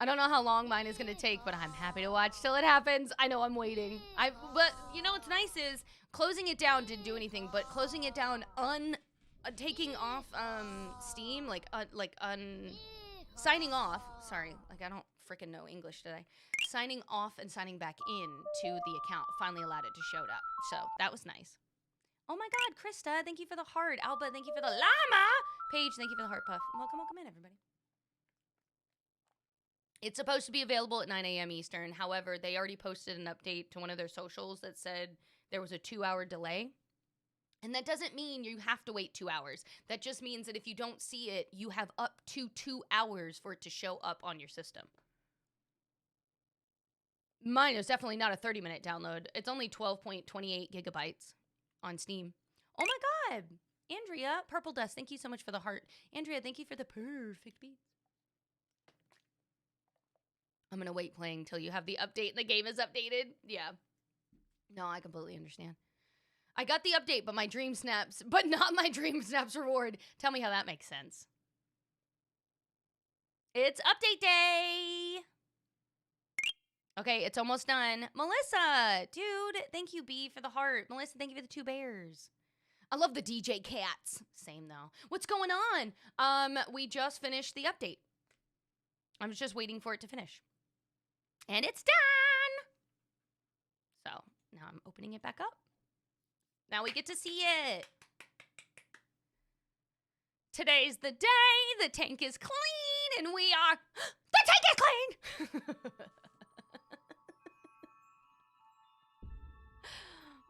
I don't know how long mine is gonna take, but I'm happy to watch till it happens. I know I'm waiting. But you know what's nice is closing it down didn't do anything, but closing it down taking off Steam, signing off. Sorry, like I don't freaking know English today. Signing off and signing back in to the account finally allowed it to show up. So that was nice. Oh my God, Krista, thank you for the heart. Alba, thank you for the llama. Paige, thank you for the heart puff. Welcome in, everybody. It's supposed to be available at 9 a.m. Eastern. However, they already posted an update to one of their socials that said there was a 2-hour delay. And that doesn't mean you have to wait 2 hours. That just means that if you don't see it, you have up to 2 hours for it to show up on your system. Mine is definitely not a 30-minute download. It's only 12.28 gigabytes on Steam. Oh my God. Andrea, Purple Dust, thank you so much for the heart. Andrea, thank you for the perfect beats. I'm going to wait playing until you have the update and the game is updated. Yeah. No, I completely understand. I got the update, but not my Dream Snaps reward. Tell me how that makes sense. It's update day. Okay, it's almost done. Melissa, dude, thank you, B, for the heart. Melissa, thank you for the 2 bears. I love the DJ cats. Same, though. What's going on? We just finished the update. I was just waiting for it to finish. And it's done! So, now I'm opening it back up. Now we get to see it. Today's the day. The tank is clean, and we are... The tank is clean!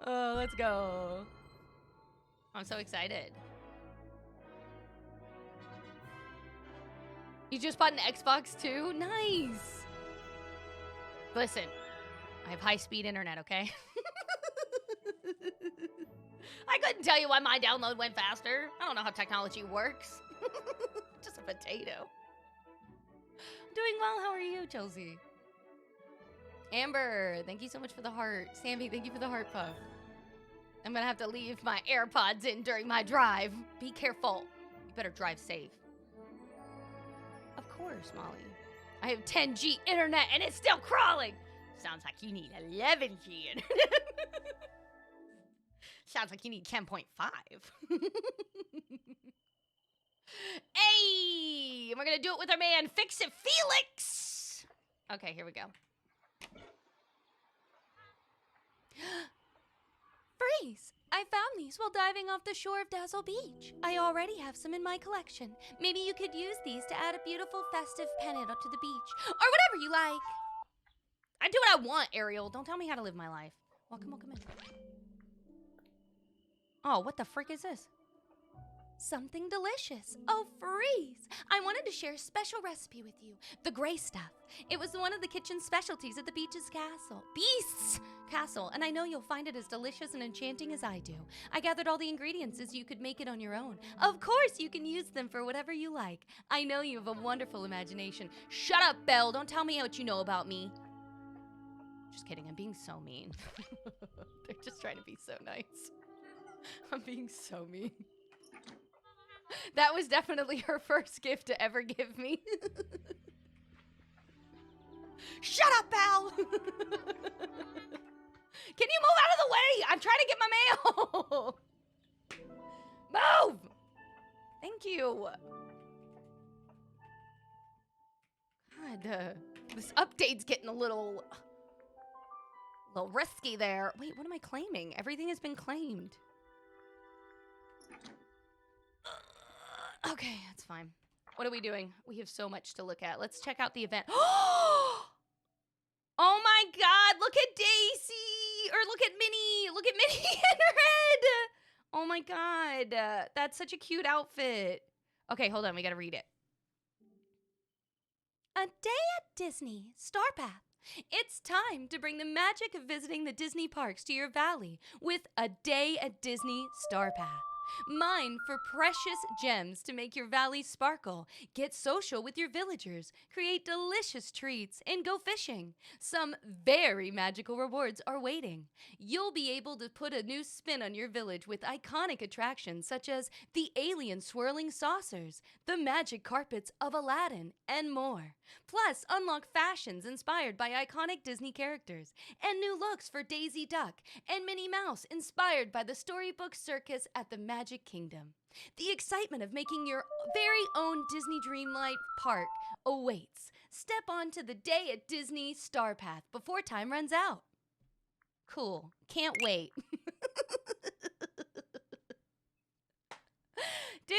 Oh, let's go. I'm so excited. You just bought an Xbox too? Nice. Listen, I have high-speed internet, okay? I couldn't tell you why my download went faster. I don't know how technology works. Just a potato. Doing well. How are you, Chelsea? Amber, thank you so much for the heart. Sammy, thank you for the heart puff. I'm gonna have to leave my AirPods in during my drive. Be careful. You better drive safe. Of course, Molly. I have 10G internet and it's still crawling. Sounds like you need 11G internet. Sounds like you need 10.5. Hey, and we're gonna do it with our man Fix It Felix. Okay, here we go. Freeze! I found these while diving off the shore of Dazzle Beach. I already have some in my collection. Maybe you could use these to add a beautiful festive pennant up to the beach. Or whatever you like. I do what I want, Ariel. Don't tell me how to live my life. Welcome in. Oh, what the frick is this? Something delicious. Oh, freeze! I wanted to share a special recipe with you. The gray stuff. It was one of the kitchen specialties at the Beast's Castle, and I know you'll find it as delicious and enchanting as I do. I gathered all the ingredients as you could make it on your own. Of course, you can use them for whatever you like. I know you have a wonderful imagination. Shut up, Belle. Don't tell me what you know about me. Just kidding. I'm being so mean. They're just trying to be so nice. I'm being so mean. That was definitely her first gift to ever give me. Shut up, Belle! Can you move out of the way? I'm trying to get my mail. Move! Thank you. God, this update's getting a little risky there. Wait, what am I claiming? Everything has been claimed. Okay, that's fine. What are we doing? We have so much to look at. Let's check out the event. Oh my God, look at Daisy! Or look at Minnie! Look at Minnie in her head! Oh my God, that's such a cute outfit. Okay, hold on, we gotta read it. A day at Disney, Starpath. It's time to bring the magic of visiting the Disney parks to your valley with A Day at Disney Starpath. Mine for precious gems to make your valley sparkle. Get social with your villagers, create delicious treats, and go fishing. Some very magical rewards are waiting. You'll be able to put a new spin on your village with iconic attractions such as the alien swirling saucers, the magic carpets of Aladdin, and more. Plus, unlock fashions inspired by iconic Disney characters, and new looks for Daisy Duck and Minnie Mouse inspired by the storybook circus at the Magic Kingdom. The excitement of making your very own Disney Dreamlight Park awaits. Step onto the day at Disney Star Path before time runs out. Cool. Can't wait. Dude,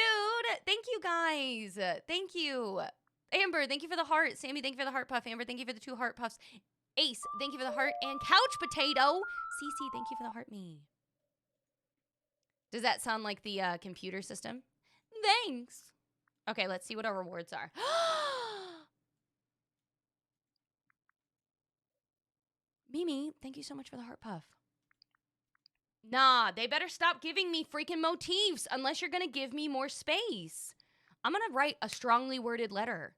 thank you guys. Thank you. Amber, thank you for the heart. Sammy, thank you for the heart puff. Amber, thank you for the 2 heart puffs. Ace, thank you for the heart. And Couch Potato. Cece, thank you for the heart me. Does that sound like the computer system? Thanks. Okay, let's see what our rewards are. Mimi, thank you so much for the heart puff. Nah, they better stop giving me freaking motifs unless you're going to give me more space. I'm going to write a strongly worded letter.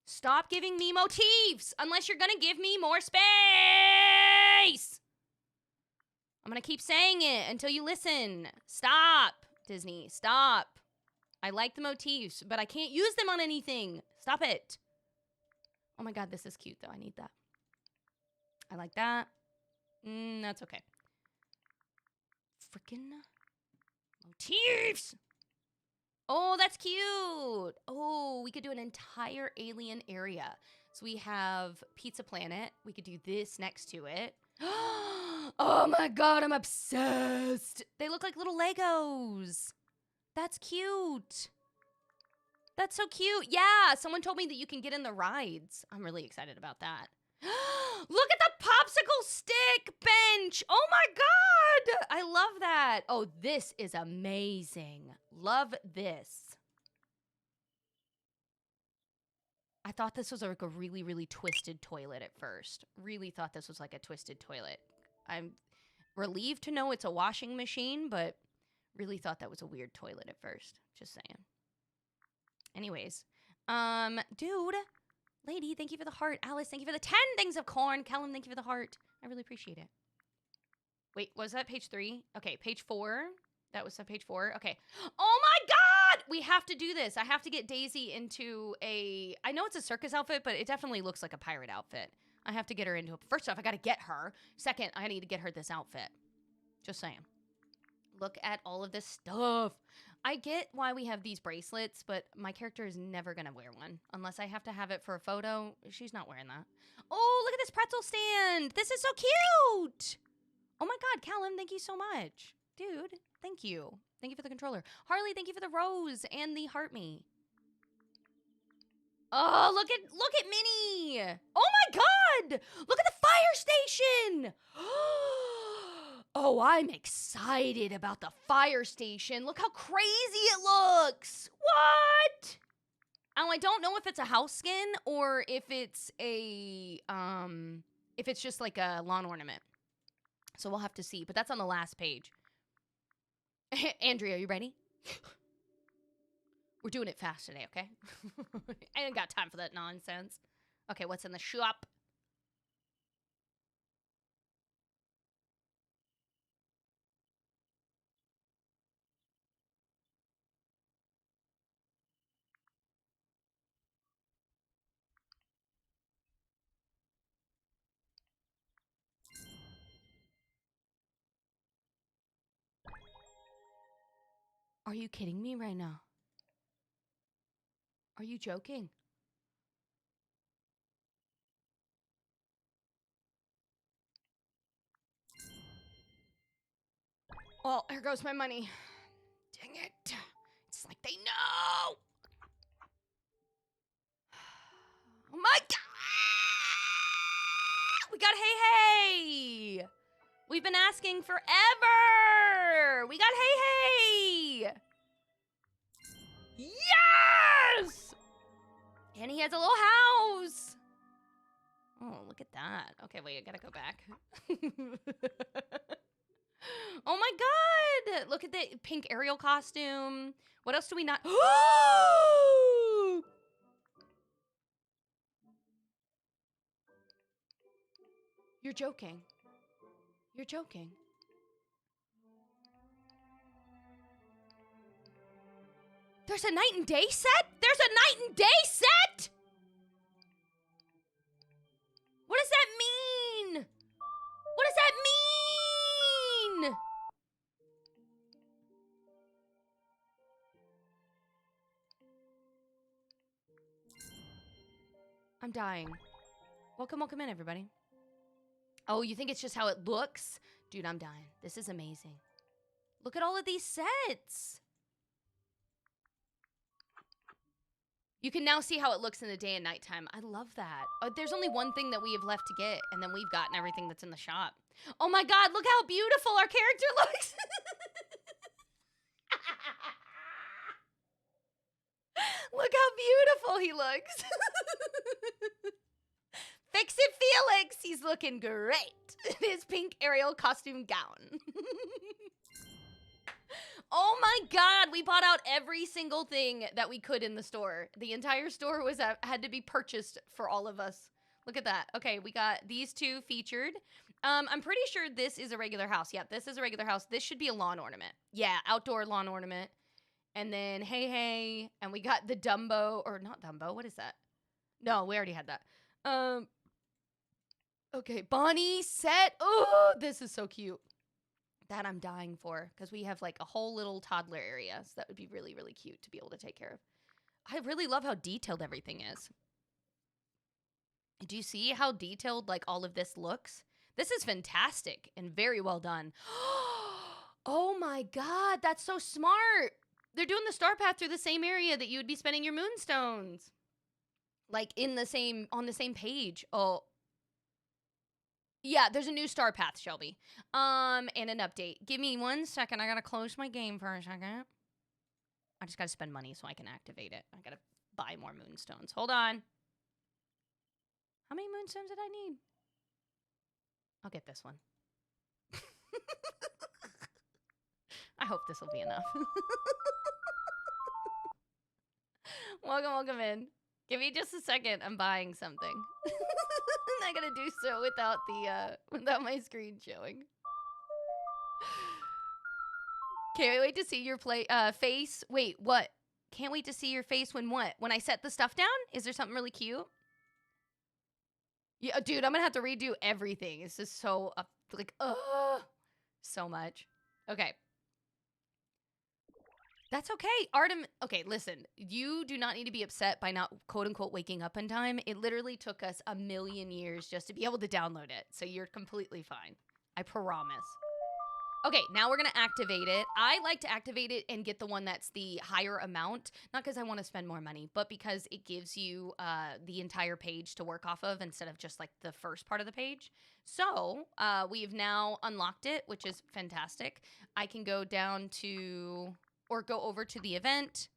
Stop giving me motifs unless you're going to give me more space. I'm going to keep saying it until you listen. Stop, Disney. Stop. I like the motifs, but I can't use them on anything. Stop it. Oh my God, this is cute though. I need that. I like that. That's okay. Freaking motifs. Oh, that's cute. Oh, we could do an entire alien area. So we have Pizza Planet. We could do this next to it. Oh my God, I'm obsessed. They look like little Legos. That's cute. That's so cute. Yeah, someone told me that you can get in the rides. I'm really excited about that. Look at the popsicle stick bench. Oh my God. I love that. Oh, this is amazing. Love this. I thought this was like a really, really twisted toilet at first. Really thought this was like a twisted toilet. I'm relieved to know it's a washing machine, but really thought that was a weird toilet at first. Just saying. Anyways, dude, lady, thank you for the heart. Alice, thank you for the 10 things of corn. Callum, thank you for the heart. I really appreciate it. Wait, was that page 3? Okay, page 4. That was page 4. Okay. Oh my God! We have to do this. I have to get Daisy into a... I know it's a circus outfit, but it definitely looks like a pirate outfit. I have to get her into a... First off, I got to get her. Second, I need to get her this outfit. Just saying. Look at all of this stuff. I get why we have these bracelets, but my character is never going to wear one. Unless I have to have it for a photo. She's not wearing that. Oh, look at this pretzel stand. This is so cute. Oh my God, Callum, thank you so much. Dude, thank you. Thank you for the controller. Harley, thank you for the rose and the heart me. Oh, look at Minnie. Oh my God. Look at the fire station. Oh, I'm excited about the fire station. Look how crazy it looks. What? Oh, I don't know if it's a house skin or if it's a, if it's just like a lawn ornament. So we'll have to see, but that's on the last page. Andrea, you ready? We're doing it fast today, okay? I ain't got time for that nonsense. Okay, what's in the shop? Are you kidding me right now? Are you joking? Well, here goes my money. Dang it. It's like they know. Oh my God. We got Hey Hey. We've been asking forever. We got Hey Hey. Yes! And he has a little house. Oh, look at that. Okay, wait, I gotta go back. Oh my god! Look at the pink Ariel costume. What else do we not? You're joking. You're joking. There's a night and day set? There's a night and day set? What does that mean? What does that mean? I'm dying. Welcome in, everybody. Oh, you think it's just how it looks? Dude, I'm dying. This is amazing. Look at all of these sets. You can now see how it looks in the day and nighttime. I love that. There's only one thing that we have left to get, and then we've gotten everything that's in the shop. Oh my god, look how beautiful our character looks! Look how beautiful he looks! Fix it, Felix! He's looking great in his pink Ariel costume gown. Oh my god, we bought out every single thing that we could in the store. The entire store was had to be purchased for all of us. Look at that. Okay, we got these two featured. I'm pretty sure this is a regular house. Yeah, this is a regular house. This should be a lawn ornament. Yeah, outdoor lawn ornament. And then Hey Hey, and we got the Dumbo, or not Dumbo, what is that? No, we already had that. Okay, Bonnie set. Oh, this is so cute. That I'm dying for, because we have like a whole little toddler area, so that would be really, really cute to be able to take care of. I really love how detailed everything is. Do you see how detailed like all of this looks? This is fantastic and very well done. Oh my god, that's so smart. They're doing the star path through the same area that you would be spending your moonstones. Like in the same, on the same page. Oh. Yeah, there's a new star path, Shelby. And an update. Give me 1 second. I gotta close my game for a second. I just gotta spend money so I can activate it. I gotta buy more moonstones. Hold on. How many moonstones did I need? I'll get this one. I hope this will be enough. Welcome in. Give me just a second. I'm buying something. I'm not gonna do so without the without my screen showing. Can't wait to see your face. Wait, what? Can't wait to see your face when what? When I set the stuff down? Is there something really cute? Yeah, dude, I'm gonna have to redo everything. It's just so like so much. Okay. That's okay. Artem, okay, listen. You do not need to be upset by not quote-unquote waking up in time. It literally took us a million years just to be able to download it. So you're completely fine. I promise. Okay, now we're going to activate it. I like to activate it and get the one that's the higher amount. Not because I want to spend more money, but because it gives you the entire page to work off of instead of just like the first part of the page. So we've now unlocked it, which is fantastic. I can go down to... or go over to the event.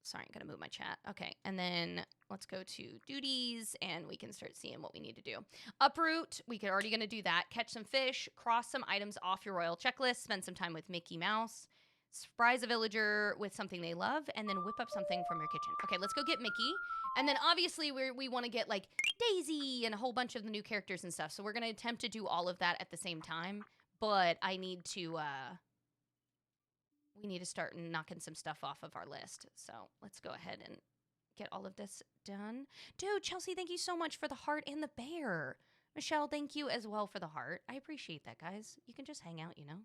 Sorry, I'm gonna move my chat. Okay, and then let's go to duties, and we can start seeing what we need to do. Uproot, we could already gonna do that. Catch some fish, cross some items off your royal checklist, spend some time with Mickey Mouse, surprise a villager with something they love, and then whip up something from your kitchen. Okay, let's go get Mickey. And then obviously we want to get like Daisy and a whole bunch of the new characters and stuff. So we're gonna attempt to do all of that at the same time, but I need to, we need to start knocking some stuff off of our list. So let's go ahead and get all of this done. Dude, Chelsea, thank you so much for the heart and the bear. Michelle, thank you as well for the heart. I appreciate that, guys. You can just hang out, you know?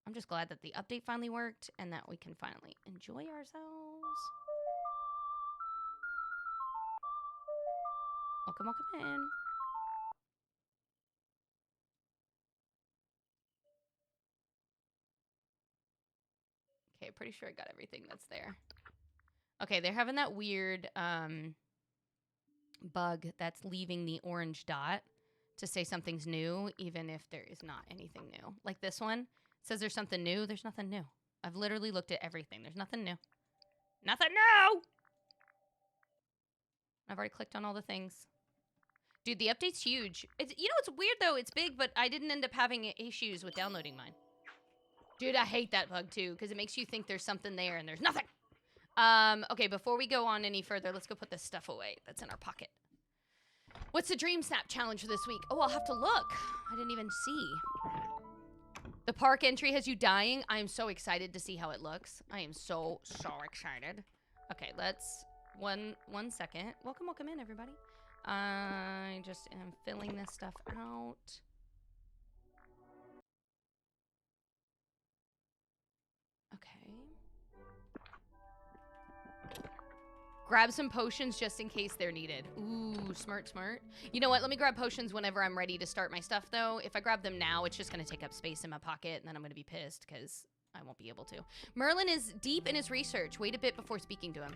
I'm just glad that the update finally worked and that we can finally enjoy ourselves. Welcome in. Okay, pretty sure I got everything that's there. Okay, they're having that weird bug that's leaving the orange dot to say something's new, even if there is not anything new. Like this one says there's something new. There's nothing new. I've literally looked at everything. There's nothing new. Nothing new! I've already clicked on all the things. Dude, the update's huge. It's, you know, it's weird though. It's big, but I didn't end up having issues with downloading mine. Dude, I hate that bug too, because it makes you think there's something there and there's nothing. Okay, before we go on any further, let's go put this stuff away that's in our pocket. What's the Dream Snap challenge for this week? Oh, I'll have to look. I didn't even see. The park entry has you dying. I am so excited to see how it looks. I am so excited. Okay, let's... One second. Welcome in, everybody. I just am filling this stuff out. Okay. Grab some potions just in case they're needed. Ooh, smart. You know what? Let me grab potions whenever I'm ready to start my stuff, though. If I grab them now, it's just going to take up space in my pocket, and then I'm going to be pissed because I won't be able to. Merlin is deep in his research. Wait a bit before speaking to him.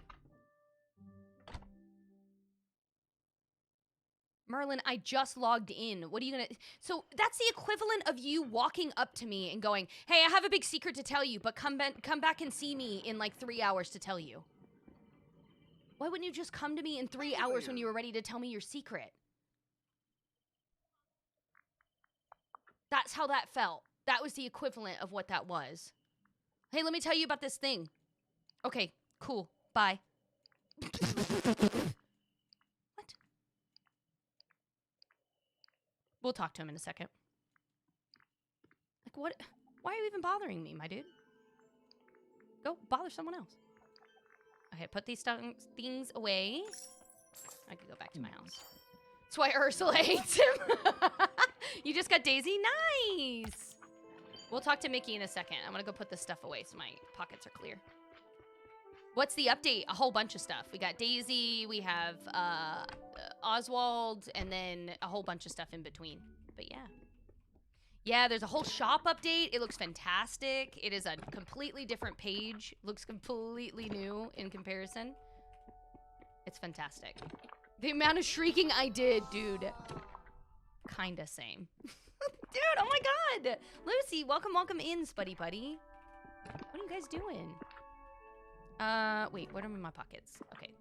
Merlin, I just logged in. What are you going to... So that's the equivalent of you walking up to me and going, hey, I have a big secret to tell you, but come back and see me in like 3 hours to tell you. Why wouldn't you just come to me in 3 hours when you were ready to tell me your secret? That's how that felt. That was the equivalent of what that was. Hey, let me tell you about this thing. Okay, cool. Bye. What? We'll talk to him in a second. Like, what? Why are you even bothering me, my dude? Go bother someone else. Okay, put these things away. I could go back to my house. That's why Ursula hates him. You just got Daisy? Nice! We'll talk to Mickey in a second. I'm gonna go put this stuff away so my pockets are clear. What's the update? A whole bunch of stuff. We got Daisy, we have Oswald, and then a whole bunch of stuff in between. But yeah. Yeah, there's a whole shop update. It looks fantastic. It is a completely different page. Looks completely new in comparison. It's fantastic. The amount of shrieking I did, dude. Kinda same. Dude, oh my god! Lucy, welcome in, Spuddy Buddy. What are you guys doing? Wait, what are my pockets? Okay.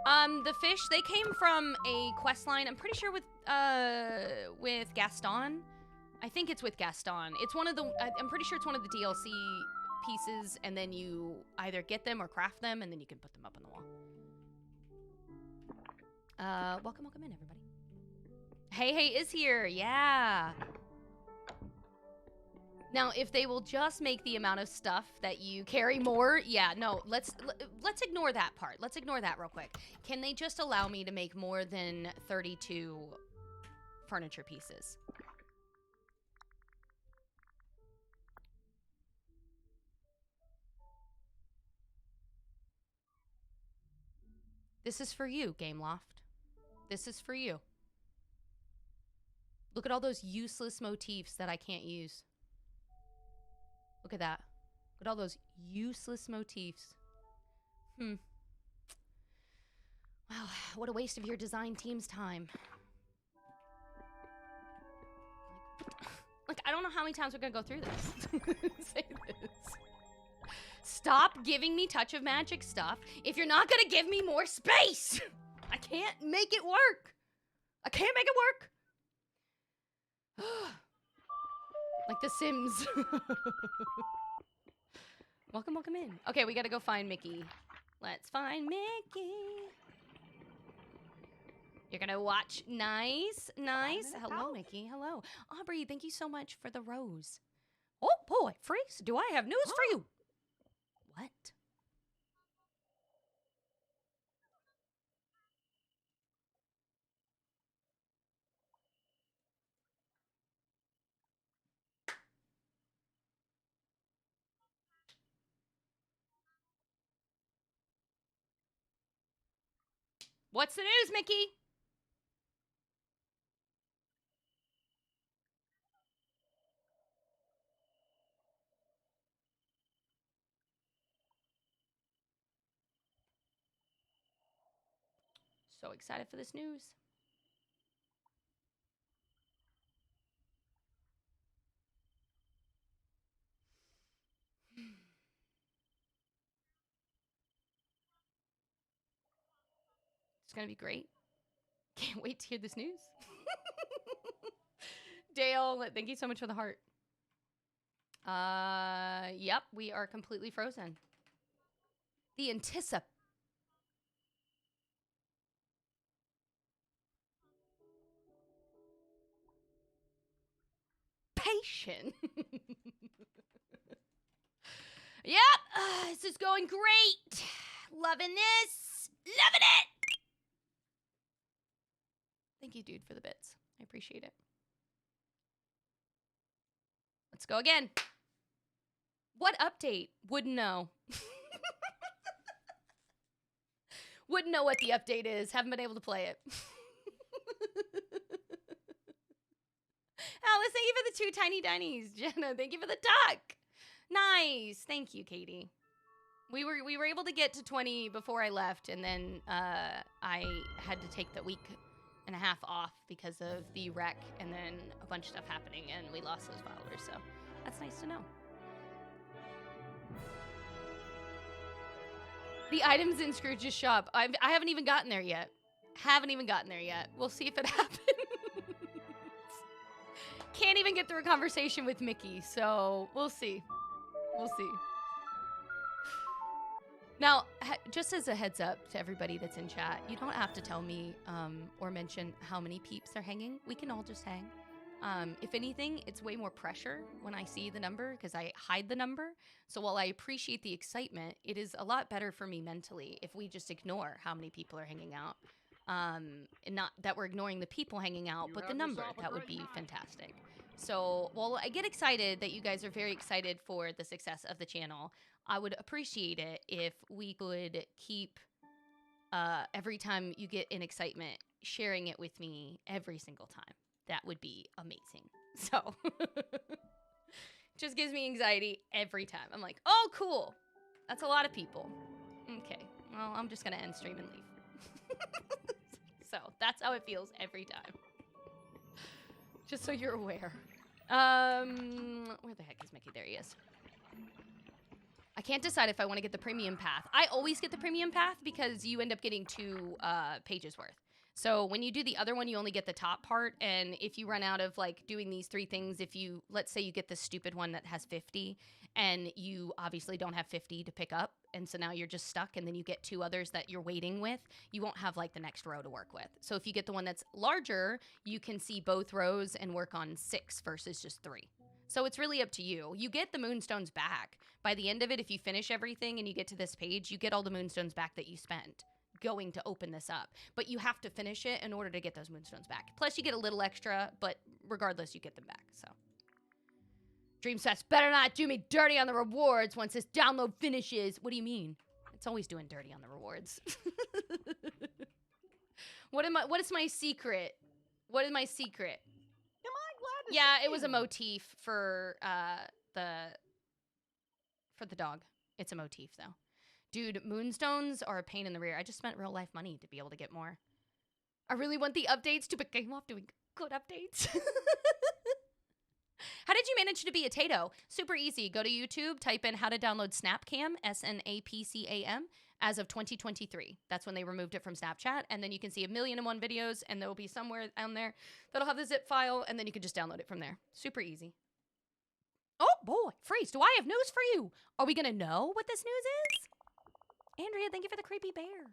The fish, they came from a quest line, I'm pretty sure with Gaston. I think it's with Gaston. It's one of the, I'm pretty sure it's one of the DLC pieces, and then you either get them or craft them, and then you can put them up on the wall. Welcome in, everybody. Hey is here, yeah. Now, if they will just make the amount of stuff that you carry more, yeah, no, let's ignore that part. Let's ignore that real quick. Can they just allow me to make more than 32 furniture pieces? This is for you, Gameloft. This is for you. Look at all those useless motifs that I can't use. Look at that. Look at all those useless motifs. Wow, what a waste of your design team's time. Like, I don't know how many times we're gonna go through this. Say this. Stop giving me Touch of Magic stuff if you're not gonna give me more space! I can't make it work! I can't make it work! Like The Sims. Welcome in. Okay, we gotta go find Mickey. Let's find Mickey. You're gonna watch. Nice. Hello, Mickey. Hello. Aubrey, thank you so much for the rose. Oh, boy. Freeze, do I have news for you? What? What's the news, Mickey? So excited for this news. It's gonna be great. Can't wait to hear this news. Dale, thank you so much for the heart. Yep, we are completely frozen. The anticipation. Yep, this is going great. Loving this. Loving it. Thank you, dude, for the bits. I appreciate it. Let's go again. What update? Wouldn't know. Wouldn't know what the update is. Haven't been able to play it. Alice, thank you for the 2 tiny dinies. Jenna, thank you for the duck. Nice. Thank you, Katie. We were able to get to 20 before I left, and then I had to take the week and a half off because of the wreck, and then a bunch of stuff happening, and we lost those followers, so that's nice to know. The items in Scrooge's shop. I haven't even gotten there yet. We'll see if it happens. Can't even get through a conversation with Mickey, so we'll see. Now, just as a heads up to everybody that's in chat, you don't have to tell me or mention how many peeps are hanging. We can all just hang. If anything, it's way more pressure when I see the number because I hide the number. So while I appreciate the excitement, it is a lot better for me mentally if we just ignore how many people are hanging out. And not that we're ignoring the people hanging out, but the number. That would be fantastic. So while I get excited that you guys are very excited for the success of the channel, I would appreciate it if we could keep every time you get an excitement, sharing it with me every single time. That would be amazing. So just gives me anxiety every time. I'm like, oh, cool. That's a lot of people. Okay, well, I'm just going to end stream and leave. So that's how it feels every time. Just so you're aware. Where the heck is Mickey? There he is. I can't decide if I want to get the premium path. I always get the premium path because you end up getting 2 pages worth. So when you do the other one, you only get the top part. And if you run out of like doing these 3 things, if you, let's say you get the stupid one that has 50 and you obviously don't have 50 to pick up. And so now you're just stuck and then you get 2 others that you're waiting with. You won't have like the next row to work with. So if you get the one that's larger, you can see both rows and work on 6 versus just 3. So it's really up to you. You get the moonstones back. By the end of it, if you finish everything and you get to this page, you get all the moonstones back that you spent going to open this up. But you have to finish it in order to get those moonstones back. Plus, you get a little extra, but regardless, you get them back, so. Dreamsets better not do me dirty on the rewards once this download finishes. What do you mean? It's always doing dirty on the rewards. What is my secret? What is my secret? Am I glad to Yeah, see it was a you? motif for the dog. It's a motif though. Dude, moonstones are a pain in the rear. I just spent real life money to be able to get more. I really want the updates to become off doing good updates. How did you manage to be a Tato? Super easy. Go to YouTube, type in how to download Snapcam, SNAPCAM, as of 2023. That's when they removed it from Snapchat. And then you can see 1,000,001 videos, and there will be somewhere down there that'll have the zip file, and then you can just download it from there. Super easy. Oh, boy. Freeze, do I have news for you? Are we going to know what this news is? Andrea, thank you for the creepy bear.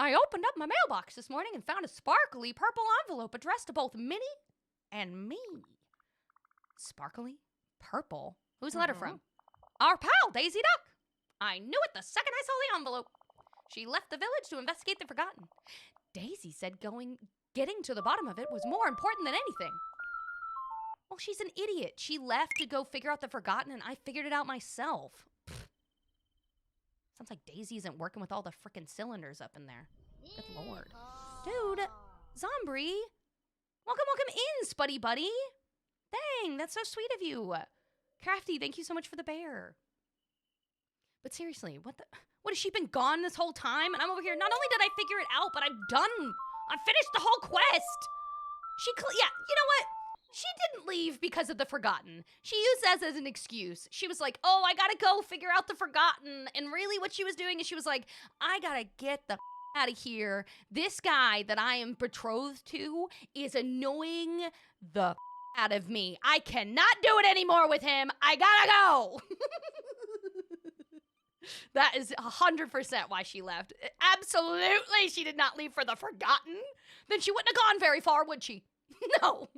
I opened up my mailbox this morning and found a sparkly purple envelope addressed to both Minnie and me. Sparkly? Purple? Who's the letter from? Our pal, Daisy Duck. I knew it the second I saw the envelope. She left the village to investigate the forgotten. Daisy said getting to the bottom of it was more important than anything. Well, she's an idiot. She left to go figure out the forgotten, and I figured it out myself. Pfft. Sounds like Daisy isn't working with all the frickin' cylinders up in there. Good lord. Dude, Zombie. Welcome in, Spuddy Buddy. Dang, that's so sweet of you. Crafty, thank you so much for the bear. But seriously, what has she been gone this whole time? And I'm over here, not only did I figure it out, but I finished the whole quest. Yeah, you know what? She didn't leave because of the forgotten. She used that as an excuse. She was like, oh, I gotta go figure out the forgotten. And really what she was doing is she was like, I gotta get the out of here. This guy that I am betrothed to is annoying the out of me. I cannot do it anymore with him. I gotta go. That is 100% why she left. Absolutely, she did not leave for the Forgotten. Then she wouldn't have gone very far, would she? No.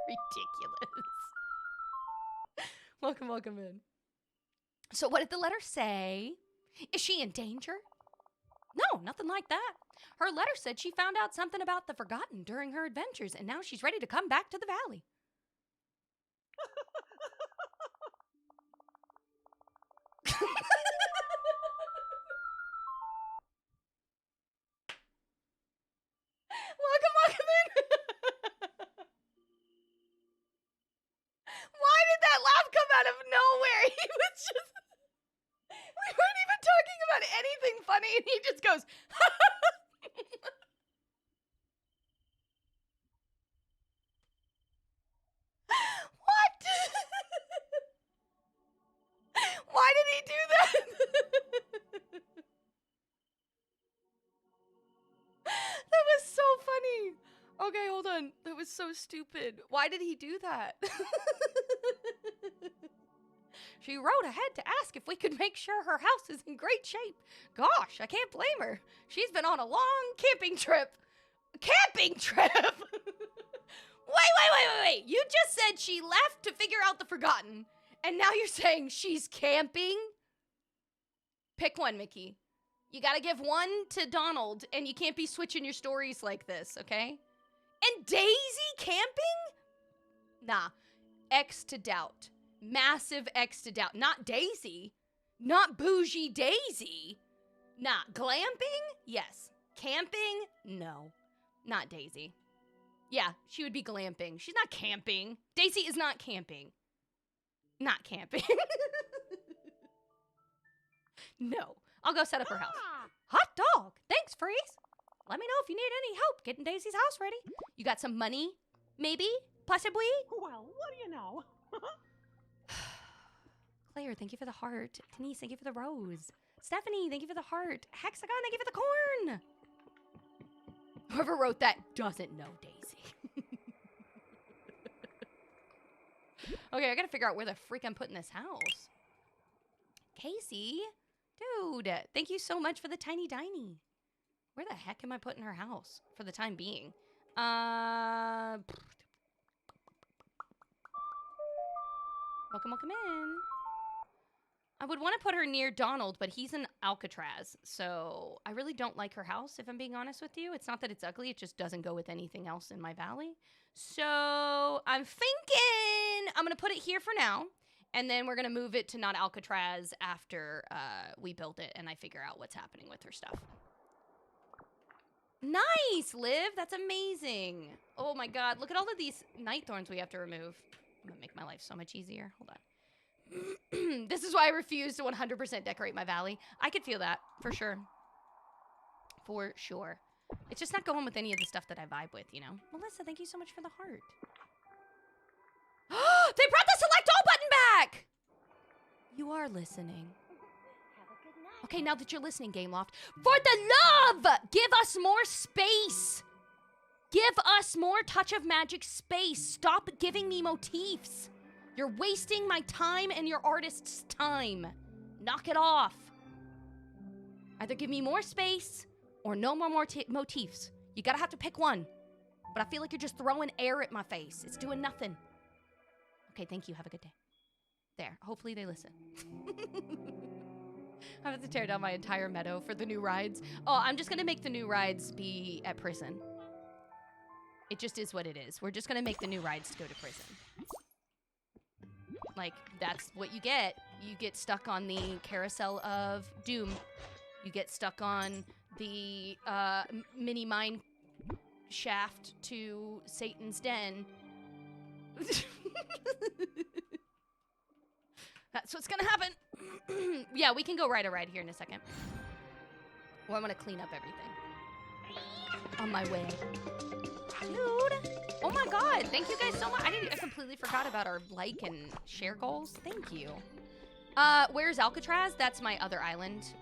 Ridiculous. Welcome, welcome in. So what did the letter say? Is she in danger? No, nothing like that. Her letter said she found out something about the Forgotten during her adventures, and now she's ready to come back to the valley. Welcome in. Why did that laugh come out of nowhere? He was just... We weren't even talking about anything funny, and he just goes... What? Why did he do that? That was so funny. Okay, hold on. That was so stupid. Why did he do that? She wrote ahead to ask if we could make sure her house is in great shape. Gosh, I can't blame her. She's been on a long camping trip. Camping trip? Wait. You just said she left to figure out the Forgotten, and now you're saying she's camping? Pick one, Mickey. You gotta give one to Donald, and you can't be switching your stories like this, okay? And Daisy camping? Nah. X to doubt. Massive X to doubt. Not Daisy. Not bougie Daisy. Nah. Glamping? Yes. Camping? No. Not Daisy. Yeah, she would be glamping. She's not camping. Daisy is not camping. Not camping. No. I'll go set up her house. Hot dog. Thanks, Freeze. Let me know if you need any help getting Daisy's house ready. You got some money? Maybe? Possibly? Well, what do you know? Claire, thank you for the heart. Denise, thank you for the rose. Stephanie, thank you for the heart. Hexagon, thank you for the corn. Whoever wrote that doesn't know Daisy. Okay, I gotta figure out where the freak I'm putting this house. Casey, dude, thank you so much for the tiny diny. Where the heck am I putting her house for the time being? Welcome in. I would want to put her near Donald, but he's in Alcatraz, so I really don't like her house, if I'm being honest with you. It's not that it's ugly, it just doesn't go with anything else in my valley. So I'm thinking I'm going to put it here for now, and then we're going to move it to not Alcatraz after we build it and I figure out what's happening with her stuff. Nice, Liv. That's amazing. Oh my god, look at all of these night thorns we have to remove. I'm going to make my life so much easier. Hold on. This is why I refuse to 100% decorate my valley. I could feel that, for sure. For sure. It's just not going with any of the stuff that I vibe with, you know? Melissa, thank you so much for the heart. They brought the select all button back! You are listening. Okay, now that you're listening, Gameloft, for the love! Give us more space! Give us more Touch of Magic space. Stop giving me motifs. You're wasting my time and your artist's time. Knock it off. Either give me more space or no more motifs. You gotta have to pick one. But I feel like you're just throwing air at my face. It's doing nothing. Okay, thank you. Have a good day. There. Hopefully they listen. I have to tear down my entire meadow for the new rides. Oh, I'm just gonna make the new rides be at prison. It just is what it is. We're just gonna make the new rides go to prison. Like, that's what you get. You get stuck on the carousel of doom. You get stuck on the mini mine shaft to Satan's den. That's what's gonna happen. Yeah, we can go ride a ride here in a second. Well, I'm gonna clean up everything. On my way. Dude. Oh my god, thank you guys so much. I completely forgot about our like and share goals. Thank you. Where's Alcatraz? That's my other island.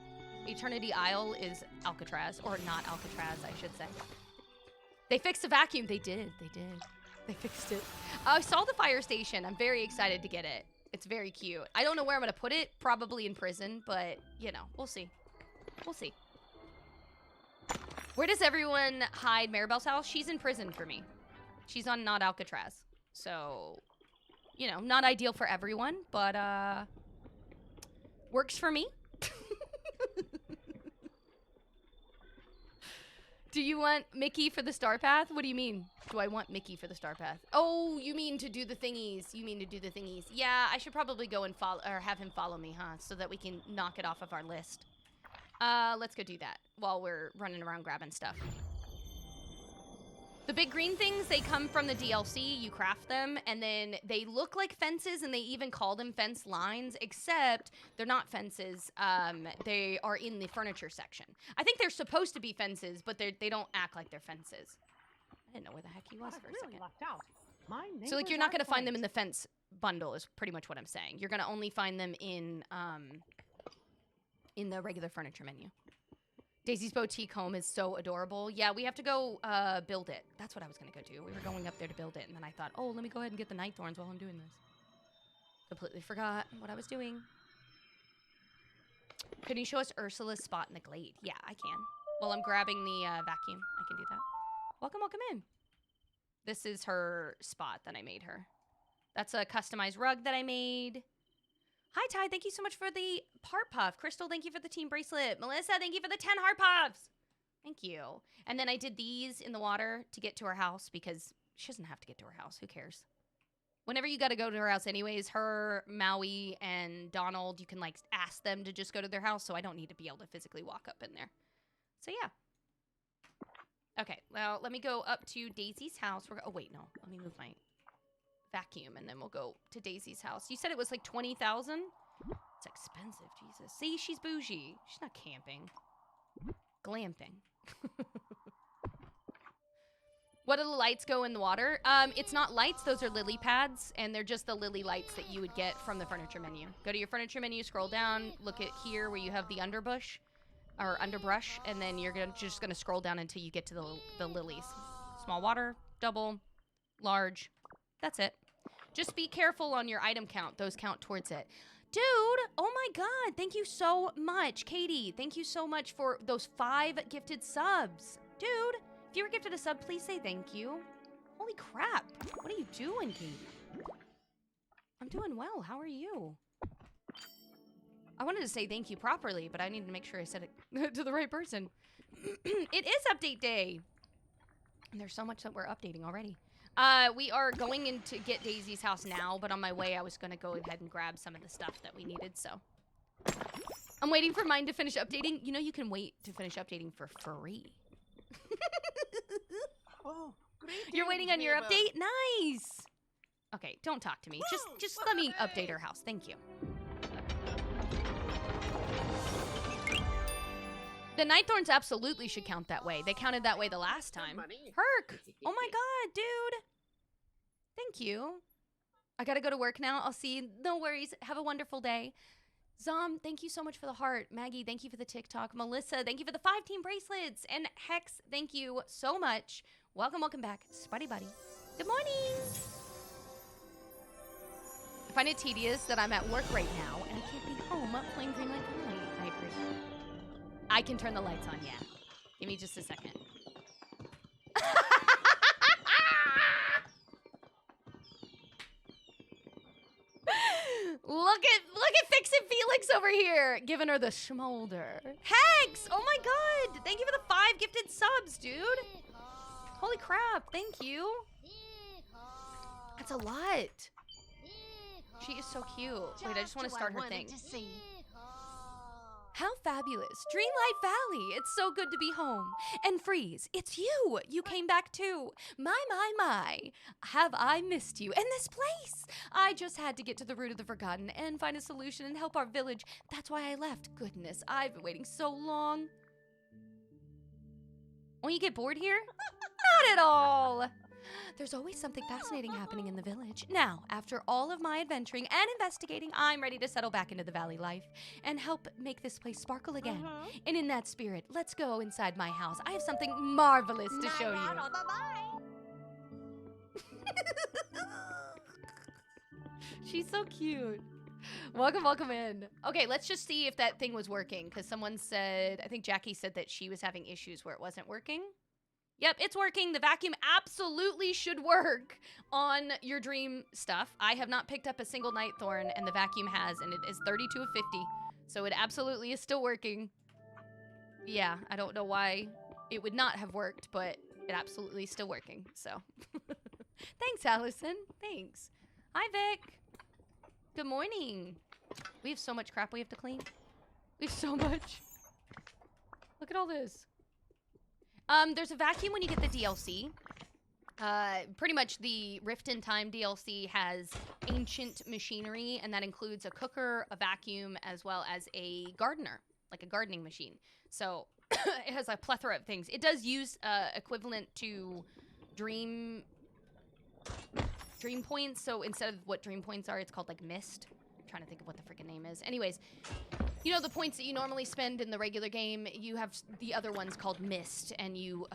Eternity Isle is Alcatraz, or not Alcatraz, I should say. They fixed the vacuum. They did. They fixed it. I saw the fire station. I'm very excited to get it. It's very cute. I don't know where I'm gonna put it. Probably in prison, but you know, we'll see. We'll see. Where does everyone hide Maribel's house? She's in prison for me. She's on not Alcatraz. So, you know, not ideal for everyone, but works for me. Do you want Mickey for the star path? What do you mean? Do I want Mickey for the star path? Oh, you mean to do the thingies. You mean to do the thingies. Yeah, I should probably go and follow, or have him follow me, huh? So that we can knock it off of our list. Let's go do that while we're running around grabbing stuff. The big green things, they come from the DLC. You craft them, and then they look like fences, and they even call them fence lines, except they're not fences. They are in the furniture section. I think they're supposed to be fences, but they don't act like they're fences. I didn't know where the heck he was for a second. So, like, you're not going to find them in the fence bundle is pretty much what I'm saying. You're going to only find them in the regular furniture menu. Daisy's boutique home is so adorable. Yeah, we have to go build it. That's what I was going to go do. We were going up there to build it, and then I thought, oh, let me go ahead and get the night thorns while I'm doing this. Completely forgot what I was doing. Can you show us Ursula's spot in the glade? Yeah, I can. While I'm grabbing the vacuum, I can do that. Welcome, welcome in. This is her spot that I made her. That's a customized rug that I made. Hi, Ty. Thank you so much for the heart puff. Crystal, thank you for the team bracelet. Melissa, thank you for the 10 heart puffs. Thank you. And then I did these in the water to get to her house because she doesn't have to get to her house. Who cares? Whenever you got to go to her house anyways, her, Maui, and Donald, you can, like, ask them to just go to their house, so I don't need to be able to physically walk up in there. So, yeah. Okay, well, let me go up to Daisy's house. Oh, wait, no. Let me move my vacuum, and then we'll go to Daisy's house. You said it was like 20,000? It's expensive, Jesus. See, she's bougie. She's not camping. Glamping. What do the lights go in the water? It's not lights. Those are lily pads, and they're just the lily lights that you would get from the furniture menu. Go to your furniture menu, scroll down, look at here where you have the underbush, or underbrush, and then you're just gonna scroll down until you get to the lilies. Small water, double, large. That's it. Just be careful on your item count. Those count towards it. Dude, oh my God. Thank you so much. Katie, thank you so much for those 5 gifted subs. Dude, if you were gifted a sub, please say thank you. Holy crap. What are you doing, Katie? I'm doing well. How are you? I wanted to say thank you properly, but I needed to make sure I said it to the right person. It is update day. And there's so much that we're updating already. We are going in to get Daisy's house now, but on my way I was going to go ahead and grab some of the stuff that we needed, so. I'm waiting for mine to finish updating. You know you can wait to finish updating for free. Oh, you're waiting on your update? Nice! Okay, don't talk to me. Just let me update her house. Thank you. The Nightthorns absolutely should count that way. They counted that way the last time. Herc! Oh my God, dude! Thank you. I gotta go to work now. I'll see you. No worries. Have a wonderful day. Zom, thank you so much for the heart. Maggie, thank you for the TikTok. Melissa, thank you for the 5 team bracelets. And Hex, thank you so much. Welcome, welcome back. Spuddy Buddy. Good morning! I find it tedious that I'm at work right now and I can't be home playing Dreamlight. I agree. I can turn the lights on, yeah. Give me just a second. Look at Fix It Felix over here, giving her the schmolder. Hex! Oh my God! Thank you for the 5 gifted subs, dude. Holy crap! Thank you. That's a lot. She is so cute. Wait, I just want to start her thing. How fabulous. Dreamlight Valley. It's so good to be home. And Freeze, it's you. You came back too. My. Have I missed you? And this place. I just had to get to the root of the forgotten and find a solution and help our village. That's why I left. Goodness, I've been waiting so long. Won't you get bored here? Not at all. There's always something fascinating happening in the village. Now, after all of my adventuring and investigating, I'm ready to settle back into the valley life and help make this place sparkle again. And in that spirit, let's go inside my house. I have something marvelous to show you. She's so cute. Welcome, welcome in. Okay, let's just see if that thing was working, because someone said, I think Jackie said that she was having issues where it wasn't working. Yep, it's working. The vacuum absolutely should work on your dream stuff. I have not picked up a single night thorn, and the vacuum has, and it is 32 of 50. So it absolutely is still working. Yeah, I don't know why it would not have worked, but it absolutely is still working, so. Thanks, Allison. Thanks. Hi, Vic. Good morning. We have so much crap we have to clean. We have so much. Look at all this. There's a vacuum when you get the DLC. Pretty much the Rift in Time DLC has ancient machinery, and that includes a cooker, a vacuum, as well as a gardener, like a gardening machine. So it has a plethora of things. It does use equivalent to dream points. So instead of what dream points are, it's called like mist. I'm trying to think of what the freaking name is. Anyways, you know the points that you normally spend in the regular game, you have the other ones called mist, and you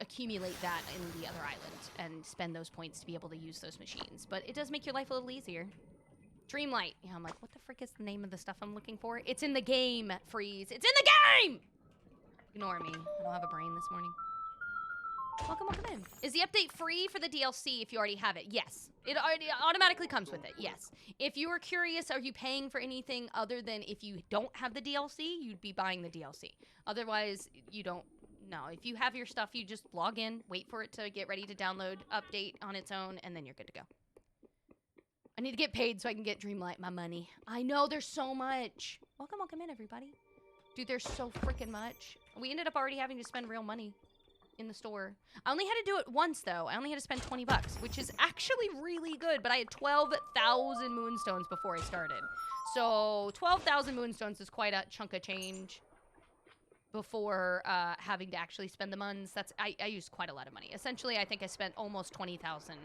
accumulate that in the other island and spend those points to be able to use those machines. But it does make your life a little easier. Dreamlight. Yeah, I'm like, what the frick is the name of the stuff I'm looking for? It's in the game, Freeze. It's in the game! Ignore me. I don't have a brain this morning. Welcome, welcome in. Is the update free for the DLC if you already have it? Yes. It already automatically comes with it, yes. If you were curious, are you paying for anything other than if you don't have the DLC, you'd be buying the DLC. Otherwise, you don't. No, if you have your stuff, you just log in, wait for it to get ready to download, update on its own, and then you're good to go. I need to get paid so I can get Dreamlight my money. I know, there's so much. Welcome, welcome in, everybody. Dude, there's so freaking much. We ended up already having to spend real money in the store. I only had to do it once, though. I only had to spend 20 bucks, which is actually really good, but I had 12,000 moonstones before I started. So 12,000 moonstones is quite a chunk of change before having to actually spend the muns. I used quite a lot of money. Essentially, I think I spent almost 20,000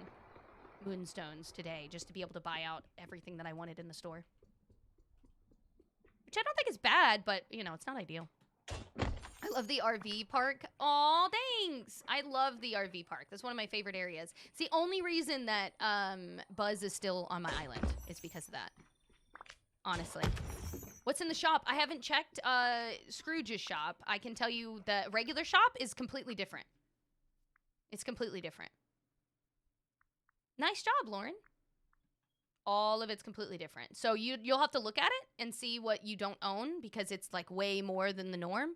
moonstones today just to be able to buy out everything that I wanted in the store. Which I don't think is bad, but, you know, it's not ideal. I love the RV park. Aw, thanks. I love the RV park. That's one of my favorite areas. It's the only reason that Buzz is still on my island. It's because of that. Honestly. What's in the shop? I haven't checked Scrooge's shop. I can tell you the regular shop is completely different. It's completely different. Nice job, Lauren. All of it's completely different. So you'll have to look at it and see what you don't own because it's like way more than the norm.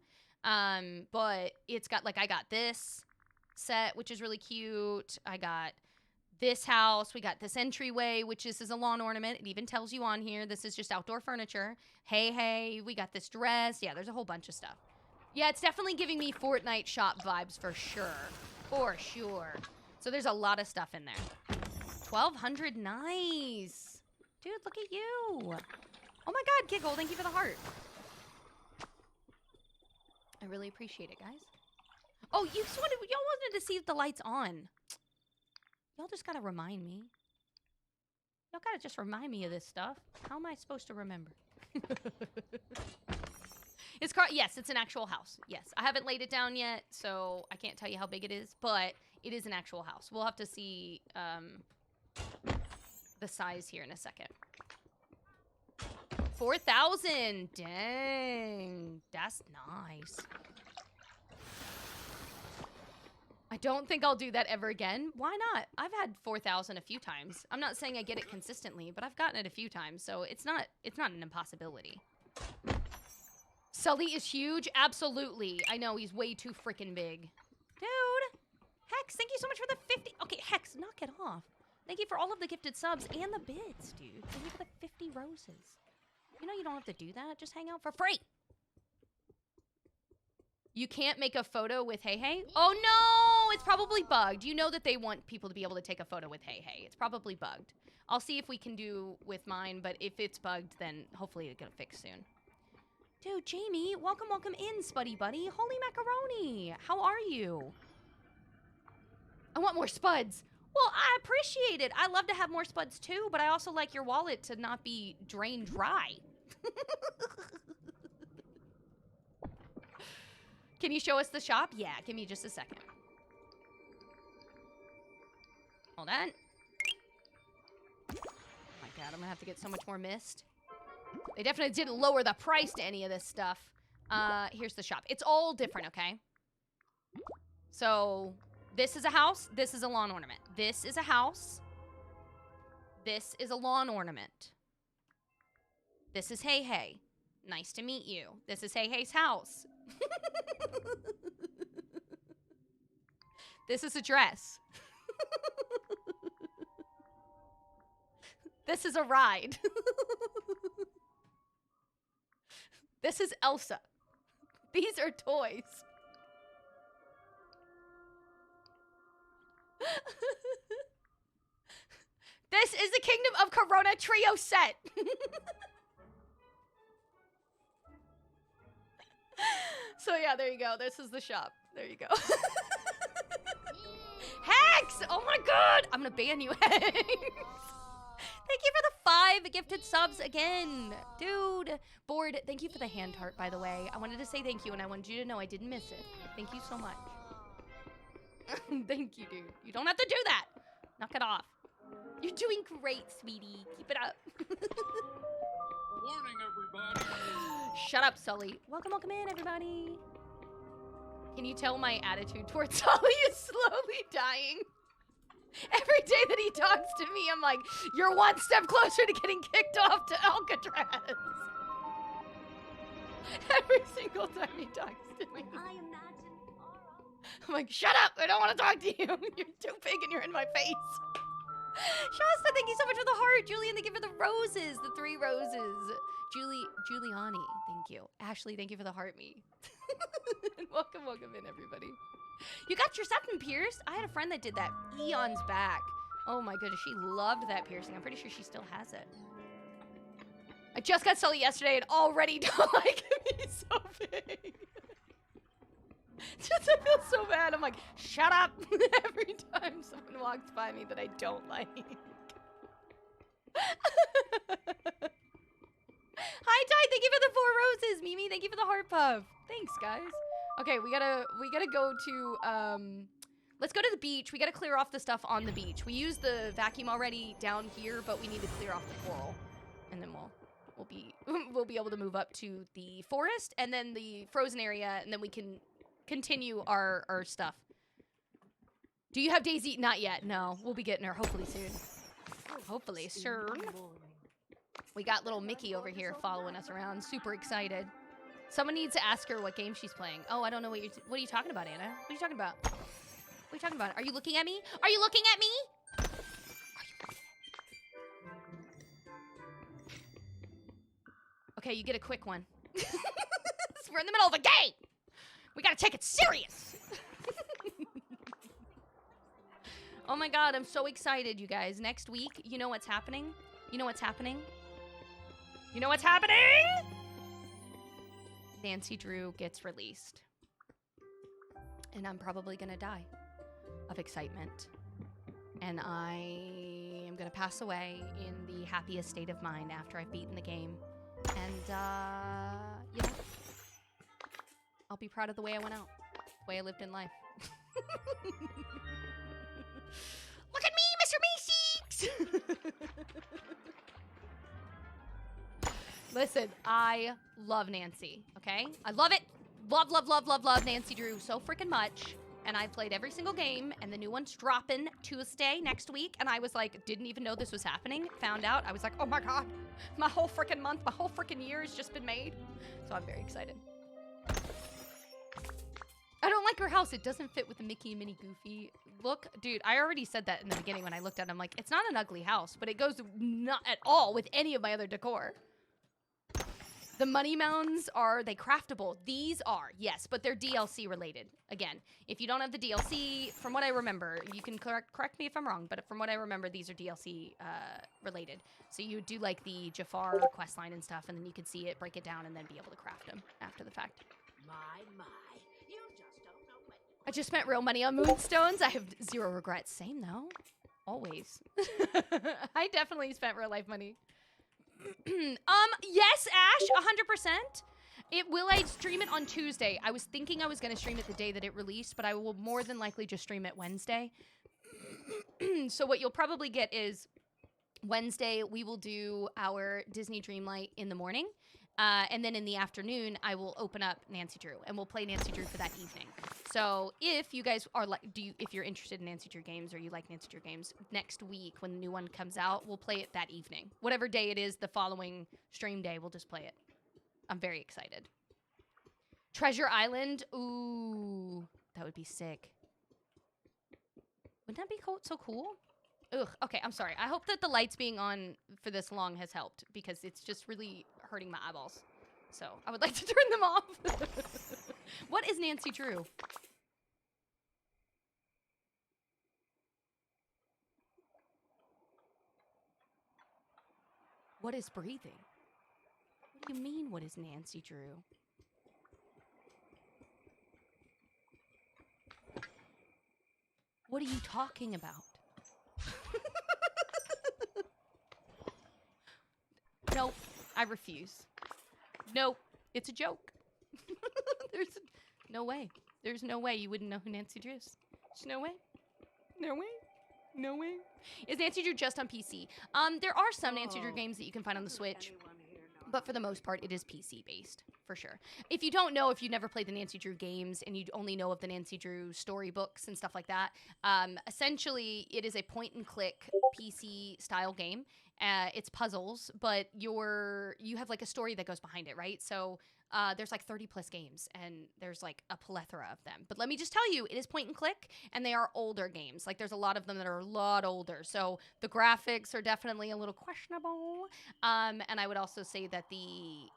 But it's got, like, I got this set, which is really cute. I got this house. We got this entryway, which is a lawn ornament. It even tells you on here, this is just outdoor furniture. Hey, hey, we got this dress. Yeah, there's a whole bunch of stuff. Yeah, it's definitely giving me Fortnite shop vibes for sure. For sure. So there's a lot of stuff in there. 1,200, nice. Dude, look at you. Oh my God, Giggle, thank you for the heart. I really appreciate it, guys. Oh, y'all wanted to see if the light's on. Y'all just gotta remind me. Y'all gotta just remind me of this stuff. How am I supposed to remember? Yes, it's an actual house. Yes, I haven't laid it down yet, so I can't tell you how big it is, but it is an actual house. We'll have to see the size here in a second. 4,000. Dang. That's nice. I don't think I'll do that ever again. Why not? I've had 4,000 a few times. I'm not saying I get it consistently, but I've gotten it a few times, so it's not an impossibility. Sully is huge? Absolutely. I know, he's way too freaking big. Dude! Hex, thank you so much for the 50. Okay, Hex, knock it off. Thank you for all of the gifted subs and the bits, dude. Thank you for the 50 roses. You know you don't have to do that. Just hang out for free. You can't make a photo with Hey Hey? Oh no, it's probably bugged. You know that they want people to be able to take a photo with Hey Hey. It's probably bugged. I'll see if we can do with mine, but if it's bugged, then hopefully it'll get fixed soon. Dude, Jamie, welcome in, Spuddy Buddy. Holy macaroni. How are you? I want more spuds. Well, I appreciate it. I love to have more spuds too, but I also like your wallet to not be drained dry. Can you show us the shop? Yeah, give me just a second. Hold on. Oh my god, I'm gonna have to get so much more mist. They definitely didn't lower the price to any of this stuff. Here's the shop. It's all different, okay? So, this is a house. This is a lawn ornament. This is a house. This is a lawn ornament. This is Hey Hey. Nice to meet you. This is Hey Hey's house. This is a dress. This is a ride. This is Elsa. These are toys. This is the Kingdom of Corona trio set. So yeah, there you go. This is the shop. There you go. Hex! Oh my god! I'm gonna ban you, Hex. Thank you for the 5 gifted subs again. Dude. Bored, thank you for the hand heart, by the way. I wanted to say thank you, and I wanted you to know I didn't miss it. Thank you so much. Thank you, dude. You don't have to do that. Knock it off. You're doing great, sweetie. Keep it up. Warning, everybody. Shut up, Sully. Welcome, welcome in, everybody. Can you tell my attitude towards Sully is slowly dying? Every day that he talks to me, I'm like, you're one step closer to getting kicked off to Alcatraz. Every single time he talks to me. I imagine tomorrow. I'm like, shut up! I don't want to talk to you. You're too big and you're in my face. Shasta, thank you so much for the heart. Julian, thank you for the roses. The 3 roses. Giuliani, thank you. Ashley, thank you for the heart me. Welcome, welcome in, everybody. You got your septum pierced? I had a friend that did that eons back. Oh my goodness, she loved that piercing. I'm pretty sure she still has it. I just got Sully yesterday and already don't like him. He's so big. Just, I feel so bad. I'm like, shut up every time someone walks by me that I don't like. Hi, Ty, thank you for the 4 roses. Mimi, thank you for the heart puff. Thanks, guys. Okay, we gotta go to, let's go to the beach. We gotta clear off the stuff on the beach. We used the vacuum already down here, but we need to clear off the coral. And then we'll be able to move up to the forest and then the frozen area, and then we can continue our stuff. Do you have Daisy? Not yet. No, we'll be getting her hopefully soon. Hopefully soon. We got little Mickey over here following us around. Super excited. Someone needs to ask her what game she's playing. Oh, I don't know what are you talking about, Anna? What are you talking about? What are you talking about? Are you looking at me? Are you looking at me? Okay, you get a quick one. We're in the middle of a game. We gotta take it serious. Oh my god, I'm so excited, you guys. Next week, you know what's happening? You know what's happening? You know what's happening? Nancy Drew gets released. And I'm probably gonna die of excitement. And I am gonna pass away in the happiest state of mind after I've beaten the game. And, you know, I'll be proud of the way I went out, the way I lived in life. Look at me, Mr. Meeseeks! Listen, I love Nancy, okay? I love it. Love, love, love, love, love Nancy Drew so freaking much. And I've played every single game, and the new one's dropping Tuesday next week. And I was like, didn't even know this was happening. Found out. I was like, oh my god, my whole freaking month, my whole freaking year has just been made. So I'm very excited. I don't like her house. It doesn't fit with the Mickey and Minnie Goofy look. Dude, I already said that in the beginning when I looked at it. I'm like, it's not an ugly house, but it goes not at all with any of my other decor. The money mounds, are they craftable? These are, yes, but they're DLC related. Again, if you don't have the DLC, from what I remember, you can correct me if I'm wrong, but from what I remember, these are DLC related. So you do like the Jafar questline and stuff, and then you could see it, break it down, and then be able to craft them after the fact. My, you just don't know what. I just spent real money on moonstones. I have 0 regrets. Same though. Always. I definitely spent real life money. Yes, Ash, 100%. Will I stream it on Tuesday? I was thinking I was going to stream it the day that it released, but I will more than likely just stream it Wednesday. So what you'll probably get is Wednesday, we will do our Disney Dreamlight in the morning. And then in the afternoon, I will open up Nancy Drew, and we'll play Nancy Drew for that evening. So if you guys are like, if you're interested in Nancy Drew games or you like Nancy Drew games, next week when the new one comes out, we'll play it that evening. Whatever day it is, the following stream day, we'll just play it. I'm very excited. Treasure Island, ooh, that would be sick. Wouldn't that be so cool? Ugh, okay, I'm sorry. I hope that the lights being on for this long has helped because it's just really hurting my eyeballs. So I would like to turn them off. What is Nancy Drew? What is breathing? What do you mean, what is Nancy Drew? What are you talking about? Nope, I refuse. Nope, it's a joke. There's no way. There's no way you wouldn't know who Nancy Drew is. There's no way. No way. No way. Is Nancy Drew just on PC? There are some Nancy Drew games that you can find on the Switch, but for the most part, it is PC based, for sure. If you don't know, if you've never played the Nancy Drew games and you only know of the Nancy Drew storybooks and stuff like that, essentially it is a point-and-click PC-style game. It's puzzles, but you have like a story that goes behind it, right? So there's like 30 plus games and there's like a plethora of them. But let me just tell you, it is point and click and they are older games. Like there's a lot of them that are a lot older. So the graphics are definitely a little questionable. And I would also say that the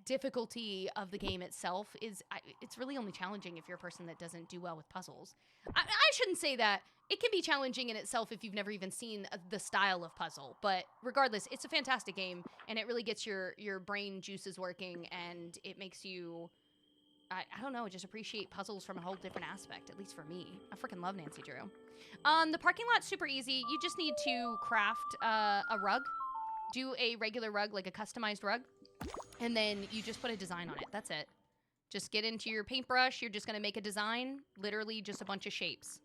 difficulty of the game itself is, it's really only challenging if you're a person that doesn't do well with puzzles. I shouldn't say that. It can be challenging in itself if you've never even seen the style of puzzle. But regardless, it's a fantastic game, and it really gets your brain juices working, and it makes you, I don't know, just appreciate puzzles from a whole different aspect, at least for me. I freaking love Nancy Drew. The parking lot's super easy. You just need to craft a rug. Do a regular rug, like a customized rug, and then you just put a design on it. That's it. Just get into your paintbrush. You're just going to make a design, literally just a bunch of shapes.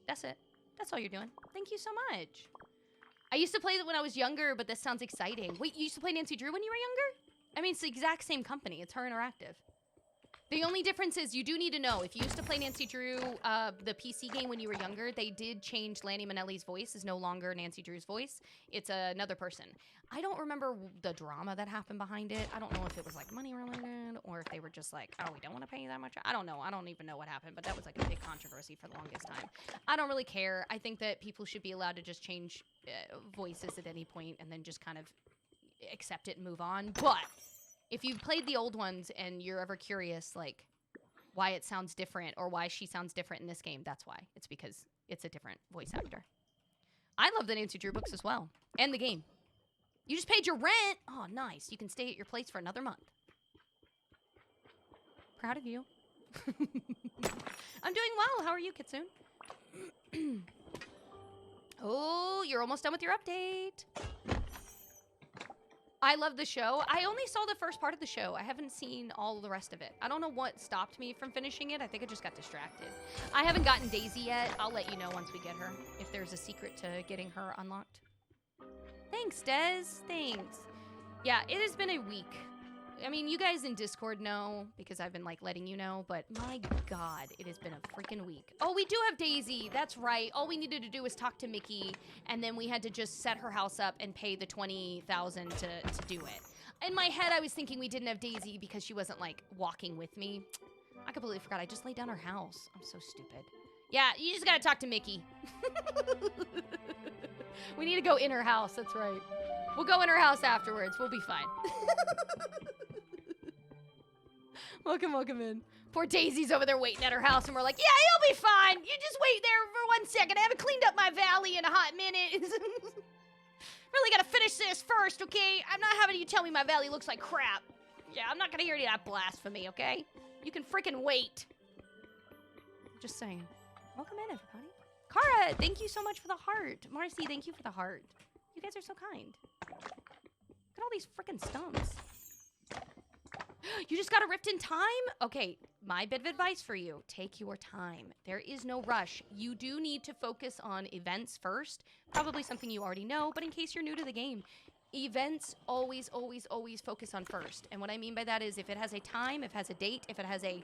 That's it. That's all you're doing. Thank you so much. I used to play it when I was younger, but this sounds exciting. Wait, you used to play Nancy Drew when you were younger? I mean, it's the exact same company. It's Her Interactive. The only difference is you do need to know, if you used to play Nancy Drew, the PC game when you were younger, they did change Lanny Manelli's voice is no longer Nancy Drew's voice. It's another person. I don't remember the drama that happened behind it. I don't know if it was like money related or if they were just like, oh, we don't want to pay you that much. I don't know. I don't even know what happened, but that was like a big controversy for the longest time. I don't really care. I think that people should be allowed to just change voices at any point and then just kind of accept it and move on. But if you've played the old ones and you're ever curious, like, why it sounds different or why she sounds different in this game, that's why. It's because it's a different voice actor. I love the Nancy Drew books as well. And the game. You just paid your rent. Oh, nice. You can stay at your place for another month. Proud of you. I'm doing well. How are you, Kitsune? Oh, you're almost done with your update. I love the show. I only saw the first part of the show. I haven't seen all the rest of it. I don't know what stopped me from finishing it. I think I just got distracted. I haven't gotten Daisy yet. I'll let you know once we get her, if there's a secret to getting her unlocked. Thanks, Des. Thanks. Yeah, it has been a week. I mean, you guys in Discord know, because I've been, like, letting you know, but my God, it has been a freaking week. Oh, we do have Daisy. That's right. All we needed to do was talk to Mickey, and then we had to just set her house up and pay the $20,000 to do it. In my head, I was thinking we didn't have Daisy because she wasn't, like, walking with me. I completely forgot. I just laid down her house. I'm so stupid. Yeah, you just gotta talk to Mickey. We need to go in her house. That's right. We'll go in her house afterwards. We'll be fine. Welcome in. Poor Daisy's over there waiting at her house, and we're like, yeah, he'll be fine. You just wait there for 1 second. I haven't cleaned up my valley in a hot minute. Really gotta finish this first, okay? I'm not having you tell me my valley looks like crap. Yeah, I'm not gonna hear any of that blasphemy, okay? You can freaking wait. Just saying. Welcome in, everybody. Kara, thank you so much for the heart. Marcy, thank you for the heart. You guys are so kind. Look at all these freaking stumps. You just got a rift in time? Okay, my bit of advice for you. Take your time. There is no rush. You do need to focus on events first. Probably something you already know, but in case you're new to the game, events always, always, always focus on first. And what I mean by that is if it has a time, if it has a date, if it has a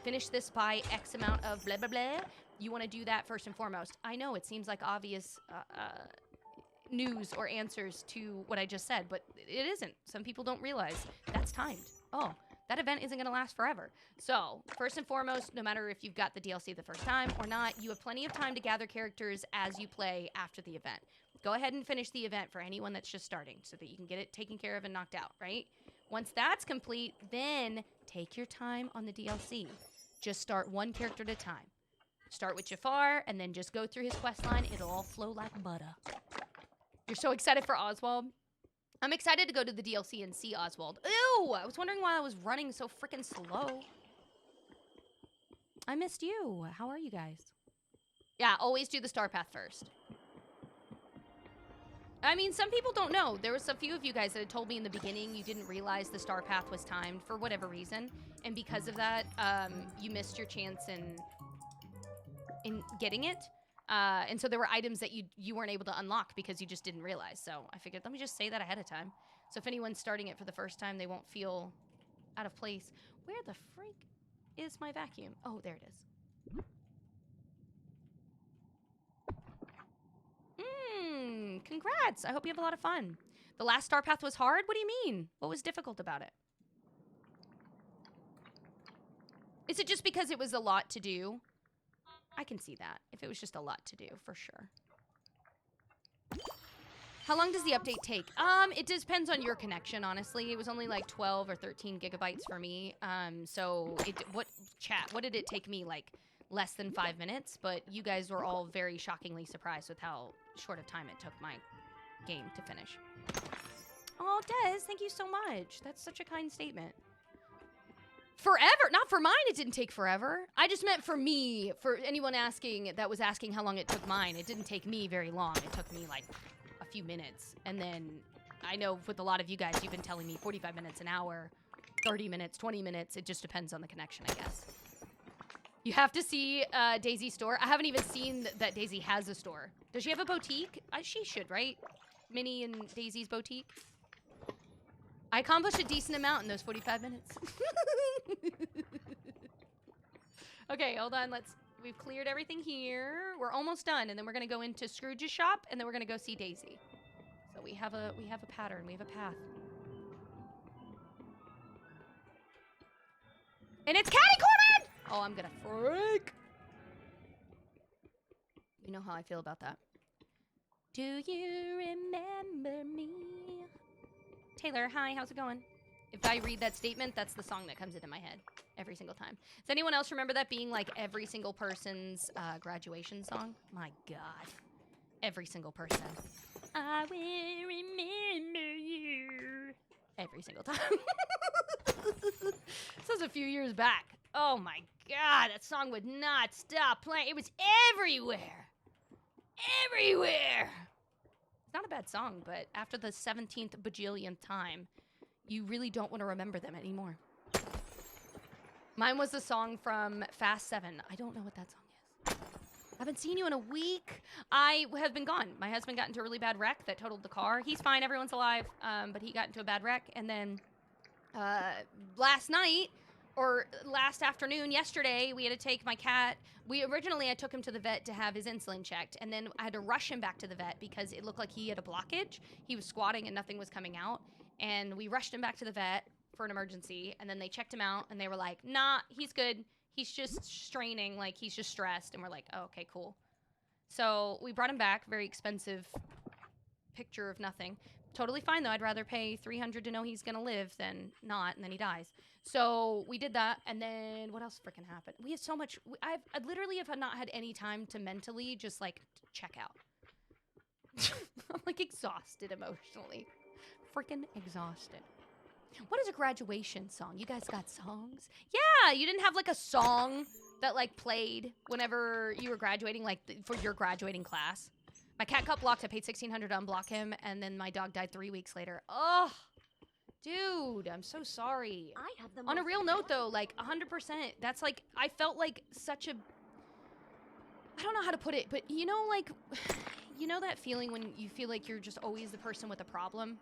finish this by X amount of blah, blah, blah, you want to do that first and foremost. I know it seems like obvious news or answers to what I just said, but it isn't. Some people don't realize that's timed. Oh, that event isn't going to last forever. So, first and foremost, no matter if you've got the DLC the first time or not, you have plenty of time to gather characters as you play after the event. Go ahead and finish the event for anyone that's just starting so that you can get it taken care of and knocked out, right? Once that's complete, then take your time on the DLC. Just start one character at a time. Start with Jafar, and then just go through his quest line. It'll all flow like butter. You're so excited for Oswald? I'm excited to go to the DLC and see Oswald. Ew! I was wondering why I was running so freaking slow. I missed you. How are you guys? Yeah, always do the star path first. I mean, some people don't know. There was a few of you guys that had told me in the beginning you didn't realize the star path was timed for whatever reason. And because of that, you missed your chance in getting it. And so there were items that you weren't able to unlock because you just didn't realize. So I figured, let me just say that ahead of time. So if anyone's starting it for the first time, they won't feel out of place. Where the freak is my vacuum? Oh, there it is. Congrats. I hope you have a lot of fun. The last star path was hard? What do you mean? What was difficult about it? Is it just because it was a lot to do? I can see that. If it was just a lot to do, for sure. How long does the update take? It depends on your connection, honestly. It was only like 12 or 13 gigabytes for me. So what did it take me? Like less than 5 minutes, but you guys were all very shockingly surprised with how short of time it took my game to finish. Oh, Des, thank you so much. That's such a kind statement. Forever? Not for mine, it didn't take forever. I just meant for me, for anyone that was asking how long it took mine, it didn't take me very long. It took me like a few minutes. And then I know with a lot of you guys, you've been telling me 45 minutes, an hour, 30 minutes, 20 minutes. It just depends on the connection, I guess. You have to see Daisy's store. I haven't even seen that Daisy has a store. Does she have a boutique? She should, right? Minnie and Daisy's boutique. I accomplished a decent amount in those 45 minutes. Okay, hold on. We've cleared everything here. We're almost done, and then we're gonna go into Scrooge's shop, and then we're gonna go see Daisy. So we have a pattern. We have a path. And it's catty-cornered! Oh, I'm gonna freak. You know how I feel about that. Do you remember me? Taylor, hi, how's it going? If I read that statement, that's the song that comes into my head every single time. Does anyone else remember that being like every single person's graduation song? My God. Every single person. I will remember you. Every single time. This was a few years back. Oh my God, that song would not stop playing. It was everywhere. Everywhere. It's not a bad song, but after the 17th bajillionth time, you really don't want to remember them anymore. Mine was the song from Fast 7. I don't know what that song is. I haven't seen you in a week. I have been gone. My husband got into a really bad wreck that totaled the car. He's fine, everyone's alive, but he got into a bad wreck. And then last night, or last afternoon, yesterday, we had to take my cat. I took him to the vet to have his insulin checked, and then I had to rush him back to the vet because it looked like he had a blockage. He was squatting and nothing was coming out, and we rushed him back to the vet for an emergency, and then they checked him out, and they were like, nah, he's good. He's just straining, like he's just stressed, and we're like, oh, okay, cool. So we brought him back, very expensive picture of nothing. Totally fine, though. I'd rather pay $300 to know he's going to live than not, and then he dies. So we did that, and then what else freaking happened? We have so much. I literally have not had any time to mentally just, like, check out. I'm, like, exhausted emotionally. Freaking exhausted. What is a graduation song? You guys got songs? Yeah, you didn't have like a song that like played whenever you were graduating, like for your graduating class. My cat got blocked. I paid $1,600 to unblock him, and then my dog died 3 weeks later. Oh, dude, I'm so sorry. I have the On a most real note, though, like 100%, that's like I felt like such a. I don't know how to put it, but you know, like, you know that feeling when you feel like you're just always the person with a problem?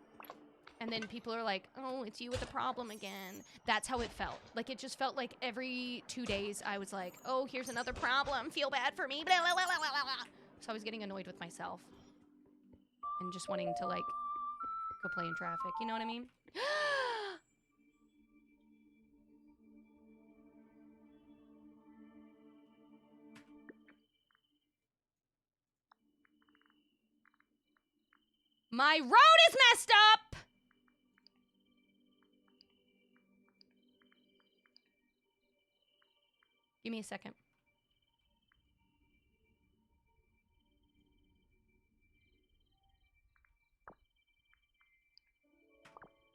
And then people are like, oh, it's you with the problem again. That's how it felt. Like, it just felt like every 2 days I was like, oh, here's another problem. Feel bad for me. Blah, blah, blah, blah, blah, blah. So I was getting annoyed with myself. And just wanting to, like, go play in traffic. You know what I mean? My road is messed up! Give me a second.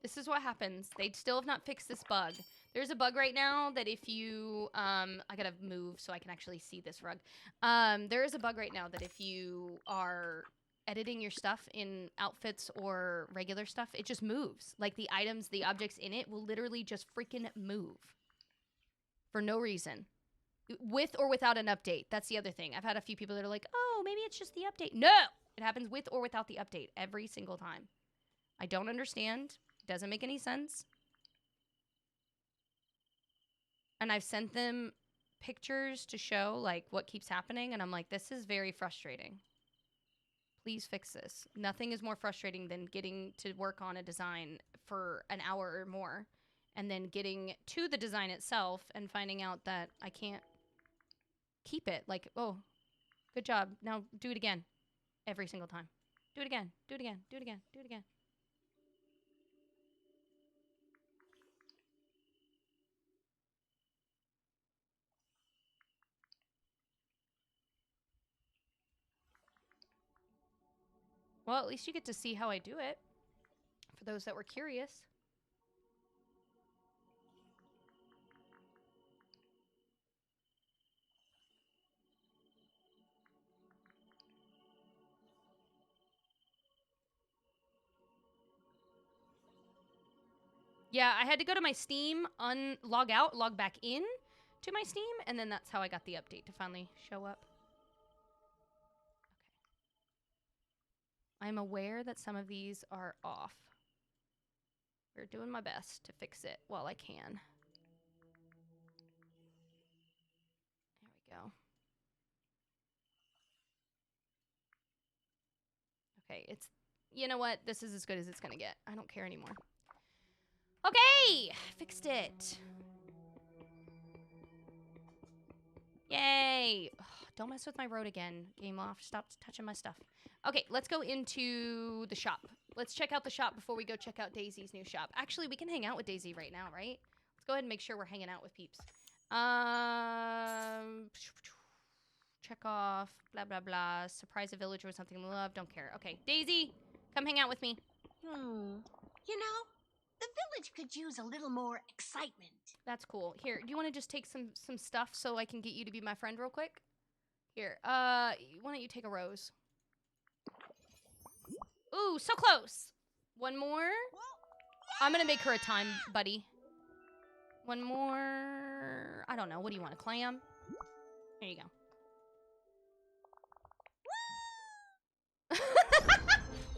This is what happens. They still have not fixed this bug. There's a bug right now that if you, I gotta move so I can actually see this rug. There is a bug right now that if you are editing your stuff in outfits or regular stuff, it just moves. Like the items, the objects in it will literally just freaking move. For no reason. With or without an update. That's the other thing. I've had a few people that are like, oh, maybe it's just the update. No! It happens with or without the update every single time. I don't understand. Doesn't make any sense. And I've sent them pictures to show like what keeps happening, and I'm like, this is very frustrating. Please fix this. Nothing is more frustrating than getting to work on a design for an hour or more and then getting to the design itself and finding out that I can't keep it. Like, oh, good job. Now do it again. Every single time. Do it again. Do it again. Do it again. Do it again. Well, at least you get to see how I do it. For those that were curious. Yeah, I had to go to my Steam, log out, log back in to my Steam, and then that's how I got the update to finally show up. Okay. I'm aware that some of these are off. We're doing my best to fix it while I can. There we go. Okay, it's... You know what? This is as good as it's gonna get. I don't care anymore. Okay! Fixed it. Yay! Ugh, don't mess with my road again. Game off. Stop touching my stuff. Okay, let's go into the shop. Let's check out the shop before we go check out Daisy's new shop. Actually, we can hang out with Daisy right now, right? Let's go ahead and make sure we're hanging out with peeps. Check off. Blah, blah, blah. Surprise a villager with something to love. Don't care. Okay, Daisy, come hang out with me. You know, the village could use a little more excitement. That's cool. Here, do you want to just take some stuff so I can get you to be my friend real quick? Here, why don't you take a rose? Ooh, so close. One more. I'm gonna make her a time buddy. One more. I don't know. What do you want, a clam? There you go.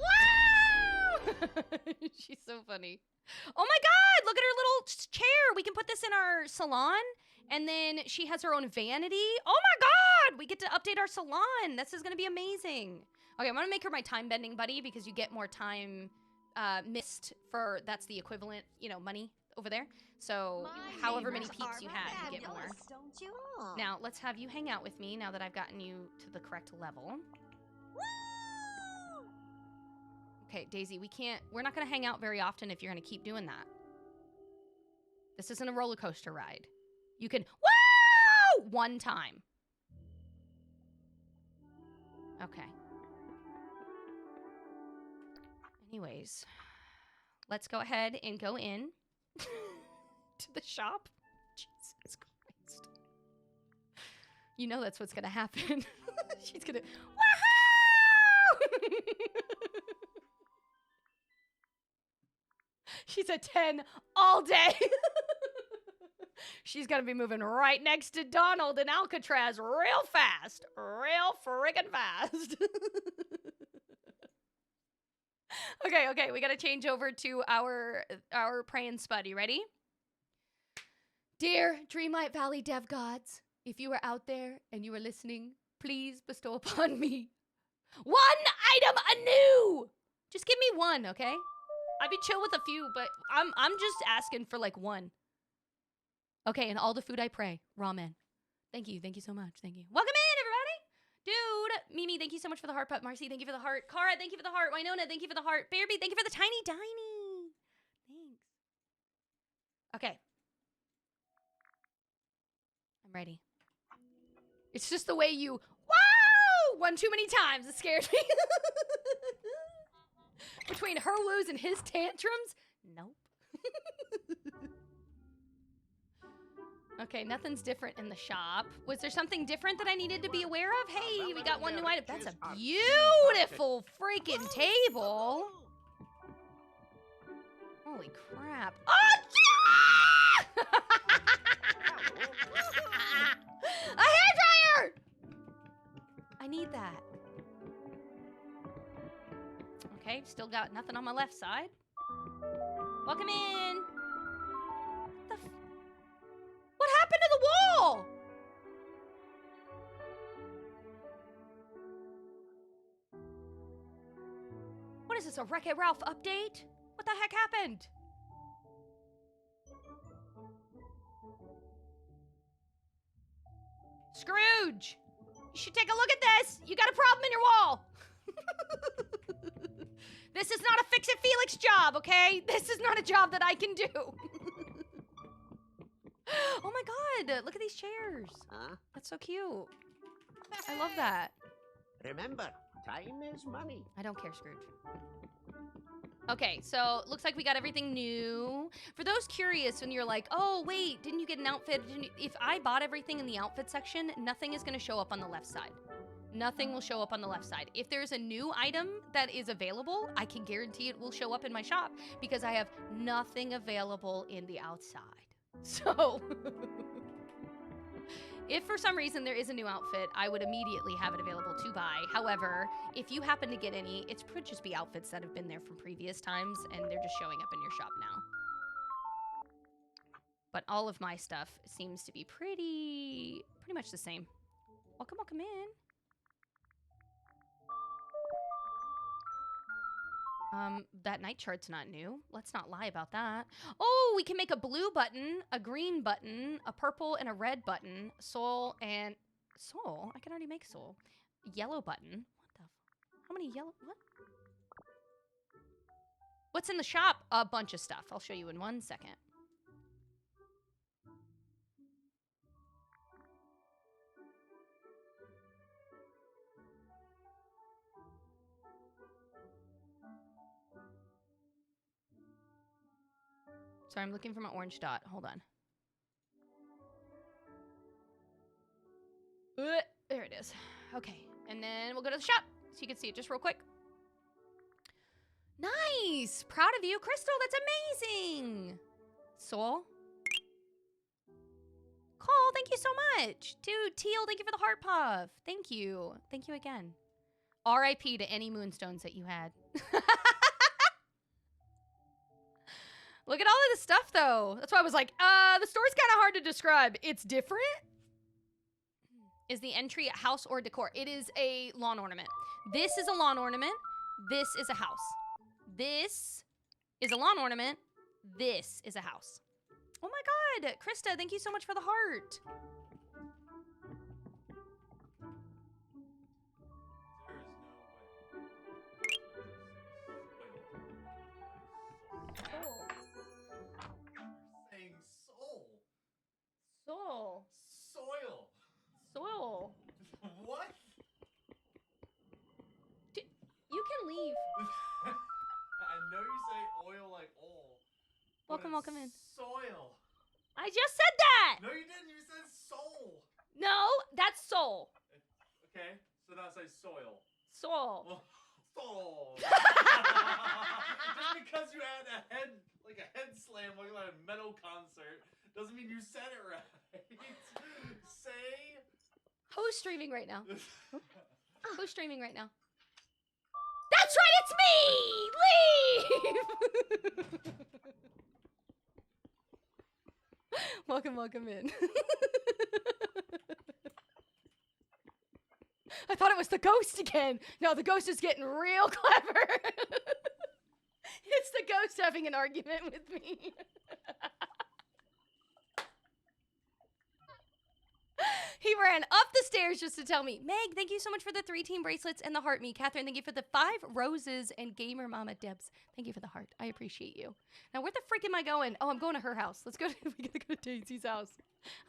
Wow! She's so funny. Oh my god, look at her little chair. We can put this in our salon. And then she has her own vanity. Oh my god, we get to update our salon. This is gonna be amazing. Okay, I'm gonna make her my time bending buddy because you get more time missed for, that's the equivalent, you know, money over there. So however many peeps you have, you get more. Don't you? Now, let's have you hang out with me now that I've gotten you to the correct level. Woo! Okay, Daisy, we're not gonna hang out very often if you're gonna keep doing that. This isn't a roller coaster ride. You can, woo! One time. Okay. Anyways, let's go ahead and go in. to the shop. Jesus Christ. You know that's what's gonna happen. She's gonna, woohoo! She's a 10 all day. She's gonna be moving right next to Donald in Alcatraz real fast. Real friggin' fast. Okay, we gotta change over to our praying spuddy. Ready? Dear Dreamlight Valley dev gods, if you are out there and you are listening, please bestow upon me one item anew. Just give me one, okay? I'd be chill with a few, but I'm just asking for like one. Okay, and all the food I pray, ramen. Thank you so much. Thank you. Welcome in, everybody. Dude, Mimi, thank you so much for the heart pup. Marcy, thank you for the heart. Cara, thank you for the heart. Winona, thank you for the heart. Bearby, thank you for the tiny tiny. Thanks. Okay. I'm ready. It's just the way you, wow, one too many times. It scared me. Between her woos and his tantrums, nope. Okay, nothing's different in the shop. Was there something different that I needed to be aware of? Hey, we got one new item. That's a beautiful freaking table. Holy crap. Oh, yeah! A hairdryer! I need that. Okay, still got nothing on my left side. Welcome in. What happened to the wall? What is this, a Wreck-It Ralph update? What the heck happened? Scrooge! You should take a look at this! You got a problem in your wall! This is not a Fix-It-Felix job, okay? This is not a job that I can do. Oh my god, look at these chairs. Huh? That's so cute. I love that. Remember, time is money. I don't care, Scrooge. Okay, so looks like we got everything new. For those curious, when you're like, oh wait, didn't you get an outfit? If I bought everything in the outfit section, nothing is gonna show up on the left side. Nothing will show up on the left side. If there's a new item that is available, I can guarantee it will show up in my shop because I have nothing available in the outside. So, if for some reason there is a new outfit, I would immediately have it available to buy. However, if you happen to get any, it could just be outfits that have been there from previous times and they're just showing up in your shop now. But all of my stuff seems to be pretty much the same. Welcome in. That night chart's not new. Let's not lie about that. Oh, we can make a blue button, a green button, a purple and a red button, soul and soul. I can already make soul. Yellow button. What the? How many yellow? What? What's in the shop? A bunch of stuff. I'll show you in 1 second. Sorry, I'm looking for my orange dot. Hold on. There it is. Okay, and then we'll go to the shop so you can see it just real quick. Nice! Proud of you, Crystal. That's amazing. Soul. Cole, thank you so much. Dude, Teal, thank you for the heart puff. Thank you. Thank you again. R.I.P. to any moonstones that you had. Look at all of this stuff, though. That's why I was like, the store's kind of hard to describe. It's different. Is the entry a house or decor? It is a lawn ornament. This is a lawn ornament. This is a house. This is a lawn ornament. This is a house. Oh my god. Krista, thank you so much for the heart. Soul. Soil. Soil. What? You can leave. I know you say oil like oil. Welcome in. just said that. No, you didn't. You said soul. No, that's soul. Okay, so now say soil. Soul. Well, soul. Just because you had a head slam like at a metal concert doesn't mean you said it right. Say. Who's streaming right now? Who's streaming right now? That's right, it's me! Leave! Welcome in. I thought it was the ghost again. No, the ghost is getting real clever. It's the ghost having an argument with me. He ran up the stairs just to tell me, Meg, thank you so much for the 3 team bracelets and the heart me. Catherine, thank you for the 5 roses, and Gamer Mama Debs, thank you for the heart. I appreciate you. Now, where the frick am I going? Oh, I'm going to her house. Let's go. We gotta go to Daisy's house.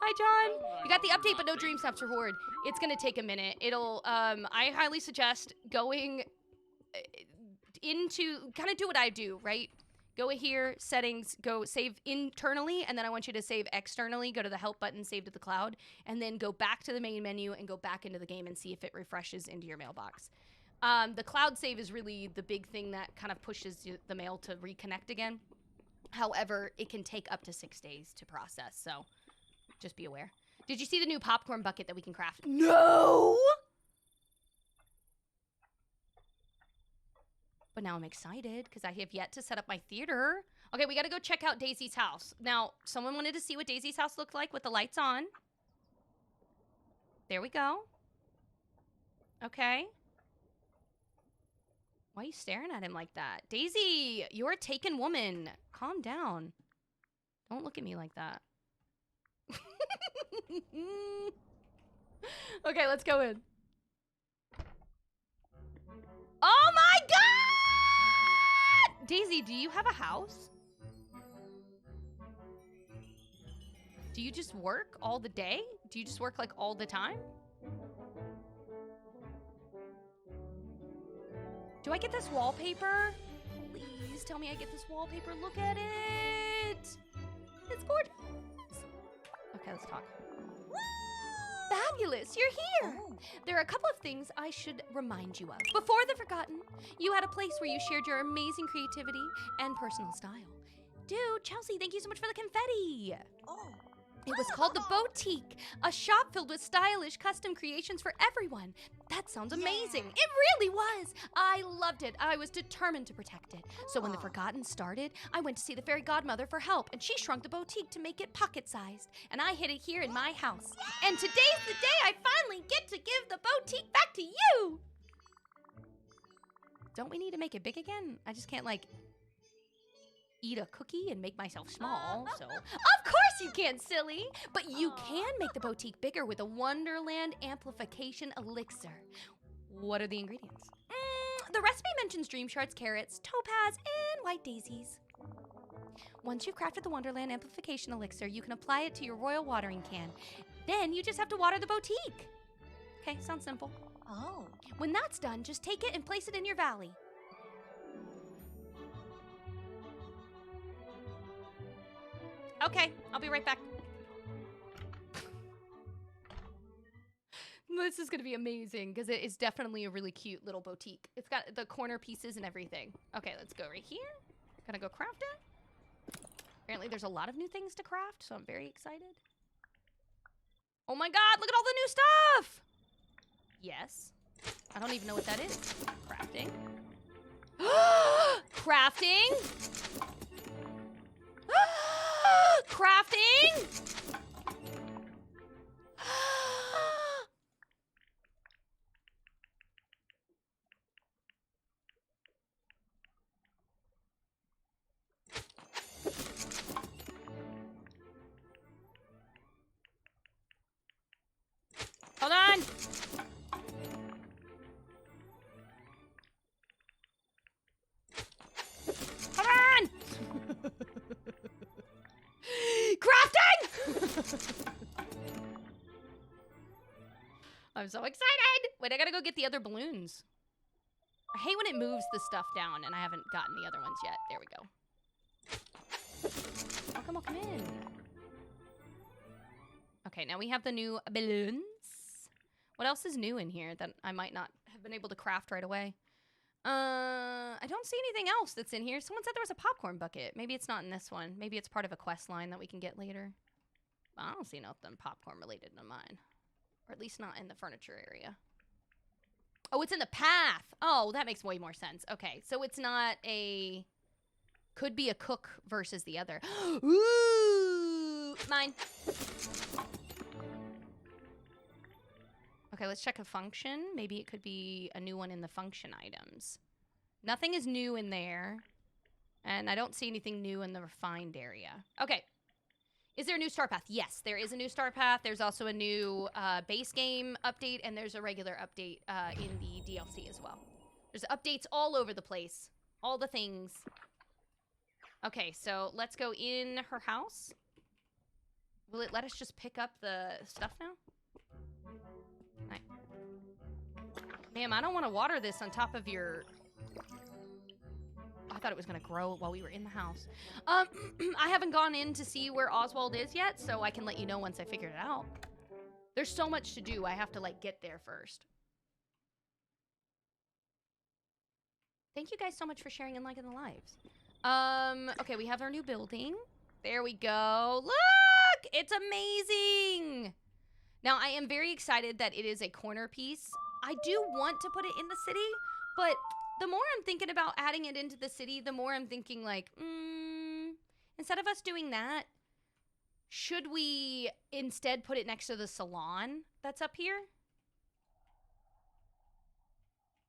Hi, John. You got the update, but no Dream Snaps reward. It's gonna take a minute. It'll. I highly suggest going into kind of do what I do, right? Go here, settings, go save internally, and then I want you to save externally. Go to the help button, save to the cloud, and then go back to the main menu and go back into the game and see if it refreshes into your mailbox. The cloud save is really the big thing that kind of pushes the mail to reconnect again. However, it can take up to 6 days to process, so just be aware. Did you see the new popcorn bucket that we can craft? No! But now I'm excited because I have yet to set up my theater. Okay, we got to go check out Daisy's house. Now, someone wanted to see what Daisy's house looked like with the lights on. There we go. Okay. Why are you staring at him like that? Daisy, you're a taken woman. Calm down. Don't look at me like that. Okay, let's go in. Oh my God! Daisy, do you have a house? Do you just work all the day? Do you just work like all the time? Do I get this wallpaper? Please tell me I get this wallpaper. Look at it. It's gorgeous. Okay, let's talk. Fabulous, you're here. There are a couple of things I should remind you of. Before the Forgotten, you had a place where you shared your amazing creativity and personal style. Dude, Chelsea, thank you so much for the confetti. Oh. It was called the Boutique, a shop filled with stylish custom creations for everyone. That sounds amazing. Yeah. It really was. I loved it. I was determined to protect it. So when the Forgotten started, I went to see the fairy godmother for help, and she shrunk the boutique to make it pocket-sized. And I hid it here in my house. And today's the day I finally get to give the boutique back to you. Don't we need to make it big again? I just can't, like, eat a cookie and make myself small, so... Of course you can, silly! But you can make the boutique bigger with a Wonderland Amplification Elixir. What are the ingredients? The recipe mentions dream shards, carrots, topaz, and white daisies. Once you've crafted the Wonderland Amplification Elixir, you can apply it to your royal watering can. Then you just have to water the boutique. Okay, sounds simple. Oh. When that's done, just take it and place it in your valley. Okay, I'll be right back. This is gonna be amazing because it is definitely a really cute little boutique. It's got the corner pieces and everything. Okay, let's go right here. Gonna go craft it. Apparently there's a lot of new things to craft, so I'm very excited. Oh my God, look at all the new stuff! Yes. I don't even know what that is. Crafting. Crafting! Crafting! Hold on! Hold on! Crafting! I'm so excited! Wait, I gotta go get the other balloons. I hate when it moves the stuff down and I haven't gotten the other ones yet. There we go. Welcome in. Okay, now we have the new balloons. What else is new in here that I might not have been able to craft right away? I don't see anything else that's in here. Someone said there was a popcorn bucket. Maybe it's not in this one. Maybe it's part of a quest line that we can get later. I don't see nothing popcorn related in mine. Or at least not in the furniture area. Oh, it's in the path. Oh, that makes way more sense. Okay, so it's not a... Could be a cook versus the other. Ooh! Mine. Okay, let's check a function. Maybe it could be a new one in the function items. Nothing is new in there. And I don't see anything new in the refined area. Okay. Is there a new star path? Yes, there is a new star path. There's also a new base game update, and there's a regular update in the DLC as well. There's updates all over the place. All the things. Okay, so let's go in her house. Will it let us just pick up the stuff now? Right. Ma'am, I don't want to water this on top of your... I thought it was going to grow while we were in the house. I haven't gone in to see where Oswald is yet, so I can let you know once I figure it out. There's so much to do. I have to, like, get there first. Thank you guys so much for sharing and liking the lives. Okay, we have our new building. There we go. Look! It's amazing! Now, I am very excited that it is a corner piece. I do want to put it in the city, but the more I'm thinking about adding it into the city, the more I'm thinking, like, instead of us doing that, should we instead put it next to the salon that's up here?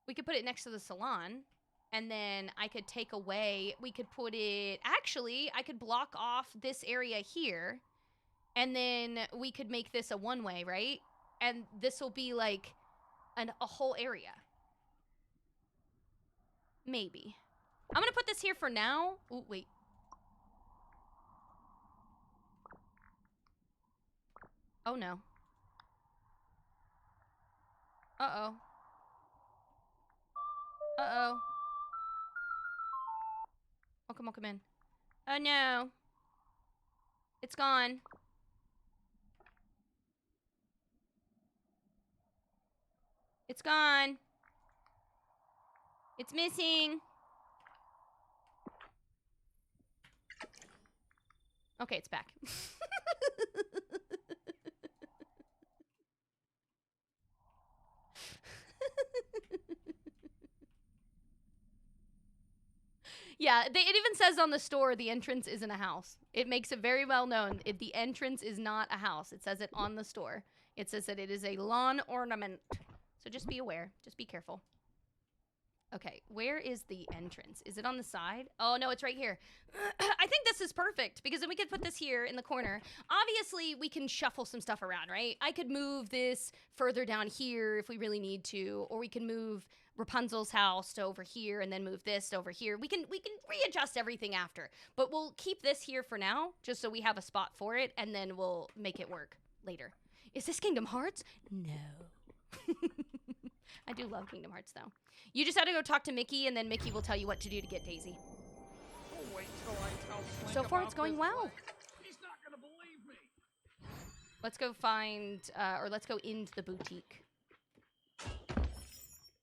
We could put it next to the salon, and then I could take away, we could put it, actually, I could block off this area here, and then we could make this a one-way, right? And this will be like a whole area. Maybe. I'm gonna put this here for now. Oh, wait. Oh, no. Uh-oh. Uh-oh. Oh, come on, come in. Oh, no. It's gone. It's gone. It's missing. Okay, it's back. Yeah, it even says on the store the entrance isn't a house. It makes it very well known. The entrance is not a house. It says it on the store. It says that it is a lawn ornament. So just be aware. Just be careful. Okay, where is the entrance? Is it on the side? Oh, no, it's right here. I think this is perfect because then we could put this here in the corner. Obviously, we can shuffle some stuff around, right? I could move this further down here if we really need to, or we can move Rapunzel's house to over here and then move this to over here. We can readjust everything after, but we'll keep this here for now just so we have a spot for it, and then we'll make it work later. Is this Kingdom Hearts? No. I do love Kingdom Hearts, though. You just have to go talk to Mickey, and then Mickey will tell you what to do to get Daisy. Oh, wait till I tell Flink So far, about it's going this well. place. He's not gonna believe me. Let's go find, or let's go into the boutique.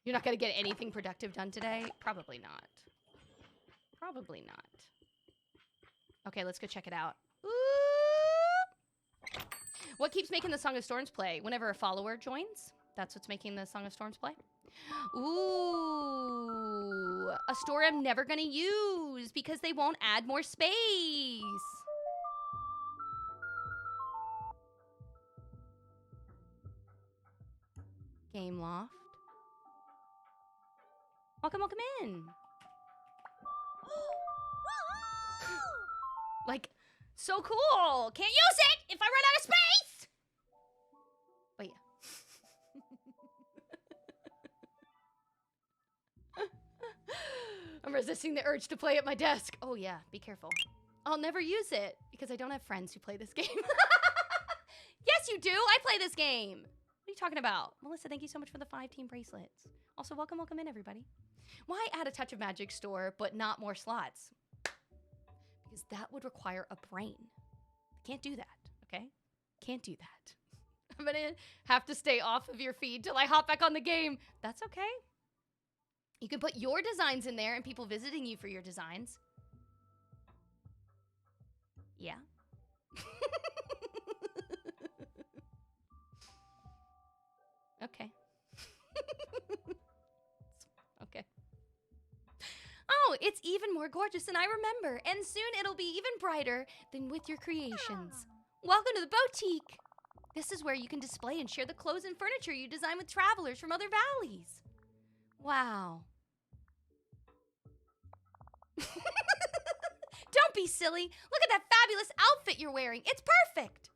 You're not going to get anything productive done today? Probably not. Probably not. Okay, let's go check it out. Ooh! What keeps making the Song of Storms play? Whenever a follower joins, that's what's making the Song of Storms play. Ooh, a store I'm never gonna use because they won't add more space. Game Loft. Welcome, welcome in. Like, so cool. Can't use it if I run out of space. But yeah. I'm resisting the urge to play at my desk. Oh yeah, be careful. I'll never use it because I don't have friends who play this game. Yes, you do. I play this game. What are you talking about? Melissa, thank you so much for the 5 team bracelets. Also, welcome, welcome in, everybody. Why add a Touch of Magic store, but not more slots? Because that would require a brain. Can't do that, okay? can't do that. I'm gonna have to stay off of your feed till I hop back on the game. That's okay. You can put your designs in there and people visiting you for your designs. Yeah. Okay. Okay. Oh, it's even more gorgeous than I remember, and soon it'll be even brighter than with your creations. Welcome to the boutique. This is where you can display and share the clothes and furniture you design with travelers from other valleys. Wow. Don't be silly. Look at that fabulous outfit you're wearing. It's perfect.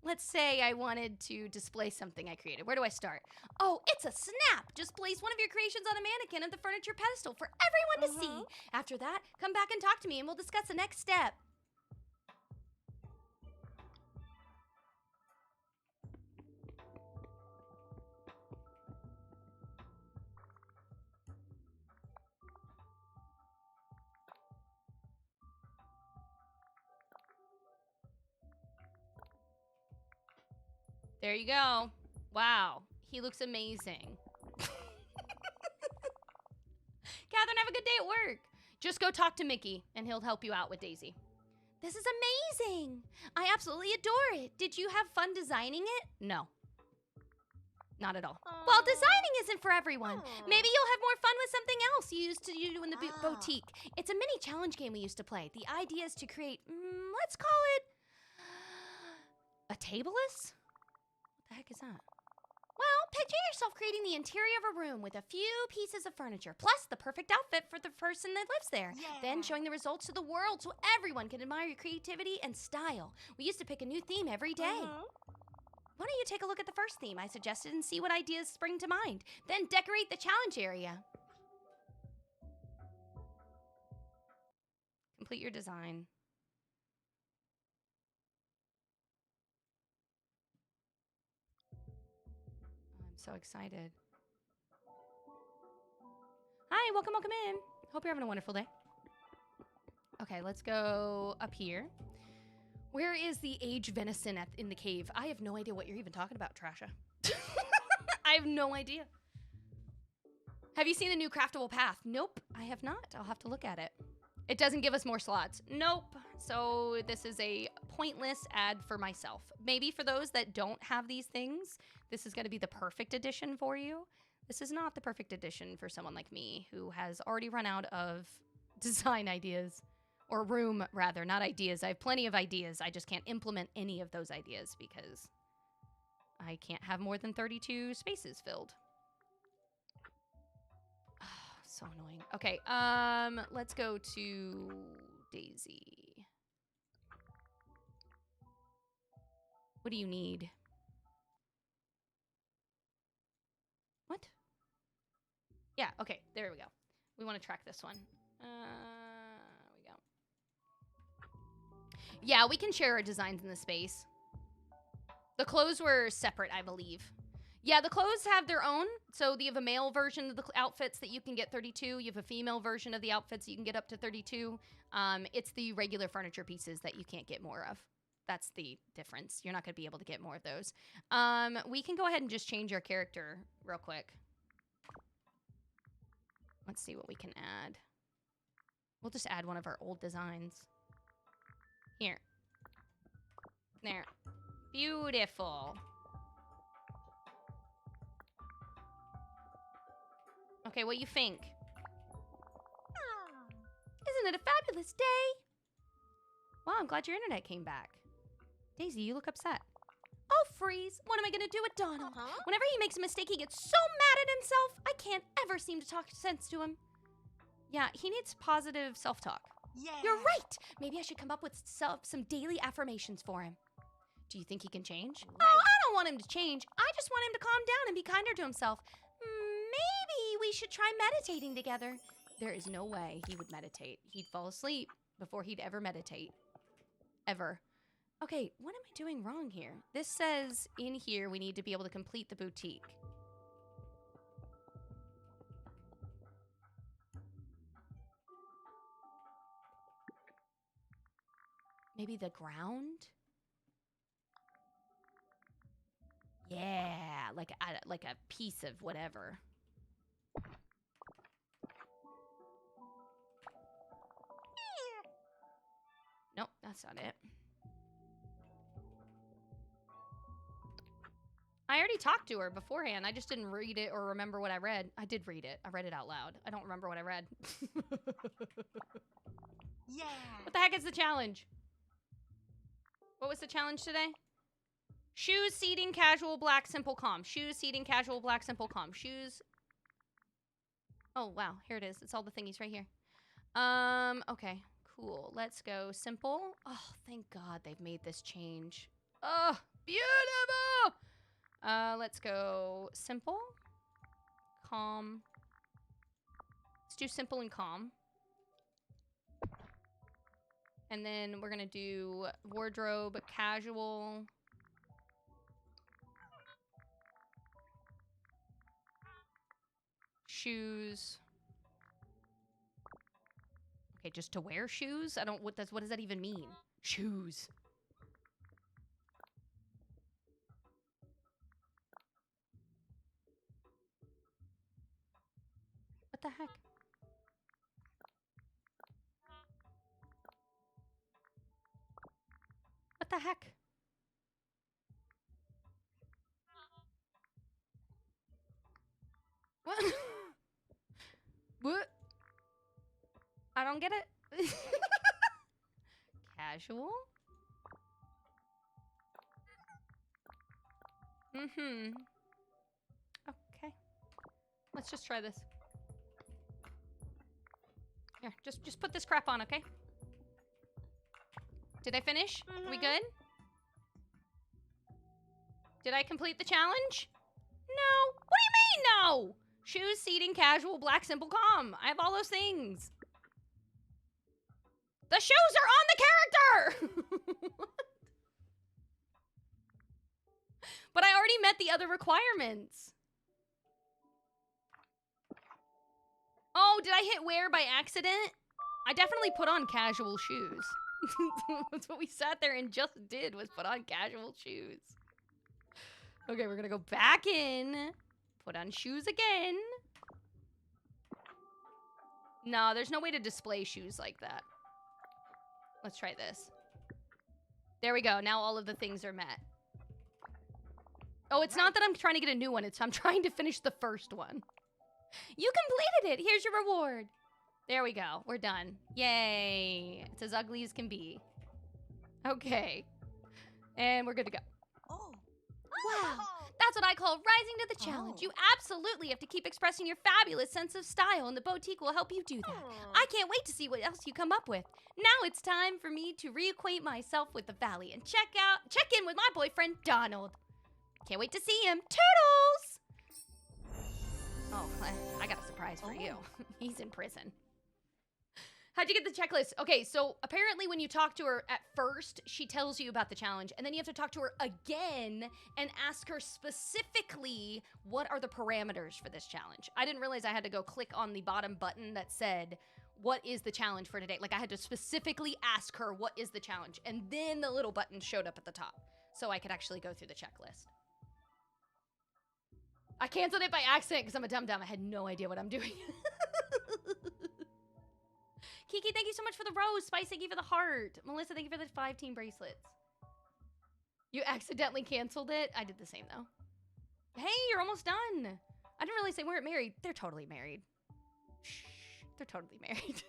Let's say I wanted to display something I created. Where do I start? Oh, it's a snap. Just place one of your creations on a mannequin at the furniture pedestal for everyone to see. After that, come back and talk to me and we'll discuss the next step. There you go. Wow, he looks amazing. Catherine, have a good day at work. Just go talk to Mickey, and he'll help you out with Daisy. This is amazing. I absolutely adore it. Did you have fun designing it? No. Not at all. Well, designing isn't for everyone. Maybe you'll have more fun with something else you used to do in the boutique. It's a mini challenge game we used to play. The idea is to create, let's call it a tableist? What the heck is that? Well, picture yourself creating the interior of a room with a few pieces of furniture, plus the perfect outfit for the person that lives there. Then showing the results to the world so everyone can admire your creativity and style. We used to pick a new theme every day. Why don't you take a look at the first theme I suggested and see what ideas spring to mind? Then decorate the challenge area. Complete your design. I'm so excited. Hi, welcome in. Hope you're having a wonderful day. Okay, let's go up here. Where is the age venison in the cave? I have no idea what you're even talking about, Trasha. I have no idea. Have you seen the new craftable path? Nope, I have not. I'll have to look at it. It doesn't give us more slots. Nope. So this is a pointless ad for myself. Maybe for those that don't have these things, this is going to be the perfect edition for you. This is not the perfect edition for someone like me who has already run out of design ideas. Or room, rather, not ideas. I have plenty of ideas. I just can't implement any of those ideas because I can't have more than 32 spaces filled. Oh, so annoying. Okay, let's go to Daisy. What do you need? What? Yeah, okay, there we go. We want to track this one. Yeah, we can share our designs in the space. The clothes were separate, I believe. Yeah, the clothes have their own. So you have a male version of the outfits that you can get 32. You have a female version of the outfits that you can get up to 32. It's the regular furniture pieces that you can't get more of. That's the difference. You're not going to be able to get more of those. We can go ahead and just change our character real quick. Let's see what we can add. We'll just add one of our old designs. Here. There. Beautiful. Okay, what you think? Isn't it a fabulous day? Wow, I'm glad your internet came back. Daisy, you look upset. Oh, Freeze. What am I going to do with Donald? Whenever he makes a mistake, he gets so mad at himself. I can't ever seem to talk sense to him. Yeah, he needs positive self-talk. Yeah. You're right. Maybe I should come up with some daily affirmations for him. Do you think he can change? Right. Oh, I don't want him to change. I just want him to calm down and be kinder to himself. Maybe we should try meditating together. There is no way he would meditate. He'd fall asleep before he'd ever meditate. Ever. Okay, what am I doing wrong here? This says in here we need to be able to complete the boutique. Maybe the ground? like a piece of whatever. Nope, that's not it. I already talked to her beforehand. I just didn't read it or remember what I read. I did read it. I read it out loud. I don't remember what I read. Yeah. What the heck is the challenge? What was the challenge today? Shoes, seating, casual, black, simple, calm. Shoes, seating, casual, black, simple, calm. Shoes. Oh, wow. Here it is. It's all the thingies right here. Okay. Cool. Let's go simple. Oh, thank God they've made this change. Oh, beautiful! Let's go simple, calm. Let's do simple and calm. And then we're gonna do wardrobe, casual. Shoes. Okay, just to wear shoes? What does that even mean? Shoes. What the heck? What the heck? What? What? I don't get it. Casual? Mm-hmm. Okay. Let's just try this. Here, just put this crap on, okay? Did I finish? Are we good? Did I complete the challenge? No. What do you mean, no? Shoes, seating, casual, black, simple, calm. I have all those things. The shoes are on the character! But I already met the other requirements. Oh, did I hit wear by accident? I definitely put on casual shoes. That's what we sat there and just did, was put on casual shoes. Okay, we're gonna go back in. Put on shoes again. No, there's no way to display shoes like that. Let's try this. There we go. Now all of the things are met. Oh, it's not that I'm trying to get a new one. It's I'm trying to finish the first one. You completed it. Here's your reward. There we go. We're done. Yay. It's as ugly as can be. Okay. And we're good to go. Oh. Wow. That's what I call rising to the challenge. You absolutely have to keep expressing your fabulous sense of style, and the boutique will help you do that. I can't wait to see what else you come up with. Now it's time for me to reacquaint myself with the valley and check in with my boyfriend, Donald. Can't wait to see him. Toodles! Oh, I got a surprise for you. He's in prison. How'd you get the checklist? Okay, so apparently when you talk to her at first, she tells you about the challenge, and then you have to talk to her again and ask her specifically what are the parameters for this challenge. I didn't realize I had to go click on the bottom button that said, what is the challenge for today? Like, I had to specifically ask her, what is the challenge? And then the little button showed up at the top, so I could actually go through the checklist. I canceled it by accident because I'm a dum-dum. I had no idea what I'm doing. Kiki, thank you so much for the rose. Spice, thank you for the heart. Melissa, thank you for the 5 team bracelets. You accidentally canceled it? I did the same, though. Hey, you're almost done. I didn't realize they weren't married. They're totally married. Shh, they're totally married.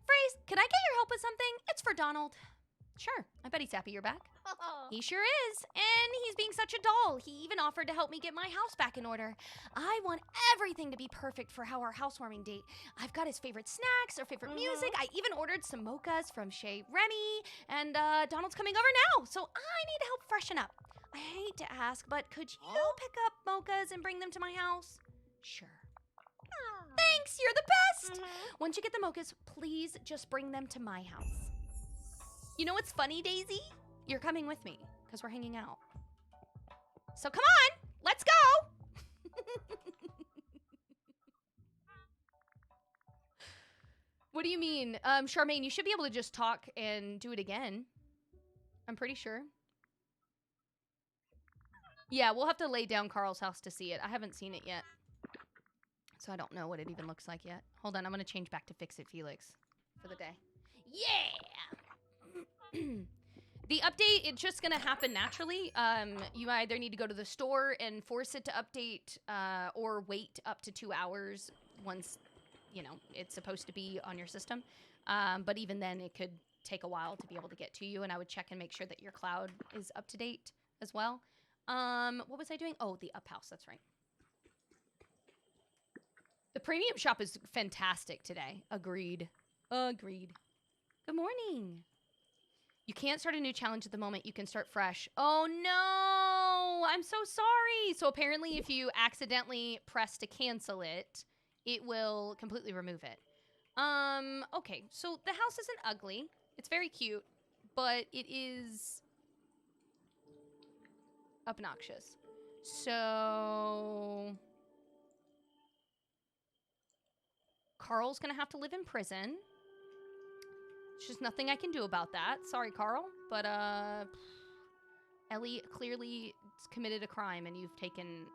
Phrase, could I get your help with something? It's for Donald. Sure, I bet he's happy you're back. He sure is, and he's being such a doll. He even offered to help me get my house back in order. I want everything to be perfect for our housewarming date. I've got his favorite snacks, our favorite music. I even ordered some mochas from Chez Remy, and Donald's coming over now, so I need help freshen up. I hate to ask, but could you pick up mochas and bring them to my house? Sure. Thanks, you're the best! Once you get the mochas, please just bring them to my house. You know what's funny, Daisy? You're coming with me, because we're hanging out. So come on, let's go! What do you mean? Charmaine, you should be able to just talk and do it again. I'm pretty sure. Yeah, we'll have to lay down Carl's house to see it. I haven't seen it yet. So I don't know what it even looks like yet. Hold on, I'm going to change back to Fix It Felix for the day. Yeah! The update, it's just going to happen naturally. You either need to go to the store and force it to update or wait up to 2 hours once, you know, it's supposed to be on your system. But even then, it could take a while to be able to get to you, and I would check and make sure that your cloud is up to date as well. What was I doing? Oh, the up house, that's right. The premium shop is fantastic today. Agreed. Agreed. Good morning. You can't start a new challenge at the moment. You can start fresh. Oh, no. I'm so sorry. So apparently if you accidentally press to cancel it, it will completely remove it. Okay. So the house isn't ugly. It's very cute, but it is obnoxious. So Carl's gonna have to live in prison. There's just nothing I can do about that. Sorry, Carl, but Ellie clearly committed a crime and you've taken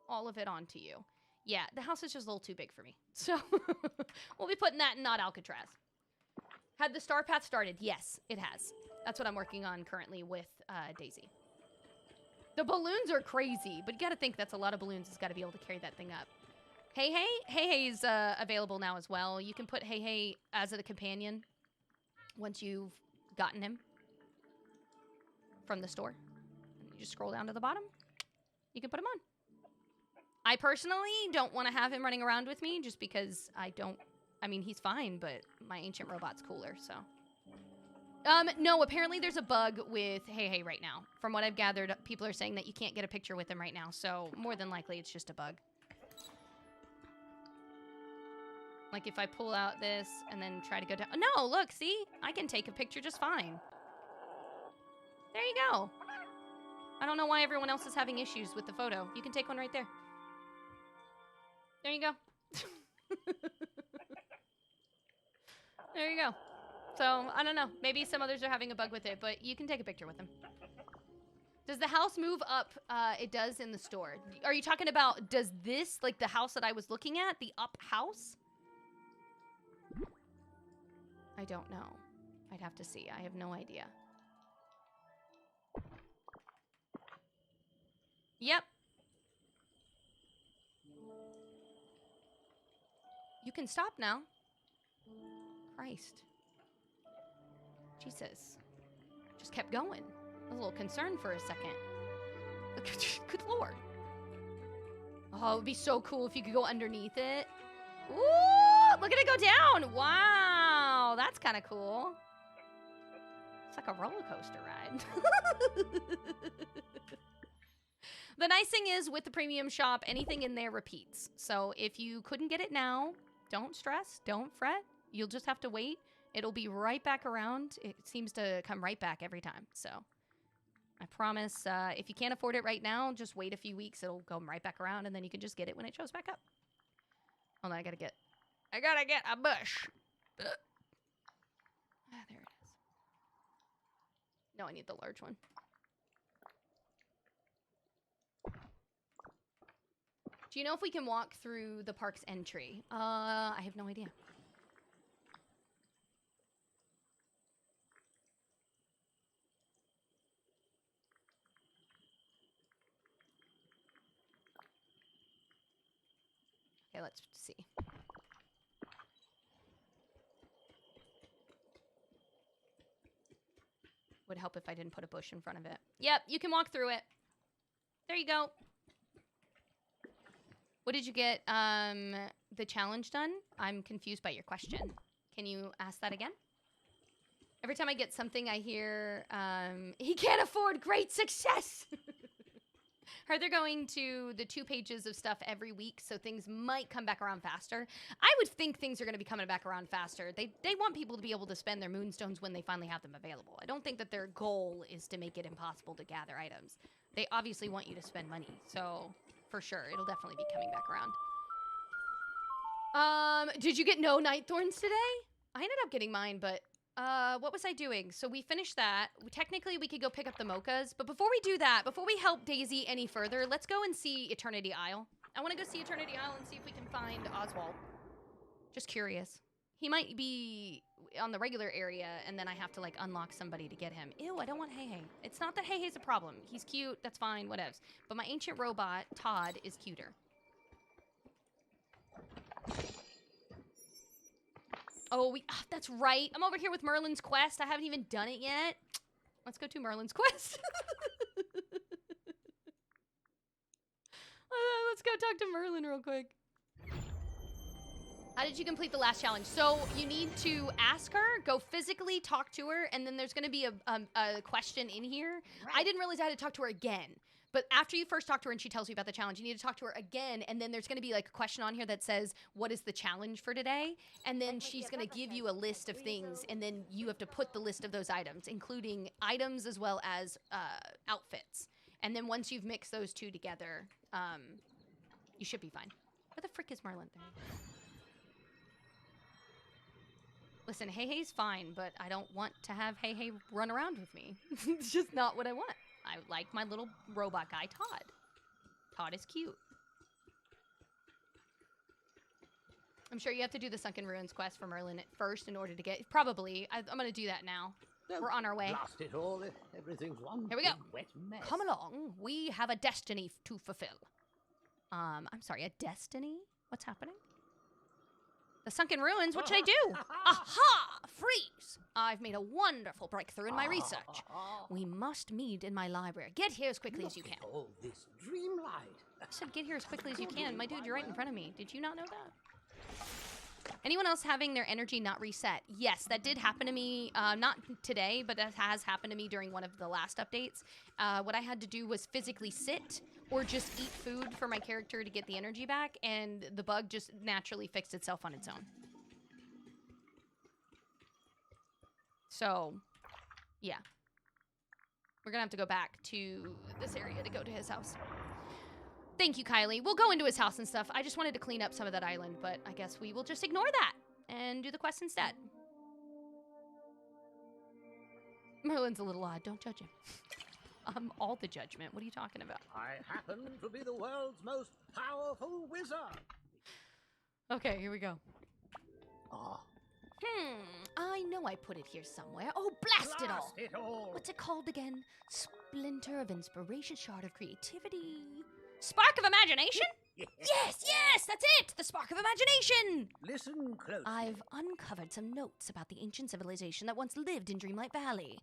all of it onto you. Yeah, the house is just a little too big for me. So we'll be putting that in not Alcatraz. Had the star path started? Yes, it has. That's what I'm working on currently with Daisy. The balloons are crazy, but you gotta think that's a lot of balloons. It's gotta be able to carry that thing up. Hey Hey? Hey Hey's available now as well. You can put Hey Hey as a companion once you've gotten him from the store. And you just scroll down to the bottom. You can put him on. I personally don't want to have him running around with me just because I mean, he's fine, but my ancient robot's cooler, so. No, apparently there's a bug with Hey Hey right now. From what I've gathered, people are saying that you can't get a picture with him right now, so more than likely it's just a bug. Like if I pull out this and then try to go down. No, look, see? I can take a picture just fine. There you go. I don't know why everyone else is having issues with the photo. You can take one right there. There you go. There you go. So, I don't know. Maybe some others are having a bug with it, but you can take a picture with them. Does the house move up? It does in the store. Are you talking about, does this, like the house that I was looking at, the up house? I don't know. I'd have to see. I have no idea. Yep. You can stop now. Christ. Jesus. Just kept going. I was a little concerned for a second. Good lord. Oh, it would be so cool if you could go underneath it. Ooh, look at it go down. Wow, that's kind of cool. It's like a roller coaster ride. The nice thing is with the premium shop, anything in there repeats. So if you couldn't get it now, don't stress, don't fret. You'll just have to wait. It'll be right back around. It seems to come right back every time. So I promise if you can't afford it right now, just wait a few weeks. It'll go right back around and then you can just get it when it shows back up. Hold on, I gotta get a bush. Ah, there it is. No, I need the large one. Do you know if we can walk through the park's entry? I have no idea. Okay, let's see. Would help if I didn't put a bush in front of it. Yep, you can walk through it. There you go. What did you get the challenge done? I'm confused by your question. Can you ask that again? Every time I get something, I hear, he can't afford great success. Heard they're going to the 2 pages of stuff every week, so things might come back around faster. I would think things are going to be coming back around faster. They want people to be able to spend their moonstones when they finally have them available. I don't think that their goal is to make it impossible to gather items. They obviously want you to spend money, so for sure, it'll definitely be coming back around. Did you get no night thorns today? I ended up getting mine, but What was I doing? So we finished that. Technically, we could go pick up the mochas, but before we do that, before we help Daisy any further, let's go and see Eternity Isle. I want to go see Eternity Isle and see if we can find Oswald. Just curious. He might be on the regular area, and then I have to, like, unlock somebody to get him. Ew, I don't want Hey Hey. It's not that Hey Hey's a problem. He's cute. That's fine. Whatevs. But my ancient robot, Todd, is cuter. Oh, that's right. I'm over here with Merlin's quest. I haven't even done it yet. Let's go to Merlin's quest. Let's go talk to Merlin real quick. How did you complete the last challenge? So you need to ask her, go physically talk to her, and then there's going to be a question in here. Right. I didn't realize I had to talk to her again. But after you first talk to her and she tells you about the challenge, you need to talk to her again, and then there's going to be like a question on here that says, what is the challenge for today? And then she's going to give you a list of things, and then you have to put the list of those items, including items as well as outfits. And then once you've mixed those two together, you should be fine. Where the frick is Merlin? Listen, Hey Hey's fine, but I don't want to have Hey Hey run around with me. It's just not what I want. I like my little robot guy, Todd. Todd is cute. I'm sure you have to do the Sunken Ruins quest for Merlin at first in order to get... Probably. I'm going to do that now. We're on our way. Blast it all. Everything's one Here we go. wet mess. Come along. We have a destiny to fulfill. I'm sorry, a destiny? What's happening? The Sunken Ruins, what should I do? Aha! Freeze! I've made a wonderful breakthrough in my research. We must meet in my library. Get here as quickly as you can. All this Dreamlight. I said get here as quickly as you can. My dude, you're right in front of me. Did you not know that? Anyone else having their energy not reset? Yes, that did happen to me. Not today, but that has happened to me during one of the last updates. What I had to do was physically sit or just eat food for my character to get the energy back, and the bug just naturally fixed itself on its own. So, yeah. We're gonna have to go back to this area to go to his house. Thank you, Kylie. We'll go into his house and stuff. I just wanted to clean up some of that island, but I guess we will just ignore that and do the quest instead. Merlin's a little odd. Don't judge him. All the judgment. What are you talking about? I happen to be the world's most powerful wizard. Okay, here we go. Oh. I know I put it here somewhere. Oh, blast it all! It all. What's it called again? Splinter of inspiration, shard of creativity. Spark of imagination? Yes, that's it! The spark of imagination! Listen closely. I've uncovered some notes about the ancient civilization that once lived in Dreamlight Valley.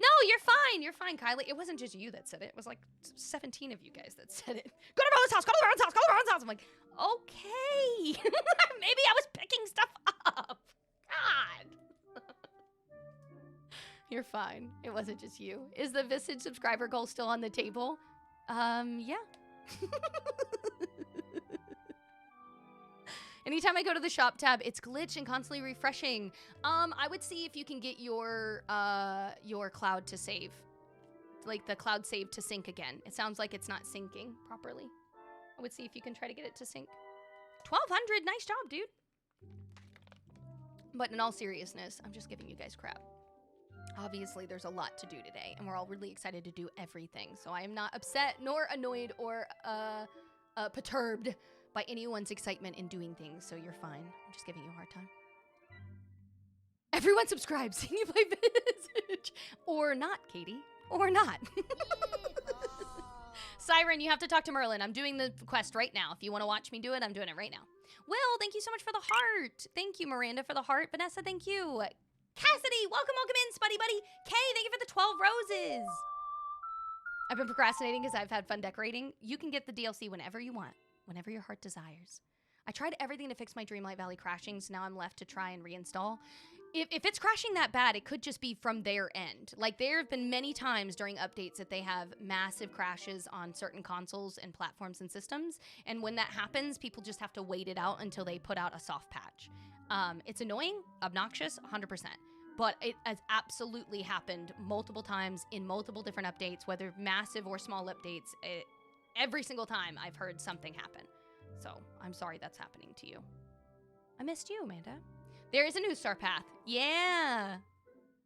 No, you're fine, Kylie. It wasn't just you that said it. It was like 17 of you guys that said it. Go to Merlin's house, go to Merlin's house, go to Merlin's house! I'm like, okay. Maybe I was picking stuff up. God. You're fine. It wasn't just you. Is the Visage subscriber goal still on the table? Yeah. Anytime I go to the shop tab, it's glitched and constantly refreshing. I would see if you can get your cloud to save. Like the cloud save to sync again. It sounds like it's not syncing properly. I would see if you can try to get it to sync. 1200, nice job, dude. But in all seriousness, I'm just giving you guys crap. Obviously, there's a lot to do today, and we're all really excited to do everything. So I am not upset, nor annoyed, or perturbed by anyone's excitement in doing things, so you're fine. I'm just giving you a hard time. Everyone subscribe, seeing you play Visage. Or not, Katie. Or not. Siren, you have to talk to Merlin. I'm doing the quest right now. If you want to watch me do it, I'm doing it right now. Will, thank you so much for the heart. Thank you, Miranda, for the heart. Vanessa, thank you. Cassidy, welcome in, Spuddy Buddy. Kay, thank you for the 12 roses. I've been procrastinating because I've had fun decorating. You can get the DLC whenever you want, whenever your heart desires. I tried everything to fix my Dreamlight Valley crashing, so now I'm left to try and reinstall. If it's crashing that bad, it could just be from their end. Like, there have been many times during updates that they have massive crashes on certain consoles and platforms and systems, and when that happens, people just have to wait it out until they put out a soft patch. It's annoying, obnoxious, 100%. But it has absolutely happened multiple times in multiple different updates, whether massive or small updates. Every single time I've heard something happen. So I'm sorry that's happening to you. I missed you, Amanda. There is a new star path. Yeah.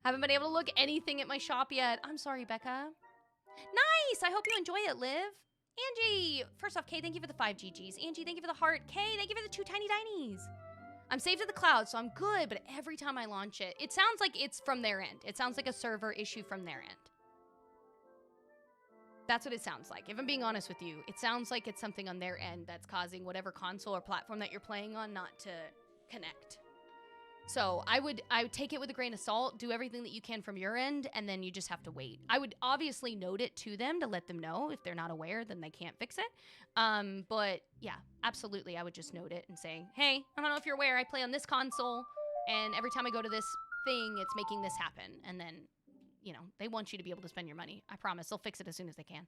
Haven't been able to look anything at my shop yet. I'm sorry, Becca. Nice. I hope you enjoy it, Liv. Angie. First off, Kay, thank you for the 5 GGs. Angie, thank you for the heart. Kay, thank you for the 2 tiny tinies. I'm saved to the cloud, so I'm good, but every time I launch it, it sounds like it's from their end. It sounds like a server issue from their end. That's what it sounds like. If I'm being honest with you, it sounds like it's something on their end that's causing whatever console or platform that you're playing on not to connect. So I would take it with a grain of salt, do everything that you can from your end, and then you just have to wait. I would obviously note it to them to let them know. If they're not aware, then they can't fix it. But yeah, absolutely, I would just note it and say, hey, I don't know if you're aware, I play on this console, and every time I go to this thing, it's making this happen. And then, you know, they want you to be able to spend your money. I promise, they'll fix it as soon as they can.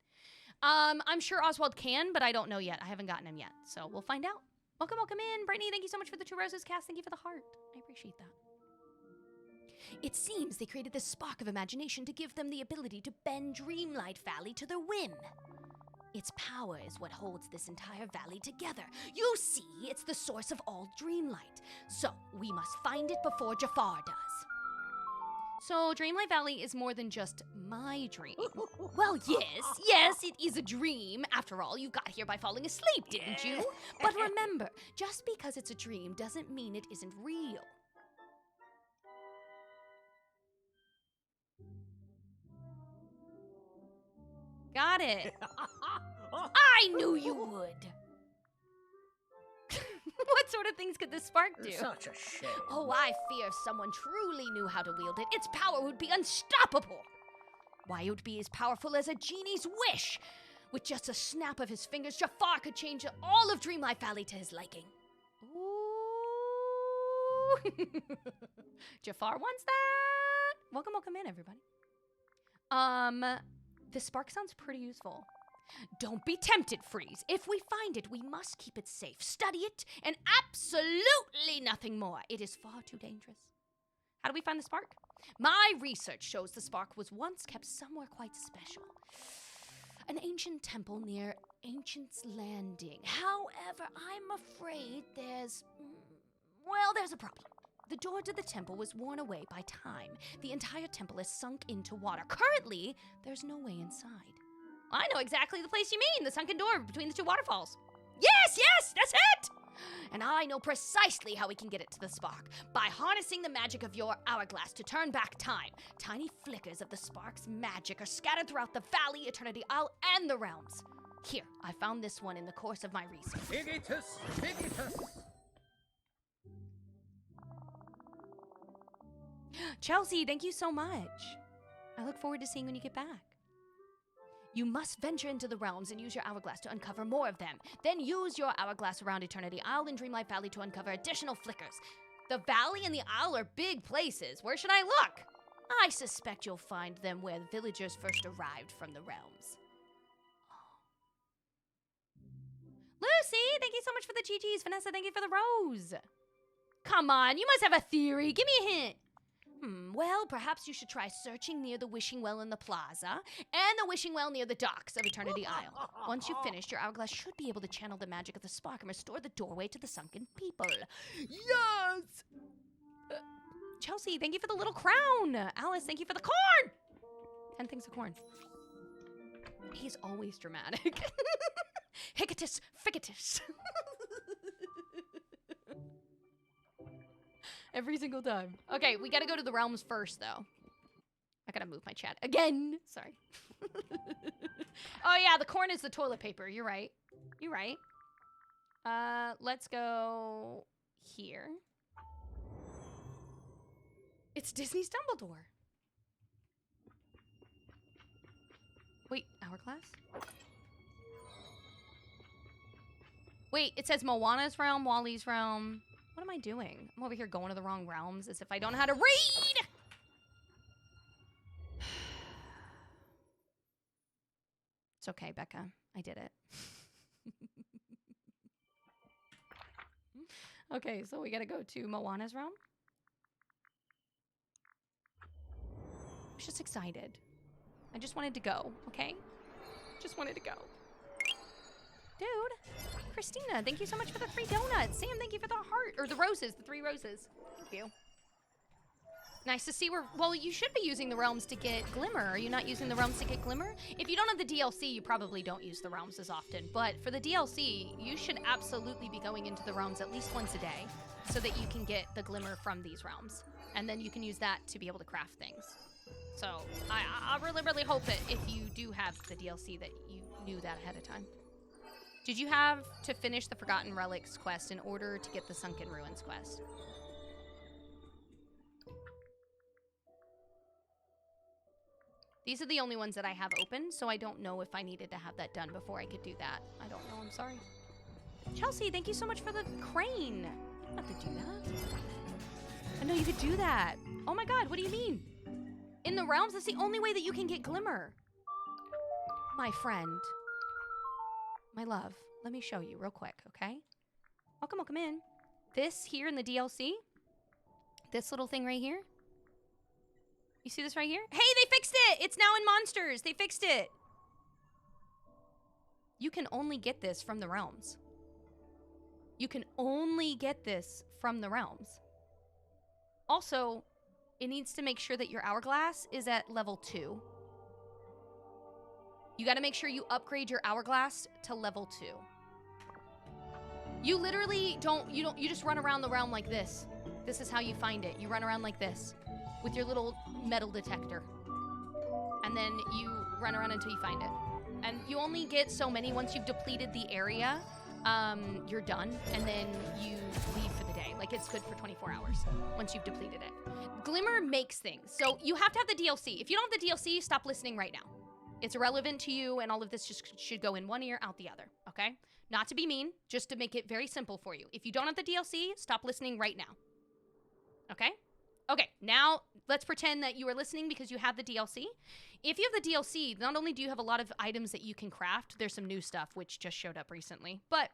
I'm sure Oswald can, but I don't know yet. I haven't gotten him yet, so we'll find out. Welcome, welcome in. Brittany, thank you so much for the 2 roses. Cass, thank you for the heart. I appreciate that. It seems they created this spark of imagination to give them the ability to bend Dreamlight Valley to their whim. Its power is what holds this entire valley together. You see, it's the source of all Dreamlight. So, we must find it before Jafar does. So, Dreamlight Valley is more than just my dream. Well, yes, it is a dream. After all, you got here by falling asleep, didn't you? But remember, just because it's a dream doesn't mean it isn't real. Got it. I knew you would. What sort of things could this spark do? Such a shame. Oh, I fear if someone truly knew how to wield it, its power would be unstoppable. Why, it would be as powerful as a genie's wish. With just a snap of his fingers, Jafar could change all of Dreamlight Valley to his liking. Ooh. Jafar wants that. Welcome, welcome in, everybody. This spark sounds pretty useful. Don't be tempted, Freeze. If we find it, we must keep it safe, study it, and absolutely nothing more. It is far too dangerous. How do we find the spark? My research shows the spark was once kept somewhere quite special. An ancient temple near Ancient's Landing. However, I'm afraid there's a problem. The door to the temple was worn away by time. The entire temple is sunk into water. Currently, there's no way inside. I know exactly the place you mean, the sunken door between the 2 waterfalls. Yes, that's it! And I know precisely how we can get it to the spark. By harnessing the magic of your hourglass to turn back time. Tiny flickers of the spark's magic are scattered throughout the valley, Eternity Isle, and the realms. Here, I found this one in the course of my research. Bigitus, bigitus. Chelsea, thank you so much. I look forward to seeing when you get back. You must venture into the realms and use your hourglass to uncover more of them. Then use your hourglass around Eternity Isle and Dreamlight Valley to uncover additional flickers. The valley and the isle are big places. Where should I look? I suspect you'll find them where the villagers first arrived from the realms. Lucy, thank you so much for the GGs. Vanessa, thank you for the rose. Come on, you must have a theory. Give me a hint. Well, perhaps you should try searching near the wishing well in the plaza and the wishing well near the docks of Eternity Isle. Once you've finished, your hourglass should be able to channel the magic of the spark and restore the doorway to the sunken people. Yes! Chelsea, thank you for the little crown. Alice, thank you for the corn. 10 things of corn. He's always dramatic. Hickatus, fickatus. Every single time. Okay, we gotta go to the realms first, though. I gotta move my chat again. Sorry. Oh, yeah, the corn is the toilet paper. You're right. You're right. Let's go here. It's Disney's Dumbledore. Wait, hourglass? Wait, it says Moana's realm, Wally's realm. What am I doing? I'm over here going to the wrong realms as if I don't know how to read! It's okay, Becca. I did it. Okay, so we gotta go to Moana's realm. I was just excited. I just wanted to go, okay? Just wanted to go. Dude. Christina, thank you so much for the 3 donuts. Sam, thank you for the heart, or the roses, the 3 roses. Thank you. Nice to see where, well, you should be using the realms to get Glimmer. Are you not using the realms to get Glimmer? If you don't have the DLC, you probably don't use the realms as often. But for the DLC, you should absolutely be going into the realms at least once a day so that you can get the Glimmer from these realms. And then you can use that to be able to craft things. So I really, really hope that if you do have the DLC that you knew that ahead of time. Did you have to finish the Forgotten Relics quest in order to get the Sunken Ruins quest? These are the only ones that I have open, so I don't know if I needed to have that done before I could do that. I don't know, I'm sorry. Chelsea, thank you so much for the crane. I don't have to do that. I know you could do that. Oh my god, what do you mean? In the realms, that's the only way that you can get Glimmer. My friend. My love. Let me show you real quick, okay? Welcome in. This here in the DLC, this little thing right here, you see this right here? Hey, they fixed it! It's now in Monsters. They fixed it. You can only get this from the realms. You can only get this from the realms. Also, it needs to make sure that your hourglass is at level 2. You gotta make sure you upgrade your hourglass to level 2. You literally you just run around the realm like this. This is how you find it. You run around like this with your little metal detector. And then you run around until you find it. And you only get so many. Once you've depleted the area, you're done. And then you leave for the day. Like, it's good for 24 hours once you've depleted it. Glimmer makes things. So you have to have the DLC. If you don't have the DLC, stop listening right now. It's irrelevant to you, and all of this just should go in one ear, out the other, okay? Not to be mean, just to make it very simple for you. If you don't have the DLC, stop listening right now. Okay? Okay, now let's pretend that you are listening because you have the DLC. If you have the DLC, not only do you have a lot of items that you can craft, there's some new stuff which just showed up recently, but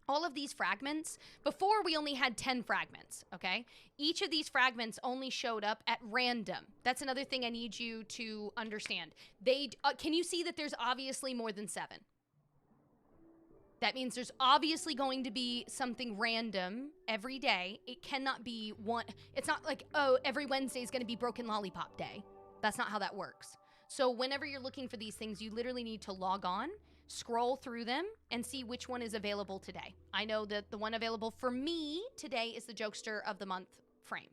all of these fragments, before we only had 10 fragments, okay? Each of these fragments only showed up at random. That's another thing I need you to understand. Can you see that there's obviously more than 7? That means there's obviously going to be something random every day. It cannot be one. It's not like, oh, every Wednesday is going to be Broken Lollipop Day. That's not how that works. So whenever you're looking for these things, you literally need to log on, scroll through them, and see which one is available today. I know that the one available for me today is the Jokester of the Month frame.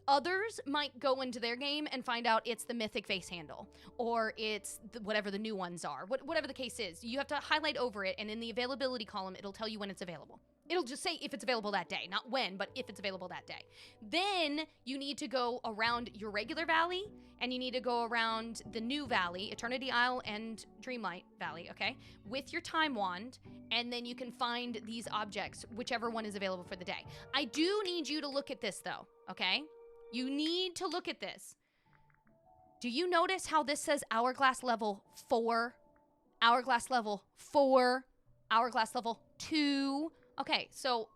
Others might go into their game and find out it's the Mythic Face Handle, or it's whatever the new ones are. Whatever the case is, you have to highlight over it, and in the availability column, it'll tell you when it's available. It'll just say if it's available that day, not when, but if it's available that day. Then you need to go around your regular valley, and you need to go around the new valley, Eternity Isle and Dreamlight Valley, okay, with your time wand, and then you can find these objects, whichever one is available for the day. I do need you to look at this, though, okay? You need to look at this. Do you notice how this says hourglass level 4, hourglass level 4, hourglass level 2? Okay, so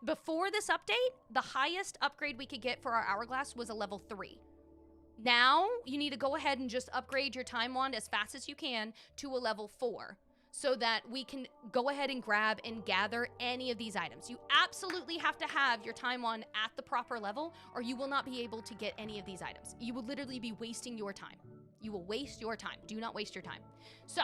before this update, the highest upgrade we could get for our hourglass was a level 3. Now, you need to go ahead and just upgrade your time wand as fast as you can to a level 4 so that we can go ahead and grab and gather any of these items. You absolutely have to have your time wand at the proper level or you will not be able to get any of these items. You will literally be wasting your time. You will waste your time. Do not waste your time. So,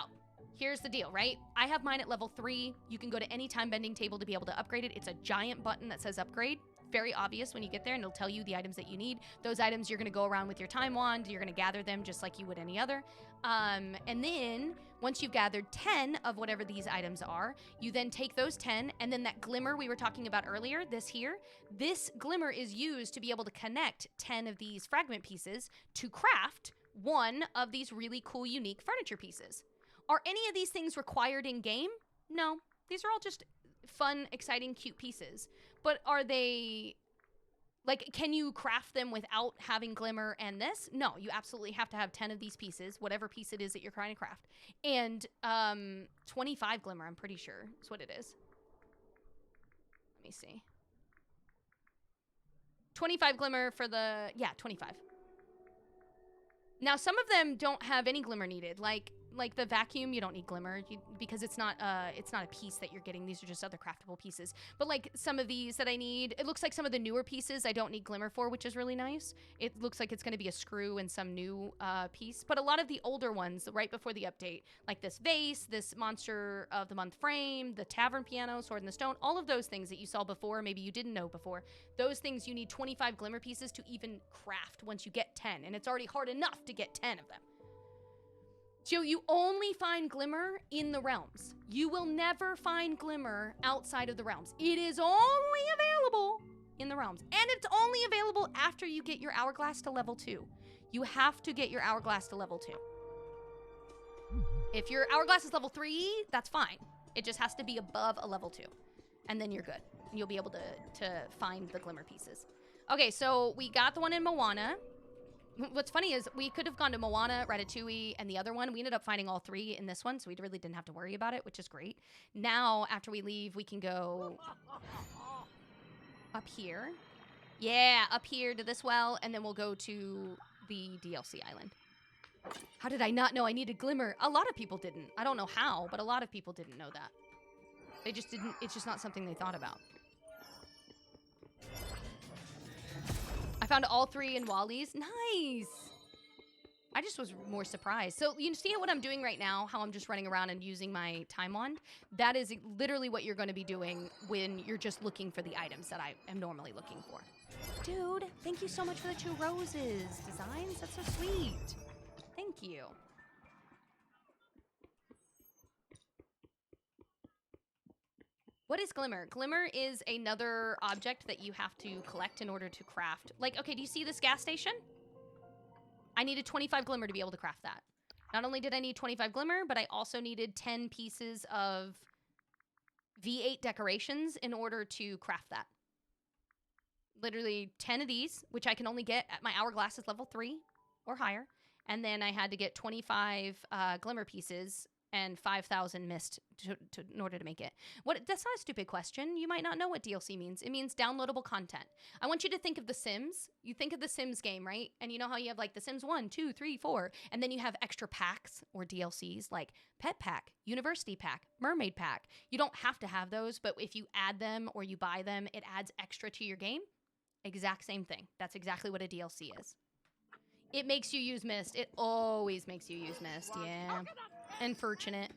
here's the deal, right? I have mine at level 3. You can go to any time bending table to be able to upgrade it. It's a giant button that says upgrade. Very obvious when you get there, and it'll tell you the items that you need. Those items you're gonna go around with your time wand. You're gonna gather them just like you would any other. And then once you've gathered 10 of whatever these items are, you then take those 10, and then that glimmer we were talking about earlier, this glimmer is used to be able to connect 10 of these fragment pieces to craft one of these really cool, unique furniture pieces. Are any of these things required in game? No. These are all just fun, exciting, cute pieces. But are they, like, can you craft them without having glimmer and this? No, you absolutely have to have 10 of these pieces, whatever piece it is that you're trying to craft. And 25 glimmer, I'm pretty sure is what it is. Let me see. 25 glimmer for the, yeah, 25. Now, some of them don't have any glimmer needed. Like like the vacuum, you don't need glimmer because it's not a piece that you're getting. These are just other craftable pieces. But like some of these that I need, it looks like some of the newer pieces I don't need glimmer for, which is really nice. It looks like it's going to be a screw and some new piece. But a lot of the older ones, right before the update, like this vase, this Monster of the Month frame, the tavern piano, Sword in the Stone, all of those things that you saw before, maybe you didn't know before, those things you need 25 glimmer pieces to even craft once you get 10. And it's already hard enough to get 10 of them. So you only find glimmer in the realms. You will never find glimmer outside of the realms. It is only available in the realms. And it's only available after you get your hourglass to level 2. You have to get your hourglass to level 2. If your hourglass is level 3, that's fine. It just has to be above a level 2. And then you're good. You'll be able to find the glimmer pieces. Okay, so we got the one in Moana. What's funny is we could have gone to Moana, Ratatouille, and the other one. We ended up finding all 3 in this one, so we really didn't have to worry about it, which is great. Now, after we leave, we can go up here. Yeah, up here to this well, and then we'll go to the DLC island. How did I not know I needed glimmer? A lot of people didn't. I don't know how, but a lot of people didn't know that. They just didn't. It's just not something they thought about. I found all 3 in Wally's. Nice. I just was more surprised. So you see what I'm doing right now, how I'm just running around and using my time wand? That is literally what you're going to be doing when you're just looking for the items that I am normally looking for. Dude, thank you so much for the 2 roses designs. That's so sweet. Thank you. What is glimmer? Glimmer is another object that you have to collect in order to craft. Like, okay, do you see this gas station? I needed 25 glimmer to be able to craft that. Not only did I need 25 glimmer, but I also needed 10 pieces of V8 decorations in order to craft that. Literally 10 of these, which I can only get at my hourglass is level 3 or higher. And then I had to get 25 glimmer pieces and 5,000 mist in order to make it. That's not a stupid question. You might not know what DLC means. It means downloadable content. I want you to think of The Sims. You think of the Sims game, right? And you know how you have like The Sims 1, 2, 3, 4, and then you have extra packs or DLCs like Pet Pack, University Pack, Mermaid Pack. You don't have to have those, but if you add them or you buy them, it adds extra to your game. Exact same thing. That's exactly what a DLC is. It makes you use mist. It always makes you use mist, yeah. Unfortunate.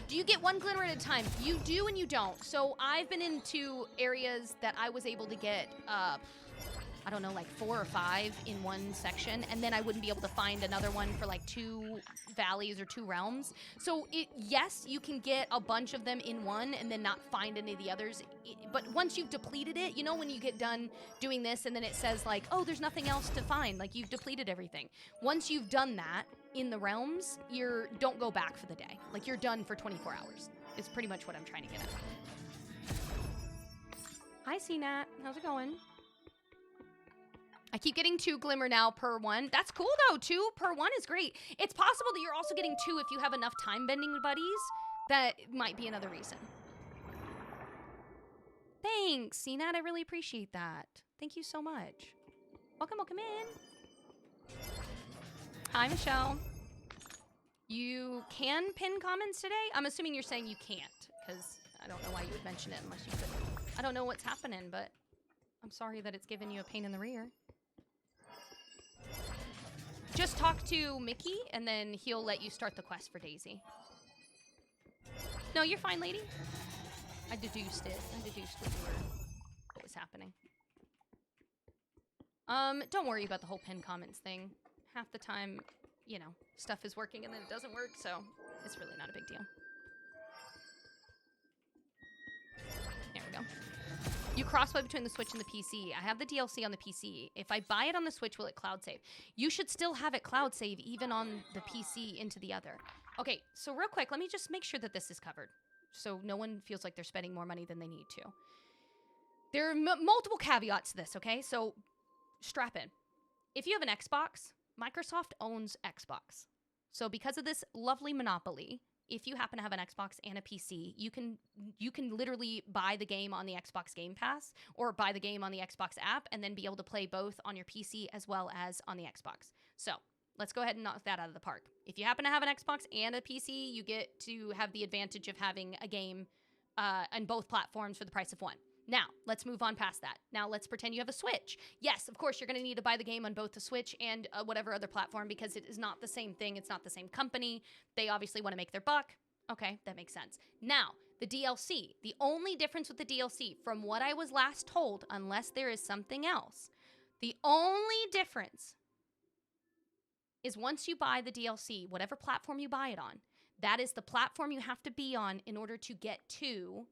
Do you get 1 glimmer at a time? You do and you don't. So I've been into areas that I was able to get, I don't know, like 4 or 5 in one section, and then I wouldn't be able to find another one for like 2 valleys or 2 realms. So yes, you can get a bunch of them in one and then not find any of the others. But once you've depleted it, you know when you get done doing this and then it says like, oh, there's nothing else to find, like you've depleted everything. Once you've done that in the realms, don't go back for the day. Like you're done for 24 hours. It's pretty much what I'm trying to get at. Hi, CNAT. How's it going? I keep getting 2 glimmer now per one. That's cool though. 2 per one is great. It's possible that you're also getting 2 if you have enough time bending buddies. That might be another reason. Thanks, CNAT. I really appreciate that. Thank you so much. Welcome in. Hi, Michelle. You can pin comments today? I'm assuming you're saying you can't, because I don't know why you would mention it unless you could. I don't know what's happening, but I'm sorry that it's giving you a pain in the rear. Just talk to Mickey, and then he'll let you start the quest for Daisy. No, you're fine, lady. I deduced it. I deduced what was happening. Don't worry about the whole pin comments thing. Half the time, you know, stuff is working and then it doesn't work, so it's really not a big deal. There we go. You crossplay between the Switch and the PC. I have the DLC on the PC. If I buy it on the Switch, will it cloud save? You should still have it cloud save even on the PC into the other. Okay, so real quick, let me just make sure that this is covered so no one feels like they're spending more money than they need to. There are multiple caveats to this, okay? So strap in. If you have an Xbox, Microsoft owns Xbox. So because of this lovely monopoly, if you happen to have an Xbox and a PC, you can literally buy the game on the Xbox Game Pass or buy the game on the Xbox app and then be able to play both on your PC as well as on the Xbox. So Let's go ahead and knock that out of the park. If you happen to have an Xbox and a PC, you get to have the advantage of having a game on both platforms for the price of one. Now, let's move on past that. Now, let's pretend you have a Switch. Yes, of course, you're going to need to buy the game on both the Switch and whatever other platform because it is not the same thing. It's not the same company. They obviously want to make their buck. Okay, that makes sense. Now, the DLC. The only difference with the DLC, from what I was last told, unless there is something else, the only difference is once you buy the DLC, whatever platform you buy it on, that is the platform you have to be on in order to get to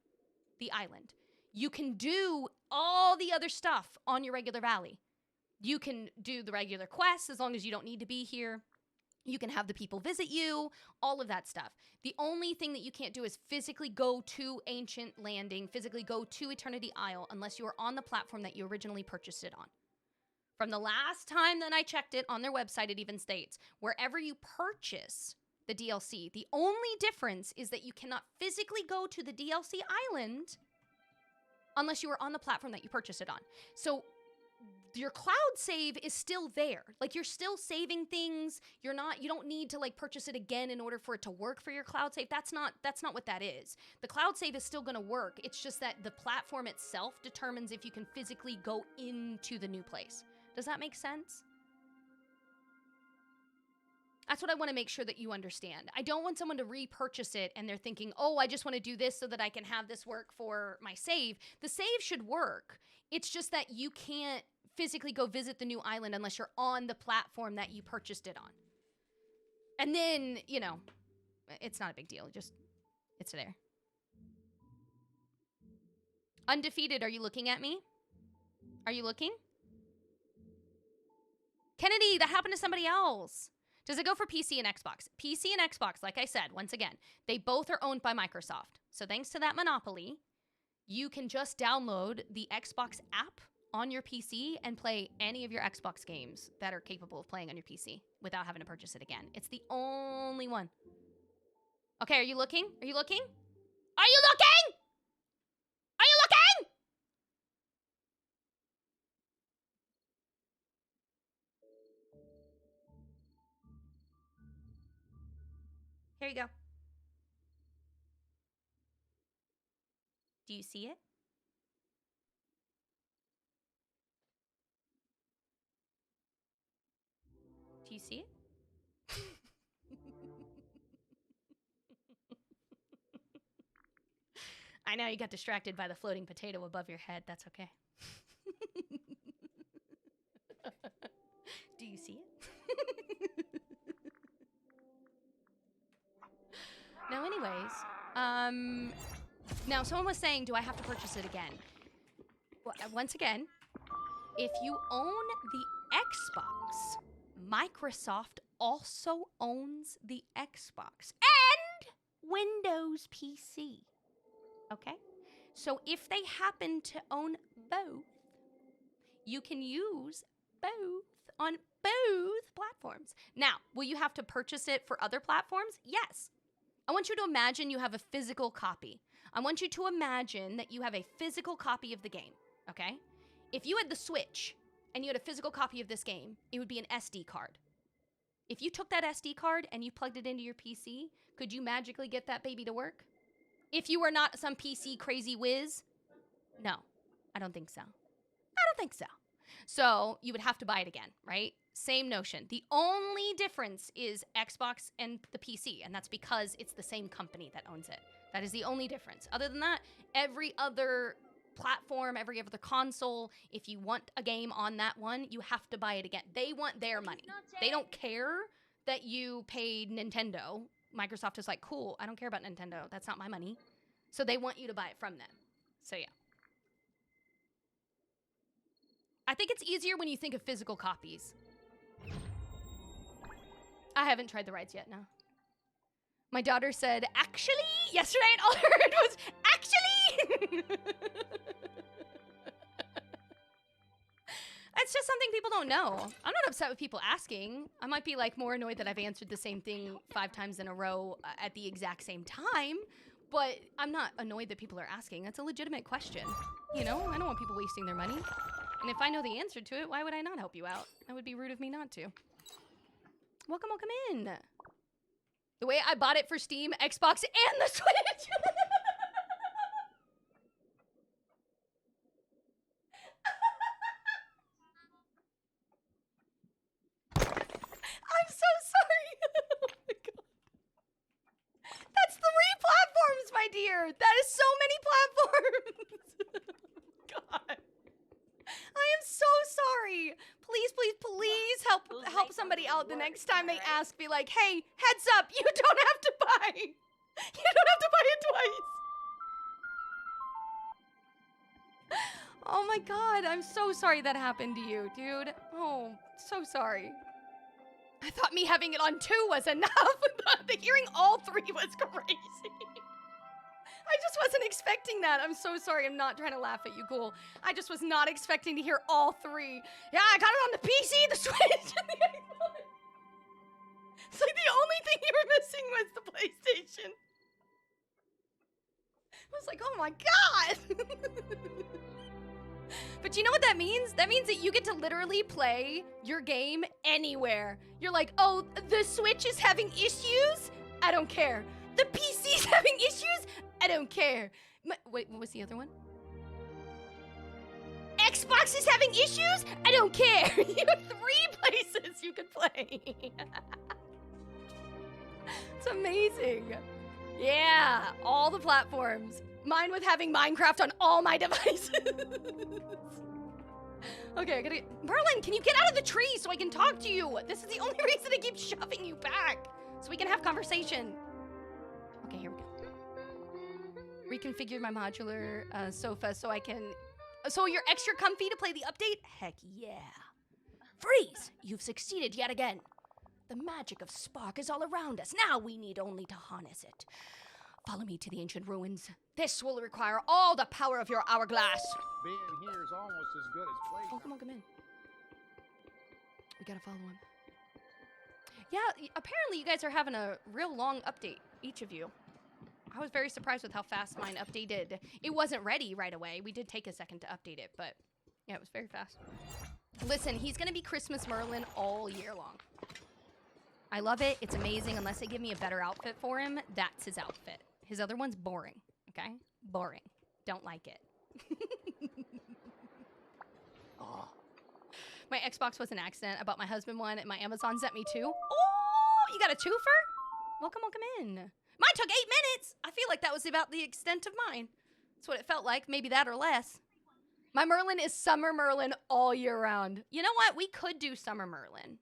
the island. You can do all the other stuff on your regular valley. You can do the regular quests as long as you don't need to be here. You can have the people visit you, all of that stuff. The only thing that you can't do is physically go to Ancient Landing, physically go to Eternity Isle, unless you are on the platform that you originally purchased it on. From the last time that I checked it on their website, it even states, wherever you purchase the DLC, the only difference is that you cannot physically go to the DLC island unless you are on the platform that you purchased it on. So your cloud save is still there. Like, you're still saving things. You don't need to like purchase it again in order for it to work for your cloud save. That's not what that is. The cloud save is still going to work. It's just that the platform itself determines if you can physically go into the new place. Does that make sense? That's what I want to make sure that you understand. I don't want someone to repurchase it and they're thinking, oh, I just want to do this so that I can have this work for my save. The save should work. It's just that you can't physically go visit the new island unless you're on the platform that you purchased it on. And then, you know, it's not a big deal. Just, it's there. Undefeated, are you looking at me? Are you looking? Kennedy, that happened to somebody else. Does it go for PC and Xbox? PC and Xbox, like I said, once again, they both are owned by Microsoft. So thanks to that monopoly, you can just download the Xbox app on your PC and play any of your Xbox games that are capable of playing on your PC without having to purchase it again. It's the only one. Okay, are you looking? Are you looking? Are you looking? Are you looking? Here you go. Do you see it? Do you see it? I know you got distracted by the floating potato above your head. That's okay. Do you see it? Now, anyways, now someone was saying, do I have to purchase it again? Well, once again, if you own the Xbox, Microsoft also owns the Xbox and Windows PC. Okay? So if they happen to own both, you can use both on both platforms. Now, will you have to purchase it for other platforms? Yes. I want you to imagine you have a physical copy. I want you to imagine that you have a physical copy of the game, okay? If you had the Switch and you had a physical copy of this game, it would be an SD card. If you took that SD card and you plugged it into your PC, could you magically get that baby to work? If you were not some PC crazy whiz? No, I don't think so. I don't think so. So you would have to buy it again, right? Same notion. The only difference is Xbox and the PC, and that's because it's the same company that owns it. That is the only difference. Other than that, every other platform, every other console, if you want a game on that one, you have to buy it again. They want their money. They don't care that you paid Nintendo. Microsoft is like, cool, I don't care about Nintendo. That's not my money. So they want you to buy it from them. So yeah. I think it's easier when you think of physical copies. I haven't tried the rides yet, no. My daughter said, actually, yesterday, and all I heard was, actually! It's just something people don't know. I'm not upset with people asking. I might be like more annoyed that I've answered the same thing 5 times in a row at the exact same time, but I'm not annoyed that people are asking. That's a legitimate question. You know, I don't want people wasting their money. And if I know the answer to it, why would I not help you out? That would be rude of me not to. Welcome, welcome in. The way I bought it for Steam, Xbox, and the Switch. I'm so sorry. Oh my God. That's 3 platforms, my dear. That is so many platforms. God. I am so sorry. Please, please, please help somebody out the next time they ask. Be like, hey, heads up, you don't have to buy. You don't have to buy it twice. Oh my God, I'm so sorry that happened to you, dude. Oh, so sorry. I thought me having it on 2 was enough. The hearing all 3 was crazy. I just wasn't expecting that. I'm so sorry. I'm not trying to laugh at you, cool. I just was not expecting to hear all 3. Yeah, I got it on the PC, the Switch, and the Xbox. It's like the only thing you were missing was the PlayStation. I was like, oh my God. But you know what that means? That means that you get to literally play your game anywhere. You're like, oh, the Switch is having issues? I don't care. The PC's having issues? I don't care. Wait, what was the other one? Xbox is having issues? I don't care. You have 3 places you could play. It's amazing. Yeah, all the platforms. Mine with having Minecraft on all my devices. Okay, I gotta Merlin, can you get out of the tree so I can talk to you? This is the only reason I keep shoving you back. So we can have conversation. Okay, here we go. Reconfigure my modular sofa so you're extra comfy to play the update? Heck yeah. Freeze! You've succeeded yet again. The magic of Spark is all around us. Now we need only to harness it. Follow me to the ancient ruins. This will require all the power of your hourglass. Being here is almost as good as playing. Oh, come in. We gotta follow him. Yeah, apparently you guys are having a real long update, each of you. I was very surprised with how fast mine updated. It wasn't ready right away. We did take a second to update it, but yeah, it was very fast. Listen, he's gonna be Christmas Merlin all year long. I love it. It's amazing. Unless they give me a better outfit for him, that's his outfit. His other one's boring, okay? Boring. Don't like it. Oh. My Xbox was an accident. I bought my husband one, and my Amazon sent me 2. Oh, you got a twofer? Welcome, welcome in. Mine took 8 minutes. I feel like that was about the extent of mine. That's what it felt like. Maybe that or less. My Merlin is Summer Merlin all year round. You know what? We could do Summer Merlin.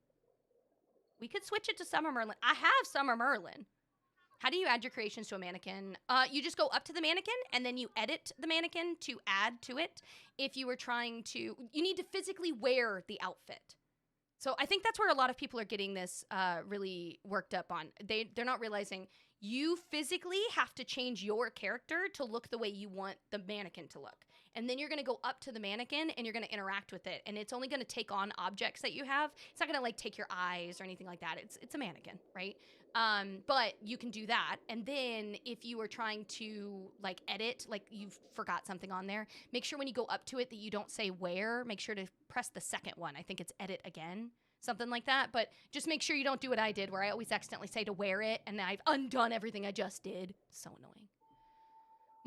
We could switch it to Summer Merlin. I have Summer Merlin. How do you add your creations to a mannequin? You just go up to the mannequin, and then you edit the mannequin to add to it. If you were trying to... You need to physically wear the outfit. So I think that's where a lot of people are getting this really worked up on. They're not realizing you physically have to change your character to look the way you want the mannequin to look. And then you're going to go up to the mannequin and you're going to interact with it. And it's only going to take on objects that you have. It's not going to like take your eyes or anything like that. It's a mannequin, right? But you can do that. And then if you are trying to like edit, like you've forgot something on there, make sure when you go up to it that you don't say where. Make sure to press the second one. I think it's edit again. Something like that. But just make sure you don't do what I did where I always accidentally say to wear it and I've undone everything I just did. So annoying.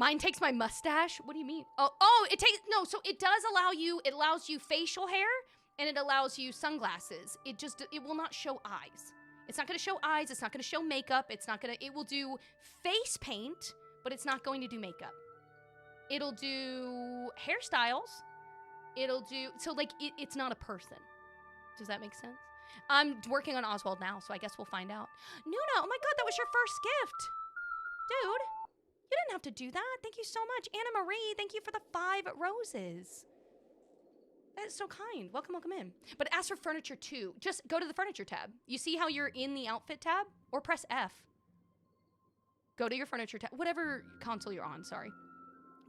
Mine takes my mustache. What do you mean? Oh, it takes, no, so it does allow you, it allows you facial hair and it allows you sunglasses. It will not show eyes. It's not going to show eyes. It's not going to show makeup. It will do face paint, but it's not going to do makeup. It'll do hairstyles. So like, it's not a person. Does that make sense? I'm working on Oswald now, so I guess we'll find out. Nuna, oh my God, that was your first gift. Dude, you didn't have to do that. Thank you so much. Anna Marie, thank you for the 5 roses. That is so kind. Welcome, welcome in. But as for furniture too, just go to the furniture tab. You see how you're in the outfit tab? Or press F. Go to your furniture tab, whatever console you're on, sorry.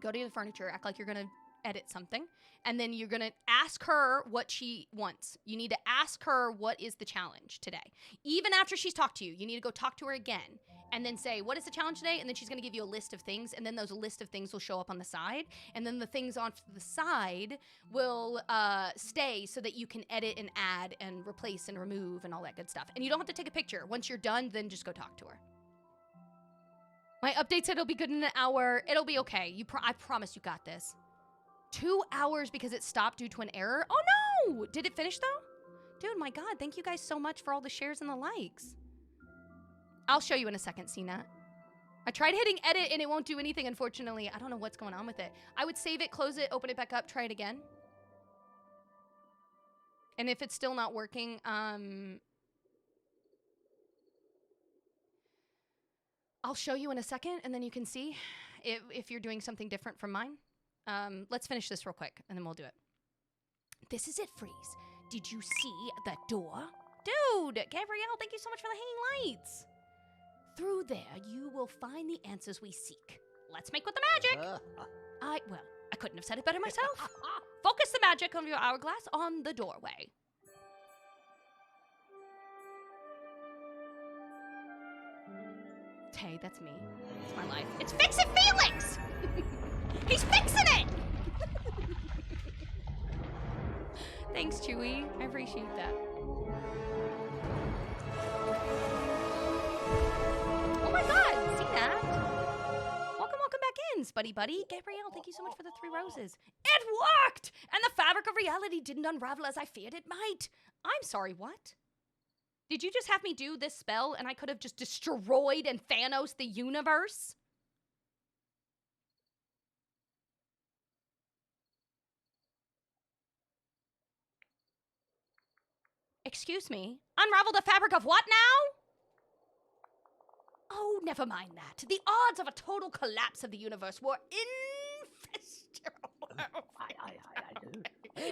Go to the furniture, act like you're gonna edit something, and then you're gonna ask her what she wants. You need to ask her what is the challenge today. Even after she's talked to you, you need to go talk to her again and then say, what is the challenge today? And then she's gonna give you a list of things, and then those list of things will show up on the side, and then the things on the side will stay so that you can edit and add and replace and remove and all that good stuff. And you don't have to take a picture. Once you're done, then just go talk to her. My update said it'll be good in an hour. It'll be okay. I promise you got this. 2 hours because it stopped due to an error? Oh no! Did it finish though? Dude, my God, thank you guys so much for all the shares and the likes. I'll show you in a second, CNET. I tried hitting edit and it won't do anything, unfortunately. I don't know what's going on with it. I would save it, close it, open it back up, try it again. And if it's still not working, I'll show you in a second and then you can see if you're doing something different from mine. Let's finish this real quick and then we'll do it. This is it, Freeze. Did you see that door? Dude, Gabrielle, thank you so much for the hanging lights. Through there, you will find the answers we seek. Let's make with the magic. I couldn't have said it better myself. Focus the magic of your hourglass on the doorway. Tay, that's me. It's my life. It's Fix It Felix! He's fixing it! Thanks, Chewy. I appreciate that. Oh my God, see that? Welcome back in, Spuddy Buddy. Gabrielle, thank you so much for the 3 roses. It worked! And the fabric of reality didn't unravel as I feared it might. I'm sorry, what? Did you just have me do this spell and I could have just destroyed and Thanos the universe? Excuse me? Unravel the fabric of what now? Oh, never mind that. The odds of a total collapse of the universe were infestival. I do.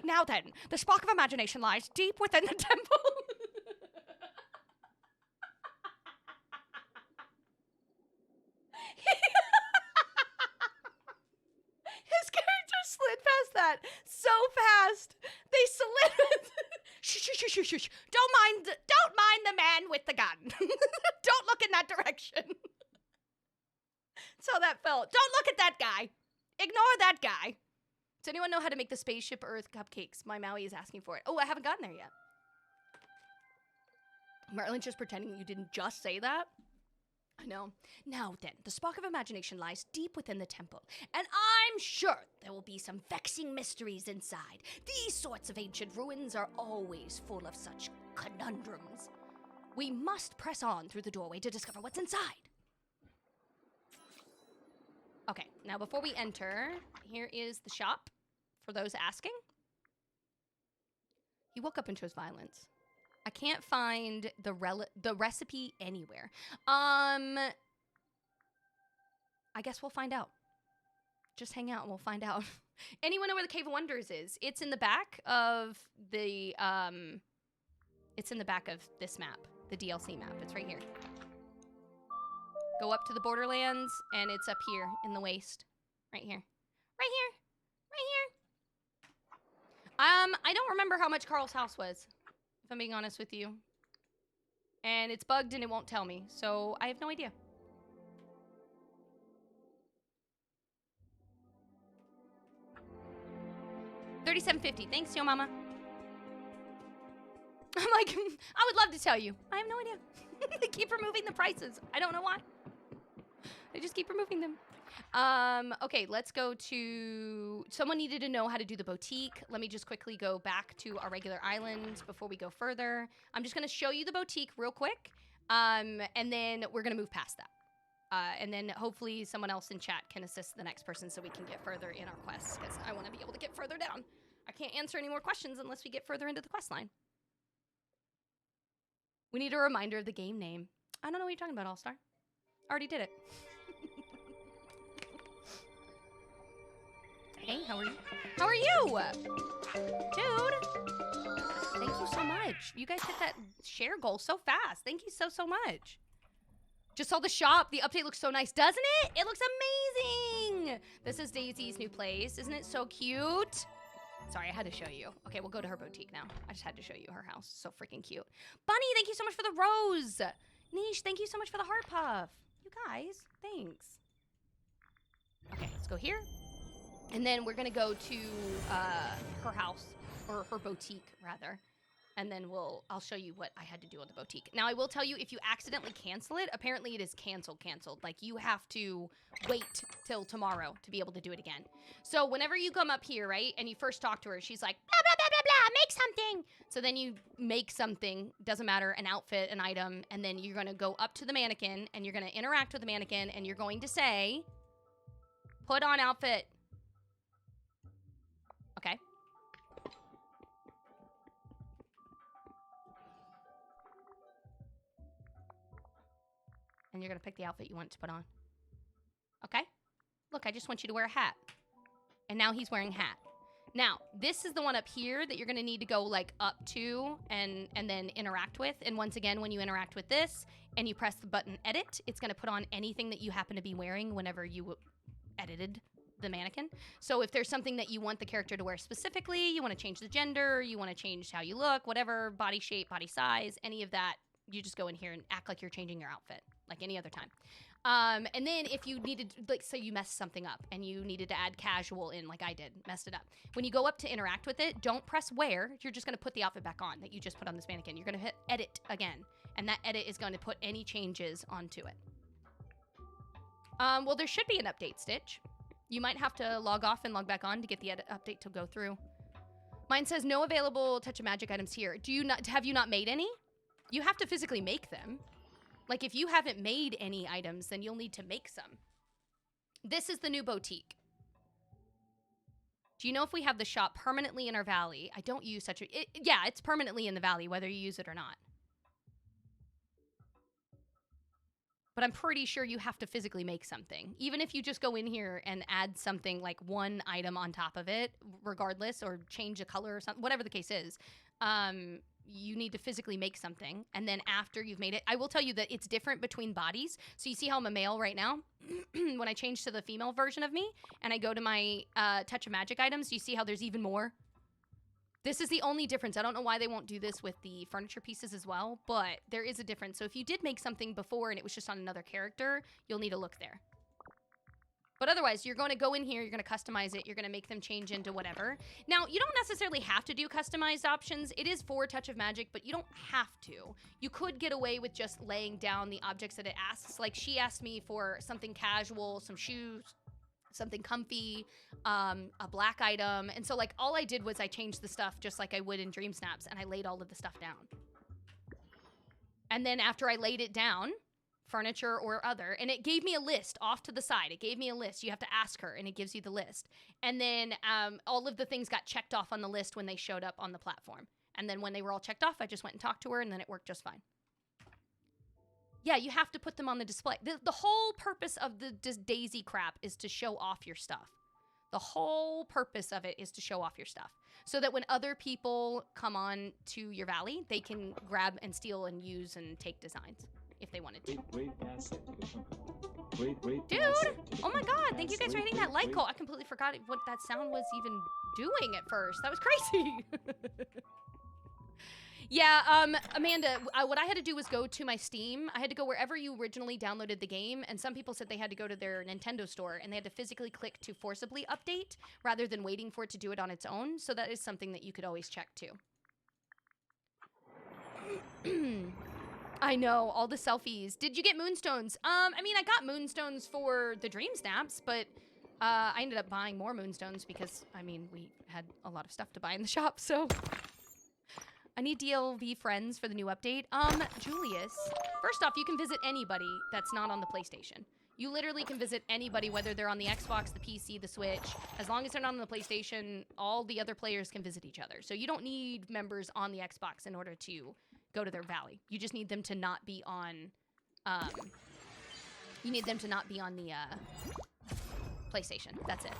Now then, the spark of imagination lies deep within the temple. His character slid past that so fast. They slid. Shh. Don't mind the man with the gun. Don't look in that direction. That's how that felt. Don't look at that guy. Ignore that guy. Does anyone know how to make the spaceship Earth cupcakes? My Maui is asking for it. Oh, I haven't gotten there yet. Merlin's just pretending you didn't just say that. I know. Now then, the spark of imagination lies deep within the temple, and I'm sure there will be some vexing mysteries inside. These sorts of ancient ruins are always full of such conundrums. We must press on through the doorway to discover what's inside. Okay, now before we enter, here is the shop, for those asking. He woke up and chose violence. I can't find the recipe anywhere. I guess we'll find out. Just hang out and we'll find out. Anyone know where the Cave of Wonders is? It's in the back of the, it's in the back of this map, the DLC map. It's right here. Go up to the Borderlands, and it's up here in the waste. Right here. Right here. Right here. I don't remember how much Carl's house was, if I'm being honest with you. And it's bugged and it won't tell me, so I have no idea. $37.50. Thanks, yo mama. I'm like, I would love to tell you. I have no idea. They keep removing the prices. I don't know why. They just keep removing them. Okay, let's go to... Someone needed to know how to do the boutique. Let me just quickly go back to our regular island before we go further. I'm just going to show you the boutique real quick, and then we're going to move past that. And then hopefully someone else in chat can assist the next person so we can get further in our quests, because I want to be able to get further down. I can't answer any more questions unless we get further into the quest line. We need a reminder of the game name. I don't know what you're talking about, All-Star. Already did it. Hey, how are you? How are you? Dude. Thank you so much. You guys hit that share goal so fast. Thank you so much. Just saw the shop. The update looks so nice, doesn't it? It looks amazing. This is Daisy's new place. Isn't it so cute? Sorry, I had to show you. Okay, we'll go to her boutique now. I just had to show you her house. So freaking cute. Bunny, thank you so much for the rose. Niche, thank you so much for the heart puff. Guys, thanks. Okay, let's go here. And then we're gonna go to her house, or her boutique, rather. And then I'll show you what I had to do on the boutique. Now, I will tell you, if you accidentally cancel it, apparently it is canceled. Like, you have to wait till tomorrow to be able to do it again. So whenever you come up here, right, and you first talk to her, she's like, blah, blah, blah, blah, blah, make something. So then you make something, doesn't matter, an outfit, an item, and then you're gonna go up to the mannequin, and you're gonna interact with the mannequin, and you're going to say, put on outfit. Okay. And you're gonna pick the outfit you want to put on. Okay? Look, I just want you to wear a hat. And now he's wearing a hat. Now, this is the one up here that you're gonna need to go like up to and then interact with. And once again, when you interact with this and you press the button edit, it's gonna put on anything that you happen to be wearing whenever you edited the mannequin. So if there's something that you want the character to wear specifically, you wanna change the gender, you wanna change how you look, whatever, body shape, body size, any of that, you just go in here and act like you're changing your outfit, like any other time. And then if you needed, like, say you messed something up and you needed to add casual in, like I did, messed it up. When you go up to interact with it, don't press wear. You're just gonna put the outfit back on that you just put on this mannequin. You're gonna hit edit again, and that edit is going to put any changes onto it. Well, there should be an update, Stitch. You might have to log off and log back on to get the edit update to go through. Mine says no available Touch of Magic items here. Have you not made any? You have to physically make them. Like, if you haven't made any items, then you'll need to make some. This is the new boutique. Do you know if we have the shop permanently in our valley? I don't use such a... yeah, it's permanently in the valley, whether you use it or not. But I'm pretty sure you have to physically make something. Even if you just go in here and add something, like one item on top of it, regardless, or change a color or something, whatever the case is, you need to physically make something. And then after you've made it, I will tell you that it's different between bodies. So you see how I'm a male right now? When I change to the female version of me and I go to my Touch of Magic items, you see how there's even more? This is the only difference. I don't know why they won't do this with the furniture pieces as well, but there is a difference. So if you did make something before and it was just on another character, you'll need to look there. But otherwise, you're going to go in here, you're going to customize it, you're going to make them change into whatever. Now, you don't necessarily have to do customized options. It is for Touch of Magic, but you don't have to. You could get away with just laying down the objects that it asks. Like, she asked me for something casual, some shoes, something comfy, a black item. And so, like, all I did was I changed the stuff just like I would in Dream Snaps, and I laid all of the stuff down. And then after I laid it down, furniture or other, and it gave me a list off to the side. It gave me a list. You have to ask her, and it gives you the list. And then all of the things got checked off on the list when they showed up on the platform. And then when they were all checked off, I just went and talked to her, and then it worked just fine. Yeah, you have to put them on the display. The whole purpose of the Daisy crap is to show off your stuff. The whole purpose of it is to show off your stuff. So that when other people come on to your valley, they can grab and steal and use and take designs. If they wanted to. Dude! Oh my god, thank you guys for hitting that like call. I completely forgot what that sound was even doing at first. That was crazy. Yeah, Amanda, what I had to do was go to my Steam. I had to go wherever you originally downloaded the game, and some people said they had to go to their Nintendo store, and they had to physically click to forcibly update, rather than waiting for it to do it on its own, so that is something that you could always check too. I know, all the selfies. Did you get moonstones? I mean, I got moonstones for the Dream Snaps, but I ended up buying more moonstones because, I mean, we had a lot of stuff to buy in the shop, so... I need DLV friends for the new update. Julius, first off, you can visit anybody that's not on the PlayStation. You literally can visit anybody, whether they're on the Xbox, the PC, the Switch. As long as they're not on the PlayStation, all the other players can visit each other. So you don't need members on the Xbox in order to go to their valley. You just need them to not be on, you need them to not be on the, PlayStation. That's it.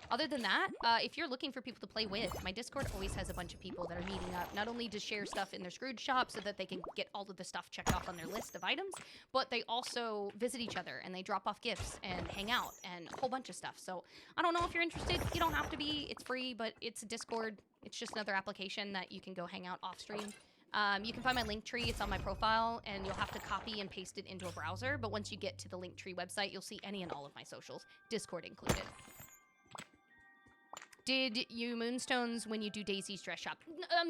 Other than that, if you're looking for people to play with, my Discord always has a bunch of people that are meeting up, not only to share stuff in their Scrooge shop so that they can get all of the stuff checked off on their list of items, but they also visit each other and they drop off gifts and hang out and a whole bunch of stuff. So I don't know if you're interested. You don't have to be. It's free, but it's a Discord. It's just another application that you can go hang out off stream. You can find my link tree. It's on my profile, and you'll have to copy and paste it into a browser. But once you get to the link tree website, you'll see any and all of my socials, Discord included. Did you moonstones when you do Daisy's dress shop?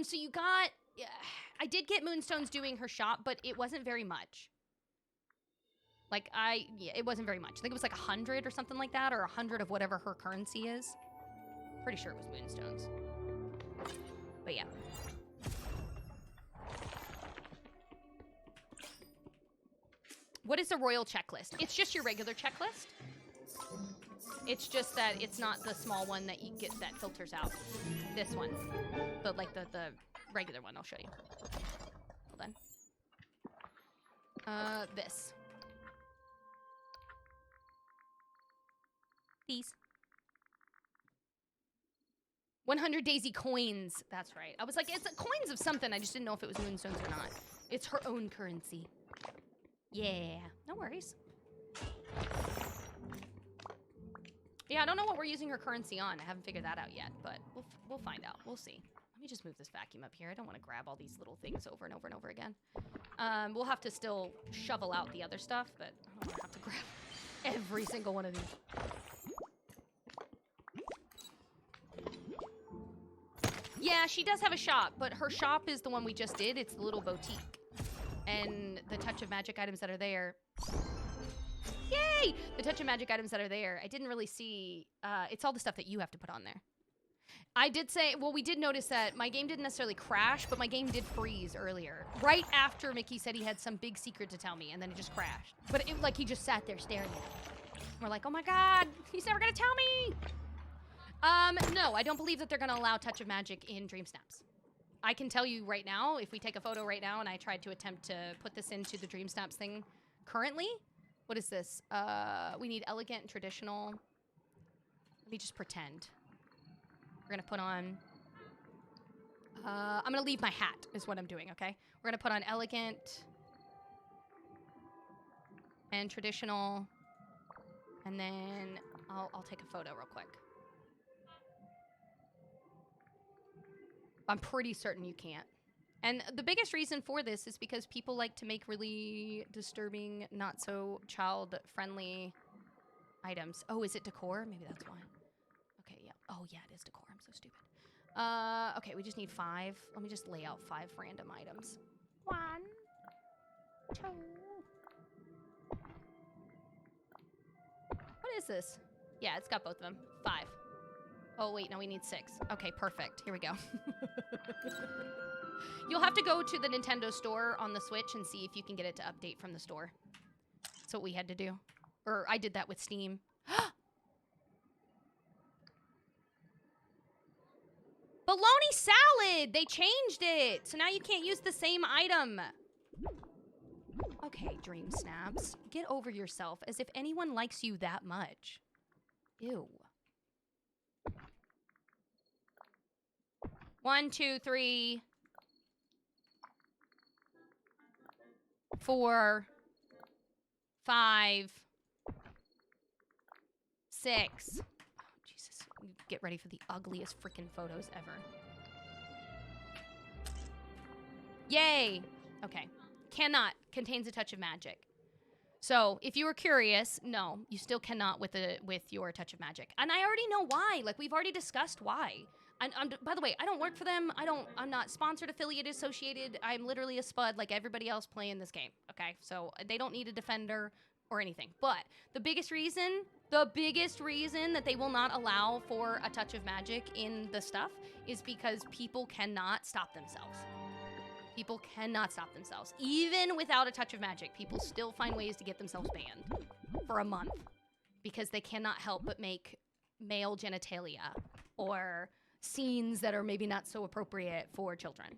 So you got... I did get moonstones doing her shop, but it wasn't very much. Like, yeah, it wasn't very much. I think it was like 100 or something like that, or 100 of whatever her currency is. Pretty sure it was moonstones. But yeah. What is the royal checklist? It's just your regular checklist. It's just that it's not the small one that you get that filters out. This one. But like the regular one, I'll show you. Hold on. This. These. 100 Daisy coins. That's right. I was like, it's coins of something. I just didn't know if it was moonstones or not. It's her own currency. Yeah. No worries. Yeah, I don't know what we're using her currency on. I haven't figured that out yet, but we'll find out. We'll see. Let me just move this vacuum up here. I don't want to grab all these little things over and over and over again. We'll have to still shovel out the other stuff, but I don't want to have to grab every single one of these. Yeah, she does have a shop, but her shop is the one we just did. It's the little boutique. And the touch of magic items that are there. Yay! The touch of magic items that are there. I didn't really see... it's all the stuff that you have to put on there. I did say... Well, we did notice that my game didn't necessarily crash, but my game did freeze earlier. Right after Mickey said he had some big secret to tell me, and then it just crashed. But it, like, he just sat there staring at it. We're like, oh my god! He's never gonna tell me! No, I don't believe that they're gonna allow touch of magic in Dream Snaps. I can tell you right now, if we take a photo right now, and I tried to attempt to put this into the Dream Snaps thing currently... What is this? We need elegant and traditional. Let me just pretend. We're gonna put on... I'm gonna leave my hat, is what I'm doing, okay? We're gonna put on elegant and traditional, and then I'll take a photo real quick. I'm pretty certain you can't. And the biggest reason for this is because people like to make really disturbing, not so child-friendly items. Oh, is it decor? Maybe that's why. Okay, yeah. Oh, yeah, it is decor. I'm so stupid. Okay, we just need 5. Let me just lay out 5 random items. 1, 2. What is this? Yeah, it's got both of them. 5. Oh, wait, no, we need 6. Okay, perfect. Here we go. You'll have to go to the Nintendo store on the Switch and see if you can get it to update from the store. That's what we had to do. Or I did that with Steam. Bologna salad! They changed it! So now you can't use the same item. Okay, Dream Snaps. Get over yourself as if anyone likes you that much. Ew. 1, 2, 3... 4, 5, 6. Oh, Jesus. Get ready for the ugliest freaking photos ever. Yay! Okay. Cannot. Contains a touch of magic. So, if you were curious, no, you still cannot with your touch of magic. And I already know why. Like, we've already discussed why. By the way, I don't work for them. I'm not sponsored, affiliated, associated. I'm literally a spud like everybody else playing this game, okay? So they don't need a defender or anything. But the biggest reason that they will not allow for a touch of magic in the stuff is because people cannot stop themselves. People cannot stop themselves. Even without a touch of magic, people still find ways to get themselves banned for a month because they cannot help but make male genitalia or scenes that are maybe not so appropriate for children.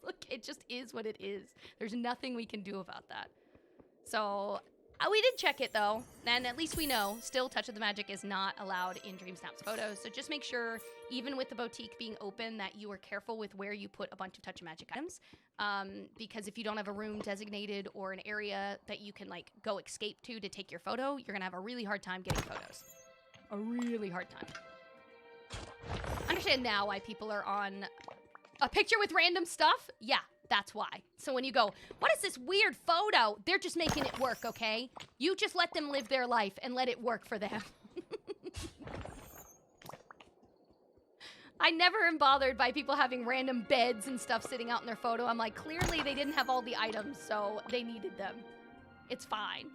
Look, it just is what it is. There's nothing we can do about that. So, we did check it though, and at least we know, still Touch of the Magic is not allowed in Dream Snaps photos. So just make sure, even with the boutique being open, that you are careful with where you put a bunch of Touch of Magic items. Because if you don't have a room designated or an area that you can like go escape to take your photo, you're gonna have a really hard time getting photos. A really hard time. I understand now why people are on A picture with random stuff? Yeah, that's why. So when you go, what is this weird photo? They're just making it work, okay? You just let them live their life and let it work for them. I never am bothered by people having random beds and stuff sitting out in their photo. I'm like, clearly they didn't have all the items, so they needed them. It's fine.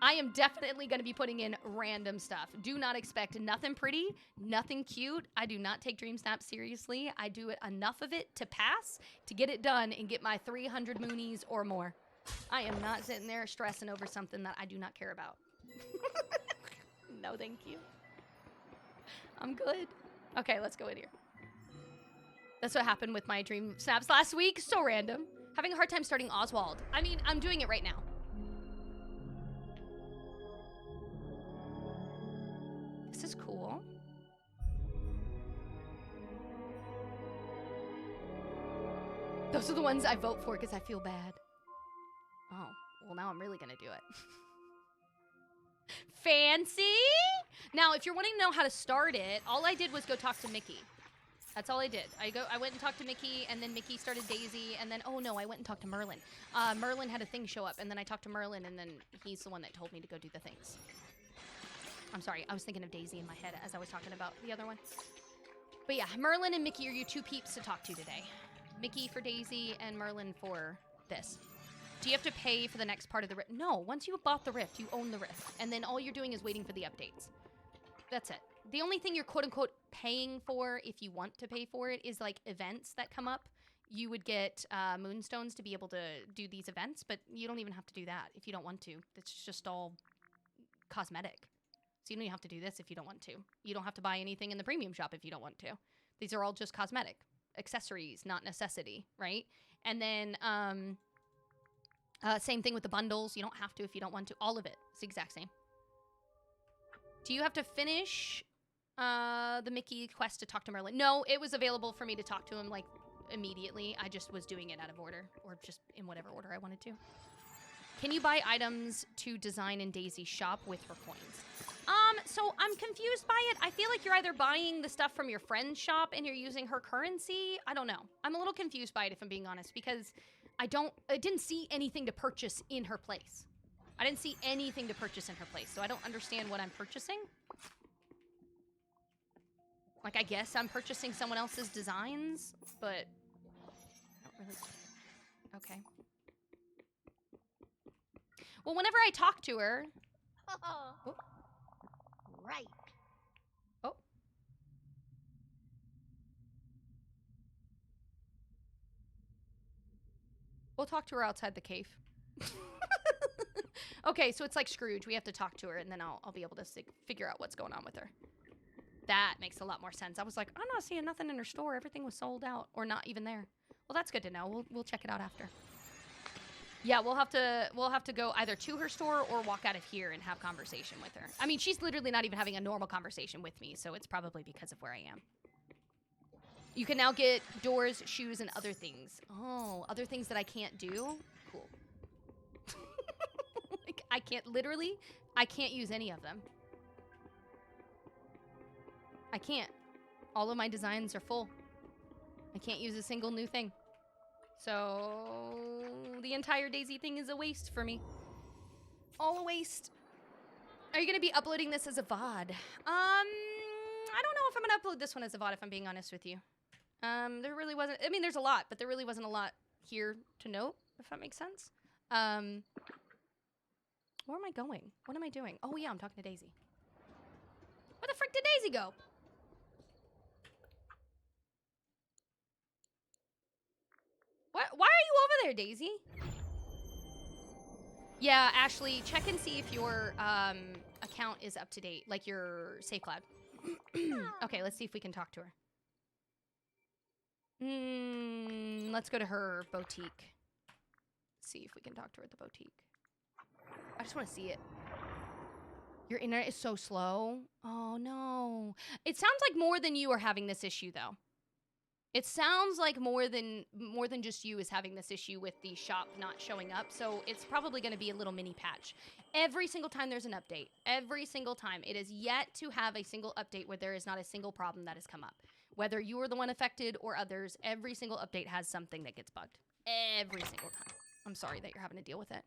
I am definitely going to be putting in random stuff. Do not expect nothing pretty, nothing cute. I do not take Dream Snap seriously. I do enough of it to pass, to get it done and get my 300 moonies or more. I am not sitting there stressing over something that I do not care about. No, thank you. I'm good. Okay, let's go in here. That's what happened with my Dream Snaps last week. So random. Having a hard time starting Oswald. I mean, I'm doing it right now. This is cool. Those are the ones I vote for because I feel bad. Oh, well now I'm really gonna do it. Fancy? Now, if you're wanting to know how to start it, all I did was go talk to Mickey. That's all I did. I went and talked to Mickey, and then Mickey started Daisy, and then, oh no, I went and talked to Merlin. Merlin had a thing show up, and then I talked to Merlin, and then he's the one that told me to go do the things. I'm sorry, I was thinking of Daisy in my head as I was talking about the other one. But yeah, Merlin and Mickey are your two peeps to talk to today. Mickey for Daisy, and Merlin for this. Do you have to pay for the next part of the rift? No, once you bought the rift, you own the rift. And then all you're doing is waiting for the updates. That's it. The only thing you're quote-unquote paying for, if you want to pay for it, is like events that come up. You would get moonstones to be able to do these events, but you don't even have to do that if you don't want to. It's just all cosmetic. So you don't even have to do this if you don't want to. You don't have to buy anything in the premium shop if you don't want to. These are all just cosmetic. Accessories, not necessity, right? And then same thing with the bundles. You don't have to if you don't want to. All of it. It's the exact same. Do you have to finish the Mickey quest to talk to Merlin? No, it was available for me to talk to him like immediately. I just was doing it out of order or just in whatever order I wanted to. Can you buy items to design in Daisy's shop with her coins? So I'm confused by it. I feel like you're either buying the stuff from your friend's shop and you're using her currency. I don't know. I'm a little confused by it if I'm being honest because I didn't see anything to purchase in her place. I didn't see anything to purchase in her place, so I don't understand what I'm purchasing. Like, I guess I'm purchasing someone else's designs, but I don't really... Okay. Well, whenever I talk to her... Oh. Right. Oh. We'll talk to her outside the cave. Okay, so it's like Scrooge. We have to talk to her, and then I'll be able to figure out what's going on with her. That makes a lot more sense. I was like, I'm not seeing nothing in her store. Everything was sold out, or not even there. Well, that's good to know. We'll check it out after. Yeah, we'll have to go either to her store or walk out of here and have conversation with her. I mean, she's literally not even having a normal conversation with me, so it's probably because of where I am. You can now get doors, shoes, and other things. Oh, other things that I can't do? Cool. Like, I can't use any of them. I can't. All of my designs are full. I can't use a single new thing. So the entire Daisy thing is a waste for me. All a waste. Are you going to be uploading this as a VOD? I don't know if I'm going to upload this one as a VOD, if I'm being honest with you. There really wasn't, I mean, there's a lot, but there really wasn't a lot here to note, if that makes sense. Where am I going? What am I doing? Oh yeah, I'm talking to Daisy. Where the frick did Daisy go? Why are you over there, Daisy? Yeah, Ashley, check and see if your account is up to date, like your Safe Cloud. Okay, let's see if we can talk to her. Let's go to her boutique. See if we can talk to her at the boutique. I just want to see it. Your internet is so slow. Oh no. It sounds like more than you are having this issue though. It sounds like more than just you is having this issue with the shop not showing up. So it's probably going to be a little mini patch. Every single time there's an update, every single time, it is yet to have a single update where there is not a single problem that has come up. Whether you are the one affected or others, every single update has something that gets bugged. Every single time. I'm sorry that you're having to deal with it.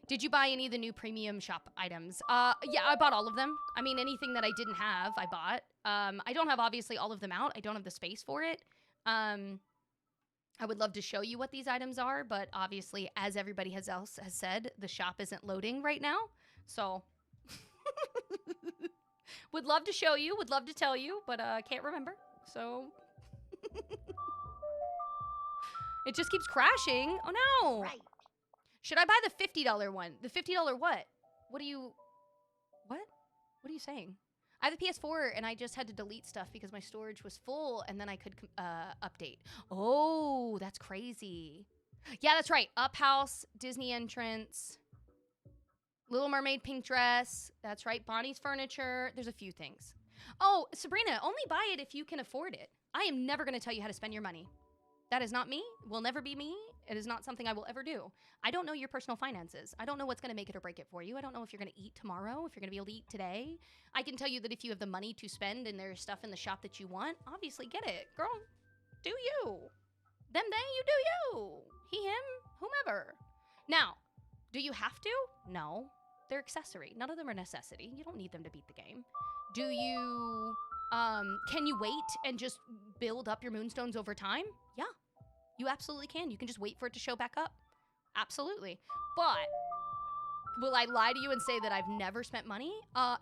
Did you buy any of the new premium shop items? Yeah, I bought all of them. I mean, anything that I didn't have, I bought. I don't have, obviously, all of them out. I don't have the space for it. I would love to show you what these items are, but obviously, as everybody else has said, the shop isn't loading right now. So, would love to show you, would love to tell you, but can't remember. So, it just keeps crashing. Oh no! Right. Should I buy the $50 one? The $50 what? What are you saying? I have a PS4 and I just had to delete stuff because my storage was full and then I could update. Oh, that's crazy. Yeah, that's right. Up House, Disney entrance, Little Mermaid pink dress. That's right. Bonnie's furniture. There's a few things. Oh, Sabrina, only buy it if you can afford it. I am never going to tell you how to spend your money. That is not me. Will never be me. It is not something I will ever do. I don't know your personal finances. I don't know what's going to make it or break it for you. I don't know if you're going to eat tomorrow, if you're going to be able to eat today. I can tell you that if you have the money to spend and there's stuff in the shop that you want, obviously get it. Girl, do you. Them, they, you do you. He, him, whomever. Now, do you have to? No. They're accessory. None of them are necessity. You don't need them to beat the game. Do you, can you wait and just build up your moonstones over time? Yeah. You absolutely can. You can just wait for it to show back up. Absolutely. But will I lie to you and say that I've never spent money?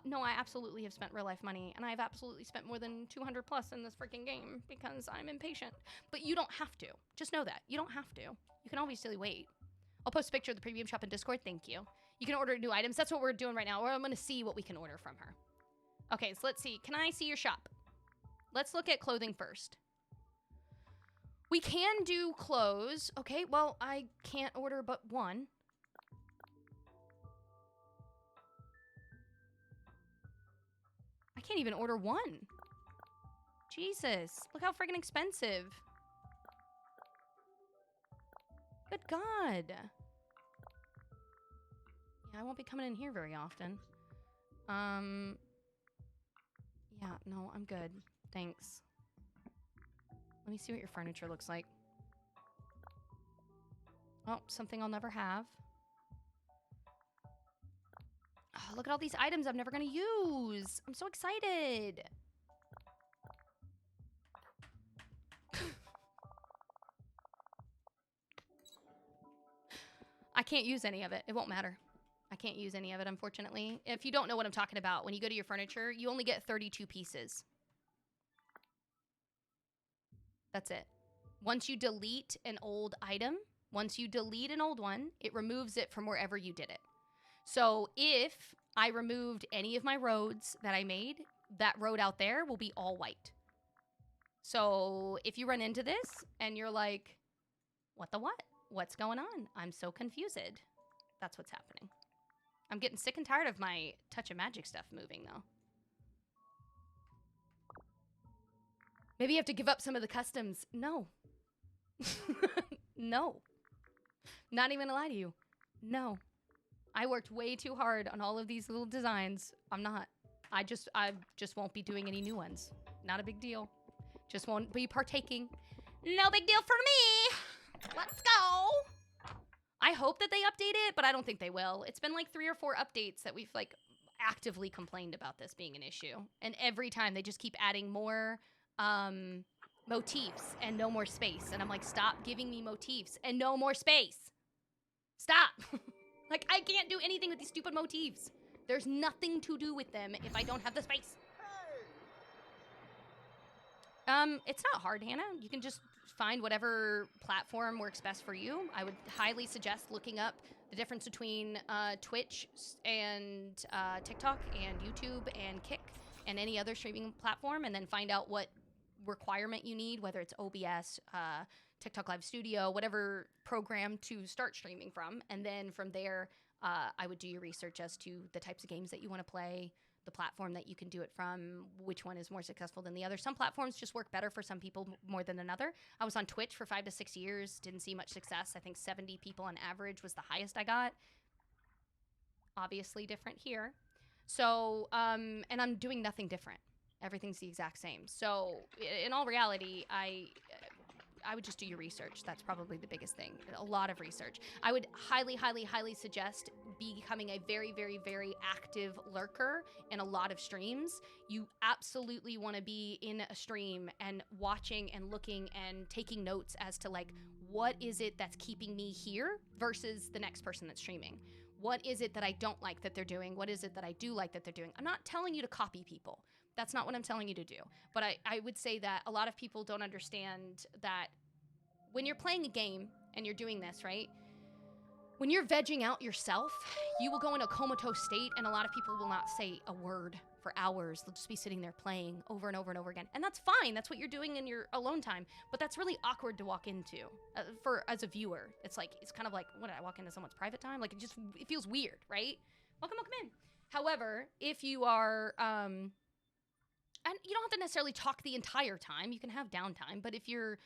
No, I absolutely have spent real life money, and I've absolutely spent more than 200 plus in this freaking game because I'm impatient. But you don't have to. Just know that. You don't have to. You can obviously wait. I'll post a picture of the premium shop in Discord. Thank you. You can order new items. That's what we're doing right now. I'm going to see what we can order from her. Okay, so let's see. Can I see your shop? Let's look at clothing first. We can do clothes. Okay, well, I can't order but one. I can't even order one. Jesus, look how freaking expensive. Good God. Yeah, I won't be coming in here very often. Yeah, no, I'm good. Thanks. Let me see what your furniture looks like. Oh, something I'll never have. Oh, look at all these items I'm never going to use. I'm so excited. I can't use any of it. It won't matter. I can't use any of it, unfortunately. If you don't know what I'm talking about, when you go to your furniture, you only get 32 pieces. That's it. Once you delete an old item, once you delete an old one, it removes it from wherever you did it. So if I removed any of my roads that I made, that road out there will be all white. So if you run into this and you're like, what the what? What's going on? I'm so confused. That's what's happening. I'm getting sick and tired of my touch of magic stuff moving, though. Maybe you have to give up some of the customs. No. No. Not even to lie to you. No. I worked way too hard on all of these little designs. I'm not. I just won't be doing any new ones. Not a big deal. Just won't be partaking. No big deal for me. Let's go. I hope that they update it, but I don't think they will. It's been like 3 or 4 updates that we've like actively complained about this being an issue. And every time they just keep adding more motifs and no more space. And I'm like, stop giving me motifs and no more space. Stop. Like, I can't do anything with these stupid motifs. There's nothing to do with them if I don't have the space. It's not hard, Hannah. You can just find whatever platform works best for you. I would highly suggest looking up the difference between Twitch and TikTok and YouTube and Kick and any other streaming platform, and then find out what requirement you need, whether it's OBS, TikTok Live Studio, whatever program to start streaming from. And then from there, I would do your research as to the types of games that you want to play, the platform that you can do it from, which one is more successful than the other. Some platforms just work better for some people more than another. I was on Twitch for 5 to 6 years, didn't see much success. I think 70 people on average was the highest I got. Obviously different here. So, and I'm doing nothing different. Everything's the exact same. So in all reality, I would just do your research. That's probably the biggest thing. A lot of research. I would highly, highly, highly suggest becoming a very, very, very active lurker in a lot of streams. You absolutely want to be in a stream and watching and looking and taking notes as to like, what is it that's keeping me here versus the next person that's streaming? What is it that I don't like that they're doing? What is it that I do like that they're doing? I'm not telling you to copy people. That's not what I'm telling you to do. But I would say that a lot of people don't understand that when you're playing a game and you're doing this, right? When you're vegging out yourself, you will go in a comatose state, and a lot of people will not say a word for hours. They'll just be sitting there playing over and over and over again. And that's fine. That's what you're doing in your alone time. But that's really awkward to walk into as a viewer. It's kind of like, what, did I walk into someone's private time? Like, it feels weird, right? Welcome in. However, if you are, and you don't have to necessarily talk the entire time. You can have downtime. But if you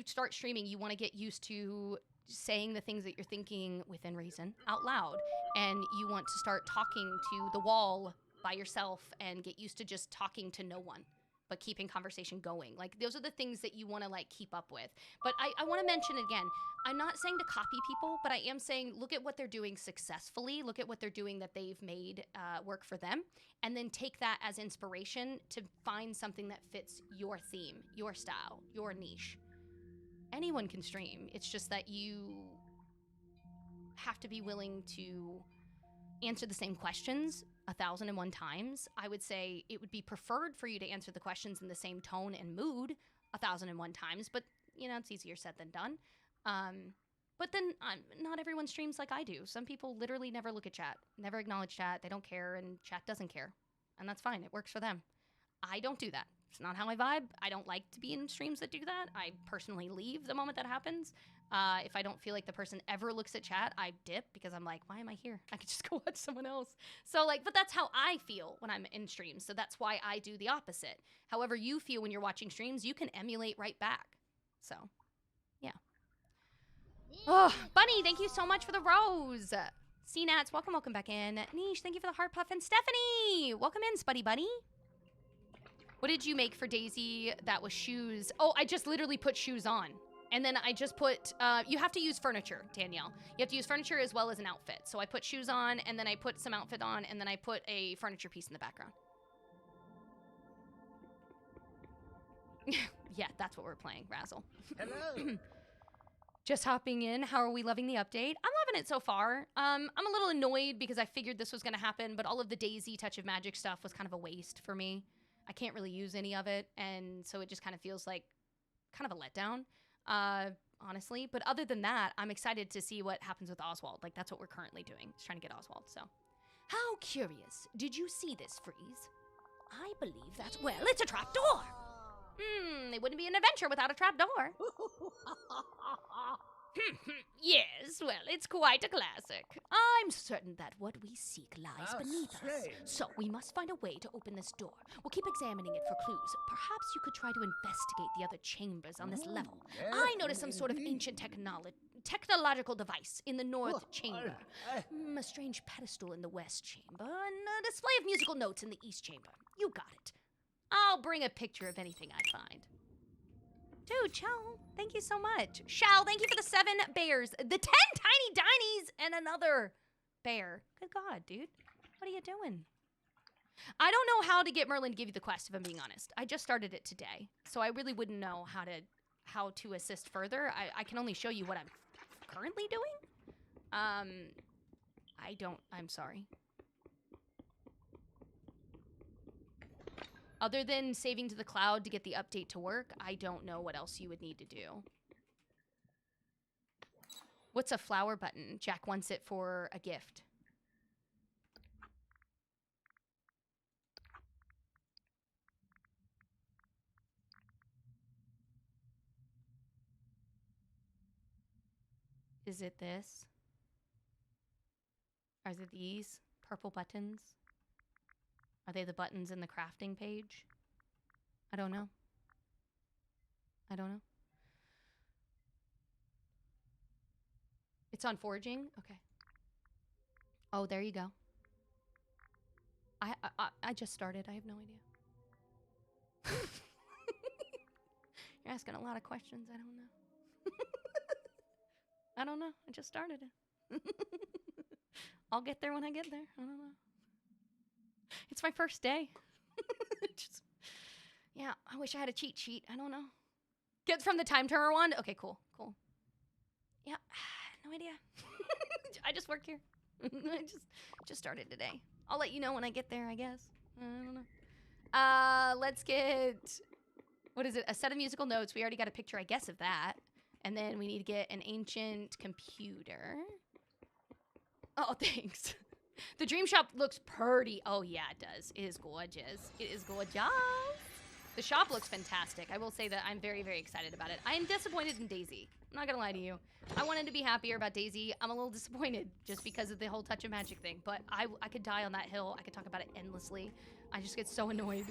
start streaming, you want to get used to saying the things that you're thinking within reason out loud. And you want to start talking to the wall by yourself and get used to just talking to no one, but keeping conversation going. Like, those are the things that you want to, like, keep up with. But I want to mention again, I'm not saying to copy people, but I am saying look at what they're doing successfully. Look at what they're doing that they've made work for them. And then take that as inspiration to find something that fits your theme, your style, your niche. Anyone can stream. It's just that you have to be willing to answer the same questions 1,001 times. I would say it would be preferred for you to answer the questions in the same tone and mood 1,001 times, but it's easier said than done. But then not everyone streams like I do. Some people literally never look at chat, never acknowledge chat. They don't care, and chat doesn't care, and that's fine. It works for them. I don't do that. It's not how I vibe. I don't like to be in streams that do that. I personally leave the moment that happens. If I don't feel like the person ever looks at chat, I dip because I'm like, why am I here? I could just go watch someone else. So but that's how I feel when I'm in streams. So that's why I do the opposite. However you feel when you're watching streams, you can emulate right back. So, yeah. Oh, Bunny, thank you so much for the rose. CNats, welcome back in. Niche, thank you for the heart puff. And Stephanie, welcome in, Spuddy Bunny. What did you make for Daisy that was shoes? Oh, I just literally put shoes on. And then I just put, you have to use furniture, Danielle. You have to use furniture as well as an outfit. So I put shoes on, and then I put some outfit on, and then I put a furniture piece in the background. Yeah, that's what we're playing, Razzle. Hello. Just hopping in. How are we loving the update? I'm loving it so far. I'm a little annoyed because I figured this was going to happen, but all of the Daisy Touch of Magic stuff was kind of a waste for me. I can't really use any of it, and so it just kind of feels like kind of a letdown, honestly. But other than that, I'm excited to see what happens with Oswald. Like, that's what we're currently doing. Just trying to get Oswald, so. How curious. Did you see this, Freeze? I believe that's, well, it's a trapdoor. It wouldn't be an adventure without a trapdoor. Yes, well, it's quite a classic. I'm certain that what we seek lies beneath us. So we must find a way to open this door. We'll keep examining it for clues. Perhaps you could try to investigate the other chambers on this level. Yes, I noticed some sort of ancient technological device in the north chamber. A strange pedestal in the west chamber, and a display of musical notes in the east chamber. You got it. I'll bring a picture of anything I find. Dude, Chow, thank you so much. Shao, thank you for the 7 bears. The 10 tiny dinies and another bear. Good God, dude. What are you doing? I don't know how to get Merlin to give you the quest, if I'm being honest. I just started it today, so I really wouldn't know how to assist further. I can only show you what I'm currently doing. I'm sorry. Other than saving to the cloud to get the update to work, I don't know what else you would need to do. What's a flower button? Jack wants it for a gift. Is it this? Or is it these purple buttons? Are they the buttons in the crafting page? I don't know. I don't know. It's on foraging? Okay. Oh, there you go. I just started. I have no idea. You're asking a lot of questions. I don't know. I don't know. I just started it. I'll get there when I get there. I don't know. It's my first day. Yeah, I wish I had a cheat sheet. I don't know. Get from the time turner one? Okay, cool. Yeah, no idea. I just work here. I just started today. I'll let you know when I get there, I guess. I don't know. Let's get, what is it? A set of musical notes. We already got a picture, I guess, of that. And then we need to get an ancient computer. Oh, thanks. The dream shop looks pretty. Oh, yeah, it does. It is gorgeous. It is gorgeous. The shop looks fantastic. I will say that I'm very, very excited about it. I am disappointed in Daisy. I'm not gonna lie to you. I wanted to be happier about Daisy. I'm a little disappointed just because of the whole touch of magic thing. But I could die on that hill. I could talk about it endlessly. I just get so annoyed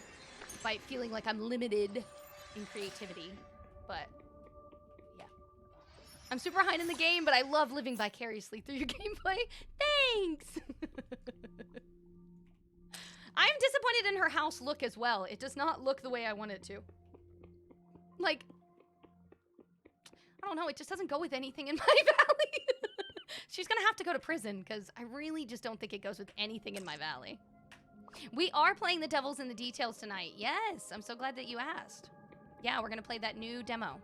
by feeling like I'm limited in creativity. But yeah, I'm super high in the game, but I love living vicariously through your gameplay. Thanks. I'm disappointed in her house look as well. It does not look the way I want it to. Like, I don't know, it just doesn't go with anything in my valley. She's gonna have to go to prison because I really just don't think it goes with anything in my valley. We are playing the Devil's in the Details tonight. Yes, I'm so glad that you asked. Yeah, we're gonna play that new demo.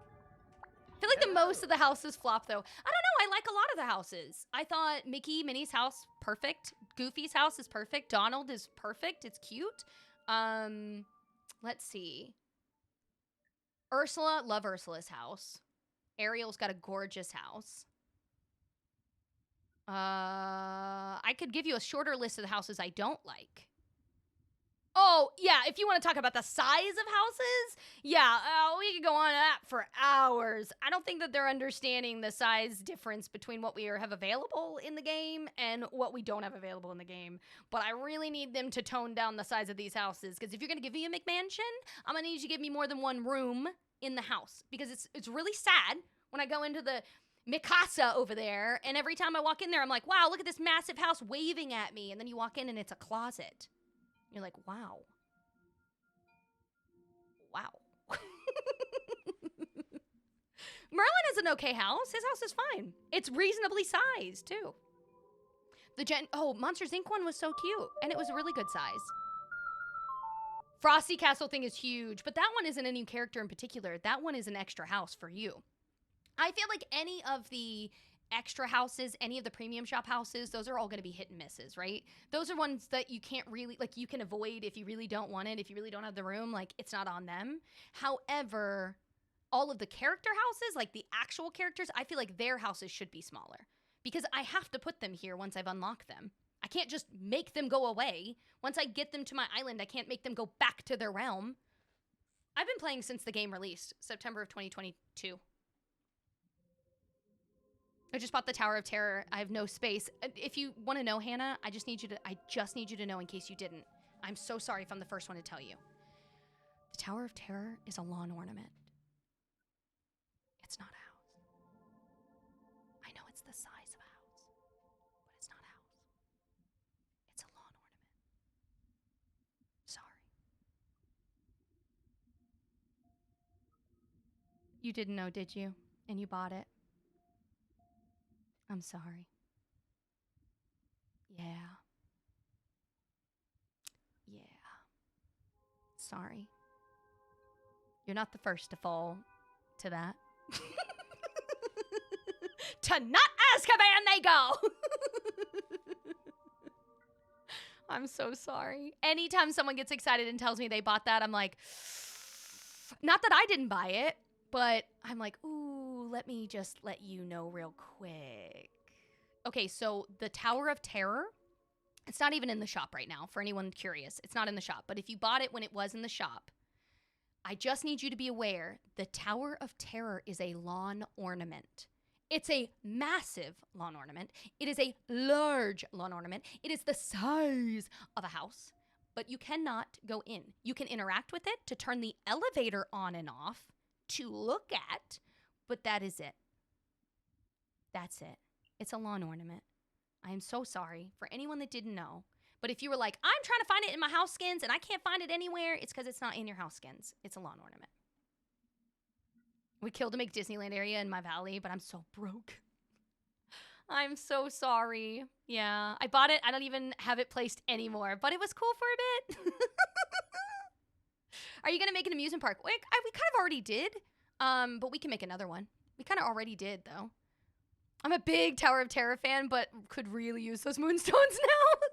I feel like the most of the houses flop though. I don't know, I like a lot of the houses. I thought Minnie's house, perfect. Goofy's house is perfect. Donald is perfect. It's cute. Let's see. Ursula, love Ursula's house. Ariel's got a gorgeous house. I could give you a shorter list of the houses I don't like. Oh, yeah, if you want to talk about the size of houses, yeah, we could go on that for hours. I don't think that they're understanding the size difference between what we have available in the game and what we don't have available in the game. But I really need them to tone down the size of these houses, because if you're going to give me a McMansion, I'm going to need you to give me more than one room in the house, because it's really sad when I go into the Mikasa over there, and every time I walk in there, I'm like, wow, look at this massive house waving at me, and then you walk in and it's a closet. You're like, wow. Wow. Merlin is an okay house. His house is fine. It's reasonably sized, too. Monsters, Inc. one was so cute, and it was a really good size. Frosty Castle thing is huge, but that one isn't a new character in particular. That one is an extra house for you. I feel like any of the extra houses, any of the premium shop houses, those are all going to be hit and misses, right? Those are ones that you can't really, like, you can avoid if you really don't want it, if you really don't have the room, like, it's not on them. However, all of the character houses, like the actual characters, I feel like their houses should be smaller because I have to put them here once I've unlocked them. I can't just make them go away. Once I get them to my island, I can't make them go back to their realm. I've been playing since the game released, September of 2022. I just bought the Tower of Terror. I have no space. If you want to know, Hannah, I just need you to know in case you didn't. I'm so sorry if I'm the first one to tell you. The Tower of Terror is a lawn ornament. It's not a house. I know it's the size of a house, but it's not a house. It's a lawn ornament. Sorry. You didn't know, did you? And you bought it? I'm sorry. Yeah. Yeah. Sorry. You're not the first to fall to that. To not Azkaban they go! I'm so sorry. Anytime someone gets excited and tells me they bought that, I'm like, not that I didn't buy it, but I'm like, ooh, let me just let you know real quick. Okay, so the Tower of Terror, it's not even in the shop right now, for anyone curious. It's not in the shop, but if you bought it when it was in the shop, I just need you to be aware, the Tower of Terror is a lawn ornament. It's a massive lawn ornament. It is a large lawn ornament. It is the size of a house, but you cannot go in. You can interact with it to turn the elevator on and off, to look at, but that is it. That's it. It's a lawn ornament. I am so sorry for anyone that didn't know, But if you were like, I'm trying to find it in my house skins and I can't find it anywhere, it's because it's not in your house skins. It's a lawn ornament. We killed to make Disneyland area in my valley, but I'm so broke. I'm so sorry. Yeah, I bought it. I don't even have it placed anymore, but it was cool for a bit. Are you going to make an amusement park? We kind of already did, but we can make another one. We kind of already did, though. I'm a big Tower of Terror fan, but could really use those moonstones now.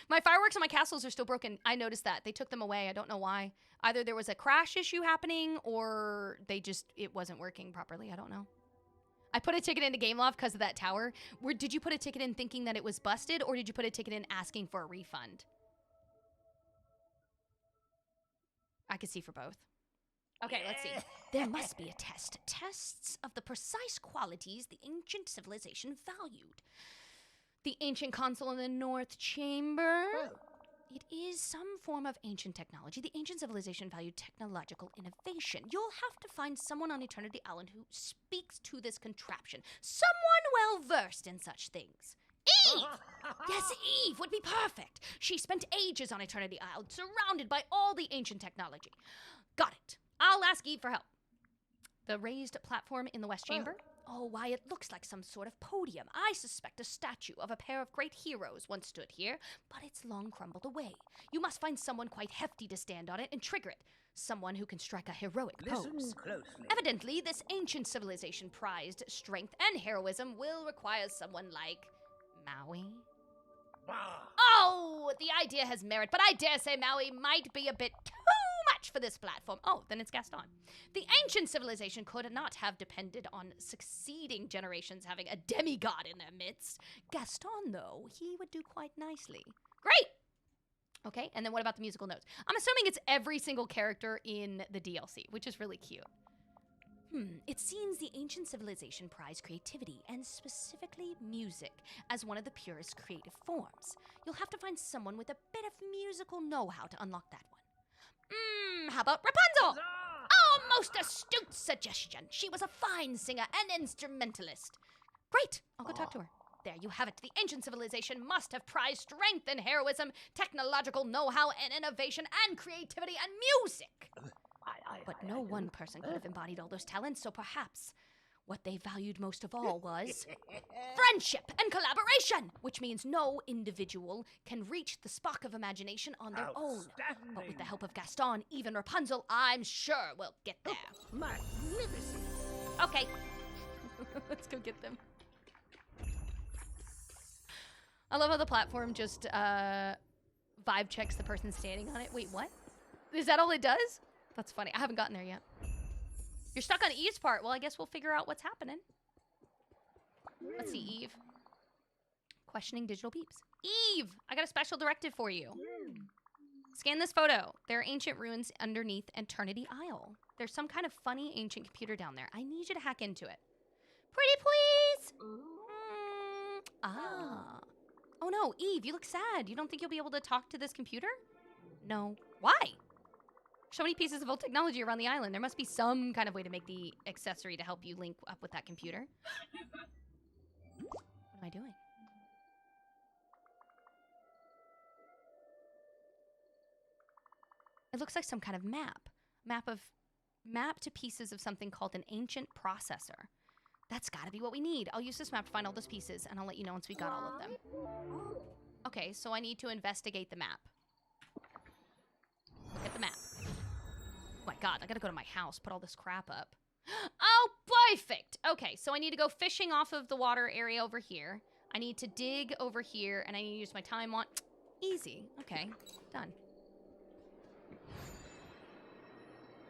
My fireworks and my castles are still broken. I noticed that. They took them away. I don't know why. Either there was a crash issue happening or it wasn't working properly. I don't know. I put a ticket into Gameloft because of that tower. Did you put a ticket in thinking that it was busted, or did you put a ticket in asking for a refund? I could see for both. Okay, let's see. There must be a test. Tests of the precise qualities the ancient civilization valued. The ancient console in the North Chamber. It is some form of ancient technology. The ancient civilization valued technological innovation. You'll have to find someone on Eternity Island who speaks to this contraption. Someone well-versed in such things. Eve! Yes, Eve would be perfect. She spent ages on Eternity Island, surrounded by all the ancient technology. Got it. I'll ask Eve for help. The raised platform in the West Chamber? Oh, why, it looks like some sort of podium. I suspect a statue of a pair of great heroes once stood here, but it's long crumbled away. You must find someone quite hefty to stand on it and trigger it. Someone who can strike a heroic pose. Listen closely. Evidently, this ancient civilization prized strength and heroism will require someone like Maui. Oh, the idea has merit, but I dare say Maui might be a bit too much for this platform. Oh, then it's Gaston. The ancient civilization could not have depended on succeeding generations having a demigod in their midst. Gaston, though, he would do quite nicely. Great! Okay, and then what about the musical notes? I'm assuming it's every single character in the DLC, which is really cute. It seems the ancient civilization prized creativity, and specifically music, as one of the purest creative forms. You'll have to find someone with a bit of musical know-how to unlock that one. How about Rapunzel? Oh, most astute suggestion. She was a fine singer and instrumentalist. Great, I'll go talk to her. There you have it. The ancient civilization must have prized strength and heroism, technological know-how and innovation, and creativity and music. But no one person could have embodied all those talents, so perhaps what they valued most of all was friendship and collaboration, which means no individual can reach the spark of imagination on their own. But with the help of Gaston, even Rapunzel, I'm sure will get there. Magnificent. Okay. Let's go get them. I love how the platform just vibe checks the person standing on it. Wait, what? Is that all it does? That's funny. I haven't gotten there yet. You're stuck on Eve's part. Well, I guess we'll figure out what's happening. Let's see, Eve. Questioning digital beeps. Eve! I got a special directive for you. Scan this photo. There are ancient ruins underneath Eternity Isle. There's some kind of funny ancient computer down there. I need you to hack into it. Pretty please! Oh no, Eve, you look sad. You don't think you'll be able to talk to this computer? No. Why? So many pieces of old technology around the island. There must be some kind of way to make the accessory to help you link up with that computer. What am I doing? It looks like some kind of map. Map to pieces of something called an ancient processor. That's gotta be what we need. I'll use this map to find all those pieces, and I'll let you know once we got all of them. Okay, so I need to investigate the map. Look at the map. Oh my god, I gotta go to my house, put all this crap up. Oh, perfect! Okay, so I need to go fishing off of the water area over here. I need to dig over here, and I need to use my time on... Easy. Okay, done.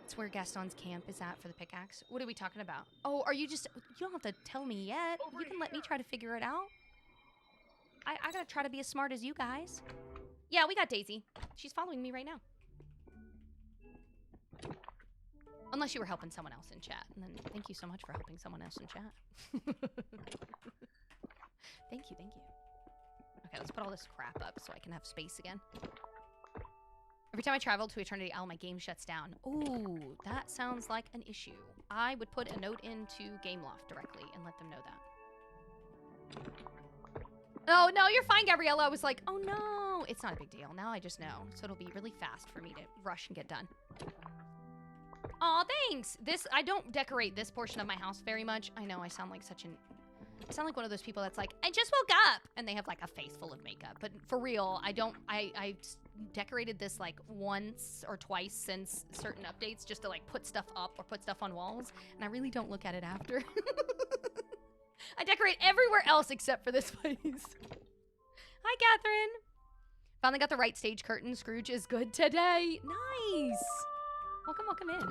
That's where Gaston's camp is at for the pickaxe. What are we talking about? Oh, are you just... You don't have to tell me yet. You can let me try to figure it out. I gotta try to be as smart as you guys. Yeah, we got Daisy. She's following me right now. Unless you were helping someone else in chat. And then thank you so much for helping someone else in chat. Thank you, thank you. Okay, let's put all this crap up so I can have space again. Every time I travel to Eternity Isle, my game shuts down. Ooh, that sounds like an issue. I would put a note into Gameloft directly and let them know that. Oh, no, you're fine, Gabriella. I was like, oh, no. now it's not a big deal. Now I just know. So it'll be really fast for me to rush and get done. Aw, thanks. I don't decorate this portion of my house very much. I know I sound like I sound like one of those people that's like, I just woke up, and they have like a face full of makeup. But for real, I decorated this like once or twice since certain updates just to like put stuff up or put stuff on walls, and I really don't look at it after. I decorate everywhere else except for this place. Hi, Catherine. Finally got the right stage curtain. Scrooge is good today. Nice. Welcome, welcome in.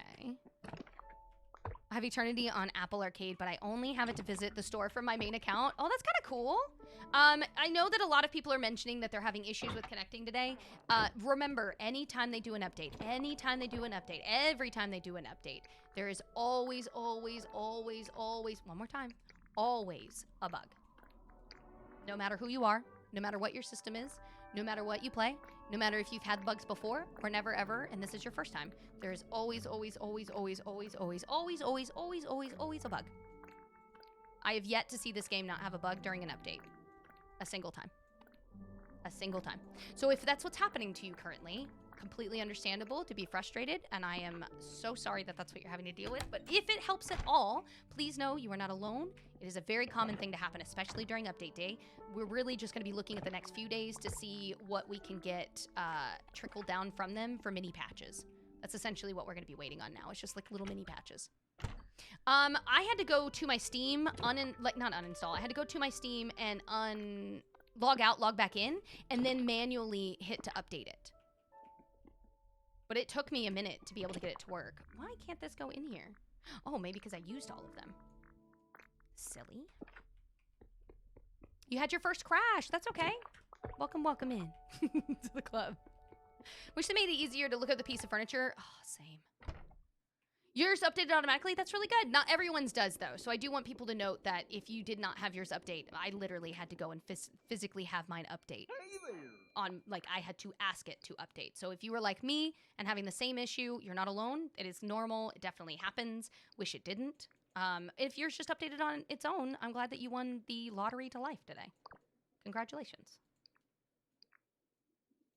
Okay. I have Eternity on Apple Arcade, but I only have it to visit the store from my main account. Oh, that's kind of cool. I know that a lot of people are mentioning that they're having issues with connecting today. Remember, anytime they do an update, every time they do an update, there is always, one more time, always a bug. No matter who you are, no matter what your system is, no matter what you play, no matter if you've had bugs before or never ever, and this is your first time, there is always a bug. I have yet to see this game not have a bug during an update. A single time. A single time. So if that's what's happening to you currently, completely understandable to be frustrated, and I am so sorry that that's what you're having to deal with, but if it helps at all, please know you are not alone. It is a very common thing to happen, especially during update day. We're really just going to be looking at the next few days to see what we can get trickled down from them for mini patches. That's essentially what we're going to be waiting on now. It's just like little mini patches. I had to go to my Steam, not uninstall. I had to go to my Steam and log out, log back in, and then manually hit to update it. But it took me a minute to be able to get it to work. Why can't this go in here? Oh, maybe because I used all of them. Silly. You had your first crash. That's okay. Welcome, welcome in to the club. Wish they made it easier to look at the piece of furniture. Oh, same. Yours updated automatically? That's really good. Not everyone's does, though. So I do want people to note that if you did not have yours update, I literally had to go and physically have mine update. I had to ask it to update. So if you were like me and having the same issue, you're not alone. It is normal. It definitely happens. Wish it didn't. If yours just updated on its own, I'm glad that you won the lottery to life today. Congratulations.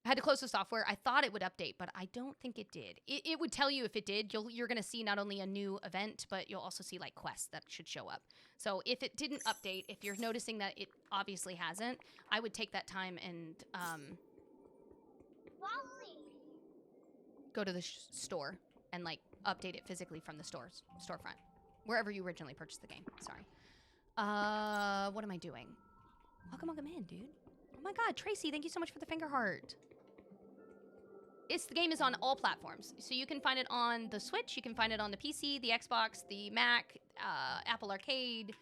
I had to close the software. I thought it would update, but I don't think it did. It would tell you if it did. You're going to see not only a new event, but you'll also see like quests that should show up. So if it didn't update, if you're noticing that it obviously hasn't, I would take that time and go to the store and like update it physically from the storefront, wherever you originally purchased the game. Sorry. What am I doing? Welcome in, dude. Oh my God, Tracy, thank you so much for the finger heart. The game is on all platforms. So you can find it on the Switch, you can find it on the PC, the Xbox, the Mac, Apple Arcade,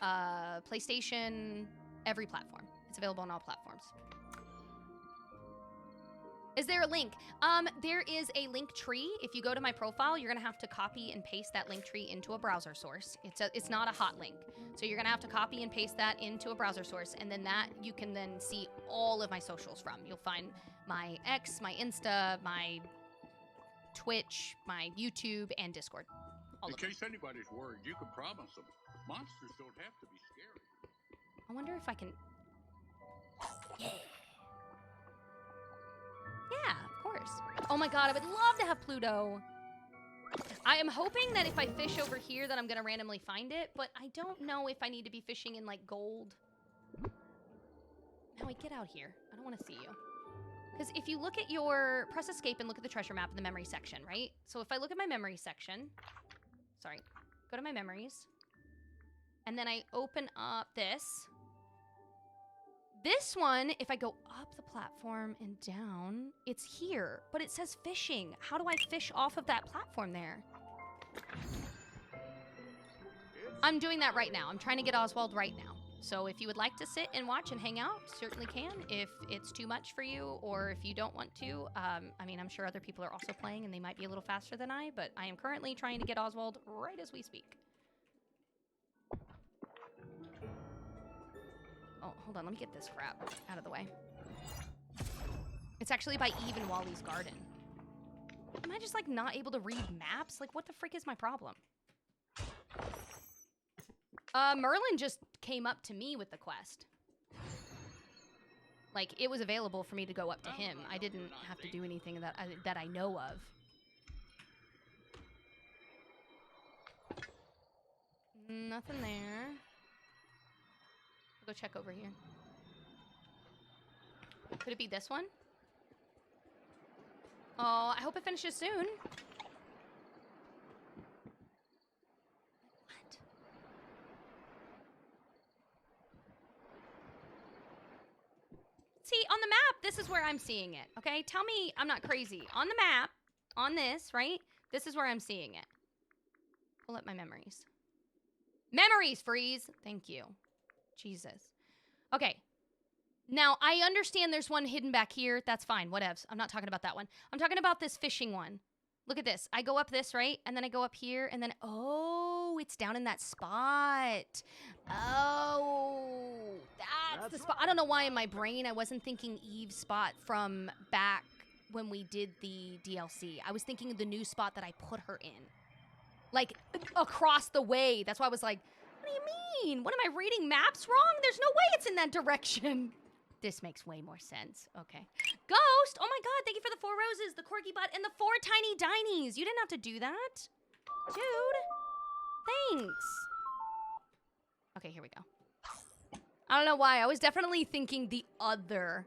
PlayStation, every platform. It's available on all platforms. Is there a link? There is a link tree. If you go to my profile, you're gonna have to copy and paste that link tree into a browser source. It's not a hot link. So you're gonna have to copy and paste that into a browser source, and then that you can then see all of my socials from. You'll find my X, my Insta, my Twitch, my YouTube, and Discord. All In In case anybody's worried, you can promise them. Monsters don't have to be scary. I wonder if I can... Yeah. Yeah, of course. Oh my god, I would love to have Pluto. I am hoping that if I fish over here that I'm gonna randomly find it, but I don't know if I need to be fishing in like gold. Maui, get out here. I don't want to see you. Because if you look at your... Press escape and look at the treasure map in the memory section, right? So if I look at my memory section... Sorry. Go to my memories. And then I open up this. This one, if I go up the platform and down, it's here. But it says fishing. How do I fish off of that platform there? I'm doing that right now. I'm trying to get Oswald right now. So if you would like to sit and watch and hang out, certainly can. If it's too much for you, or if you don't want to, I mean, I'm sure other people are also playing and they might be a little faster than I, but I am currently trying to get Oswald right as we speak. Oh, hold on, let me get this crap out of the way. It's actually by Eve and Wally's garden. Am I just like not able to read maps? Like what the frick is my problem? Merlin just came up to me with the quest. Like, it was available for me to go up to him. I didn't have to do anything that I know of. Nothing there. I'll go check over here. Could it be this one? Oh, I hope it finishes soon. What? See, on the map, this is where I'm seeing it, okay? Tell me I'm not crazy. On the map, on this, right? This is where I'm seeing it. Pull up my memories. Memories, freeze! Thank you. Jesus. Okay. Now, I understand there's one hidden back here. That's fine. Whatevs. I'm not talking about that one. I'm talking about this fishing one. Look at this. I go up this, right? And then I go up here, and then... Oh, it's down in that spot. Oh, that's the spot. I don't know why in my brain I wasn't thinking Eve's spot from back when we did the DLC. I was thinking of the new spot that I put her in. Like, across the way. That's why I was like, what do you mean? What, am I reading maps wrong? There's no way it's in that direction. This makes way more sense. Okay. Ghost! Oh my god, thank you for the 4 roses, the corgi butt, and the 4 tiny dinies. You didn't have to do that. Dude. Thanks. Okay, here we go. I don't know why. I was definitely thinking the other.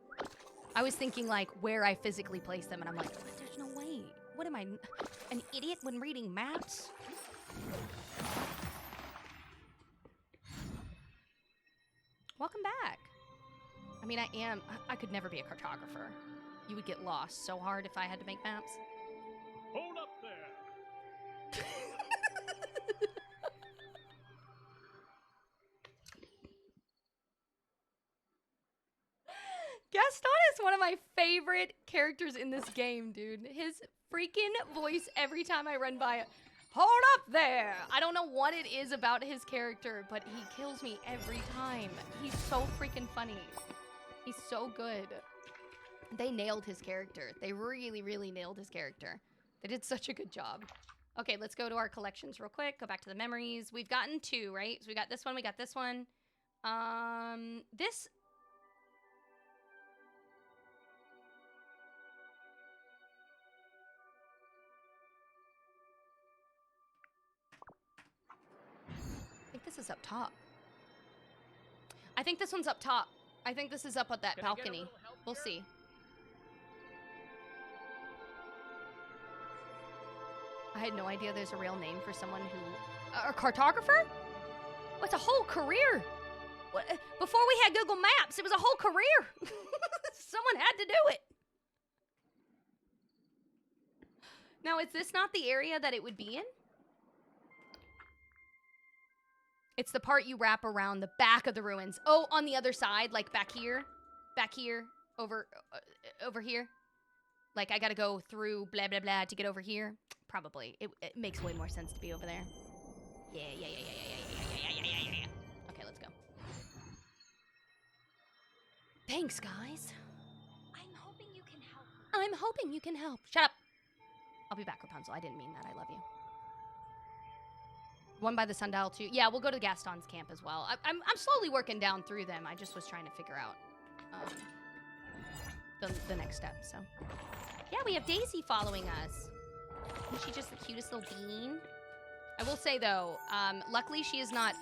I was thinking, like, where I physically placed them, and I'm like, there's no way. What am I, an idiot when reading maps? Welcome back. I mean, I could never be a cartographer. You would get lost so hard if I had to make maps. Hold up there. Gaston is one of my favorite characters in this game, dude. His freaking voice every time I run by it. Hold up there! I don't know what it is about his character, but he kills me every time. He's so freaking funny. He's so good. They nailed his character. They really, really nailed his character. They did such a good job. Okay, let's go to our collections real quick. Go back to the memories. We've gotten 2, right? So we got this one, we got this one. This... I think this is up top. I think this one's up top. I think this is up at that balcony. We'll see. I had no idea there's a real name for someone who... a cartographer? What's a whole career? What, before we had Google Maps, it was a whole career. Someone had to do it. Now, is this not the area that it would be in? It's the part you wrap around the back of the ruins. Oh, on the other side, like back here, over here. Like I gotta go through blah, blah, blah to get over here. Probably. It makes way more sense to be over there. Yeah. Okay, let's go. Thanks, guys. I'm hoping you can help. I'm hoping you can help. Shut up. I'll be back, Rapunzel. I didn't mean that. I love you. One by the sundial, too. Yeah, we'll go to Gaston's camp as well. I'm slowly working down through them. I just was trying to figure out the next step, so. Yeah, we have Daisy following us. Isn't she just the cutest little bean? I will say, though, luckily she is not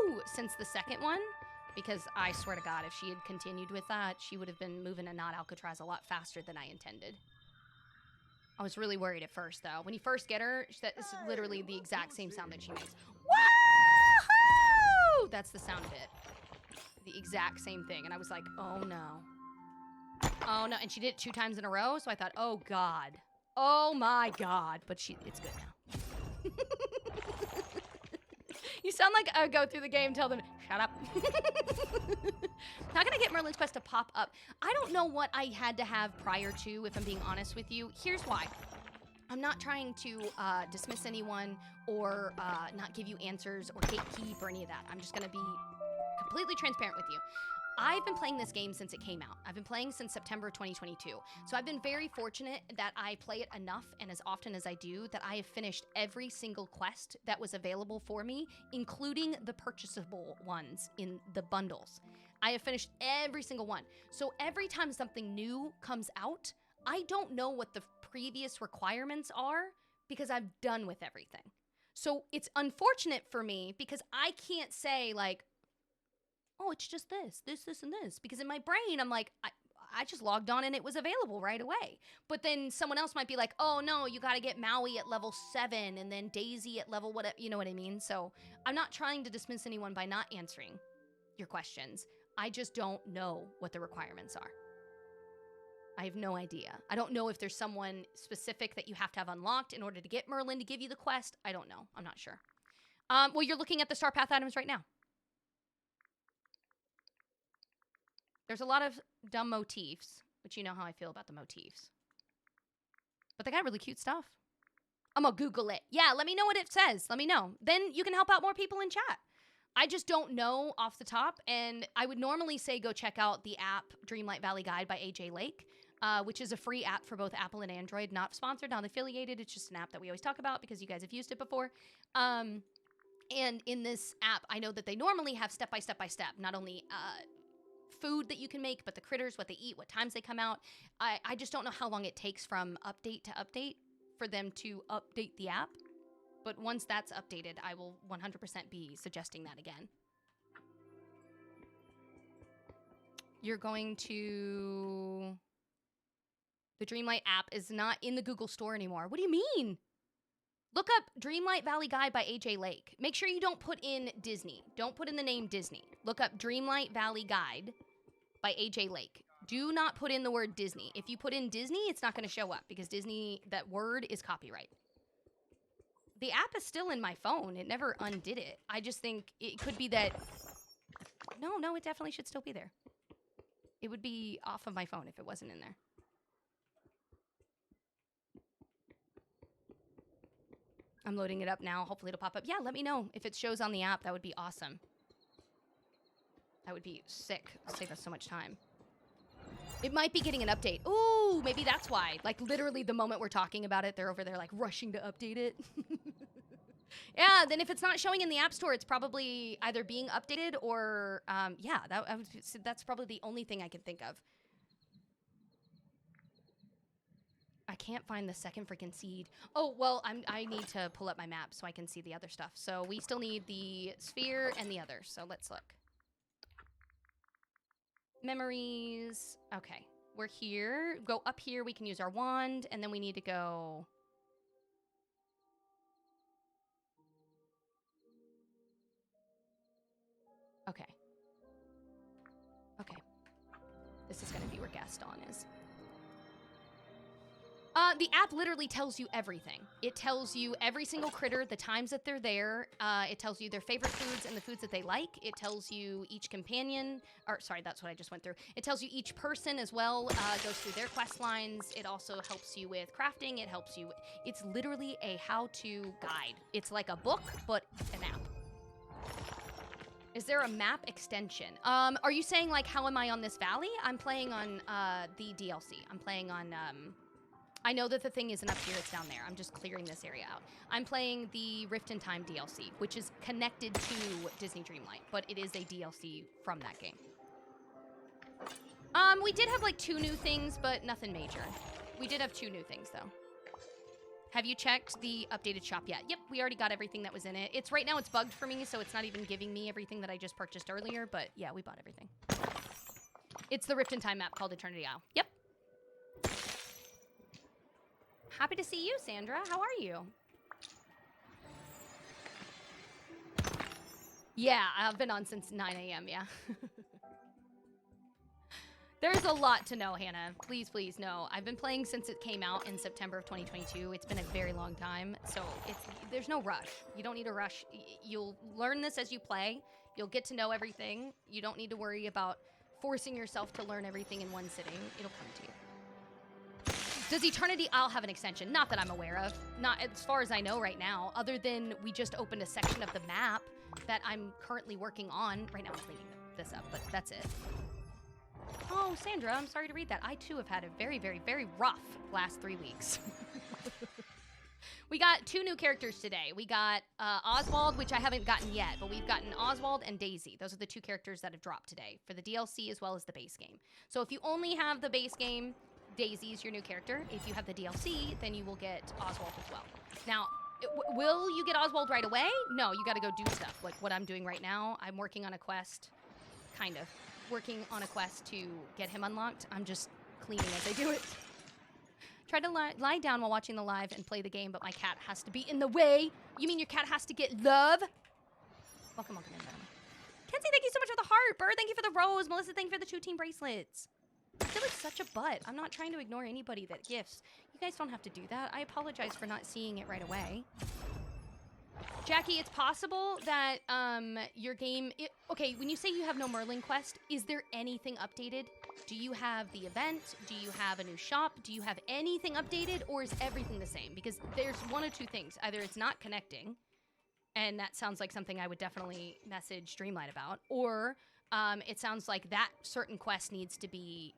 wahoo since the second one, because I swear to God, if she had continued with that, she would have been moving to not Alcatraz a lot faster than I intended. I was really worried at first, though. When you first get her, it's literally the exact same sound that she makes. Wahoo! That's the sound of it. The exact same thing. And I was like, oh, no. Oh, no. And she did it 2 times in a row, so I thought, oh, God. Oh, my God. But it's good now. You sound like I go through the game, tell them, shut up. Not gonna get Merlin's Quest to pop up. I don't know what I had to have prior to, if I'm being honest with you. Here's why. I'm not trying to dismiss anyone or not give you answers or gatekeep or any of that. I'm just gonna be completely transparent with you. I've been playing this game since it came out. I've been playing since September 2022. So I've been very fortunate that I play it enough and as often as I do that I have finished every single quest that was available for me, including the purchasable ones in the bundles. I have finished every single one. So every time something new comes out, I don't know what the previous requirements are because I've done with everything. So it's unfortunate for me because I can't say like, oh, it's just this, and this. Because in my brain, I'm like, I just logged on and it was available right away. But then someone else might be like, oh no, you gotta get Maui at level 7 and then Daisy at level whatever, you know what I mean? So I'm not trying to dismiss anyone by not answering your questions. I just don't know what the requirements are. I have no idea. I don't know if there's someone specific that you have to have unlocked in order to get Merlin to give you the quest. I don't know. I'm not sure. Well, you're looking at the Star Path items right now. There's a lot of dumb motifs, which you know how I feel about the motifs. But they got really cute stuff. I'm gonna Google it. Yeah, let me know what it says. Let me know. Then you can help out more people in chat. I just don't know off the top, and I would normally say go check out the app Dreamlight Valley Guide by AJ Lake, which is a free app for both Apple and Android. Not sponsored, not affiliated. It's just an app that we always talk about because you guys have used it before. And in this app, I know that they normally have step by step, not only food that you can make, but the critters, what they eat, what times they come out. I just don't know how long it takes from update to update for them to update the app. But once that's updated, I will 100% be suggesting that again. You're going to... The Dreamlight app is not in the Google Store anymore. What do you mean? Look up Dreamlight Valley Guide by AJ Lake. Make sure you don't put in Disney. Don't put in the name Disney. Look up Dreamlight Valley Guide by AJ Lake. Do not put in the word Disney. If you put in Disney, it's not going to show up because Disney, that word is copyright. The app is still in my phone. It never undid it. I just think it could be that... No, it definitely should still be there. It would be off of my phone if it wasn't in there. I'm loading it up now. Hopefully it'll pop up. Yeah, let me know if it shows on the app. That would be awesome. That would be sick. Save us so much time. It might be getting an update. Ooh, maybe that's why. Like, literally the moment we're talking about it, they're over there, like, rushing to update it. Yeah, then if it's not showing in the App Store, it's probably either being updated or, yeah, that's probably the only thing I can think of. I can't find the second freaking seed. Oh, well, I need to pull up my map so I can see the other stuff. So we still need the sphere and the other. So let's look. Memories. Okay, we're here. Go up here. We can use our wand, and then we need to go... Okay. Okay. This is going to be where Gaston is. The app literally tells you everything. It tells you every single critter, the times that they're there. It tells you their favorite foods and the foods that they like. It tells you each companion, or sorry, that's what I just went through. It tells you each person as well, goes through their quest lines. It also helps you with crafting. It helps you, it's literally a how-to guide. It's like a book, but an app. Is there a map extension? Are you saying like, how am I on this valley? I'm playing on the DLC. I'm playing on, I know that the thing isn't up here, it's down there. I'm just clearing this area out. I'm playing the Rift in Time DLC, which is connected to Disney Dreamlight, but it is a DLC from that game. We did have like 2 new things, but nothing major. We did have 2 new things though. Have you checked the updated shop yet? Yep, we already got everything that was in it. It's right now it's bugged for me, so it's not even giving me everything that I just purchased earlier, but yeah, we bought everything. It's the Rift in Time map called Eternity Isle. Yep. Happy to see you, Sandra. How are you? Yeah, I've been on since 9 a.m., yeah. There's a lot to know, Hannah. Please, please, no. I've been playing since it came out in September of 2022. It's been a very long time, so there's no rush. You don't need to rush. You'll learn this as you play. You'll get to know everything. You don't need to worry about forcing yourself to learn everything in one sitting. It'll come to you. Does Eternity Isle have an extension? Not that I'm aware of. Not as far as I know right now, other than we just opened a section of the map that I'm currently working on. Right now I'm cleaning this up, but that's it. Oh, Sandra, I'm sorry to read that. I too have had a very, very, very rough last 3 weeks. We got 2 new characters today. We got Oswald, which I haven't gotten yet, but we've gotten Oswald and Daisy. Those are the 2 characters that have dropped today for the DLC as well as the base game. So if you only have the base game, Daisy's your new character. If you have the DLC, then you will get Oswald as well. Now, will you get Oswald right away? No, you gotta go do stuff. Like what I'm doing right now, I'm working on a quest, kind of. Working on a quest to get him unlocked. I'm just cleaning as I do it. Try to lie down while watching the live and play the game, but my cat has to be in the way. You mean your cat has to get love? Welcome in, gentlemen. Kenzie, thank you so much for the heart. Bird, thank you for the rose. Melissa, thank you for the 2 team bracelets. I feel like such a butt. I'm not trying to ignore anybody that gifts. You guys don't have to do that. I apologize for not seeing it right away. Jackie, it's possible that your game... okay, when you say you have no Merlin quest, is there anything updated? Do you have the event? Do you have a new shop? Do you have anything updated? Or is everything the same? Because there's one of 2 things. Either it's not connecting, and that sounds like something I would definitely message Dreamlight about, or it sounds like that certain quest needs to be...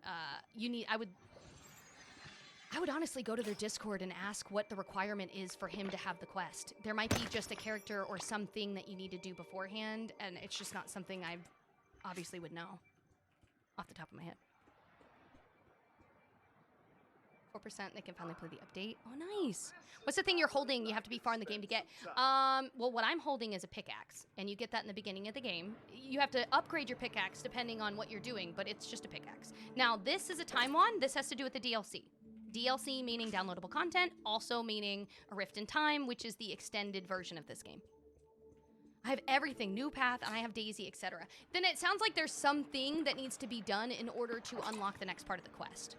I would honestly go to their Discord and ask what the requirement is for him to have the quest. There might be just a character or something that you need to do beforehand, and it's just not something I obviously would know off the top of my head. 4%, they can finally play the update. Oh, nice. What's the thing you're holding you have to be far in the game to get? Well, what I'm holding is a pickaxe, and you get that in the beginning of the game. You have to upgrade your pickaxe depending on what you're doing, but it's just a pickaxe. Now, this is a time one. This has to do with the DLC. DLC meaning downloadable content, also meaning A Rift in Time, which is the extended version of this game. I have everything, new path, and I have Daisy, etc. Then it sounds like there's something that needs to be done in order to unlock the next part of the quest.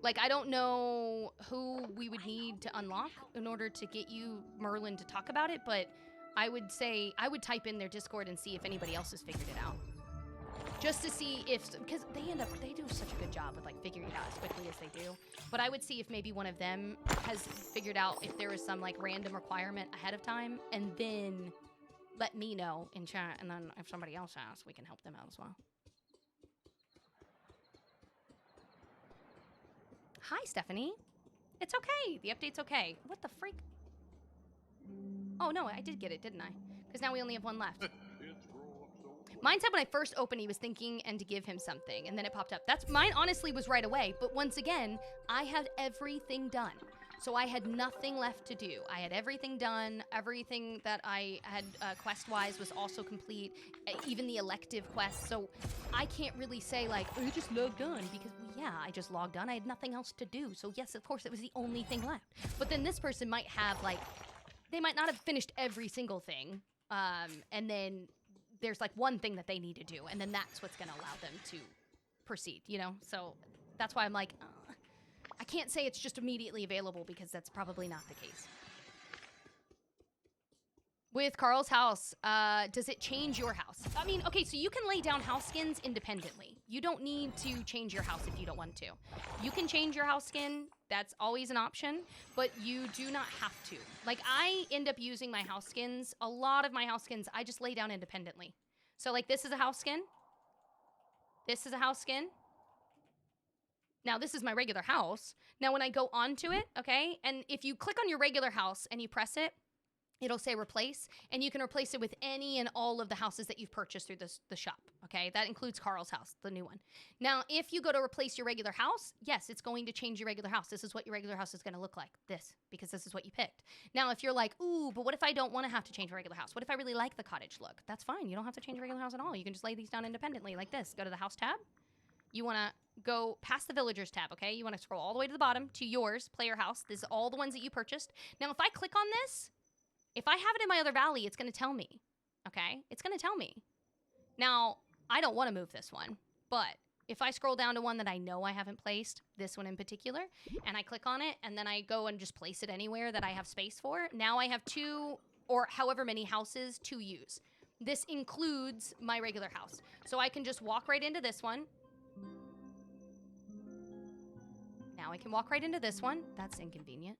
Like, I don't know who we would need to unlock in order to get you, Merlin, to talk about it, but I would say, I would type in their Discord and see if anybody else has figured it out. Just to see if, because they do such a good job with like figuring it out as quickly as they do. But I would see if maybe one of them has figured out if there is some like random requirement ahead of time, and then let me know in chat. And then if somebody else asks, we can help them out as well. Hi, Stephanie. It's okay. The update's okay. What the freak? Oh no, I did get it, didn't I? Because now we only have 1 left. Mine said when I first opened, he was thinking and to give him something, and then it popped up. That's mine. Honestly, was right away. But once again, I had everything done, so I had nothing left to do. I had everything done. Everything that I had quest-wise was also complete, even the elective quests. So I can't really say like, oh, you just logged on, because well, yeah, I just logged on. I had nothing else to do. So yes, of course, it was the only thing left. But then this person might have like, they might not have finished every single thing, and then there's like one thing that they need to do, and then that's what's going to allow them to proceed, you know? So that's why I'm like, I can't say it's just immediately available, because that's probably not the case. With Carl's house, does it change your house? I mean, okay, so you can lay down house skins independently. You don't need to change your house if you don't want to. You can change your house skin. That's always an option, but you do not have to. Like, I end up using my house skins. A lot of my house skins, I just lay down independently. So, like, this is a house skin. This is a house skin. Now, this is my regular house. Now, when I go onto it, okay, and if you click on your regular house and you press it, it'll say replace, and you can replace it with any and all of the houses that you've purchased through the shop, okay? That includes Carl's house, the new one. Now, if you go to replace your regular house, yes, it's going to change your regular house. This is what your regular house is going to look like, because this is what you picked. Now, if you're like, ooh, but what if I don't want to have to change my regular house? What if I really like the cottage look? That's fine. You don't have to change your regular house at all. You can just lay these down independently like this. Go to the house tab. You want to go past the villagers tab, okay? You want to scroll all the way to the bottom to yours, player house. This is all the ones that you purchased. Now, if I click on this, if I have it in my other valley, it's going to tell me, okay? It's going to tell me. Now, I don't want to move this one, but if I scroll down to one that I know I haven't placed, this one in particular, and I click on it, and then I go and just place it anywhere that I have space for, now I have 2 or however many houses to use. This includes my regular house. So I can just walk right into this one. Now I can walk right into this one. That's inconvenient.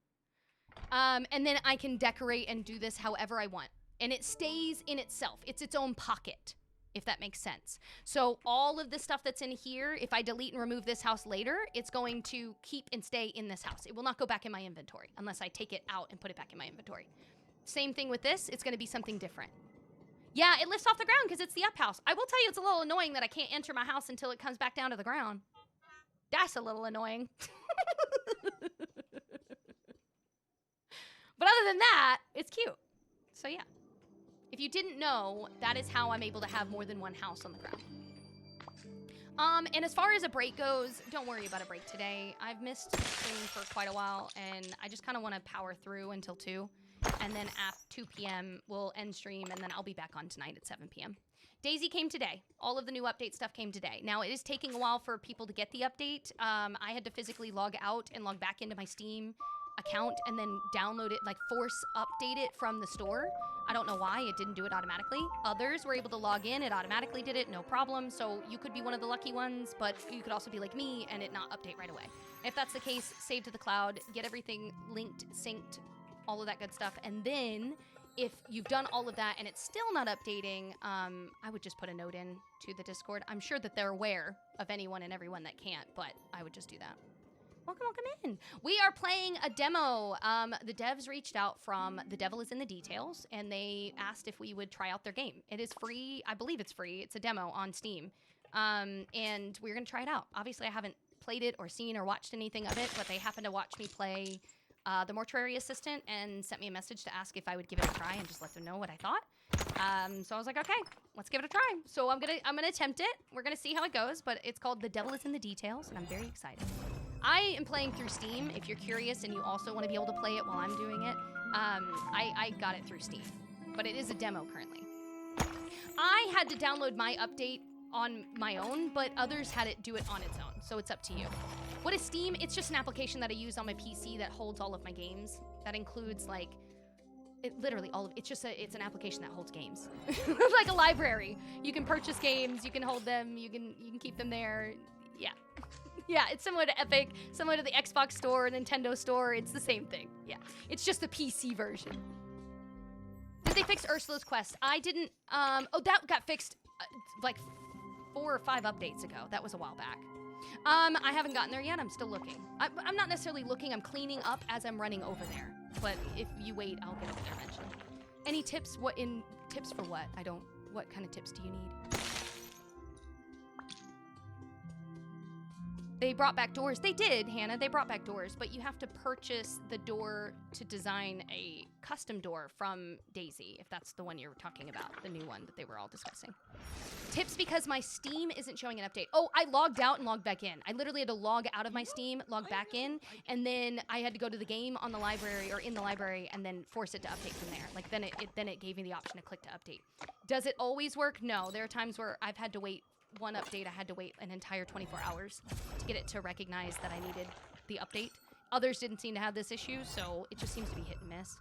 And then I can decorate and do this however I want. and it stays in itself. It's its own pocket, if that makes sense. So all of the stuff that's in here, if I delete and remove this house later, it's going to keep and stay in this house. It will not go back in my inventory unless I take it out and put it back in my inventory. Same thing with this. It's going to be something different. Yeah, it lifts off the ground because it's the up house. I will tell you it's a little annoying that I can't enter my house until it comes back down to the ground. That's a little annoying. But other than that, it's cute. So yeah. If you didn't know, that is how I'm able to have more than one house on the ground. And as far as a break goes, don't worry about a break today. I've missed streaming for quite a while, and I just kind of want to power through until 2. And then at 2 p.m., we'll end stream, and then I'll be back on tonight at 7 p.m. Daisy came today. All of the new update stuff came today. Now, it is taking a while for people to get the update. I had to physically log out and log back into my Steam account and then download it, like force update it from the store. I don't know why it didn't do it automatically. Others were able to log in, it automatically did it, no problem. So you could be one of the lucky ones, but you could also be like me and it not update right away. If that's the case, save to the cloud, get everything linked, synced, all of that good stuff. And then if you've done all of that and it's still not updating, I would just put a note in to the Discord. I'm sure that they're aware of anyone and everyone that can't, but I would just do that. Welcome, welcome in. We are playing a demo. The devs reached out from The Devil is in the Details, and they asked if we would try out their game. It is free. I believe it's free. It's a demo on Steam. And we're going to try it out. Obviously, I haven't played it or seen or watched anything of it, but they happened to watch me play the mortuary assistant and sent me a message to ask if I would give it a try and just let them know what I thought. So I was like, okay, let's give it a try. So I'm gonna attempt it. We're gonna see how it goes, but it's called The Devil is in the Details, and I'm very excited. I am playing through Steam. If you're curious and you also want to be able to play it while I'm doing it, I got it through Steam, but it is a demo currently. I had to download my update on my own, but others had it do it on its own, so it's up to you. What is Steam? It's just an application that I use on my PC that holds all of my games. That includes like, literally all of, it's an application that holds games. Like a library. You can purchase games, you can hold them, you can keep them there. Yeah. Yeah, it's similar to Epic, similar to the Xbox Store, Nintendo Store. It's the same thing. Yeah, it's just the PC version. Did they fix Ursula's Quest? I didn't. Oh, that got fixed like 4 or 5 updates ago. That was a while back. I haven't gotten there yet. I'm still looking. I'm not necessarily looking. I'm cleaning up as I'm running over there. But if you wait, I'll get over there eventually. Any tips? Tips for what? What kind of tips do you need? They brought back doors. They did, Hannah. They brought back doors, but you have to purchase the door to design a custom door from Daisy, if that's the one you're talking about, the new one that they were all discussing. Tips because my Steam isn't showing an update. Oh, I logged out and logged back in. I literally had to log out of my Steam, log back in, and then I had to go to the game on the library or in the library and then force it to update from there. Like then it gave me the option to click to update. Does it always work? No. There are times where I've had to wait one update. I had to wait an entire 24 hours to get it to recognize that I needed the update. Others didn't seem to have this issue, so it just seems to be hit and miss.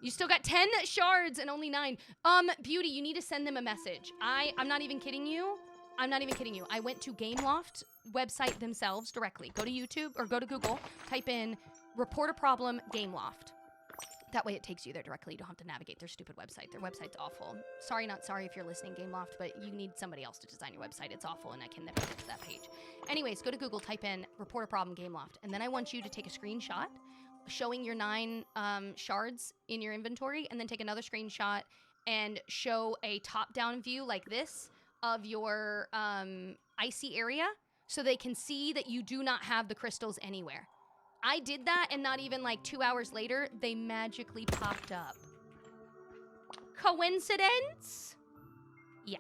You still got 10 shards and only 9. Beauty, you need to send them a message. I'm not even kidding you. I'm not even kidding you. I went to Gameloft website themselves directly. Go to YouTube or go to Google, type in report a problem Gameloft. That way it takes you there directly. You don't have to navigate their stupid website. Their website's awful. Sorry, not sorry if you're listening, Gameloft, but you need somebody else to design your website. It's awful, and I can never get to that page. Anyways, go to Google, type in report a problem Gameloft, and then I want you to take a screenshot showing your 9 shards in your inventory, and then take another screenshot and show a top-down view like this of your icy area so they can see that you do not have the crystals anywhere. I did that, and not even like 2 hours later, they magically popped up. Coincidence? Yeah.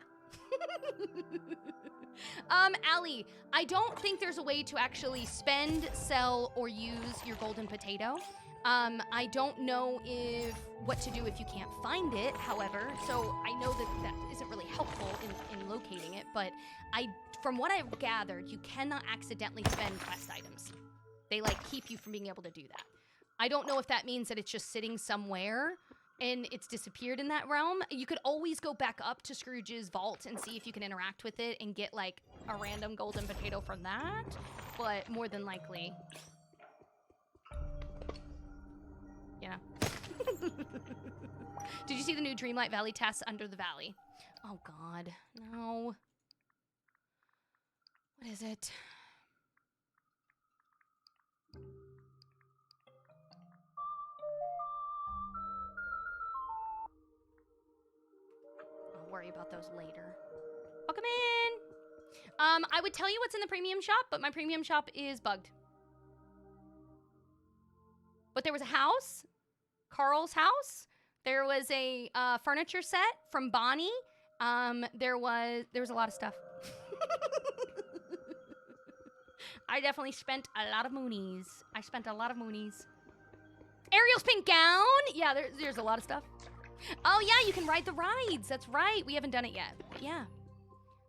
Allie, I don't think there's a way to actually spend, sell, or use your golden potato. I don't know what to do if you can't find it, however, so I know that isn't really helpful in locating it, but from what I've gathered, you cannot accidentally spend quest items. They keep you from being able to do that. I don't know if that means that it's just sitting somewhere and it's disappeared in that realm. You could always go back up to Scrooge's vault and see if you can interact with it and get a random golden potato from that, but more than likely, yeah. Did you see the new Dreamlight Valley tests under the valley? Oh, God. No. What is it? I'll worry about those later. Welcome in. I would tell you what's in the premium shop, but my premium shop is bugged. But there was a house, Carl's house. There was a furniture set from Bonnie. There was a lot of stuff. I definitely spent a lot of moonies. Ariel's pink gown. Yeah, there's a lot of stuff. Oh yeah, you can ride the rides. That's right. We haven't done it yet. But yeah.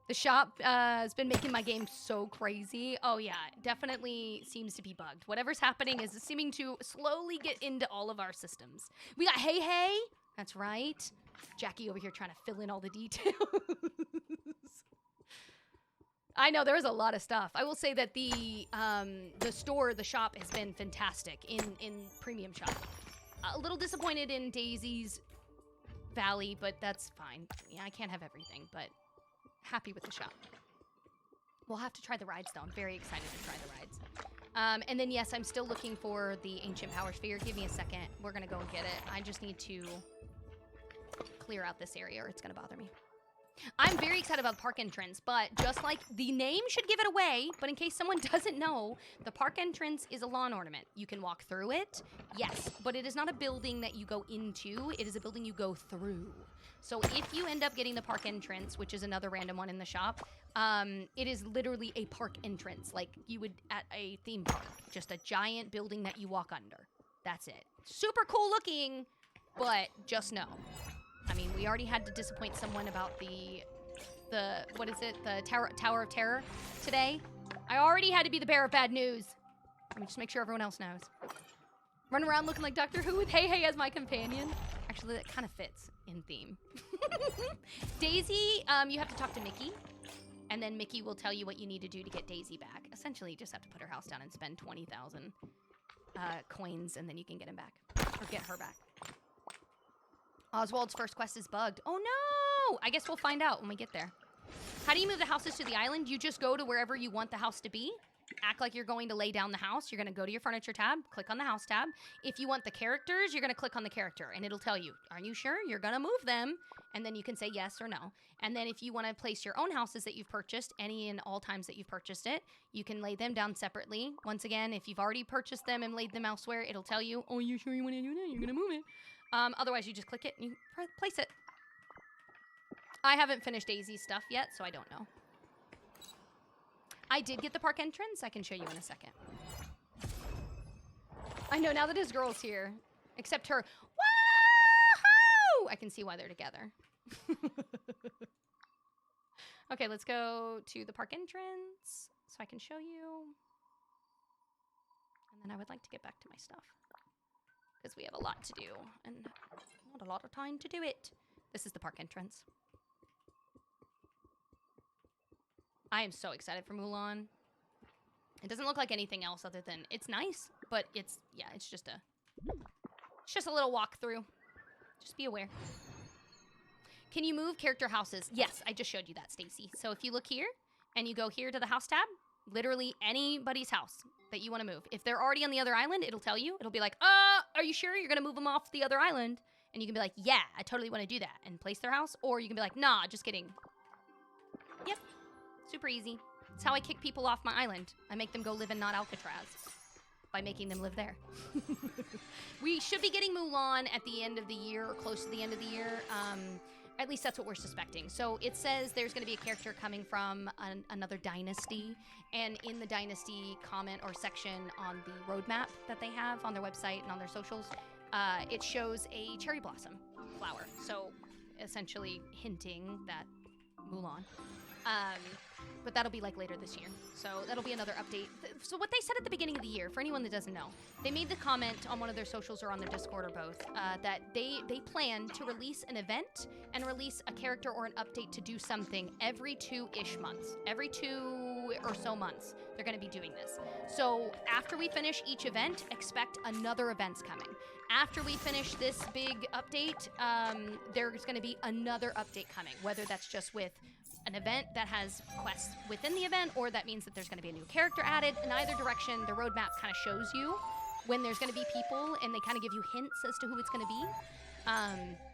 The shop has been making my game so crazy. Oh yeah, definitely seems to be bugged. Whatever's happening is seeming to slowly get into all of our systems. We got Hey Hey. That's right. Jackie over here trying to fill in all the details. I know, there was a lot of stuff. I will say that the shop has been fantastic in premium shop. A little disappointed in Daisy's Valley, but that's fine. Yeah, I can't have everything, but happy with the shop. We'll have to try the rides, though. I'm very excited to try the rides. And then, yes, I'm still looking for the Ancient Power Sphere. Give me a second. We're going to go and get it. I just need to clear out this area or it's going to bother me. I'm very excited about the park entrance, but just like the name should give it away, but in case someone doesn't know, the park entrance is a lawn ornament. You can walk through it, yes, but it is not a building that you go into. It is a building you go through. So if you end up getting the park entrance, which is another random one in the shop, it is literally a park entrance, like you would at a theme park. Just a giant building that you walk under. That's it. Super cool looking, but just know. I mean, we already had to disappoint someone about the what is it? The Tower of Terror today. I already had to be the bearer of bad news. Let me just make sure everyone else knows. Run around looking like Doctor Who with Hey Hey as my companion. Actually, that kind of fits in theme. Daisy, you have to talk to Mickey. And then Mickey will tell you what you need to do to get Daisy back. Essentially, you just have to put her house down and spend 20,000 coins, and then you can get him back. Or get her back. Oswald's first quest is bugged. Oh no! I guess we'll find out when we get there. How do you move the houses to the island? You just go to wherever you want the house to be. Act like you're going to lay down the house. You're going to go to your furniture tab, click on the house tab. If you want the characters, you're going to click on the character, and it'll tell you, are you sure? You're going to move them, and then you can say yes or no. And then if you want to place your own houses that you've purchased, any and all times that you've purchased it, you can lay them down separately. Once again, if you've already purchased them and laid them elsewhere, it'll tell you, oh, you sure you want to do that? You're going to move it. Otherwise, you just click it and you place it. I haven't finished Daisy's stuff yet, so I don't know. I did get the park entrance. I can show you in a second. I know, now that his girl's here. Except her. Woohoo! I can see why they're together. Okay, let's go to the park entrance so I can show you. And then I would like to get back to my stuff, because we have a lot to do and not a lot of time to do it. This is the park entrance. I am so excited for Mulan. It doesn't look like anything else other than it's nice, but it's, yeah, it's just a little walkthrough. Just be aware. Can you move character houses? Yes, I just showed you that, Stacy. So if you look here and you go here to the house tab, literally anybody's house that you want to move. If they're already on the other island, it'll tell you. It'll be like, are you sure you're going to move them off the other island? And you can be like, yeah, I totally want to do that, and place their house. Or you can be like, nah, just kidding. Yep. Super easy. It's how I kick people off my island. I make them go live in not Alcatraz by making them live there. We should be getting Mulan at the end of the year, or close to the end of the year. At least that's what we're suspecting. So it says there's going to be a character coming from another dynasty. And in the dynasty comment or section on the roadmap that they have on their website and on their socials, it shows a cherry blossom flower. So essentially hinting that Mulan. But that'll be like later this year. So that'll be another update. So what they said at the beginning of the year, for anyone that doesn't know, they made the comment on one of their socials or on their Discord or both, that they plan to release an event and release a character or an update to do something every 2-ish months. Every 2 or so months, they're going to be doing this. So after we finish each event, expect another event's coming. After we finish this big update, there's going to be another update coming, whether that's just with an event that has quests within the event, or that means that there's going to be a new character added. In either direction, the roadmap kind of shows you when there's going to be people, and they kind of give you hints as to who it's going to be.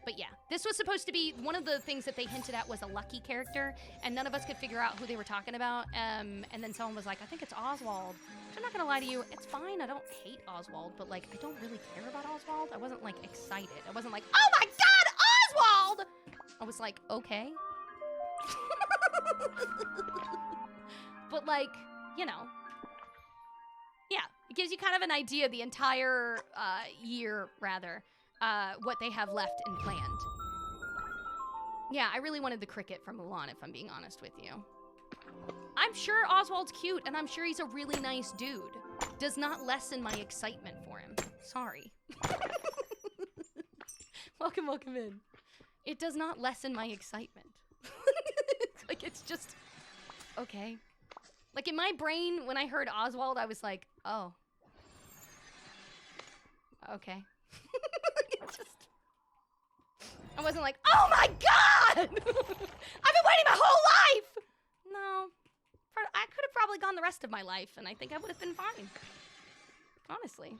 But yeah, this was supposed to be, one of the things that they hinted at was a lucky character, and none of us could figure out who they were talking about. And then someone was like, I think it's Oswald. I'm not gonna lie to you, it's fine, I don't hate Oswald, but like, I don't really care about Oswald. I wasn't like excited. I wasn't like, oh my god, Oswald! I was like, okay. But like, you know, yeah, it gives you kind of an idea the entire year, rather, what they have left and planned. Yeah, I really wanted the cricket from Mulan, if I'm being honest with you. I'm sure Oswald's cute, and I'm sure he's a really nice dude. Does not lessen my excitement for him. Sorry. Welcome in. It does not lessen my excitement. Like, it's just... okay. Like, in my brain, when I heard Oswald, I was like, oh. Okay. I wasn't like, oh my god! I've been waiting my whole life! No. I could have probably gone the rest of my life, and I think I would have been fine. Honestly.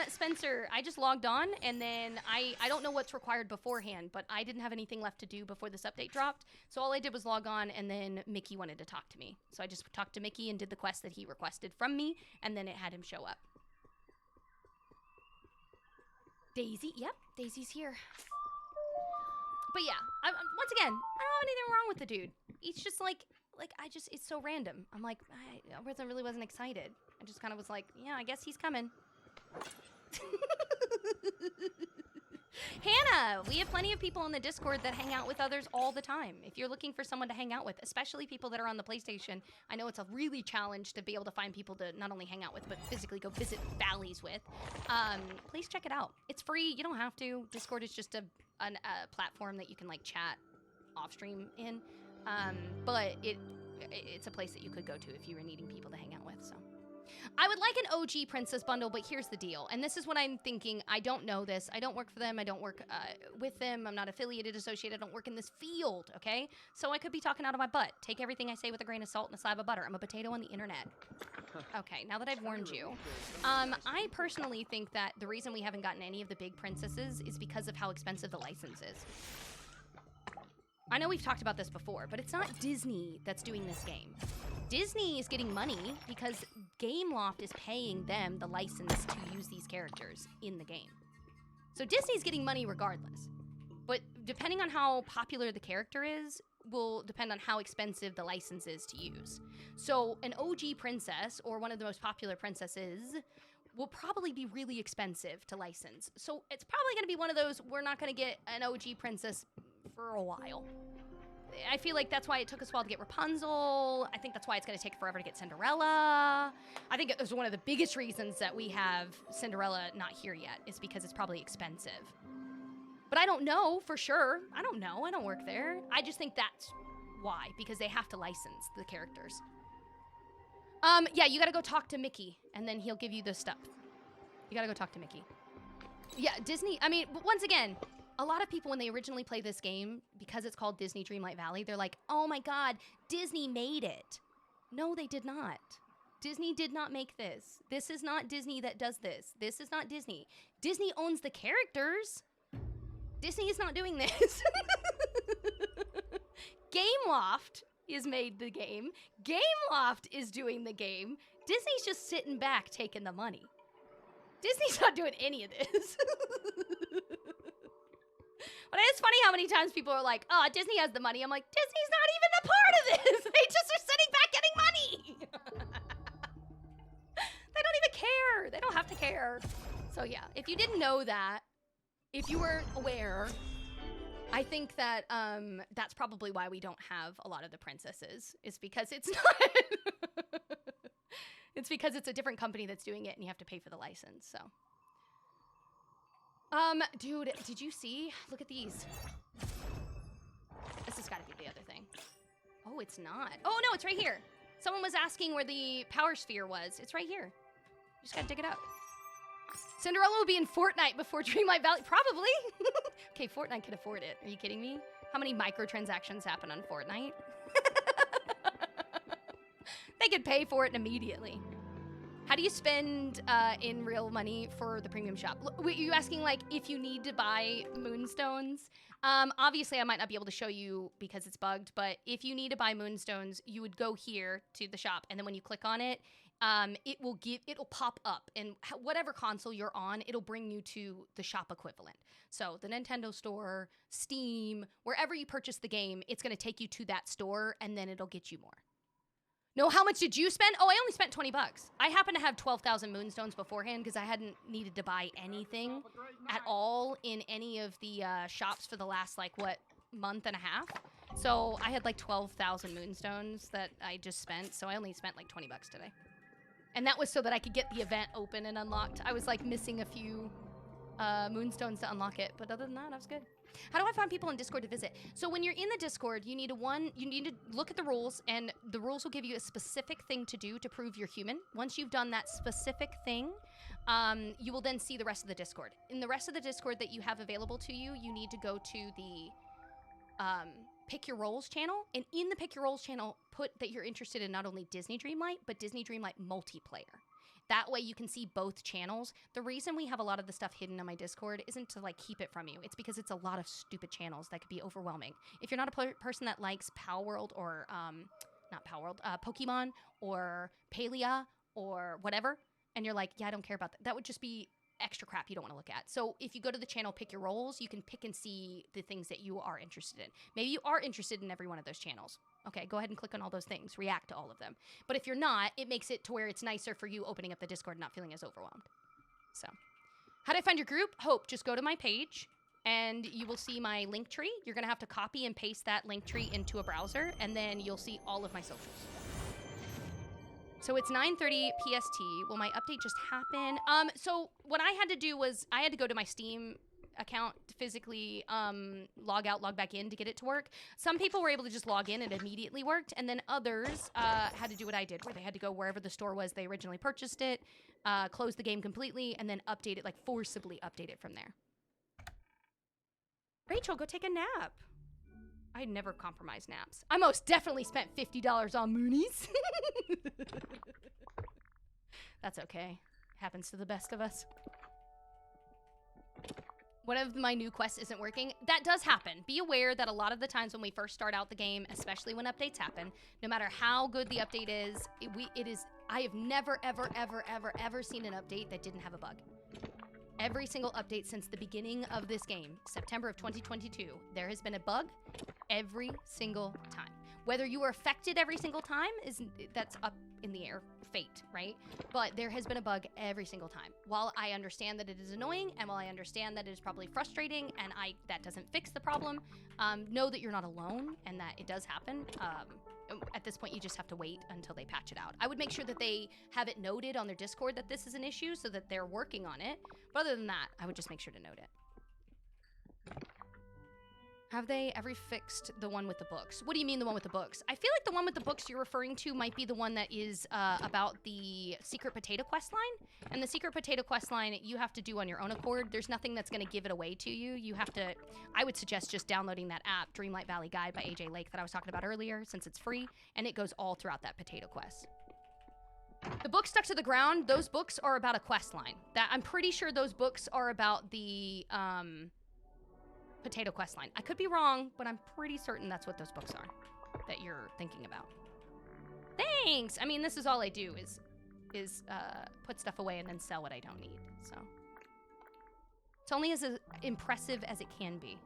Spencer, I just logged on, and then I don't know what's required beforehand, but I didn't have anything left to do before this update dropped, so all I did was log on, and then Mickey wanted to talk to me. So I just talked to Mickey and did the quest that he requested from me, and then it had him show up. Daisy, yep, Daisy's here. But yeah, once again, I don't have anything wrong with the dude. He's just like it's so random. I'm like, I really wasn't excited. I just kind of was like, yeah, I guess he's coming. Hannah, we have plenty of people in the Discord that hang out with others all the time. If you're looking for someone to hang out with, especially people that are on the PlayStation, I know it's a really challenge to be able to find people to not only hang out with, but physically go visit valleys with. Please check it out. It's free. You don't have to. Discord is just a platform that you can like chat off stream in. But it's a place that you could go to if you were needing people to hang out with, so. I would like an OG Princess bundle, but here's the deal. And this is what I'm thinking. I don't know this. I don't work for them. I don't work with them. I'm not affiliated, associated. I don't work in this field, okay? So I could be talking out of my butt. Take everything I say with a grain of salt and a slab of butter. I'm a potato on the internet. Okay, now that I've warned you. I personally think that the reason we haven't gotten any of the big princesses is because of how expensive the license is. I know we've talked about this before, but it's not Disney that's doing this game. Disney is getting money because Gameloft is paying them the license to use these characters in the game. So Disney's getting money regardless. But depending on how popular the character is, will depend on how expensive the license is to use. So an OG princess, or one of the most popular princesses, will probably be really expensive to license. So it's probably going to be one of those, we're not going to get an OG princess for a while. I feel like that's why it took us a while to get Rapunzel. I think that's why it's going to take forever to get Cinderella. I think it was one of the biggest reasons that we have Cinderella not here yet is because it's probably expensive. But I don't know for sure. I don't know. I don't work there. I just think that's why, because they have to license the characters. Yeah, you got to go talk to Mickey, and then he'll give you the stuff. You got to go talk to Mickey. Yeah, Disney, I mean, once again, a lot of people, when they originally play this game, because it's called Disney Dreamlight Valley, they're like, oh my god, Disney made it. No, they did not. Disney did not make this. This is not Disney that does this. This is not Disney. Disney owns the characters. Disney is not doing this. Gameloft is made the game. Gameloft is doing the game. Disney's just sitting back taking the money. Disney's not doing any of this. But it's funny how many times people are like, oh, Disney has the money. I'm like, Disney's not even a part of this. They just are sitting back getting money. They don't even care. They don't have to care. So yeah, if you didn't know that, if you weren't aware, I think that that's probably why we don't have a lot of the princesses, is because it's not. It's because it's a different company that's doing it and you have to pay for the license, so. Dude, did you see? Look at these. This has got to be the other thing. Oh, it's not. Oh, no, it's right here. Someone was asking where the power sphere was. It's right here. Just gotta dig it up. Cinderella will be in Fortnite before Dreamlight Valley. Probably. Okay, Fortnite could afford it. Are you kidding me? How many microtransactions happen on Fortnite? They could pay for it immediately. How do you spend in real money for the premium shop? Were you asking, like, if you need to buy moonstones? Obviously, I might not be able to show you because it's bugged, but if you need to buy moonstones, you would go here to the shop, and then when you click on it, it'll pop up, and whatever console you're on, it'll bring you to the shop equivalent. So the Nintendo store, Steam, wherever you purchase the game, it's going to take you to that store, and then it'll get you more. No, how much did you spend? Oh, I only spent 20 bucks. I happen to have 12,000 moonstones beforehand because I hadn't needed to buy anything at all in any of the shops for the last, like, what, month and a half? So I had, like, 12,000 moonstones that I just spent, so I only spent, like, 20 bucks today. And that was so that I could get the event open and unlocked. I was, like, missing a few moonstones to unlock it, but other than that, I was good. How do I find people in Discord to visit? So when you're in the Discord, you need to look at the rules, and the rules will give you a specific thing to do to prove you're human. Once you've done that specific thing, you will then see the rest of the Discord. In the rest of the Discord that you have available to you, you need to go to the Pick Your Roles channel, and in the Pick Your Roles channel, put that you're interested in not only Disney Dreamlight, but Disney Dreamlight multiplayer. That way you can see both channels. The reason we have a lot of the stuff hidden on my Discord isn't to, like, keep it from you. It's because it's a lot of stupid channels that could be overwhelming. If you're not a person that likes Palworld or, not Palworld, Pokemon or Palia or whatever, and you're like, yeah, I don't care about that. That would just be extra crap you don't want to look at. So if you go to the channel Pick Your Roles, you can pick and see the things that you are interested in. Maybe you are interested in every one of those channels. Okay, go ahead and click on all those things. React to all of them. But if you're not, it makes it to where it's nicer for you opening up the Discord and not feeling as overwhelmed. So, how do I find your group? Hope, just go to my page and you will see my link tree. You're going to have to copy and paste that link tree into a browser, and then you'll see all of my socials. So it's 9:30 PST. Will my update just happen? So what I had to do was I had to go to my Steam account to physically log out, log back in to get it to work. Some people were able to just log in and it immediately worked, and then others had to do what I did, where they had to go wherever the store was they originally purchased it, close the game completely, and then update it, like forcibly update it from there. Rachel, go take a nap. I never compromise naps. I most definitely spent $50 on Moonies. That's okay. Happens to the best of us. One of my new quests isn't working. That does happen. Be aware that a lot of the times when we first start out the game, especially when updates happen, no matter how good the update is, I have never, ever, ever, ever, ever seen an update that didn't have a bug. Every single update since the beginning of this game, September of 2022, there has been a bug every single time. Whether you are affected every single time, that's up in the air, fate, right? But there has been a bug every single time. While I understand that it is annoying, and while I understand that it is probably frustrating, and that doesn't fix the problem, know that you're not alone, and that it does happen. At this point, you just have to wait until they patch it out. I would make sure that they have it noted on their Discord that this is an issue so that they're working on it. But other than that, I would just make sure to note it. Have they ever fixed the one with the books? What do you mean the one with the books? I feel like the one with the books you're referring to might be the one that is about the Secret Potato quest line. And the Secret Potato quest line you have to do on your own accord. There's nothing that's going to give it away to you. You have to, I would suggest just downloading that app, Dreamlight Valley Guide by AJ Lake that I was talking about earlier, since it's free. And it goes all throughout that potato quest. The book stuck to the ground, those books are about a quest line. I'm pretty sure those books are about the potato quest line. I could be wrong, but I'm pretty certain that's what those books are that you're thinking about. Thanks! I mean, this is all I do is put stuff away and then sell what I don't need, so. It's only as impressive as it can be.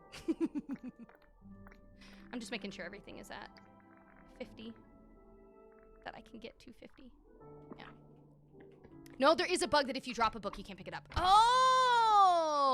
I'm just making sure everything is at 50, that I can get to 50. Yeah. No, there is a bug that if you drop a book, you can't pick it up. Oh!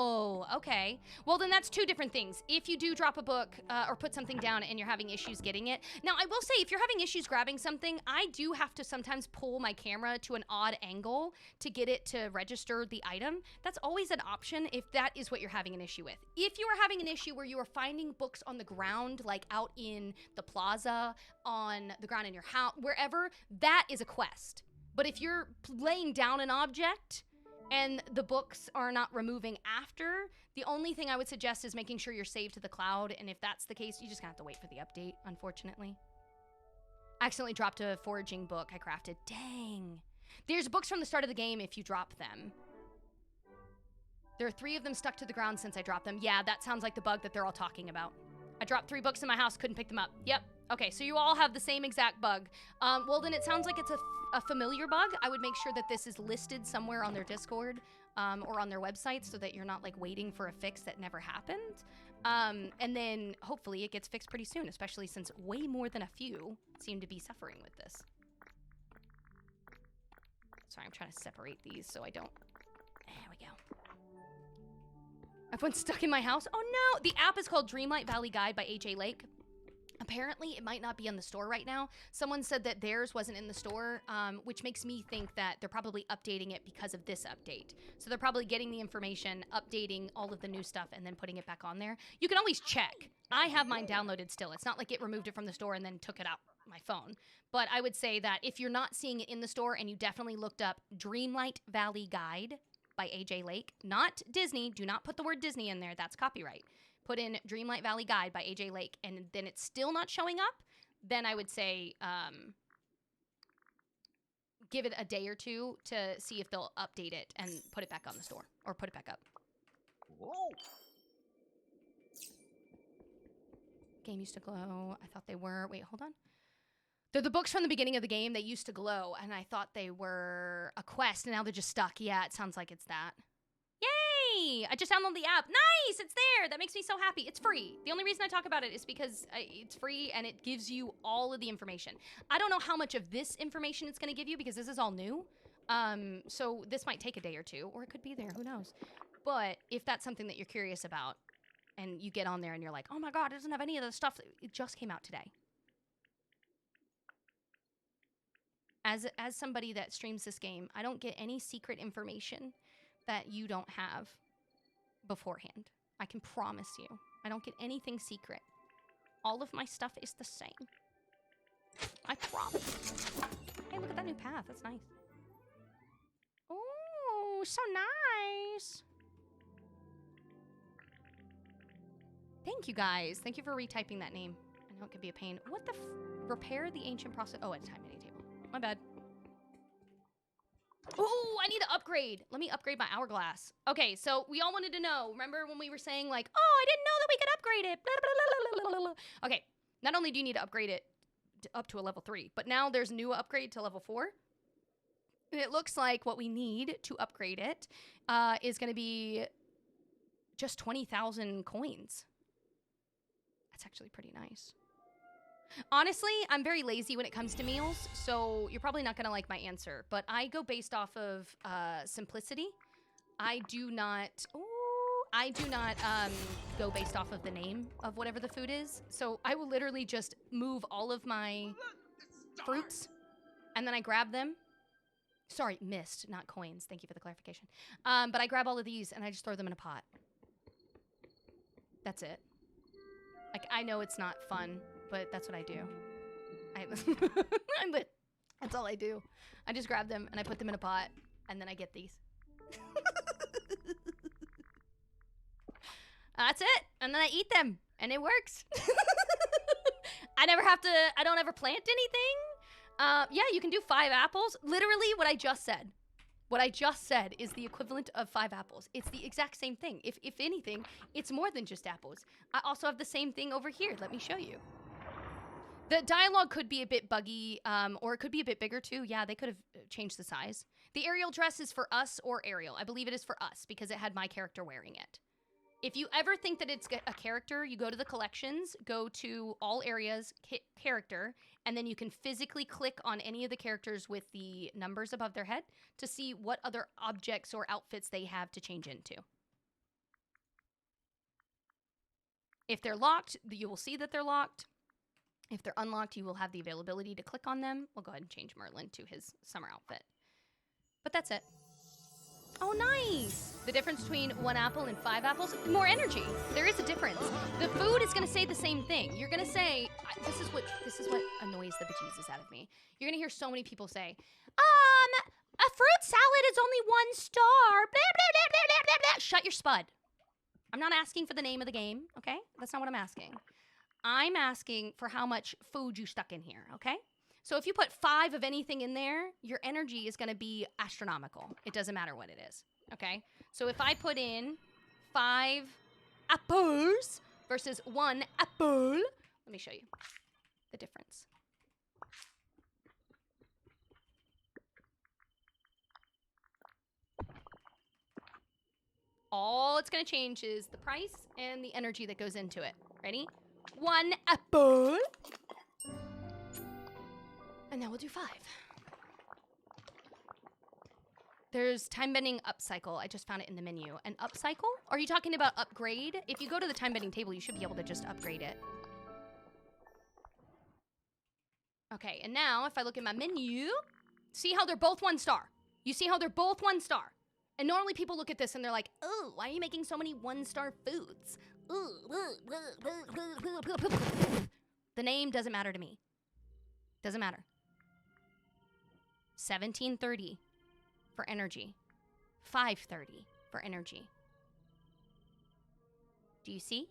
Oh, okay. Well, then that's two different things. If you do drop a book or put something down and you're having issues getting it. Now, I will say, if you're having issues grabbing something, I do have to sometimes pull my camera to an odd angle to get it to register the item. That's always an option if that is what you're having an issue with. If you are having an issue where you are finding books on the ground, like out in the plaza, on the ground in your house, wherever, that is a quest. But if you're laying down an object and the books are not removing after, the only thing I would suggest is making sure you're saved to the cloud, and if that's the case, you just have to wait for the update, unfortunately. I accidentally dropped a foraging book I crafted. Dang. There's books from the start of the game if you drop them. There are 3 of them stuck to the ground since I dropped them. Yeah, that sounds like the bug that they're all talking about. I dropped 3 books in my house, couldn't pick them up. Yep. Okay, so you all have the same exact bug. Well, then it sounds like it's a familiar bug. I would make sure that this is listed somewhere on their Discord or on their website so that you're not like waiting for a fix that never happened. And then hopefully it gets fixed pretty soon, especially since way more than a few seem to be suffering with this. Sorry, I'm trying to separate these so I don't... There we go. Everyone's stuck in my house. Oh no! The app is called Dreamlight Valley Guide by AJ Lake. Apparently, it might not be in the store right now. Someone said that theirs wasn't in the store, which makes me think that they're probably updating it because of this update. So they're probably getting the information, updating all of the new stuff, and then putting it back on there. You can always check. I have mine downloaded still. It's not like it removed it from the store and then took it out my phone. But I would say that if you're not seeing it in the store and you definitely looked up Dreamlight Valley Guide by AJ Lake, not Disney. Do not put the word Disney in there. That's copyright. Put in Dreamlight Valley Guide by AJ Lake, and then it's still not showing up, then I would say give it a day or two to see if they'll update it and put it back on the store, or put it back up. Whoa. Game used to glow. I thought they were... Wait, hold on. They're the books from the beginning of the game. They used to glow, and I thought they were a quest, and now they're just stuck. Yeah, it sounds like it's that. Yay! I just downloaded the app. Nice! It's there! That makes me so happy. It's free. The only reason I talk about it is because it's free and it gives you all of the information. I don't know how much of this information it's going to give you because this is all new. So this might take a day or two, or it could be there. Who knows? But if that's something that you're curious about and you get on there and you're like, oh my god, it doesn't have any of the stuff. It just came out today. As somebody that streams this game, I don't get any secret information that you don't have beforehand. I can promise you. I don't get anything secret. All of my stuff is the same. I promise. Hey, look at that new path. That's nice. Oh, so nice. Thank you, guys. Thank you for retyping that name. I know it could be a pain. What the repair the ancient process? Oh, at a time mini table. My bad. Oh, I need to upgrade. Let me upgrade my hourglass. Okay, so we all wanted to know. Remember when we were saying like, oh, I didn't know that we could upgrade it. Blah, blah, blah, blah, blah, blah. Okay, not only do you need to upgrade it up to a level 3, but now there's a new upgrade to level 4. And it looks like what we need to upgrade it is going to be just 20,000 coins. That's actually pretty nice. Honestly, I'm very lazy when it comes to meals, so you're probably not going to like my answer, but I go based off of simplicity. I do not go based off of the name of whatever the food is. So I will literally just move all of my fruits, and then I grab them. Sorry, missed, not coins. Thank you for the clarification. But I grab all of these, and I just throw them in a pot. That's it. Like, I know it's not fun, but that's what I do. That's all I do. I just grab them and I put them in a pot, and then I get these. That's it. And then I eat them, and it works. I don't ever plant anything. Yeah, you can do 5 apples. Literally what I just said. What I just said is the equivalent of 5 apples. It's the exact same thing. If anything, it's more than just apples. I also have the same thing over here. Let me show you. The dialogue could be a bit buggy, or it could be a bit bigger too. Yeah, they could have changed the size. The Ariel dress is for us or Ariel. I believe it is for us because it had my character wearing it. If you ever think that it's a character, you go to the collections, go to all areas, character, and then you can physically click on any of the characters with the numbers above their head to see what other objects or outfits they have to change into. If they're locked, you will see that they're locked. If they're unlocked, you will have the availability to click on them. We'll go ahead and change Merlin to his summer outfit. But that's it. Oh, nice. The difference between 1 apple and 5 apples, more energy. There is a difference. The food is going to say the same thing. You're going to say, this is what annoys the bejesus out of me. You're going to hear so many people say, a fruit salad is only 1 star. Blah, blah, blah, blah, blah, blah, blah. Shut your spud. I'm not asking for the name of the game, okay? That's not what I'm asking. I'm asking for how much food you stuck in here, okay? So if you put 5 of anything in there, your energy is going to be astronomical. It doesn't matter what it is, okay? So if I put in 5 apples versus 1 apple, let me show you the difference. All it's going to change is the price and the energy that goes into it. Ready? 1 apple. And now we'll do 5. There's time bending upcycle. I just found it in the menu. An upcycle? Are you talking about upgrade? If you go to the time bending table, you should be able to just upgrade it. Okay, and now if I look at my menu, see how they're both 1 star? You see how they're both 1 star? And normally people look at this and they're like, oh, why are you making so many 1-star foods? The name doesn't matter to me. Doesn't matter. 1730 for energy. 530 for energy. Do you see?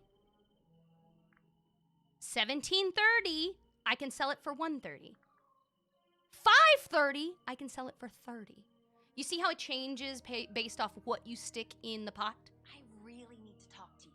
1730, I can sell it for 130. 530, I can sell it for 30. You see how it changes based off what you stick in the pot? I really need to talk to you.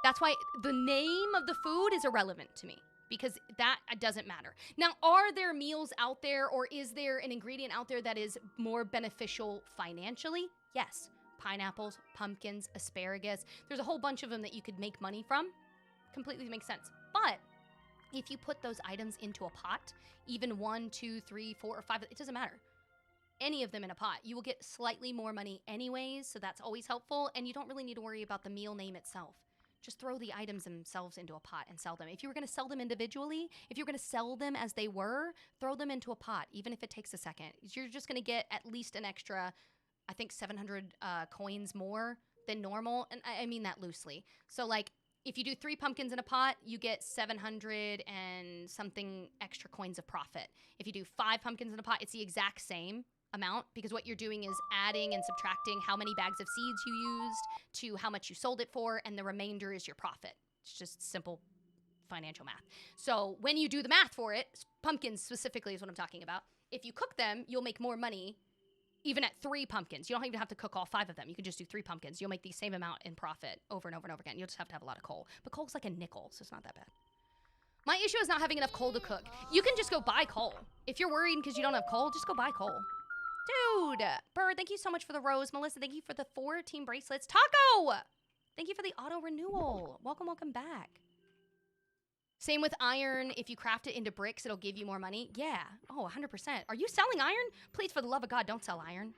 That's why the name of the food is irrelevant to me, because that doesn't matter. Now, are there meals out there, or is there an ingredient out there that is more beneficial financially? Yes. Pineapples, pumpkins, asparagus. There's a whole bunch of them that you could make money from. Completely makes sense. But if you put those items into a pot, even 1, 2, 3, 4, or 5, it doesn't matter. Any of them in a pot, you will get slightly more money anyways, so that's always helpful, and you don't really need to worry about the meal name itself. Just throw the items themselves into a pot and sell them. If you were going to sell them individually, if you're going to sell them as they were, throw them into a pot, even if it takes a second. You're just going to get at least an extra, I think, 700 coins more than normal, and I mean that loosely. So, like, if you do 3 pumpkins in a pot, you get 700 and something extra coins of profit. If you do 5 pumpkins in a pot, it's the exact same amount, because what you're doing is adding and subtracting how many bags of seeds you used to how much you sold it for, and the remainder is your profit. It's just simple financial math. So when you do the math for it, pumpkins specifically is what I'm talking about. If you cook them, you'll make more money even at 3 pumpkins. You don't even have to cook all 5 of them. You can just do 3 pumpkins. You'll make the same amount in profit over and over and over again. You'll just have to have a lot of coal. But coal's like a nickel, so it's not that bad. My issue is not having enough coal to cook. You can just go buy coal. If you're worried because you don't have coal, just go buy coal. Dude! Bird, thank you so much for the rose. Melissa, thank you for the 4 team bracelets. Taco! Thank you for the auto renewal. Welcome, welcome back. Same with iron. If you craft it into bricks, it'll give you more money. Yeah. Oh, 100%. Are you selling iron? Please, for the love of God, don't sell iron.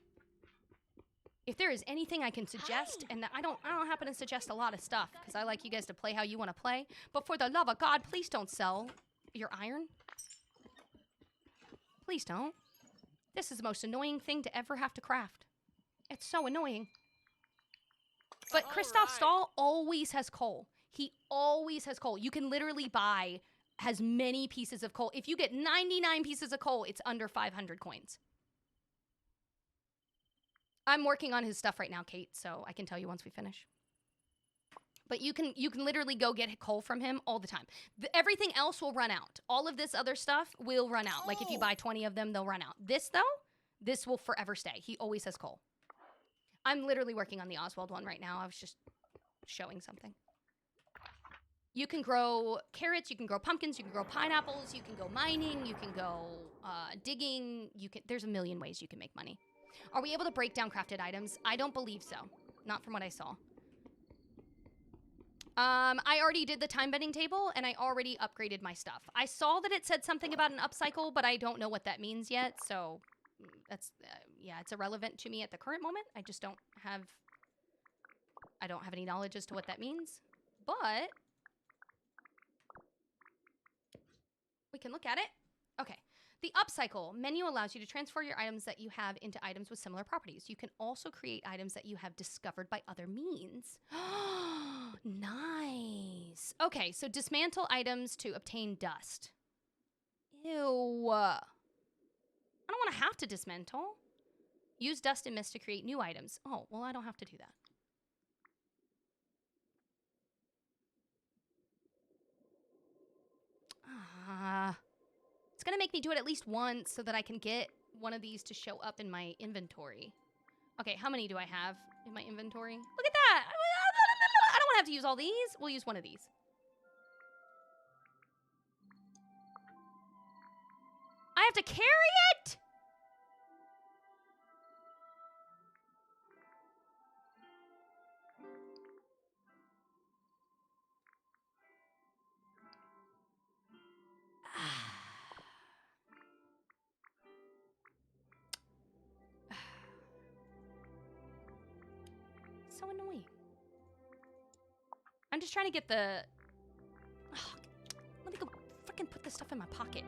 If there is anything I can suggest, and I don't happen to suggest a lot of stuff, because I like you guys to play how you want to play, but for the love of God, please don't sell your iron. Please don't. This is the most annoying thing to ever have to craft. It's so annoying. But Christoph Stahl always has coal. He always has coal. You can literally buy as many pieces of coal. If you get 99 pieces of coal, it's under 500 coins. I'm working on his stuff right now, Kate, so I can tell you once we finish. But you can literally go get coal from him all the time. Everything else will run out. All of this other stuff will run out. Like if you buy 20 of them, they'll run out. This, though, this will forever stay. He always has coal. I'm literally working on the Oswald one right now. I was just showing something. You can grow carrots, you can grow pumpkins, you can grow pineapples, you can go mining, you can go digging. There's a million ways you can make money. Are we able to break down crafted items? I don't believe so. Not from what I saw. I already did the time bending table, and I already upgraded my stuff. I saw that it said something about an upcycle, but I don't know what that means yet, so that's, yeah, it's irrelevant to me at the current moment. I just don't have I don't have any knowledge as to what that means, but we can look at it. Okay. The upcycle menu allows you to transfer your items that you have into items with similar properties. You can also create items that you have discovered by other means. Nice. Okay, so dismantle items to obtain dust. Ew. I don't want to have to dismantle. Use dust and mist to create new items. Oh, well, I don't have to do that. It's gonna make me do it at least once so that I can get one of these to show up in my inventory. Okay, how many do I have in my inventory? Look at that! I don't want to have to use all these. We'll use one of these. I have to carry it? So annoying. I'm just trying to get the... Oh, let me go freaking put this stuff in my pocket.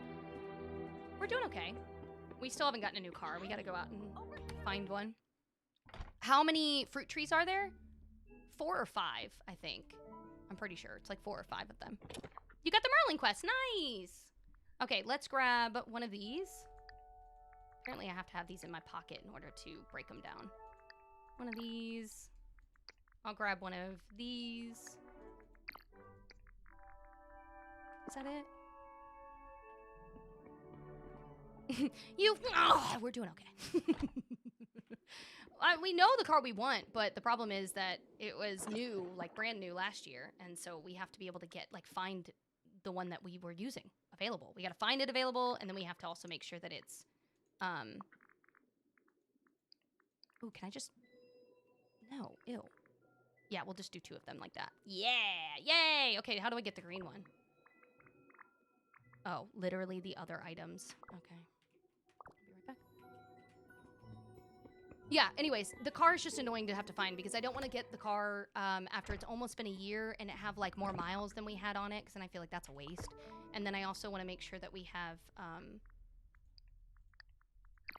We're doing okay. We still haven't gotten a new car. We gotta go out and find one. How many fruit trees are there? 4 or 5, I think. I'm pretty sure. It's like 4 or 5 of them. You got the Merlin quest. Nice! Okay, let's grab one of these. Apparently I have to have these in my pocket in order to break them down. One of these. I'll grab one of these. Is that it? We're doing okay. We know the car we want, but the problem is that it was new, like brand new last year, and so we have to be able to get, like, find the one that we were using available. We got to find it available, and then we have to also make sure that it's, Ooh, can I just... No, ew. Yeah, we'll just do 2 of them like that. Yeah! Yay! Okay, how do I get the green one? Oh, literally the other items. Okay. I'll be right back. Yeah, anyways, the car is just annoying to have to find because I don't want to get the car after it's almost been a year and it have, like, more miles than we had on it, because then I feel like that's a waste. And then I also want to make sure that we have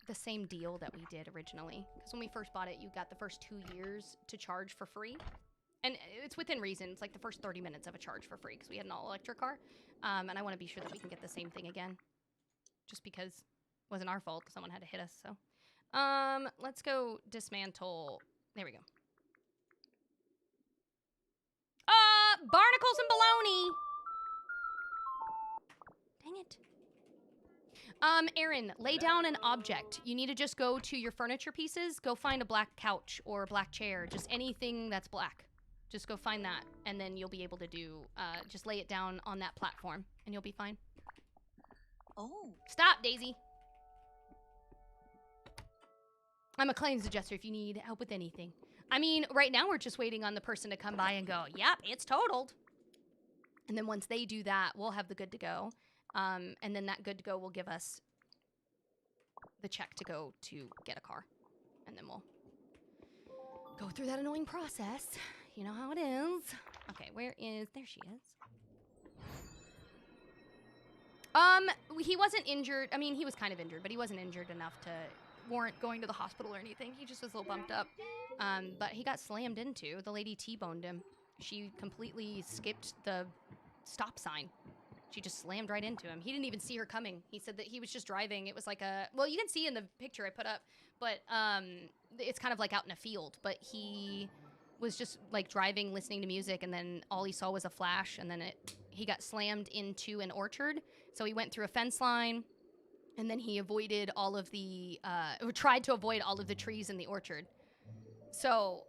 the same deal that we did originally. Because when we first bought it, you got the first 2 years to charge for free. And it's within reason. It's like the first 30 minutes of a charge for free because we had an all-electric car. And I want to be sure that we can get the same thing again. Just because it wasn't our fault. Someone had to hit us, so. Let's go dismantle. There we go. Barnacles and bologna! Dang it. Aaron, lay down an object. You need to just go to your furniture pieces. Go find a black couch or a black chair. Just anything that's black. Just go find that, and then you'll be able to do, just lay it down on that platform, and you'll be fine. Oh. Stop, Daisy. I'm a claims adjuster if you need help with anything. I mean, right now we're just waiting on the person to come by and go, yep, it's totaled. And then once they do that, we'll have the good to go. And then that good to go will give us the check to go to get a car. And then we'll go through that annoying process. You know how it is. Okay, where is... There she is. He wasn't injured. I mean, he was kind of injured, but he wasn't injured enough to warrant going to the hospital or anything. He just was a little bumped up. But he got slammed into. The lady T-boned him. She completely skipped the stop sign. She just slammed right into him. He didn't even see her coming. He said that he was just driving. It was like a... Well, you can see in the picture I put up, but it's kind of like out in a field. But he was just like driving, listening to music, and then all he saw was a flash, and then he got slammed into an orchard. So he went through a fence line, and then he avoided all of the... or tried to avoid all of the trees in the orchard. So,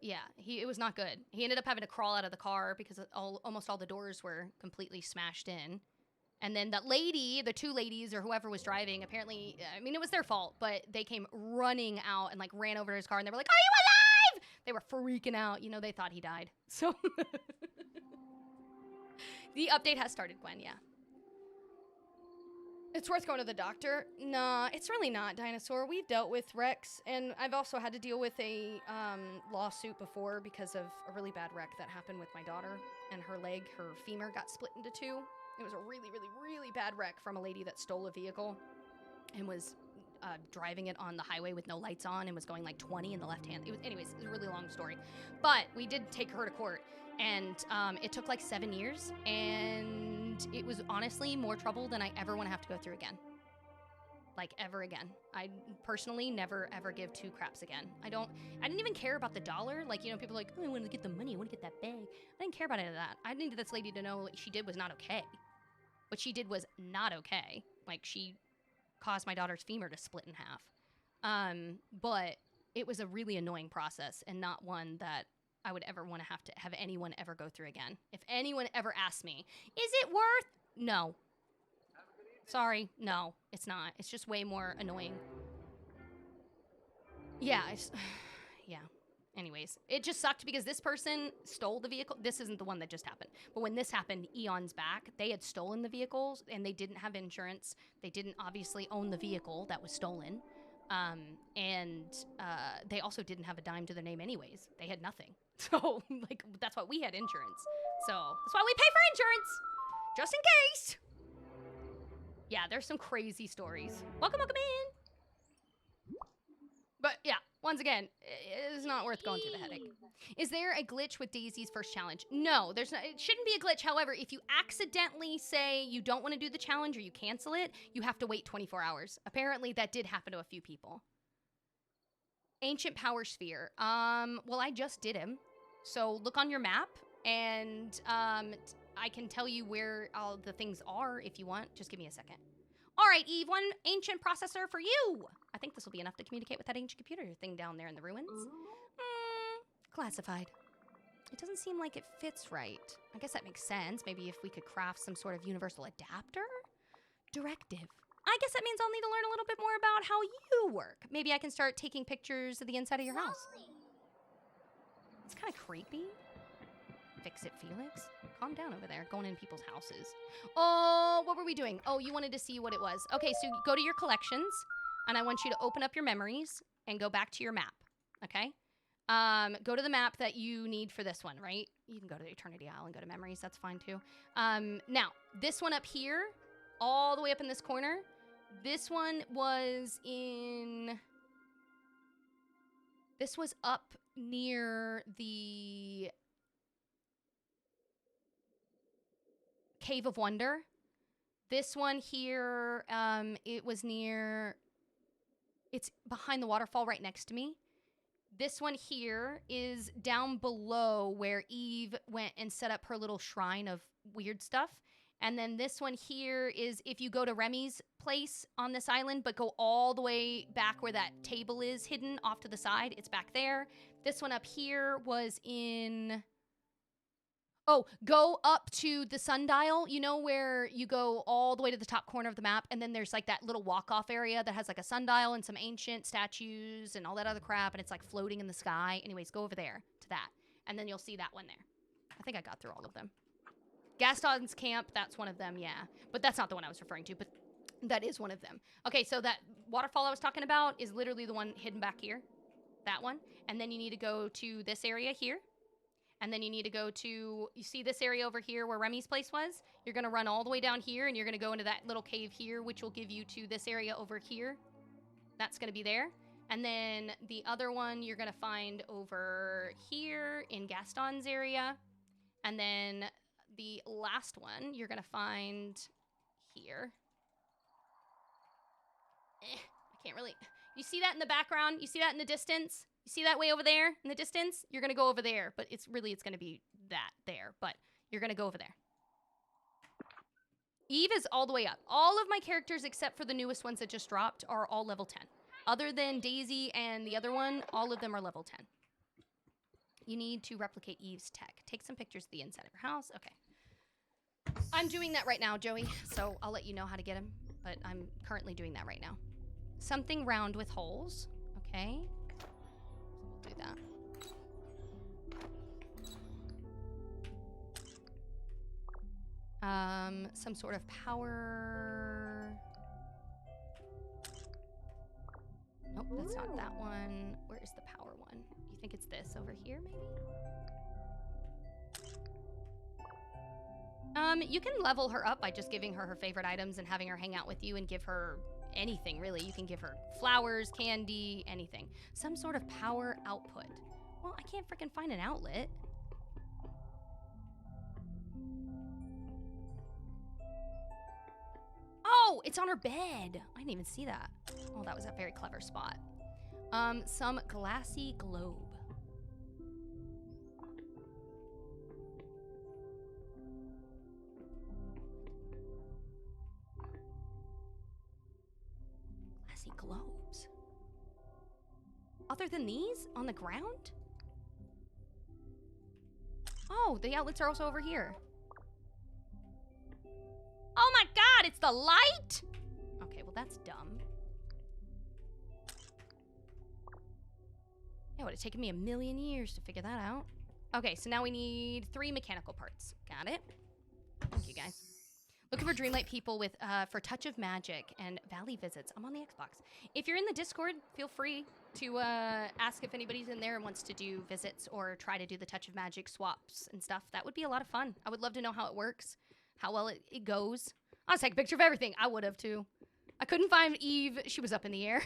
yeah, it was not good. He ended up having to crawl out of the car because almost all the doors were completely smashed in. And then that lady, the 2 ladies or whoever was driving, apparently, I mean, it was their fault, but they came running out and, like, ran over to his car, and they were like, are you alive? They were freaking out. You know, they thought he died. So, the update has started, Gwen, yeah. It's worth going to the doctor. Nah, it's really not, Dinosaur. We've dealt with wrecks, and I've also had to deal with a lawsuit before because of a really bad wreck that happened with my daughter, and her leg, her femur got split into two. It was a really, really, really bad wreck from a lady that stole a vehicle and was driving it on the highway with no lights on and was going like 20 in the left hand. Anyways, it was a really long story. But we did take her to court, and it took like 7 years, and it was honestly more trouble than I ever want to have to go through again. Like, ever again. I personally never, ever give two craps again. I didn't even care about the dollar. Like, you know, people are like, oh, I want to get the money. I want to get that bag. I didn't care about any of that. I needed this lady to know what she did was not okay. What she did was not okay. Like, she caused my daughter's femur to split in half. But it was a really annoying process, and not one that I would ever want to have anyone ever go through again. If anyone ever asked me, is it worth? No. Sorry, no, it's not. It's just way more annoying. Yeah, yeah. Anyways, it just sucked because this person stole the vehicle. This isn't the one that just happened. But when this happened eons back, they had stolen the vehicles and they didn't have insurance. They didn't obviously own the vehicle that was stolen. They also didn't have a dime to their name anyways. They had nothing. So, like, that's why we had insurance. So, that's why we pay for insurance! Just in case! Yeah, there's some crazy stories. Welcome in! But, yeah, once again, it's not worth going through the headache. Is there a glitch with Daisy's first challenge? No, there's not. It shouldn't be a glitch. However, if you accidentally say you don't want to do the challenge or you cancel it, you have to wait 24 hours. Apparently, that did happen to a few people. Ancient Power Sphere. Well, I just did him. So look on your map, and I can tell you where all the things are if you want. Just give me a second. All right, Eve, one ancient processor for you. I think this will be enough to communicate with that ancient computer thing down there in the ruins. Classified. It doesn't seem like it fits right. I guess that makes sense. Maybe if we could craft some sort of universal adapter? Directive. I guess that means I'll need to learn a little bit more about how you work. Maybe I can start taking pictures of the inside of your house. It's kind of creepy. Fix it, Felix. Calm down over there, going in people's houses. Oh, what were we doing? Oh, you wanted to see what it was. Okay, so go to your collections, and I want you to open up your memories and go back to your map, okay? Go to the map that you need for this one, right? You can go to the Eternity Isle and go to memories. That's fine, too. Now, this one up here, all the way up in this corner, this one was in... This was up near the Cave of Wonder. This one here, it was near... It's behind the waterfall right next to me. This one here is down below where Eve went and set up her little shrine of weird stuff. And then this one here is if you go to Remy's place on this island, but go all the way back where that table is hidden off to the side. It's back there. This one up here was in... Oh, go up to the sundial, you know, where you go all the way to the top corner of the map, and then there's like that little walk-off area that has like a sundial and some ancient statues and all that other crap, and it's like floating in the sky. Anyways, go over there to that, and then you'll see that one there. I think I got through all of them. Gaston's Camp, that's one of them, yeah. But that's not the one I was referring to, but that is one of them. Okay, so that waterfall I was talking about is literally the one hidden back here. That one. And then you need to go to this area here. And then you need to go to, you see this area over here where Remy's place was? You're going to run all the way down here, and you're going to go into that little cave here, which will give you to this area over here. That's going to be there. And then the other one you're going to find over here in Gaston's area. And then the last one you're going to find here. I can't really... You see that in the background? You see that in the distance? You see that way over there in the distance? You're going to go over there, but it's going to be that there, but you're going to go over there. Eve is all the way up. All of my characters, except for the newest ones that just dropped, are all level 10. Other than Daisy and the other one, all of them are level 10. You need to replicate Eve's tech. Take some pictures of the inside of your house. Okay. I'm doing that right now, Joey, so I'll let you know how to get him, but I'm currently doing that right now. Something round with holes. Okay. Do that. Some sort of power That's not that one. Where is the power one? You think it's this over here, maybe? You can level her up by just giving her her favorite items and having her hang out with you and give her anything, really. You can give her flowers, candy, anything. Some sort of power output. Well, I can't freaking find an outlet. Oh, it's on her bed. I didn't even see that. Oh, that was a very clever spot. Some glassy globe. Glassy globes. Other than these, on the ground? Oh, the outlets are also over here. Oh my god, it's the light? Okay, well that's dumb. It would have taken me a million years to figure that out. Okay, so now we need 3 mechanical parts. Got it. Thank you, guys. Looking for Dreamlight people with for Touch of Magic and Valley visits. I'm on the Xbox. If you're in the Discord, feel free to ask if anybody's in there and wants to do visits or try to do the Touch of Magic swaps and stuff. That would be a lot of fun. I would love to know how it works, how well it goes. I'll take a picture of everything. I would have too. I couldn't find Eve. She was up in the air.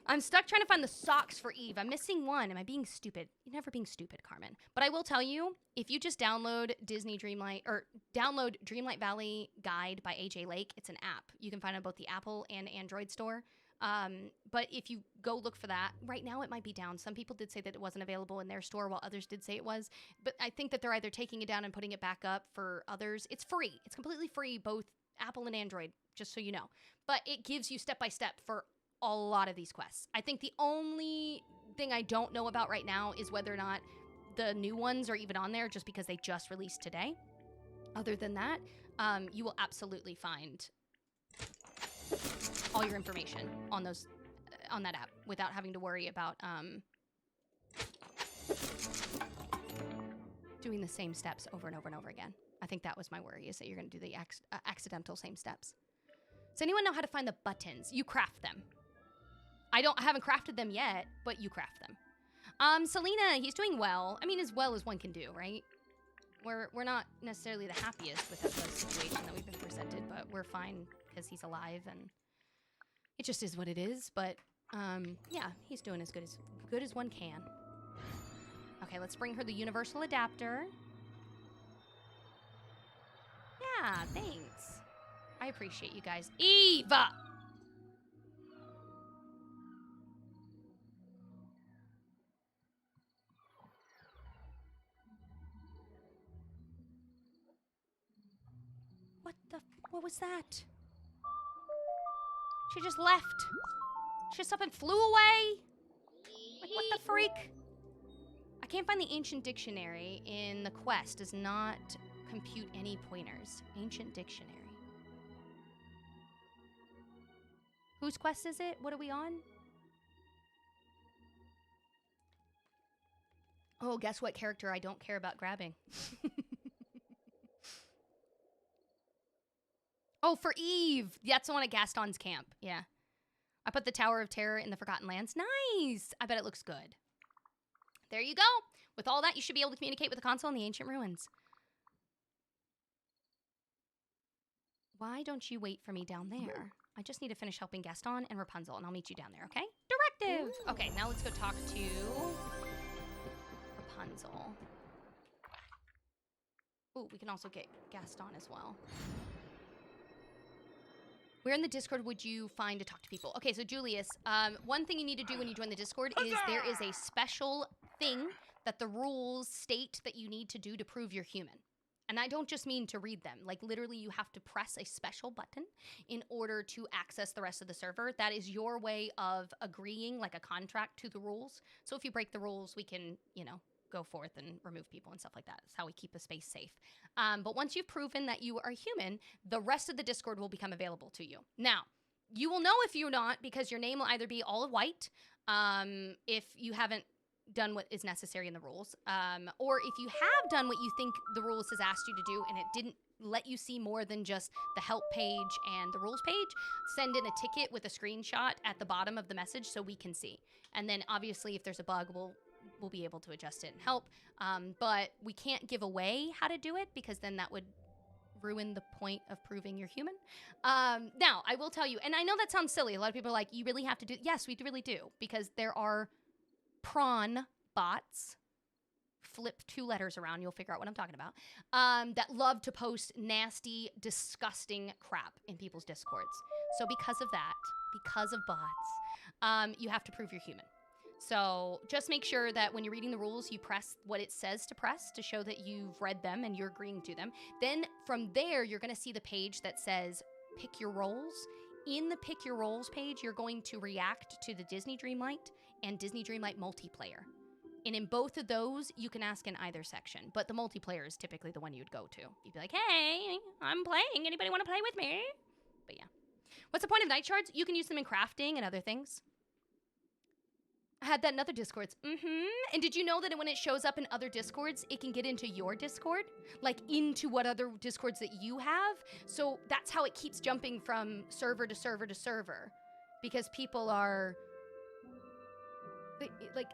I'm stuck trying to find the socks for Eve. I'm missing one. Am I being stupid? You're never being stupid, Carmen. But I will tell you, if you just download Disney Dreamlight, or download Dreamlight Valley Guide by AJ Lake, it's an app. You can find it on both the Apple and Android store. But if you go look for that, right now it might be down. Some people did say that it wasn't available in their store, while others did say it was. But I think that they're either taking it down and putting it back up for others. It's free. It's completely free, both Apple and Android, just so you know. But it gives you step-by-step for a lot of these quests. I think the only thing I don't know about right now is whether or not the new ones are even on there, just because they just released today. Other than that, you will absolutely find all your information on those on that app without having to worry about doing the same steps over and over and over again. I think that was my worry, is that you're going to do the accidental same steps. Does anyone know how to find the buttons? You craft them. I haven't crafted them yet, but you craft them. Selena, he's doing well. I mean, as well as one can do, right? We're not necessarily the happiest with the situation that we've been presented, but we're fine because he's alive, and it just is what it is. But yeah, he's doing as good as one can. Okay, let's bring her the universal adapter. Yeah, thanks. I appreciate you guys. Eva! What was that? She just left. She just up and flew away. Like, what the freak? I can't find the ancient dictionary in the quest. Does not compute any pointers. Ancient dictionary. Whose quest is it? What are we on? Oh, guess what character I don't care about grabbing? Oh, for Eve. That's the one at Gaston's camp. Yeah. I put the Tower of Terror in the Forgotten Lands. Nice. I bet it looks good. There you go. With all that, you should be able to communicate with the console in the ancient ruins. Why don't you wait for me down there? I just need to finish helping Gaston and Rapunzel, and I'll meet you down there, okay? Directive! Okay, now let's go talk to Rapunzel. Ooh, we can also get Gaston as well. Where in the Discord would you find to talk to people? Okay, so Julius, one thing you need to do when you join the Discord is there is a special thing that the rules state that you need to do to prove you're human. And I don't just mean to read them. Like, literally, you have to press a special button in order to access the rest of the server. That is your way of agreeing, like a contract, to the rules. So if you break the rules, we can, you know, go forth and remove people and stuff like that. That's how we keep a space safe. But once you've proven that you are human, the rest of the Discord will become available to you. Now, you will know if you're not, because your name will either be all white, if you haven't done what is necessary in the rules. Or if you have done what you think the rules has asked you to do and it didn't let you see more than just the help page and the rules page, send in a ticket with a screenshot at the bottom of the message so we can see. And then obviously if there's a bug, we'll be able to adjust it and help. But we can't give away how to do it because then that would ruin the point of proving you're human. Now, I will tell you, and I know that sounds silly. A lot of people are like, you really have to do. Yes, we really do, because there are prawn bots. Flip 2 letters around, you'll figure out what I'm talking about. That love to post nasty, disgusting crap in people's discords. So because of that, because of bots, you have to prove you're human. So just make sure that when you're reading the rules, you press what it says to press to show that you've read them and you're agreeing to them. Then from there, you're going to see the page that says pick your roles. In the pick your roles page, you're going to react to the Disney Dreamlight and Disney Dreamlight multiplayer. And in both of those, you can ask in either section. But the multiplayer is typically the one you'd go to. You'd be like, hey, I'm playing. Anybody want to play with me? But yeah. What's the point of night shards? You can use them in crafting and other things. I had that in other Discords. And did you know that when it shows up in other Discords, it can get into your Discord? Like into what other Discords that you have? So that's how it keeps jumping from server to server to server. Because people are like...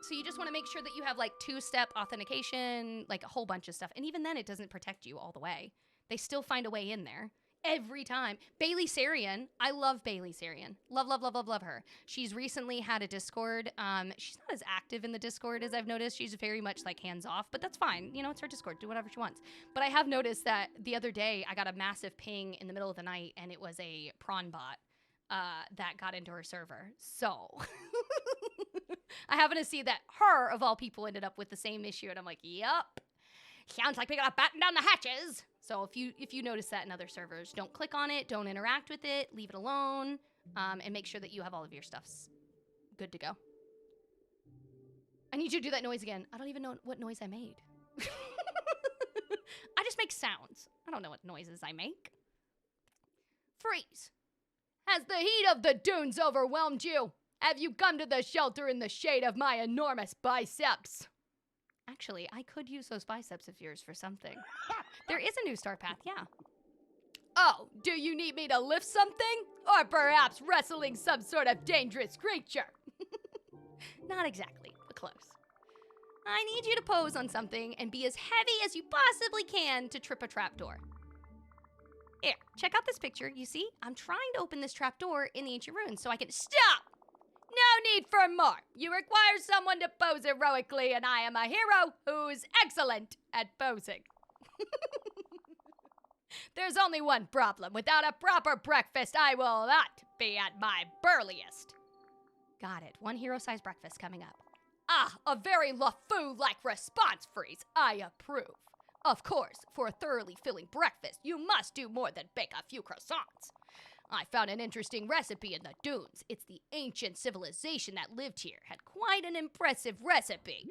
So you just want to make sure that you have like 2-step authentication, like a whole bunch of stuff. And even then, it doesn't protect you all the way. They still find a way in there. Every time. Bailey Sarian. I love Bailey Sarian. Love, love, love, love, love her. She's recently had a Discord. She's not as active in the Discord as I've noticed. She's very much like hands off, but that's fine. You know, it's her Discord. Do whatever she wants. But I have noticed that the other day I got a massive ping in the middle of the night and it was a prawn bot that got into her server. So I happen to see that her, of all people, ended up with the same issue. And I'm like, yup. Sounds like we gotta batten down the hatches. So if you notice that in other servers, don't click on it, don't interact with it, leave it alone, and make sure that you have all of your stuffs good to go. I need you to do that noise again. I don't even know what noise I made. I just make sounds. I don't know what noises I make. Freeze. Has the heat of the dunes overwhelmed you? Have you come to the shelter in the shade of my enormous biceps? Actually, I could use those biceps of yours for something. There is a new star path, yeah. Oh, do you need me to lift something? Or perhaps wrestling some sort of dangerous creature? Not exactly, but close. I need you to pose on something and be as heavy as you possibly can to trip a trapdoor. Here, check out this picture. You see? I'm trying to open this trapdoor in the ancient ruins so I can... Stop! No need for more. You require someone to pose heroically, and I am a hero who's excellent at posing. There's only one problem. Without a proper breakfast, I will not be at my burliest. Got it. One hero-sized breakfast coming up. Ah, a very LeFou-like response, Freeze. I approve. Of course, for a thoroughly filling breakfast, you must do more than bake a few croissants. I found an interesting recipe in the dunes. It's the ancient civilization that lived here. Had quite an impressive recipe.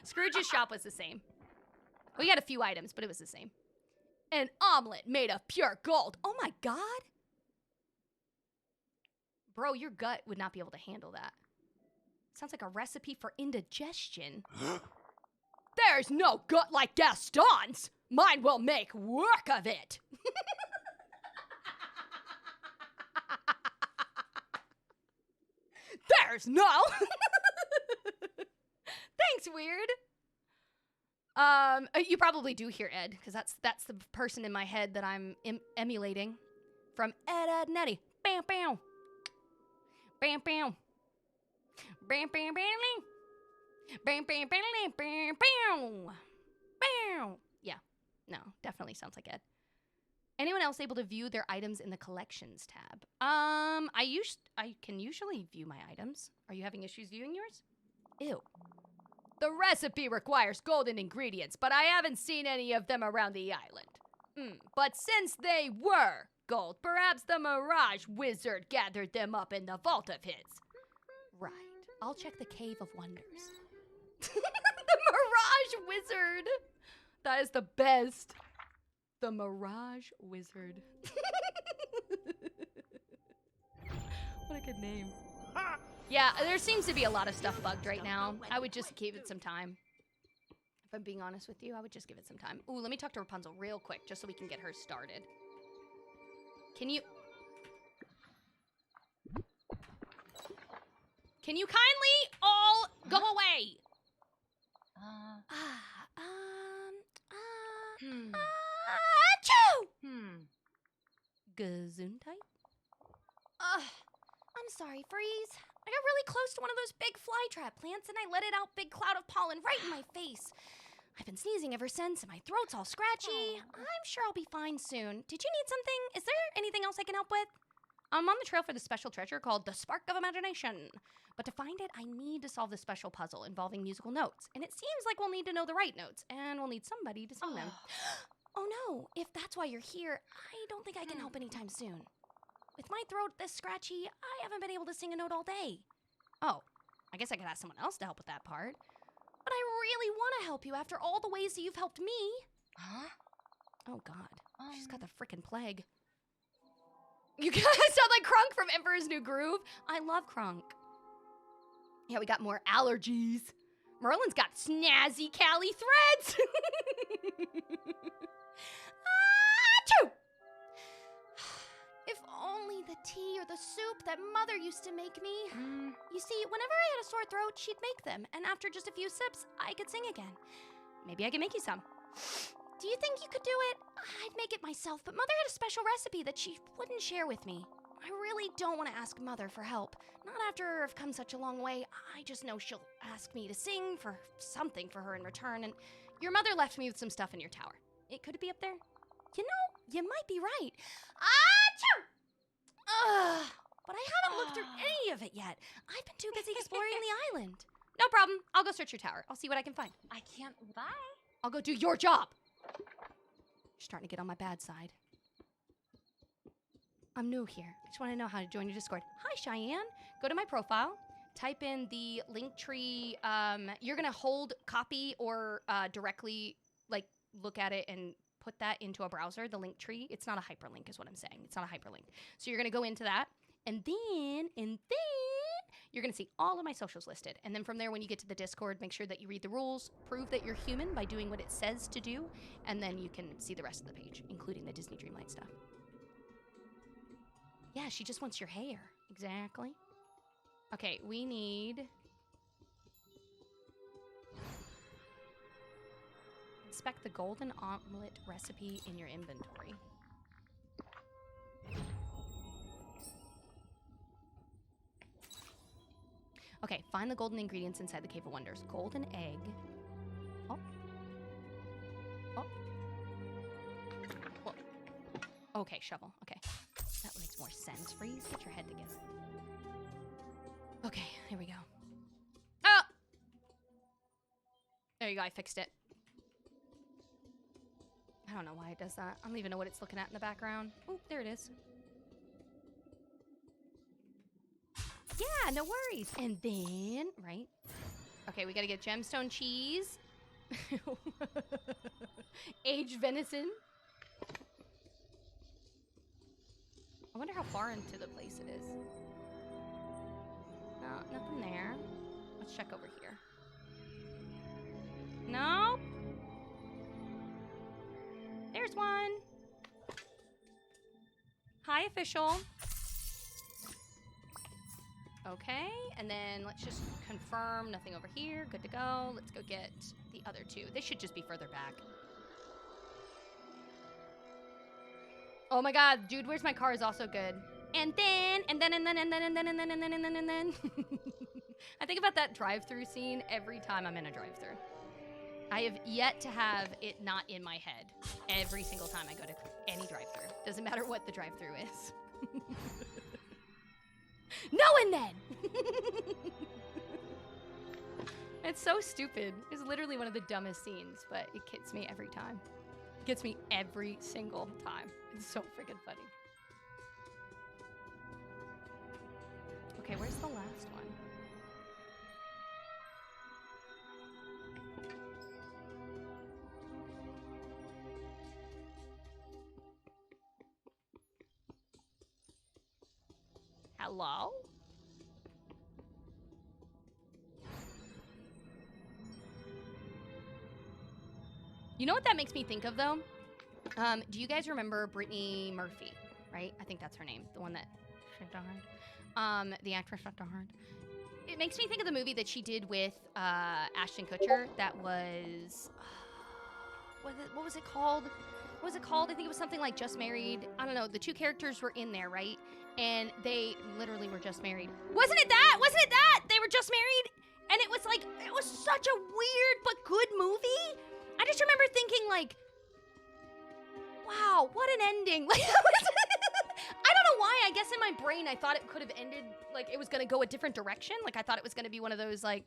Scrooge's shop was the same. We had a few items, but it was the same. An omelet made of pure gold. Oh my god. Bro, your gut would not be able to handle that. Sounds like a recipe for indigestion. There's no gut like Gaston's. Mine will make work of it. There's no. Thanks, Weird. You probably do hear Ed, because that's the person in my head that I'm emulating. From Ed Nettie. Bam, bam. Bam, bam. Bam, bam, bam, bam, bam, bam, bam, bam, bam, bam. Yeah, no, definitely sounds like Ed. Anyone else able to view their items in the collections tab? I can usually view my items. Are you having issues viewing yours? Ew. The recipe requires golden ingredients, but I haven't seen any of them around the island. But since they were gold, perhaps the Mirage Wizard gathered them up in the vault of his. Right. I'll check the Cave of Wonders. The Mirage Wizard. That is the best. The Mirage Wizard. What a good name. Yeah, there seems to be a lot of stuff bugged right now. I would just give it some time. If I'm being honest with you, I would just give it some time. Ooh, let me talk to Rapunzel real quick, just so we can get her started. Can you kindly all go away? Achoo! Gesundheit? I'm sorry, Freeze. I got really close to one of those big flytrap plants and I let it out big cloud of pollen right in my face. I've been sneezing ever since and my throat's all scratchy. I'm sure I'll be fine soon. Did you need something? Is there anything else I can help with? I'm on the trail for the special treasure called the Spark of Imagination. But to find it, I need to solve this special puzzle involving musical notes. And it seems like we'll need to know the right notes, and we'll need somebody to sing them. Oh no, if that's why you're here, I don't think I can help anytime soon. With my throat this scratchy, I haven't been able to sing a note all day. Oh, I guess I could ask someone else to help with that part. But I really want to help you after all the ways that you've helped me. Huh? Oh God, she's got the frickin' plague. You guys sound like Krunk from Emperor's New Groove. I love Krunk. Yeah, we got more allergies. Merlin's got snazzy Cali threads. Achoo! If only the tea or the soup that Mother used to make me. You see, whenever I had a sore throat, she'd make them, and after just a few sips, I could sing again. Maybe I can make you some. Do you think you could do it? I'd make it myself, but Mother had a special recipe that she wouldn't share with me. I really don't want to ask Mother for help. Not after I've come such a long way. I just know she'll ask me to sing for something for her in return, and your mother left me with some stuff in your tower. Could it be up there? You know, you might be right. Achoo! But I haven't looked through any of it yet. I've been too busy exploring the island. No problem. I'll go search your tower. I'll see what I can find. I can't. Bye. I'll go do your job. You're starting to get on my bad side. I'm new here. I just want to know how to join your Discord. Hi, Cheyenne. Go to my profile. Type in the link tree. You're going to hold copy or directly like look at it and put that into a browser, the link tree. It's not a hyperlink is what I'm saying. It's not a hyperlink. So you're going to go into that and then you're going to see all of my socials listed. And then from there, when you get to the Discord, make sure that you read the rules, prove that you're human by doing what it says to do, and then you can see the rest of the page, including the Disney Dreamlight stuff. Yeah, she just wants your hair. Exactly. Okay, we need... Inspect the golden omelet recipe in your inventory. Okay, find the golden ingredients inside the Cave of Wonders. Golden egg. Oh. Oh. Whoa. Okay, shovel. Okay. That makes more sense. Freeze, get your head together. Okay, here we go. Ah! There you go, I fixed it. I don't know why it does that. I don't even know what it's looking at in the background. Oh, there it is. Yeah, no worries. And then, right? Okay, we gotta get gemstone cheese. Aged venison. I wonder how far into the place it is. No, nothing there. Let's check over here. Nope. There's one. Hi, official. Okay, and then let's just confirm nothing over here. Good to go. Let's go get the other two. They should just be further back. Oh my God, dude, where's my car is also good. And then. I think about that drive-through scene every time I'm in a drive-through. I have yet to have it not in my head every single time I go to any drive-through. Doesn't matter what the drive-through is. No and then! It's so stupid. It's literally one of the dumbest scenes, but it gets me every time. It gets me every single time. It's so freaking funny. Okay, where's the last one? Hello? You know what that makes me think of, though? Do you guys remember Brittany Murphy, right? I think that's her name. The one that shot hard. The actress shot hard. It makes me think of the movie that she did with Ashton Kutcher that was... what was it called? What was it called? I think it was something like Just Married. I don't know. The two characters were in there, right? And they literally were just married. Wasn't it that? Wasn't it that? They were just married? And it was like, it was such a weird but good movie. I just remember thinking like, wow, what an ending. Like, I don't know why. I guess in my brain, I thought it could have ended, like it was going to go a different direction. Like I thought it was going to be one of those like,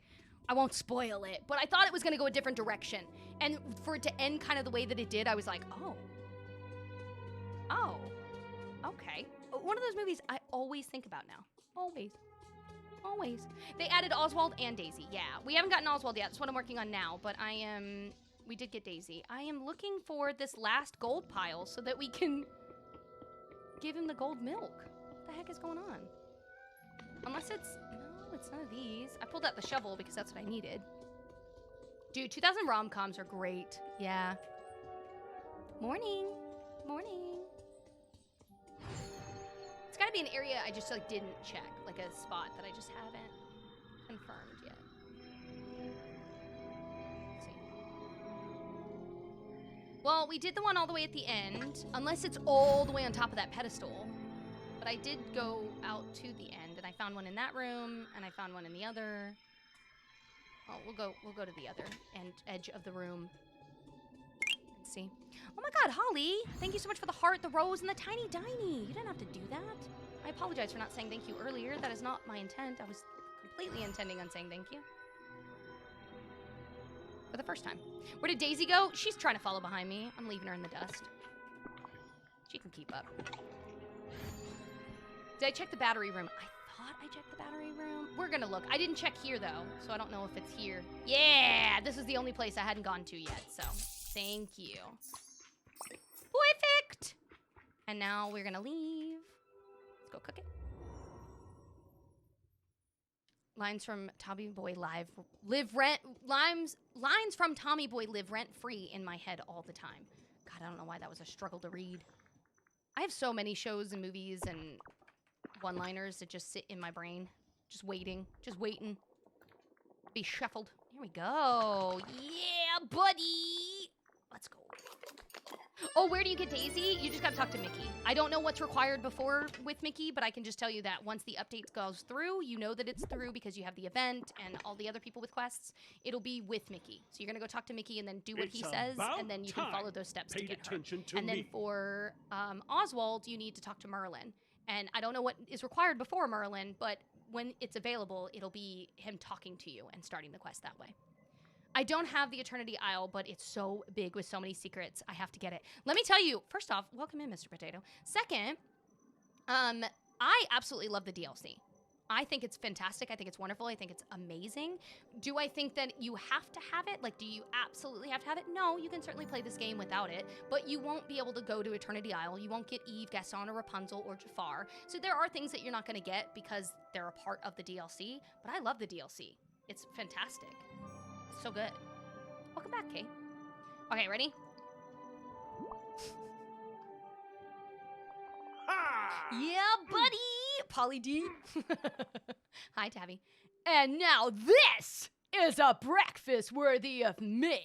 I won't spoil it, but I thought it was going to go a different direction. And for it to end kind of the way that it did, I was like, oh, okay. One of those movies I always think about now. Always. They added Oswald and Daisy. Yeah, we haven't gotten Oswald yet. That's what I'm working on now, but we did get Daisy. I am looking for this last gold pile so that we can give him the gold milk. What the heck is going on? Unless it's, no, it's none of these. I pulled out the shovel because that's what I needed. Dude, 2000 rom-coms are great. Yeah. Morning. It's gotta be an area I just like didn't check, like a spot that I just haven't confirmed yet. Let's see. Well, we did the one all the way at the end, unless it's all the way on top of that pedestal. But I did go out to the end, and I found one in that room, and I found one in the other. Oh, we'll go to the other edge of the room. Let's see. Oh my God, Holly! Thank you so much for the heart, the rose, and the tiny diny. You didn't have to do that. I apologize for not saying thank you earlier. That is not my intent. I was completely intending on saying thank you. For the first time. Where did Daisy go? She's trying to follow behind me. I'm leaving her in the dust. She can keep up. Did I check the battery room? I thought I checked the battery room. We're gonna look. I didn't check here though, so I don't know if it's here. Yeah, this is the only place I hadn't gone to yet, so thank you. Perfect! And now we're gonna leave. Let's go cook it. Lines from Tommy Boy lines from Tommy Boy live rent free in my head all the time. God, I don't know why that was a struggle to read. I have so many shows and movies and one-liners that just sit in my brain, just waiting, be shuffled. Here we go. Yeah, buddy. Let's go. Oh, where do you get Daisy? You just gotta talk to Mickey. I don't know what's required before with Mickey, but I can just tell you that once the update goes through, you know that it's through because you have the event and all the other people with quests. It'll be with Mickey. So you're gonna go talk to Mickey and then do what he says, and then you can follow those steps to get her. And then for Oswald, you need to talk to Merlin. And I don't know what is required before Merlin, but when it's available, it'll be him talking to you and starting the quest that way. I don't have the Eternity Isle, but it's so big with so many secrets. I have to get it. Let me tell you, first off, welcome in, Mr. Potato. Second, I absolutely love the DLC. I think it's fantastic. I think it's wonderful. I think it's amazing. Do I think that you have to have it? Like, do you absolutely have to have it? No, you can certainly play this game without it, but you won't be able to go to Eternity Isle. You won't get Eve, Gaston, or Rapunzel, or Jafar. So there are things that you're not going to get because they're a part of the DLC, but I love the DLC. It's fantastic. It's so good. Welcome back, Kate. Okay, ready? Yeah, buddy! Polly D. Hi, Tabby. And now this is a breakfast worthy of me.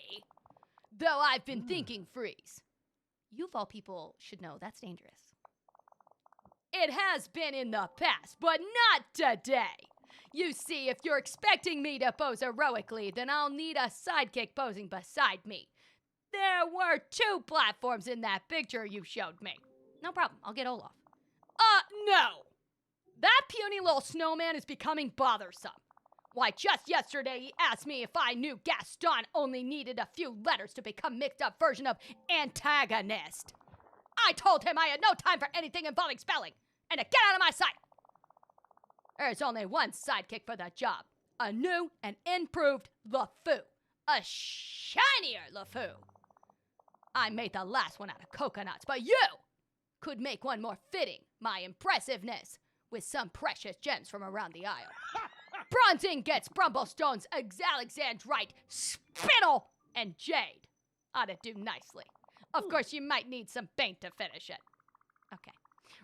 Though I've been thinking, Freeze. You of all people should know that's dangerous. It has been in the past, but not today. You see, if you're expecting me to pose heroically, then I'll need a sidekick posing beside me. There were 2 platforms in that picture you showed me. No problem, I'll get Olaf. No! That puny little snowman is becoming bothersome. Why, just yesterday he asked me if I knew Gaston only needed a few letters to become mixed-up version of antagonist. I told him I had no time for anything involving spelling, and to get out of my sight. There's only one sidekick for the job. A new and improved LeFou. A shinier LeFou. I made the last one out of coconuts, but you could make one more fitting my impressiveness with some precious gems from around the aisle. Bronze ingots, Brumblestones, Alexandrite, Spittle, and Jade. Ought to do nicely. Of course, you might need some paint to finish it. Okay.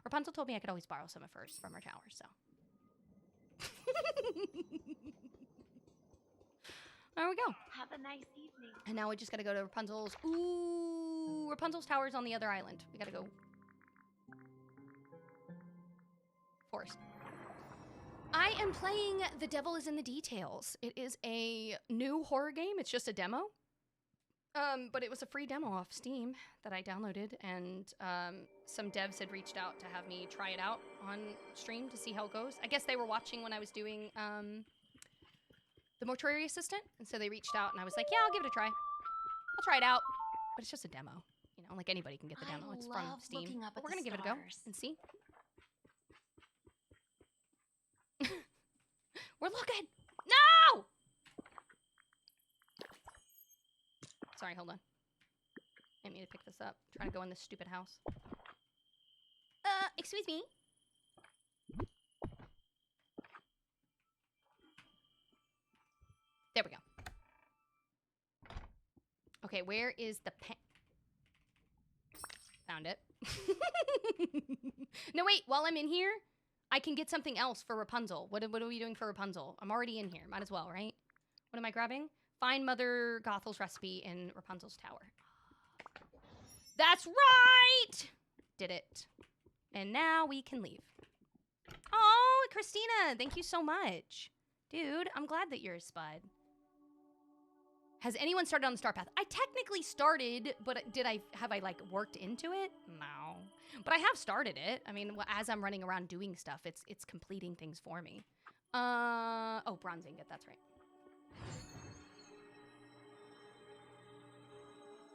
Rapunzel told me I could always borrow some of hers from her tower, so. There we go. Have a nice evening. And now we just gotta go to Rapunzel's. Ooh, Rapunzel's tower's on the other island. We gotta go. Forest. I am playing The Devil is in the Details. It is a new horror game. It's just a demo. But it was a free demo off Steam that I downloaded, and some devs had reached out to have me try it out on stream to see how it goes. I guess they were watching when I was doing the mortuary assistant, and so they reached out, and I was like, yeah, I'll give it a try. I'll try it out, but it's just a demo. You know, like anybody can get the demo. It's from Steam. But we're gonna give it a go and see. We're looking. No! Sorry, hold on. I need to pick this up. I'm trying to go in this stupid house. Excuse me. There we go. Okay, where is the pen? Found it. No, wait. While I'm in here, I can get something else for Rapunzel. What are we doing for Rapunzel? I'm already in here. Might as well, right? What am I grabbing? Find Mother Gothel's recipe in Rapunzel's tower. That's right! Did it. And now we can leave. Oh, Christina, thank you so much. Dude, I'm glad that you're a spud. Has anyone started on the Star Path? I technically started, but have I like worked into it? No. But I have started it. I mean, as I'm running around doing stuff, it's completing things for me. Oh, bronze ingot, that's right.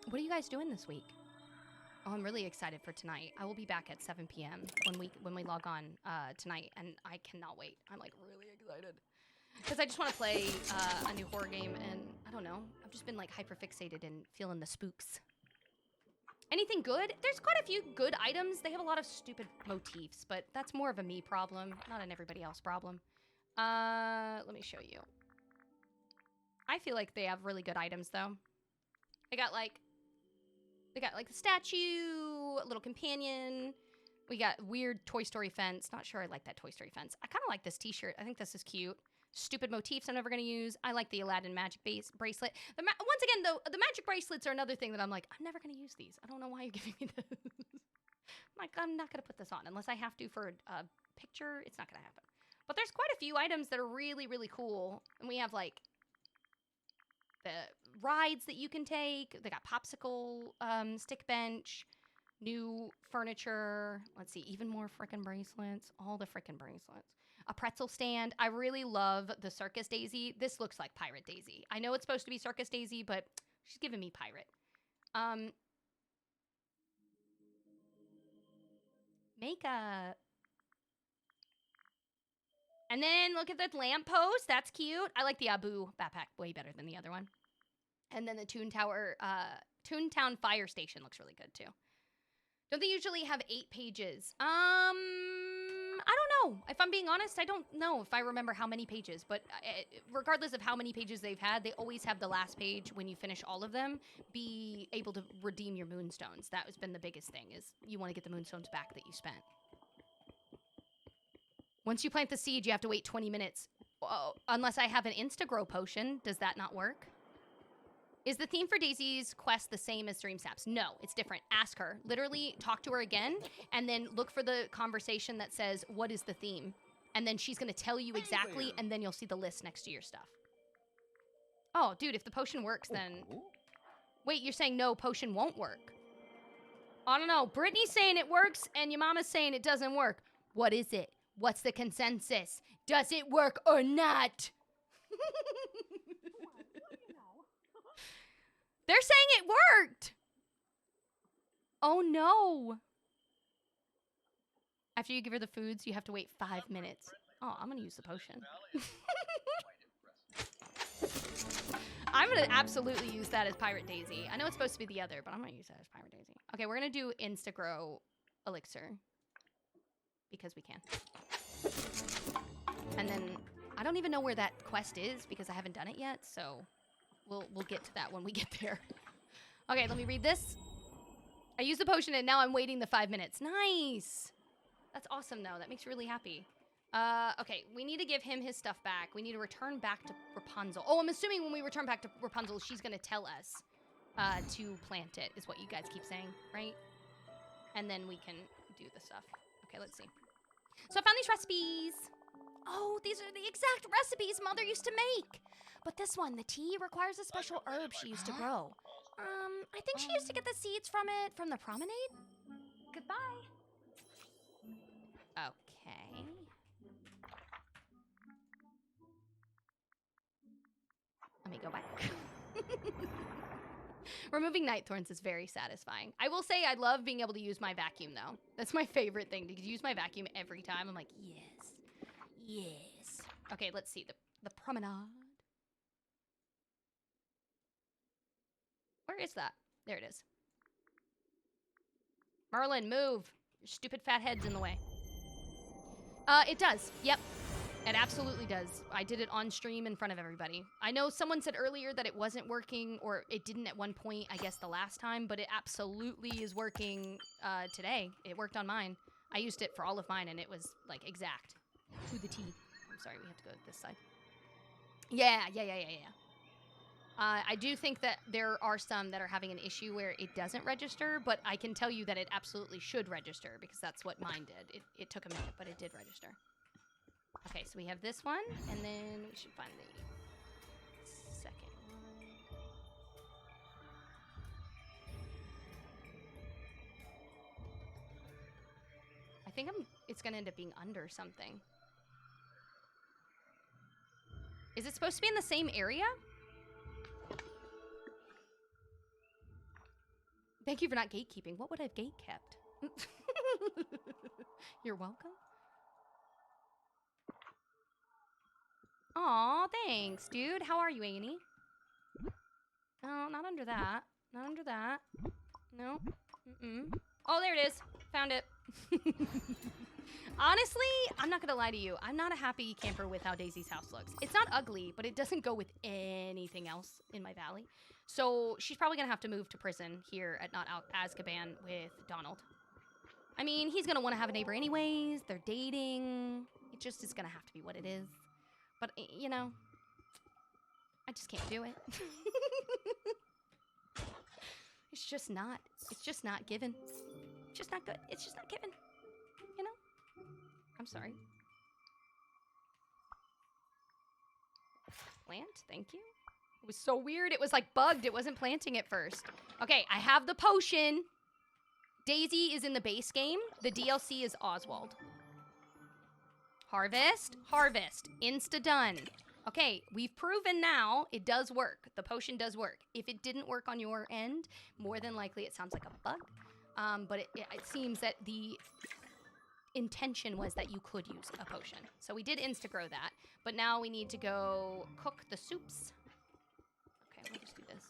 What are you guys doing this week? Oh, I'm really excited for tonight. I will be back at 7 p.m. when we log on tonight, and I cannot wait. I'm like really excited. Because I just want to play a new horror game, and I don't know. I've just been like hyper fixated and feeling the spooks. Anything good? There's quite a few good items. They have a lot of stupid motifs, but that's more of a me problem, not an everybody else problem. Let me show you. I feel like they have really good items, though. They got like the statue, a little companion. We got weird Toy Story fence. Not sure I like that Toy Story fence. I kind of like this t-shirt. I think this is cute. Stupid motifs I'm never going to use. I like the Aladdin magic bracelet. Once again, though, the magic bracelets are another thing that I'm like, I'm never going to use these. I don't know why you're giving me this. I'm not going to put this on unless I have to for a picture. It's not going to happen. But there's quite a few items that are really, really cool. And we have, like, the rides that you can take. They got popsicle stick bench, new furniture. Let's see, even more frickin' bracelets. All the frickin' bracelets. A pretzel stand. I really love the Circus Daisy. This looks like Pirate Daisy. I know it's supposed to be Circus Daisy, but she's giving me pirate. Makeup. And then look at the lamppost. That's cute. I like the Abu backpack way better than the other one. And then the Toontown Fire Station looks really good too. Don't they usually have 8 pages? I don't know. If I'm being honest, I don't know if I remember how many pages. But regardless of how many pages they've had, they always have the last page when you finish all of them be able to redeem your moonstones. That has been the biggest thing, is you want to get the moonstones back that you spent. Once you plant the seed, you have to wait 20 minutes. Unless I have an Instagrow potion. Does that not work? Is the theme for Daisy's quest the same as Dream Snaps? No, it's different. Ask her. Literally talk to her again, and then look for the conversation that says, what is the theme? And then she's going to tell you exactly, and then you'll see the list next to your stuff. Oh, dude, if the potion works, then... Wait, you're saying no, potion won't work? I don't know. Brittany's saying it works, and your mama's saying it doesn't work. What is it? What's the consensus? Does it work or not? They're saying it worked. Oh, no. After you give her the foods, you have to wait 5 minutes. Oh, I'm going to use the potion. I'm going to absolutely use that as Pirate Daisy. I know it's supposed to be the other, but I'm going to use that as Pirate Daisy. Okay, we're going to do Instagrow Elixir. Because we can. And then, I don't even know where that quest is because I haven't done it yet, so... We'll get to that when we get there. Okay, let me read this. I used the potion and now I'm waiting the 5 minutes. Nice. That's awesome, though. That makes me really happy. Okay, we need to give him his stuff back. We need to return back to Rapunzel. Oh, I'm assuming when we return back to Rapunzel, she's going to tell us to plant it, is what you guys keep saying, right? And then we can do the stuff. Okay, let's see. So I found these recipes. Oh, these are the exact recipes Mother used to make. But this one, the tea, requires a special herb she used to grow. I think she used to get the seeds from it from the promenade. Goodbye. Okay. Let me go back. Removing night thorns is very satisfying. I will say I love being able to use my vacuum, though. That's my favorite thing, to use my vacuum every time. I'm like, yes. Yes. Okay, let's see. The promenade. Where is that? There it is. Merlin, move. Your stupid fat head's in the way. It does. Yep. It absolutely does. I did it on stream in front of everybody. I know someone said earlier that it wasn't working, or it didn't at one point, I guess the last time, but it absolutely is working today. It worked on mine. I used it for all of mine, and it was, like, exact. To the T. I'm sorry, we have to go this side. Yeah. I do think that there are some that are having an issue where it doesn't register, but I can tell you that it absolutely should register, because that's what mine did. It took a minute, but it did register. Okay, so we have this one, and then we should find the second one. I think it's gonna end up being under something. Is it supposed to be in the same area? Thank you for not gatekeeping. What would I have gate kept? You're welcome. Aw, thanks, dude. How are you, Annie? No, not under that. Not under that. No. Oh, there it is. Found it. Honestly, I'm not gonna lie to you. I'm not a happy camper with how Daisy's house looks. It's not ugly, but it doesn't go with anything else in my valley. So she's probably gonna have to move to prison here at Not Out Azkaban with Donald. I mean, he's gonna want to have a neighbor anyways. They're dating. It just is gonna have to be what it is. But, you know, I just can't do it. It's just not given. It's just not good. It's just not given. You know? I'm sorry. Plant, thank you. It was so weird. It was like bugged. It wasn't planting at first. Okay, I have the potion. Daisy is in the base game. The DLC is Oswald. Harvest, harvest, insta-done. Okay, we've proven now it does work. The potion does work. If it didn't work on your end, more than likely it sounds like a bug. But it seems that the intention was that you could use a potion. So we did insta-grow that. But now we need to go cook the soups. Okay, we'll just do this.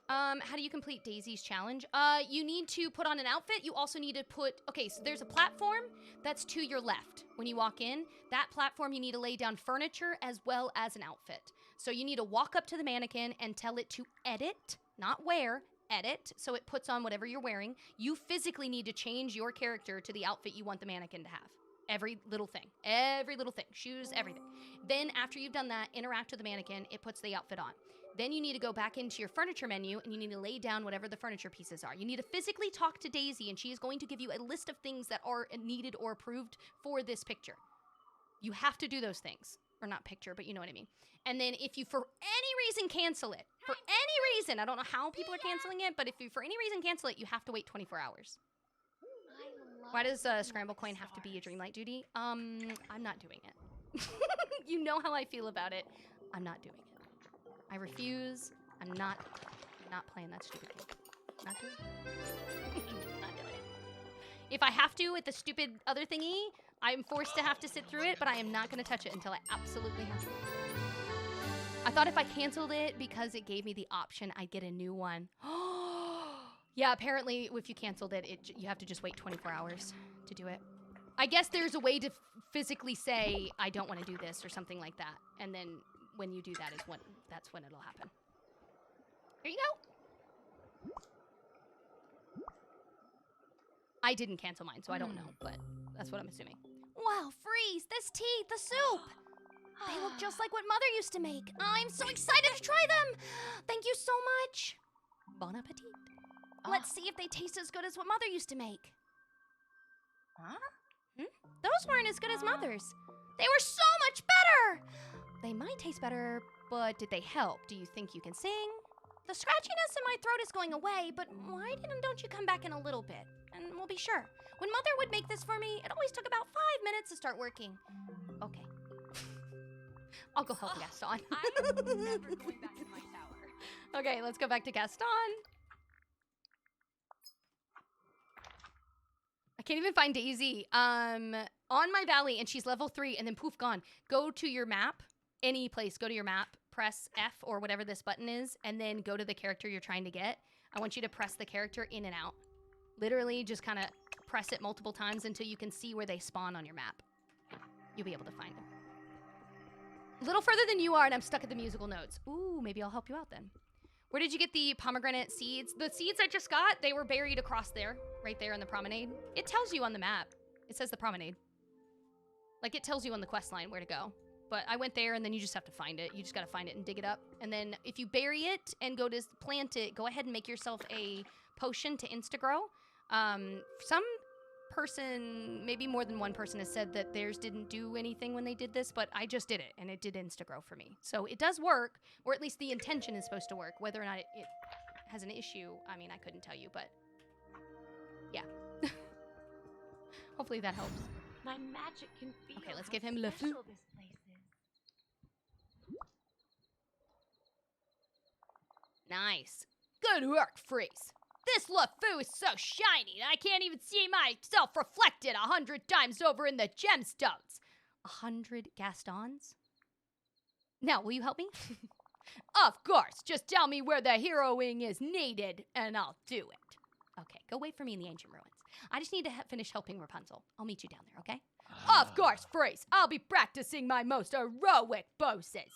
How do you complete Daisy's challenge? You need to put on an outfit. You also need to put... Okay, so there's a platform that's to your left when you walk in. That platform, you need to lay down furniture as well as an outfit. So you need to walk up to the mannequin and tell it to edit, not wear, edit, so it puts on whatever you're wearing. You physically need to change your character to the outfit you want the mannequin to have. Every little thing. Every little thing. Shoes, everything. Then after you've done that, interact with the mannequin. It puts the outfit on. Then you need to go back into your furniture menu and you need to lay down whatever the furniture pieces are. You need to physically talk to Daisy and she is going to give you a list of things that are needed or approved for this picture. You have to do those things. Or not picture, but you know what I mean. And then if you for any reason cancel it, for any reason, I don't know how people are canceling it, but if you for any reason cancel it, you have to wait 24 hours. Why does Scramble Coin have to be a Dreamlight duty? I'm not doing it. You know how I feel about it. I'm not doing it. I refuse. I'm not playing that stupid game. Not doing it. Not doing it. If I have to with the stupid other thingy, I'm forced to have to sit through it, but I am not going to touch it until I absolutely have to. I thought if I canceled it because it gave me the option, I'd get a new one. Yeah, apparently if you canceled it, you have to just wait 24 hours to do it. I guess there's a way to physically say, I don't want to do this or something like that. And then when you do that is when that's when it'll happen. Here you go. I didn't cancel mine, so I don't know, but that's what I'm assuming. Wow, Freeze, this tea, the soup. They look just like what Mother used to make. I'm so excited to try them. Thank you so much. Bon appetit. Let's see if they taste as good as what Mother used to make. Huh? Those weren't as good as Mother's. They were so much better. They might taste better, but did they help? Do you think you can sing? The scratchiness in my throat is going away, but why don't you come back in a little bit? And we'll be sure. When Mother would make this for me, it always took about 5 minutes to start working. Okay. I'll go help Gaston. I'm never going back to my tower. Okay, let's go back to Gaston. I can't even find Daisy. On my valley, and she's level 3, and then poof, gone. Go to your map, any place. Go to your map, press F or whatever this button is, and then go to the character you're trying to get. I want you to press the character in and out. Literally, just kind of press it multiple times until you can see where they spawn on your map. You'll be able to find them. A little further than you are, and I'm stuck at the musical notes. Ooh, maybe I'll help you out then. Where did you get the pomegranate seeds? The seeds I just got, they were buried across there, right there in the promenade. It tells you on the map. It says the promenade. Like, it tells you on the quest line where to go. But I went there, and then you just have to find it. You just got to find it and dig it up. And then if you bury it and go to plant it, go ahead and make yourself a potion to insta-grow. Some person, maybe more than one person, has said that theirs didn't do anything when they did this, but I just did it, and it did insta-grow for me. So it does work, or at least the intention is supposed to work. Whether or not it has an issue, I mean, I couldn't tell you, but yeah. Hopefully that helps. My magic can feel Okay, let's how give him Le Fou. special this place is. Nice. Good work, Freeze. This LeFou is so shiny that I can't even see myself reflected 100 times over in the gemstones. 100 Gastons? Now, will you help me? Of course. Just tell me where the heroing is needed, and I'll do it. Okay, go wait for me in the ancient ruins. I just need to finish helping Rapunzel. I'll meet you down there, okay? Of course, Freeze. I'll be practicing my most heroic poses.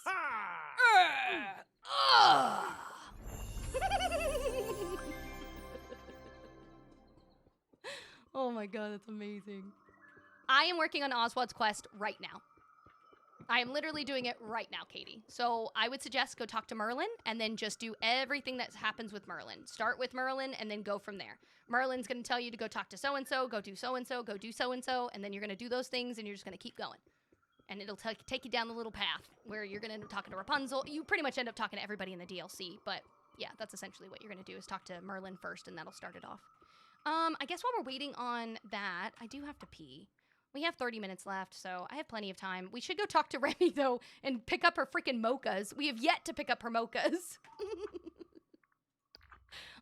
Oh my god, that's amazing. I am working on Oswald's quest right now. I am literally doing it right now, Katie. So I would suggest go talk to Merlin and then just do everything that happens with Merlin. Start with Merlin and then go from there. Merlin's going to tell you to go talk to so-and-so, go do so-and-so, go do so-and-so, and then you're going to do those things and you're just going to keep going. And it'll take you down the little path where you're going to end up talking to Rapunzel. You pretty much end up talking to everybody in the DLC, but yeah, that's essentially what you're going to do is talk to Merlin first and that'll start it off. I guess while we're waiting on that, I do have to pee. We have 30 minutes left, so I have plenty of time. We should go talk to Remy, though, and pick up her freaking mochas. We have yet to pick up her mochas.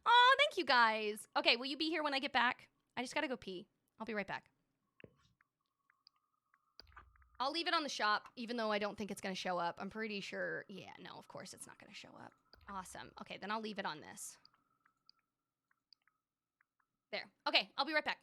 Aw, thank you, guys. Okay, will you be here when I get back? I just gotta go pee. I'll be right back. I'll leave it on the shop, even though I don't think it's gonna show up. I'm pretty sure... Yeah, no, of course it's not gonna show up. Awesome. Okay, then I'll leave it on this. There. Okay, I'll be right back.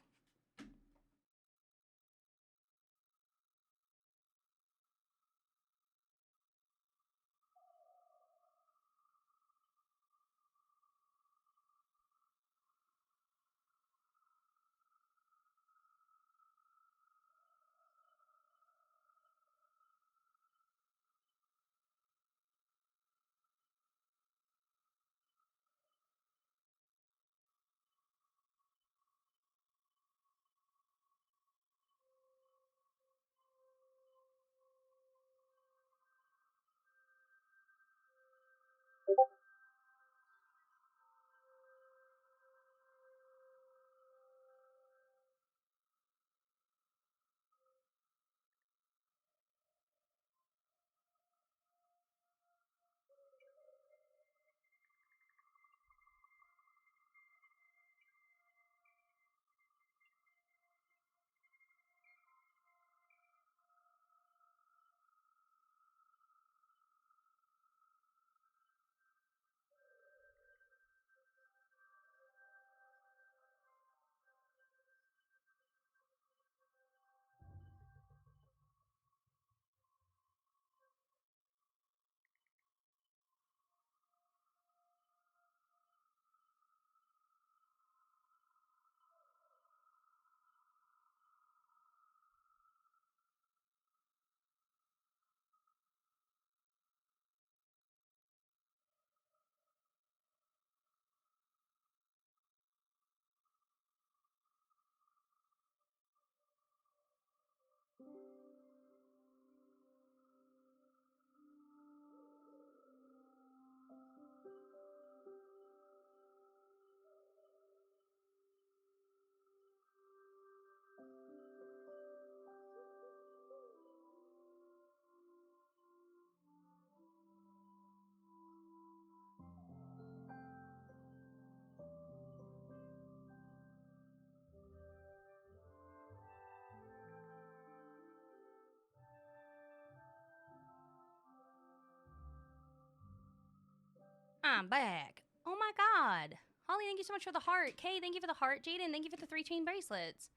I'm back. Oh my god. Holly, thank you so much for the heart. Kay, thank you for the heart. Jaden, thank you for the 3 chain bracelets.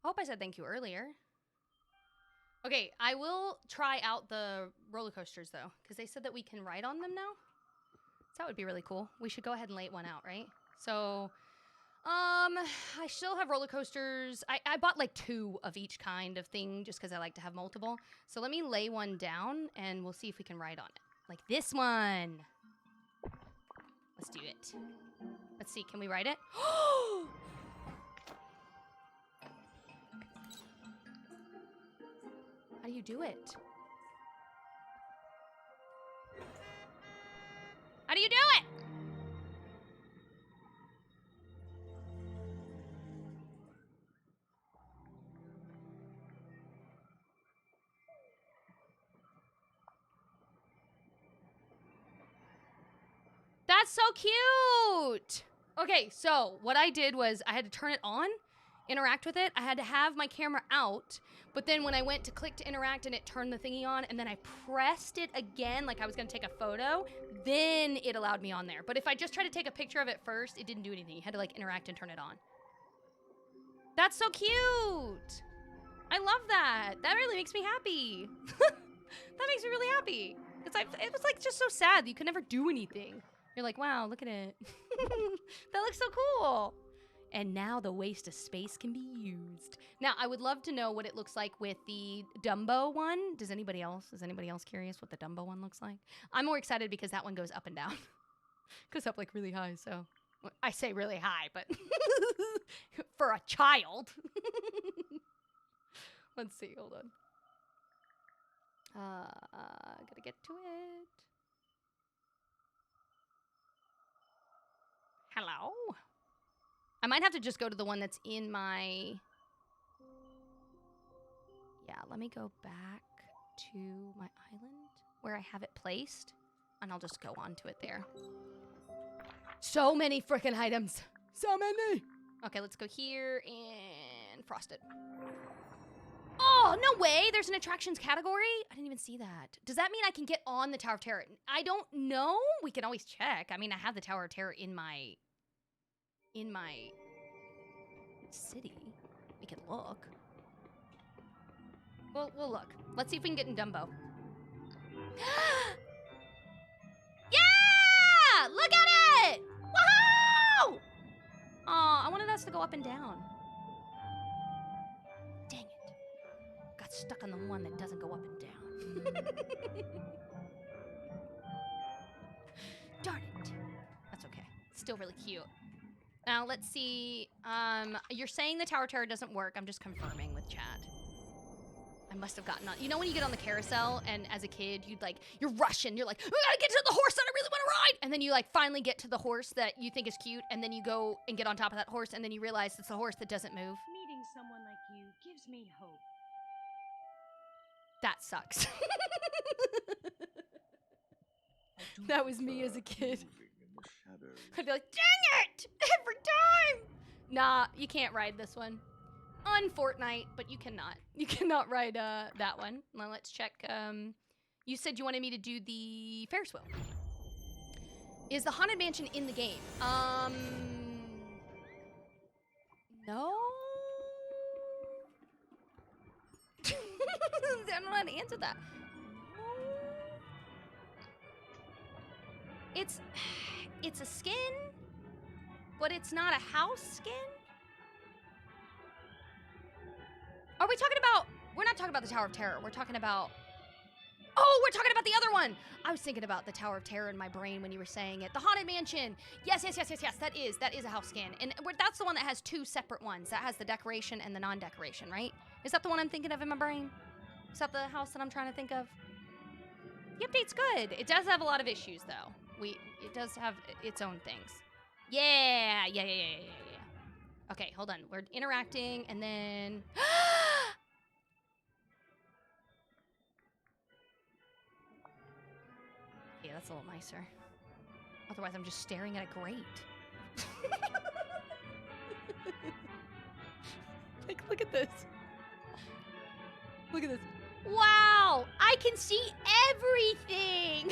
I hope I said thank you earlier. Okay, I will try out the roller coasters though, because they said that we can ride on them now. So that would be really cool. We should go ahead and lay one out, right? So, I still have roller coasters. I bought like 2 of each kind of thing just because I like to have multiple. So let me lay one down and we'll see if we can ride on it. Like this one. Let's do it. Let's see, can we ride it? How do you do it? How do you do it? That's so cute. Okay, so what I did was I had to turn it on, interact with it. I had to have my camera out, but then when I went to click to interact and it turned the thingy on, and then I pressed it again like I was gonna take a photo, then it allowed me on there. But if I just tried to take a picture of it first, it didn't do anything. You had to like interact and turn it on. That's so cute. I love that. That really makes me happy. That makes me really happy. It was like just so sad that you could never do anything. You're like, wow, look at it. That looks so cool. And now the waste of space can be used. Now, I would love to know what it looks like with the Dumbo one. Is anybody else curious what the Dumbo one looks like? I'm more excited because that one goes up and down. Goes up like really high, so. I say really high, but for a child. Let's see, hold on. Gotta get to it. Hello? I might have to just go to the one that's in my... Yeah, let me go back to my island where I have it placed, and I'll just go onto it there. So many freaking items. So many. Okay, let's go here and frosted. Oh, no way. There's an attractions category? I didn't even see that. Does that mean I can get on the Tower of Terror? I don't know. We can always check. I mean, I have the Tower of Terror in my city. We can look. We'll look. Let's see if we can get in Dumbo. Yeah! Look at it! Woohoo! Oh, I wanted us to go up and down. Dang it. Got stuck on the one that doesn't go up and down. Darn it. That's okay. Still really cute. Now, let's see. You're saying the Tower of Terror doesn't work. I'm just confirming with chat. I must have gotten on. You know when you get on the carousel and as a kid, you're rushing. You're like, I gotta get to the horse that I really want to ride. And then you like finally get to the horse that you think is cute. And then you go and get on top of that horse. And then you realize it's the horse that doesn't move. Meeting someone like you gives me hope. That sucks. That was me as a kid. I'd be like, dang it! Every time! Nah, you can't ride this one. On Fortnite, but you cannot. You cannot ride that one. Now let's check. You said you wanted me to do the Ferris wheel. Is the Haunted Mansion in the game? No? I don't know how to answer that. It's a skin, but it's not a house skin. Are we talking about... We're not talking about the Tower of Terror. We're talking about... Oh, we're talking about the other one. I was thinking about the Tower of Terror in my brain when you were saying it. The Haunted Mansion. Yes. That is a house skin. And that's the one that has 2 separate ones. That has the decoration and the non-decoration, right? Is that the one I'm thinking of in my brain? Is that the house that I'm trying to think of? The update's good. It does have a lot of issues, though. It does have its own things. Yeah. Okay, hold on. We're interacting, and then... Yeah, that's a little nicer. Otherwise, I'm just staring at a grate. Like, look at this. Look at this. Wow, I can see everything.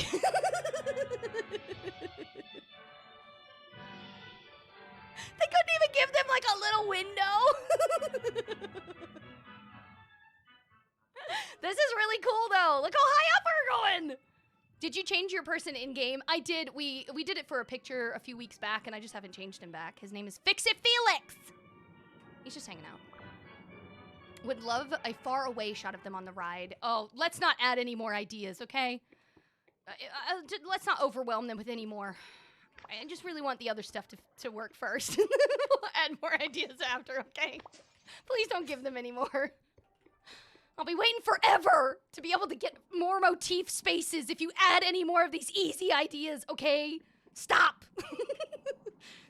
They couldn't even give them like a little window. This is really cool though. Look how high up we're going. Did you change your person in game? I did. We did it for a picture a few weeks back, and I just haven't changed him back. His name is Fix It Felix. He's just hanging out. Would love a far away shot of them on the ride. Oh, let's not add any more ideas, okay? Let's not overwhelm them with any more. I just really want the other stuff to work first. We'll add more ideas after, okay? Please don't give them any more. I'll be waiting forever to be able to get more motif spaces if you add any more of these easy ideas, okay? Stop.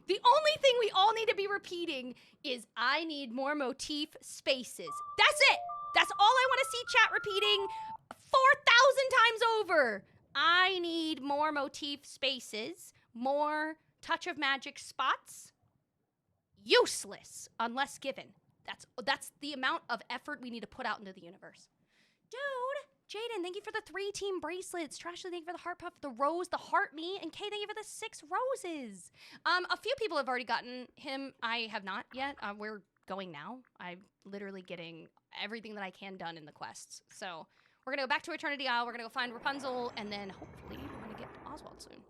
The only thing we all need to be repeating is I need more motif spaces. That's it. That's all I want to see chat repeating 4,000 times over. I need more motif spaces, more touch of magic spots. Useless unless given. That's the amount of effort we need to put out into the universe. Dude, Jaden, thank you for the 3 team bracelets. Trashley, thank you for the heart puff, the rose, the heart me, and Kay, thank you for the 6 roses. A few people have already gotten him. I have not yet. We're going now. I'm literally getting everything that I can done in the quests. So we're gonna go back to Eternity Isle. We're gonna go find Rapunzel, and then hopefully we're gonna get Oswald soon.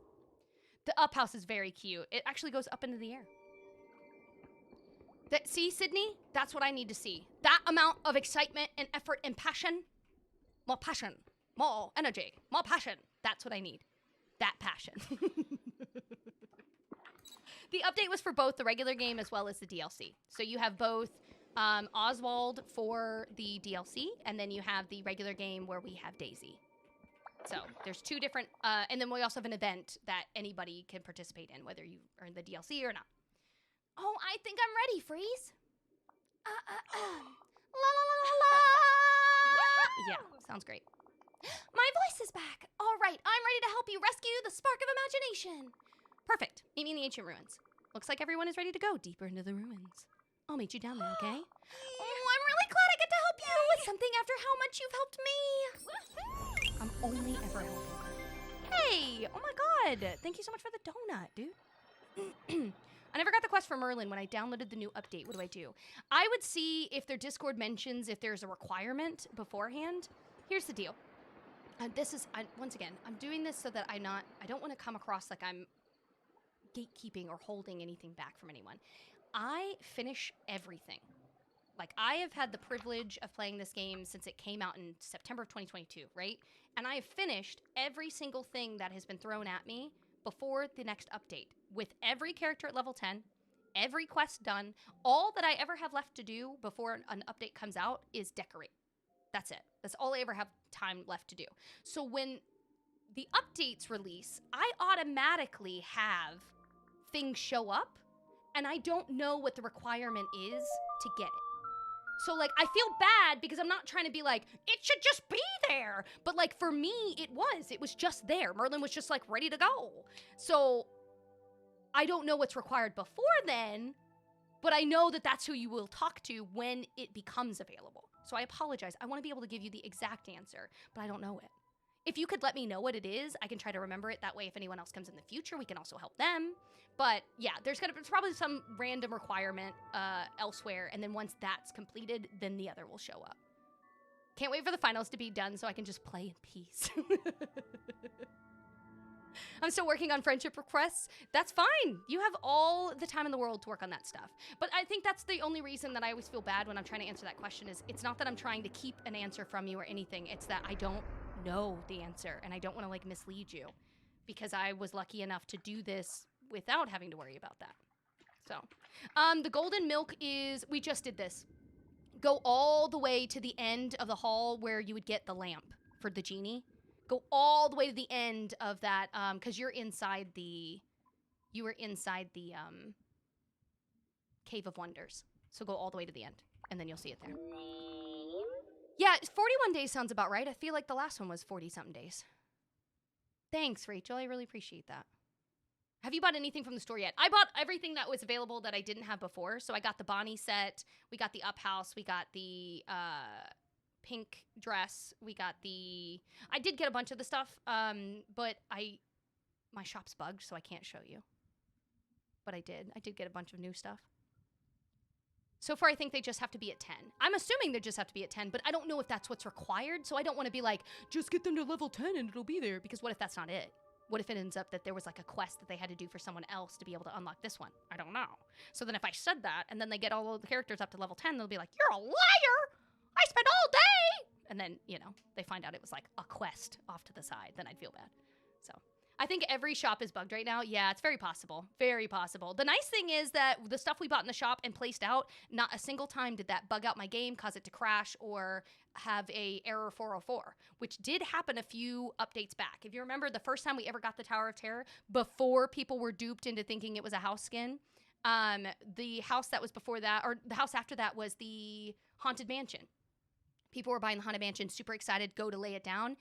The up house is very cute. It actually goes up into the air. See, Sydney? That's what I need to see. That amount of excitement and effort and passion. More passion. More energy. More passion. That's what I need. That passion. The update was for both the regular game as well as the DLC. So you have both Oswald for the DLC, and then you have the regular game where we have Daisy. So there's 2 different, and then we also have an event that anybody can participate in, whether you are in the DLC or not. Oh, I think I'm ready, Freeze. La la la la la. Yeah, sounds great. My voice is back. All right, I'm ready to help you rescue the spark of imagination. Perfect. Meet me in the ancient ruins. Looks like everyone is ready to go deeper into the ruins. I'll meet you down there, okay? Oh, I'm really glad I get to help you with something after how much you've helped me. I'm only ever helping. Hey, oh my God. Thank you so much for the donut, dude. I never got the quest for Merlin when I downloaded the new update. What do? I would see if their Discord mentions if there's a requirement beforehand. Here's the deal. Once again, I'm doing this so that I don't want to come across like I'm gatekeeping or holding anything back from anyone. I finish everything. Like, I have had the privilege of playing this game since it came out in September of 2022, right? And I have finished every single thing that has been thrown at me before the next update, with every character at level 10, every quest done. All that I ever have left to do before an update comes out is decorate. That's it. That's all I ever have time left to do. So when the updates release, I automatically have things show up, and I don't know what the requirement is to get it. So, like, I feel bad because I'm not trying to be like, it should just be there. But, like, for me, it was just there. Merlin was just, like, ready to go. So, I don't know what's required before then, but I know that that's who you will talk to when it becomes available. So, I apologize. I want to be able to give you the exact answer, but I don't know it. If you could let me know what it is, I can try to remember it. That way, if anyone else comes in the future, we can also help them. But yeah, there's probably some random requirement elsewhere. And then once that's completed, then the other will show up. Can't wait for the finals to be done so I can just play in peace. I'm still working on friendship requests. That's fine. You have all the time in the world to work on that stuff. But I think that's the only reason that I always feel bad when I'm trying to answer that question is it's not that I'm trying to keep an answer from you or anything. It's that I don't know the answer and I don't want to like mislead you because I was lucky enough to do this without having to worry about that. So, the golden milk is, we just did this. Go all the way to the end of the hall where you would get the lamp for the genie. Go all the way to the end of that, because you were inside the Cave of Wonders. So go all the way to the end, and then you'll see it there. Yeah, 41 days sounds about right. I feel like the last one was 40-something days. Thanks, Rachel. I really appreciate that. Have you bought anything from the store yet? I bought everything that was available that I didn't have before. So I got the Bonnie set. We got the Up House. We got the pink dress. We got the... I did get a bunch of the stuff, but my shop's bugged, so I can't show you. But I did. I did get a bunch of new stuff. So far, I think they just have to be at 10. I'm assuming they just have to be at 10, but I don't know if that's what's required, so I don't want to be like, just get them to level 10 and it'll be there, because what if that's not it? What if it ends up that there was like a quest that they had to do for someone else to be able to unlock this one? I don't know. So then if I said that, and then they get all of the characters up to level 10, they'll be like, you're a liar! I spent all day! And then, you know, they find out it was like a quest off to the side, then I'd feel bad. So... I think every shop is bugged right now. Yeah, it's very possible. Very possible. The nice thing is that the stuff we bought in the shop and placed out, not a single time did that bug out my game, cause it to crash, or have a error 404, which did happen a few updates back. If you remember the first time we ever got the Tower of Terror, before people were duped into thinking it was a house skin, the house that was before that, or the house after that, was the Haunted Mansion. People were buying the Haunted Mansion, super excited, go to lay it down,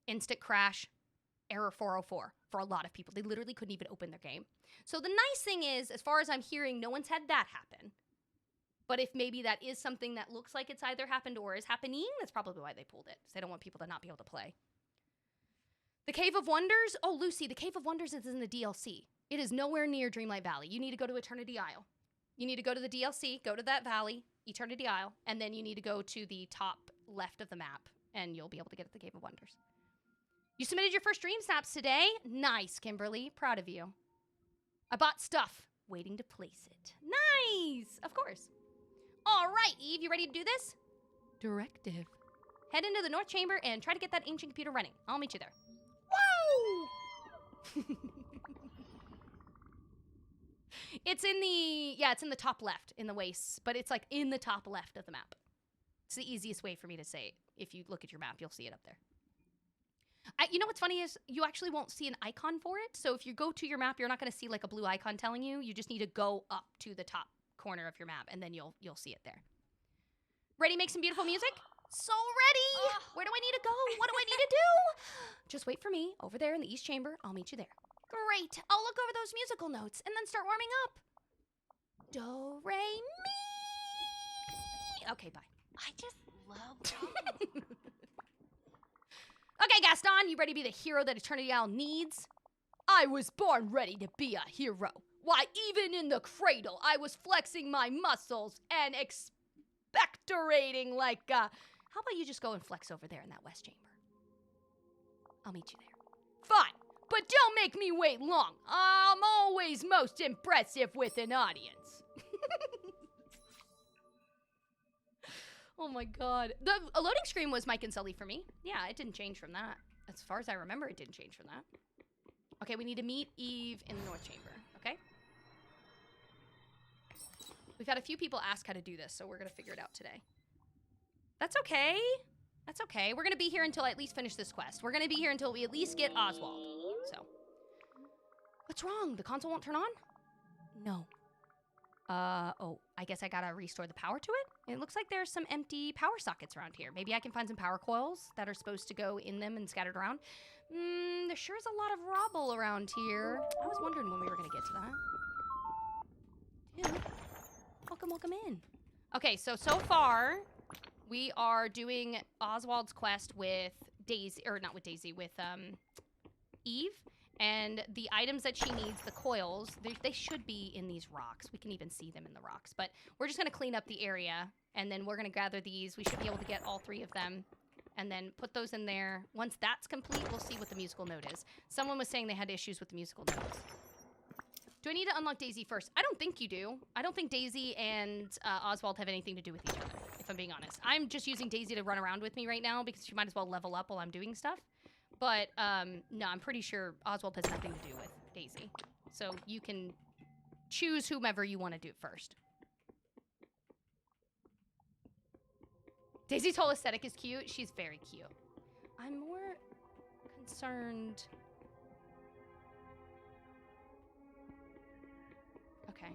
instant crash, error 404 for a lot of people. They literally couldn't even open their game. So the nice thing is, as far as I'm hearing, no one's had that happen. But if maybe that is something that looks like it's either happened or is happening, that's probably why they pulled it. They don't want people to not be able to play. The Cave of Wonders. Oh, Lucy, the Cave of Wonders is in the DLC. It is nowhere near Dreamlight Valley. You need to go to Eternity Isle. You need to go to the DLC, go to that valley, Eternity Isle, and then you need to go to the top left of the map, and you'll be able to get at the Cave of Wonders. You submitted your first Dream Snaps today? Nice, Kimberly. Proud of you. I bought stuff. Waiting to place it. Nice! Of course. All right, Eve, you ready to do this? Directive. Head into the North Chamber and try to get that ancient computer running. I'll meet you there. Woo! It's in the top left, in the wastes, but it's like in the top left of the map. It's the easiest way for me to say it. If you look at your map, you'll see it up there. You know what's funny is you actually won't see an icon for it. So if you go to your map, you're not going to see like a blue icon telling you. You just need to go up to the top corner of your map, and then you'll see it there. Ready to make some beautiful music? So ready! Where do I need to go? What do I need to do? Just wait for me over there in the East Chamber. I'll meet you there. Great. I'll look over those musical notes and then start warming up. Do, re, mi. Okay, bye. I just love Okay, Gaston, you ready to be the hero that Eternity Isle needs? I was born ready to be a hero. Why, even in the cradle, I was flexing my muscles and expectorating like a... How about you just go and flex over there in that West Chamber? I'll meet you there. Fine, but don't make me wait long. I'm always most impressive with an audience. Oh my god. The loading screen was Mike and Sully for me. Yeah, it didn't change from that. As far as I remember, it didn't change from that. Okay, we need to meet Eve in the North Chamber, okay? We've had a few people ask how to do this, so we're gonna figure it out today. That's okay. That's okay. We're gonna be here until I at least finish this quest. We're gonna be here until we at least get Oswald. So. What's wrong? The console won't turn on? No. Oh, I guess I gotta restore the power to it? It looks like there's some empty power sockets around here. Maybe I can find some power coils that are supposed to go in them and scattered around. There sure is a lot of rubble around here. I was wondering when we were gonna get to that. Dude, welcome in. Okay, so far, we are doing Oswald's quest with Daisy, or not with Daisy, with, Eve. And the items that she needs, the coils, they should be in these rocks. We can even see them in the rocks. But we're just going to clean up the area, and then we're going to gather these. We should be able to get all 3 of them, and then put those in there. Once that's complete, we'll see what the musical note is. Someone was saying they had issues with the musical notes. Do I need to unlock Daisy first? I don't think you do. I don't think Daisy and Oswald have anything to do with each other, if I'm being honest. I'm just using Daisy to run around with me right now, because she might as well level up while I'm doing stuff. But, no, I'm pretty sure Oswald has nothing to do with Daisy. So you can choose whomever you want to do first. Daisy's whole aesthetic is cute. She's very cute. I'm more concerned... Okay.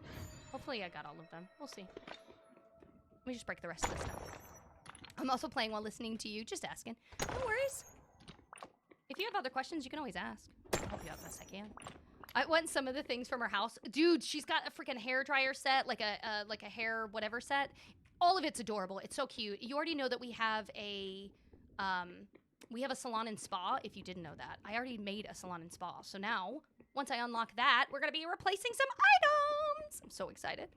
Hopefully I got all of them. We'll see. Let me just break the rest of this stuff. I'm also playing while listening to you. Just asking. No worries. If you have other questions, you can always ask. I'll help you out best I can. I want some of the things from her house. Dude, she's got a freaking hair dryer set, like a hair whatever set. All of it's adorable. It's so cute. You already know that we have a salon and spa, if you didn't know that. I already made a salon and spa. So now, once I unlock that, we're going to be replacing some items. I'm so excited.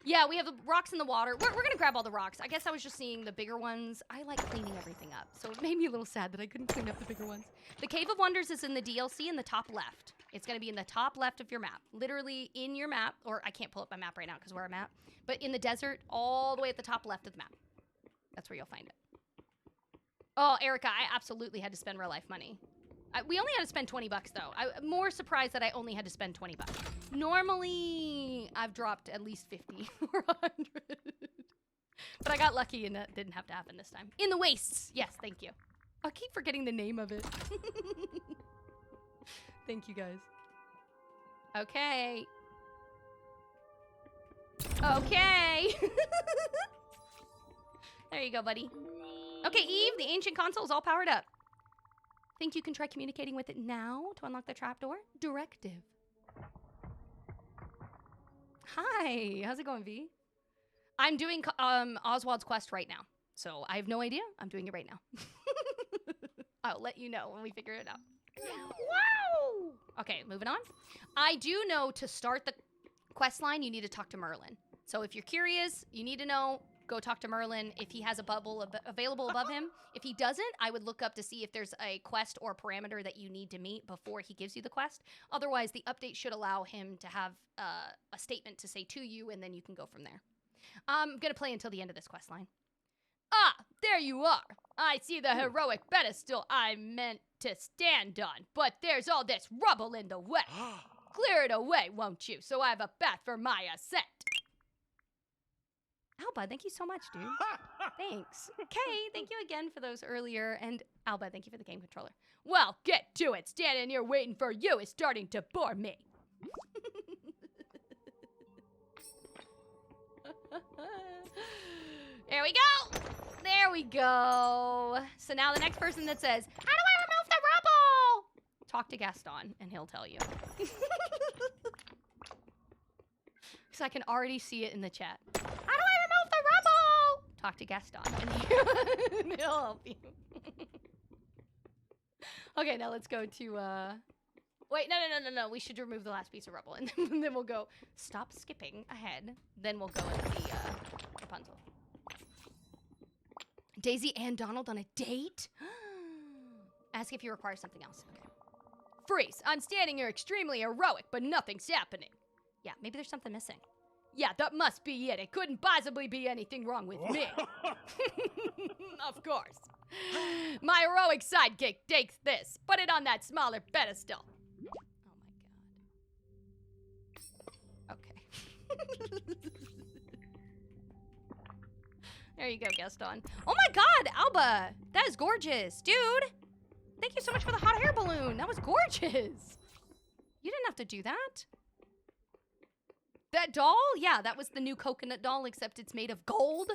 Yeah, we have the rocks in the water. We're going to grab all the rocks. I guess I was just seeing the bigger ones. I like cleaning everything up. So it made me a little sad that I couldn't clean up the bigger ones. The Cave of Wonders is in the DLC in the top left. It's going to be in the top left of your map. Literally in your map. Or I can't pull up my map right now because we're a map. But in the desert, all the way at the top left of the map. That's where you'll find it. Oh, Erica, I absolutely had to spend real life money. We only had to spend 20 bucks, though. I'm more surprised that I only had to spend 20 bucks. Normally, I've dropped at least 50 or 100. But I got lucky and that didn't have to happen this time. In the Wastes. Yes, thank you. I keep forgetting the name of it. Thank you, guys. Okay. Okay. There you go, buddy. Okay, Eve, the ancient console is all powered up. Think you can try communicating with it now to unlock the trapdoor? Directive. Hi, how's it going, V? I'm doing Oswald's quest right now, so I have no idea. I'm doing it right now. I'll let you know when we figure it out. Wow! Okay, moving on. I do know to start the quest line, you need to talk to Merlin. So if you're curious, you need to know, go talk to Merlin if he has a bubble available above him. If he doesn't, I would look up to see if there's a quest or parameter that you need to meet before he gives you the quest. Otherwise, the update should allow him to have a statement to say to you, and then you can go from there. I'm going to play until the end of this quest line. Ah, there you are. I see the heroic pedestal I meant to stand on, but there's all this rubble in the way. Clear it away, won't you, so I have a path for my ascent. Alba, thank you so much, dude. Thanks. Kay, thank you again for those earlier. And Alba, thank you for the game controller. Well, get to it. Standing here waiting for you is starting to bore me. There we go. There we go. So now the next person that says, how do I remove the rubble? Talk to Gaston and he'll tell you. Because I can already see it in the chat. How do I remove the rubble? Talk to Gaston and he'll help you. Okay, now let's go to, wait, no. We should remove the last piece of rubble and then we'll go, stop skipping ahead. Then we'll go into the Rapunzel. Daisy and Donald on a date? Ask if you require something else. Okay. Freeze, I'm standing here extremely heroic, but nothing's happening. Yeah, maybe there's something missing. Yeah, that must be it. It couldn't possibly be anything wrong with me. Of course. My heroic sidekick takes this. Put it on that smaller pedestal. Oh my god. Okay. There you go, Gaston. Oh my god, Alba! That is gorgeous, dude! Thank you so much for the hot air balloon. That was gorgeous. You didn't have to do that. That doll? Yeah, that was the new coconut doll, except it's made of gold.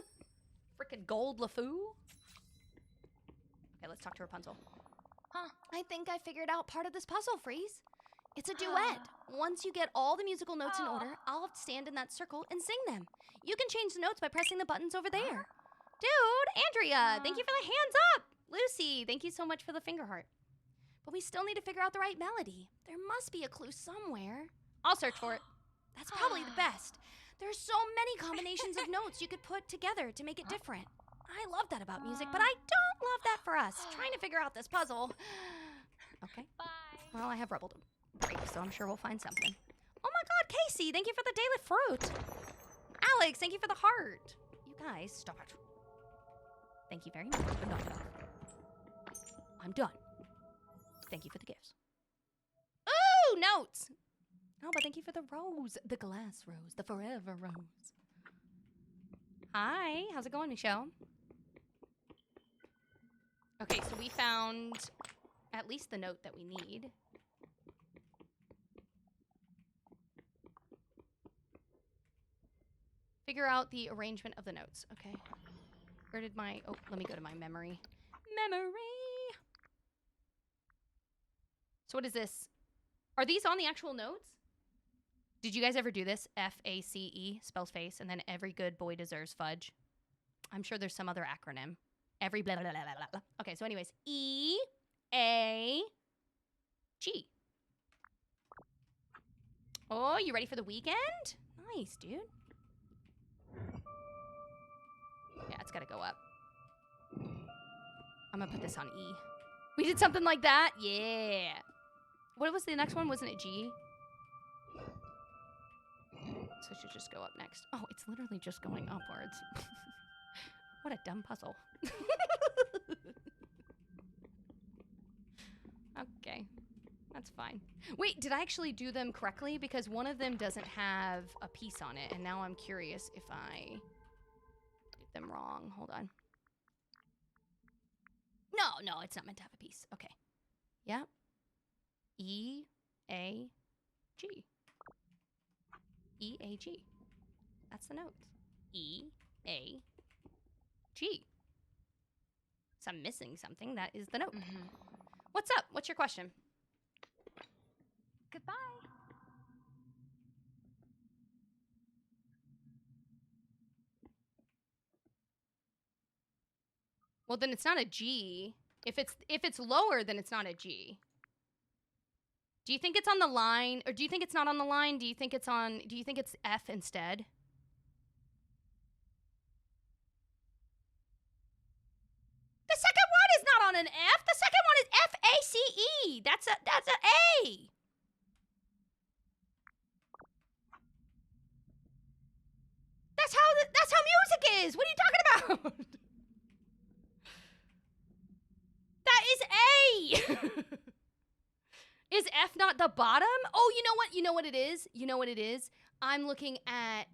Frickin' gold LeFou. Okay, let's talk to Rapunzel. Huh, I think I figured out part of this puzzle, Freeze. It's a duet. Once you get all the musical notes in order, I'll stand in that circle and sing them. You can change the notes by pressing the buttons over there. Dude, Andrea, thank you for the hands up. Lucy, thank you so much for the finger heart. But we still need to figure out the right melody. There must be a clue somewhere. I'll search for it. That's probably the best. There's so many combinations of notes you could put together to make it different. I love that about music, but I don't love that for us. Trying to figure out this puzzle. Okay. Bye. Well, I have rubble to break, so I'm sure we'll find something. Oh my god, Casey, thank you for the daily fruit. Alex, thank you for the heart. You guys, stop it. Thank you very much, but knock it off. I'm done. Thank you for the gifts. Ooh, notes. Oh, but thank you for the rose. The glass rose. The forever rose. Hi, how's it going, Michelle? Okay, so we found at least the note that we need. Figure out the arrangement of the notes. Okay. Where did my... Oh, let me go to my memory. Memory! So what is this? Are these on the actual notes? Did you guys ever do this? F-A-C-E spells face, and then every good boy deserves fudge. I'm sure there's some other acronym. Every blah, blah, blah, blah, blah, blah. Okay, so anyways, E-A-G. Oh, you ready for the weekend? Nice, dude. Yeah, it's gotta go up. I'm gonna put this on E. We did something like that? Yeah. What was the next one? Wasn't it G? So it should just go up next. Oh, it's literally just going upwards. What a dumb puzzle. Okay. That's fine. Wait, did I actually do them correctly? Because one of them doesn't have a piece on it, and now I'm curious if I did them wrong. Hold on. No, it's not meant to have a piece. Okay. Yep. E-A-G. E-A-G. That's the notes. E-A-G. So I'm missing something. That is the note. What's up? What's your question? Goodbye. Well, then it's not a G. If it's lower, then it's not a G. Do you think it's on the line, or do you think it's not on the line? Do you think it's F instead? The second one is not on an F. The second one is F-A-C-E. That's a A. That's how music is. What are you talking about? That is A. Is F not the bottom? Oh, you know what? You know what it is? You know what it is? I'm looking at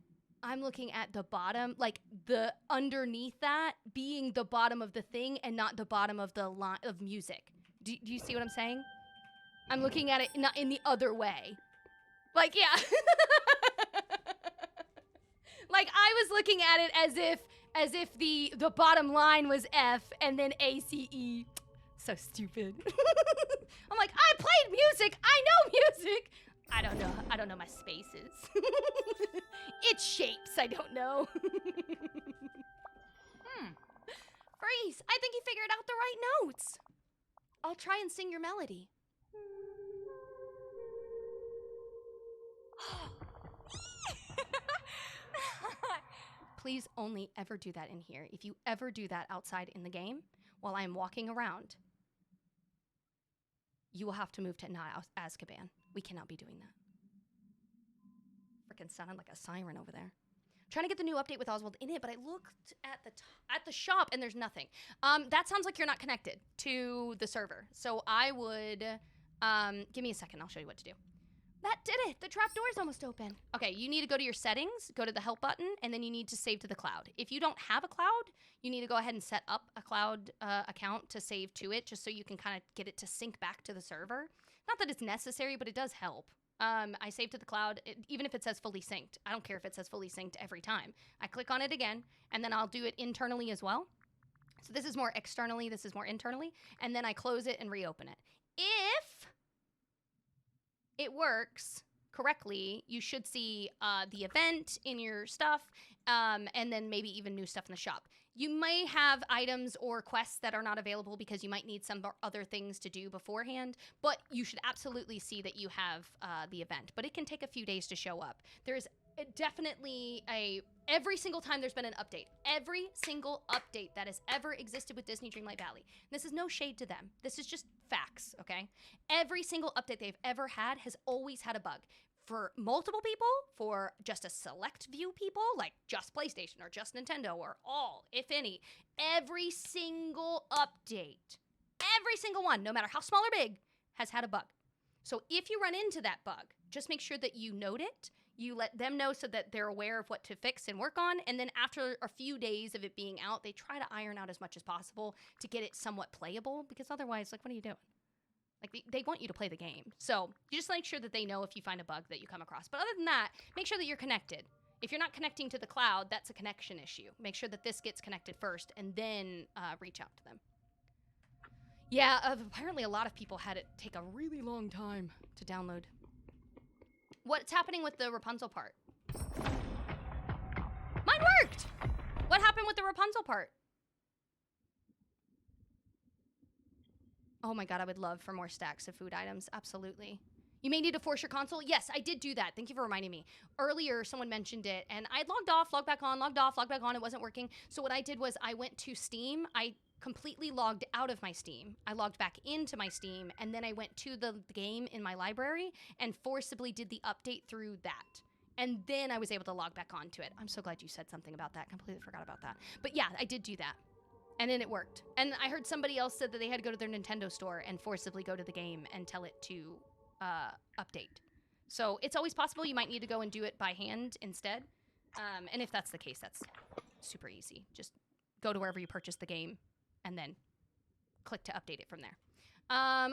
the bottom, like the underneath that being the bottom of the thing and not the bottom of the line of music. Do you see what I'm saying? I'm looking at it not in the other way. Like, yeah. Like I was looking at it as if the bottom line was F and then A-C-E. So stupid. I'm like, I played music. I know music. I don't know my spaces. It's shapes I don't know. Freeze, I think you figured out the right notes. I'll try and sing your melody. Please only ever do that in here. If you ever do that outside in the game while I'm walking around, you will have to move to Azkaban. We cannot be doing that. Freaking sounded like a siren over there. Trying to get the new update with Oswald in it, but I looked at the shop and there's nothing. That sounds like you're not connected to the server. So I would, give me a second. I'll show you what to do. That did it. The trap door is almost open. Okay, you need to go to your settings, go to the help button, and then you need to save to the cloud. If you don't have a cloud, you need to go ahead and set up a cloud account to save to it, just so you can kind of get it to sync back to the server. Not that it's necessary, but it does help. I save to the cloud, even if it says fully synced. I don't care if it says fully synced every time. I click on it again, and then I'll do it internally as well. So this is more externally, this is more internally, and then I close it and reopen it. If it works correctly, you should see the event in your stuff, and then maybe even new stuff in the shop. You may have items or quests that are not available because you might need some other things to do beforehand, but you should absolutely see that you have the event. But it can take a few days to show up. There's definitely every single time there's been an update, every single update that has ever existed with Disney Dreamlight Valley. This is no shade to them. This is just facts, okay? Every single update they've ever had has always had a bug. For multiple people, for just a select few people, like just PlayStation or just Nintendo or all, if any, every single update, every single one, no matter how small or big, has had a bug. So if you run into that bug, just make sure that you note it, you let them know so that they're aware of what to fix and work on, and then after a few days of it being out, they try to iron out as much as possible to get it somewhat playable, because otherwise, like, what are you doing? Like, they want you to play the game. So you just make sure that they know if you find a bug that you come across. But other than that, make sure that you're connected. If you're not connecting to the cloud, that's a connection issue. Make sure that this gets connected first and then reach out to them. Yeah, apparently a lot of people had it take a really long time to download. What's happening with the Rapunzel part? Mine worked! What what happened with the Rapunzel part? Oh my god, I would love for more stacks of food items. Absolutely. You may need to force your console. Yes, I did do that. Thank you for reminding me. Earlier, someone mentioned it, and I logged off, logged back on, logged off, logged back on. It wasn't working. So what I did was I went to Steam. I completely logged out of my Steam. I logged back into my Steam, and then I went to the game in my library and forcibly did the update through that. And then I was able to log back onto it. I'm so glad you said something about that. Completely forgot about that. But yeah, I did do that. And then it worked. And I heard somebody else said that they had to go to their Nintendo store and forcibly go to the game and tell it to update. So it's always possible you might need to go and do it by hand instead. And if that's the case, that's super easy. Just go to wherever you purchased the game and then click to update it from there.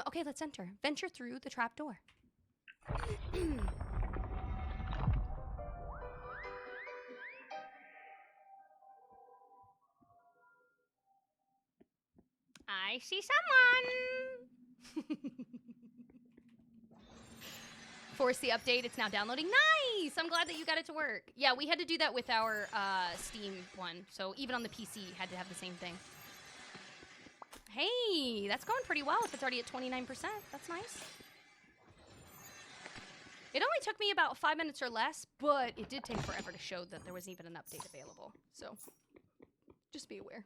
Okay, let's enter. Venture through the trap door. I see someone. Force the update. It's now downloading. Nice. I'm glad that you got it to work. Yeah, we had to do that with our Steam one. So even on the PC, had to have the same thing. Hey, that's going pretty well if it's already at 29%. That's nice. It only took me about 5 minutes or less, but it did take forever to show that there was even an update available. So just be aware.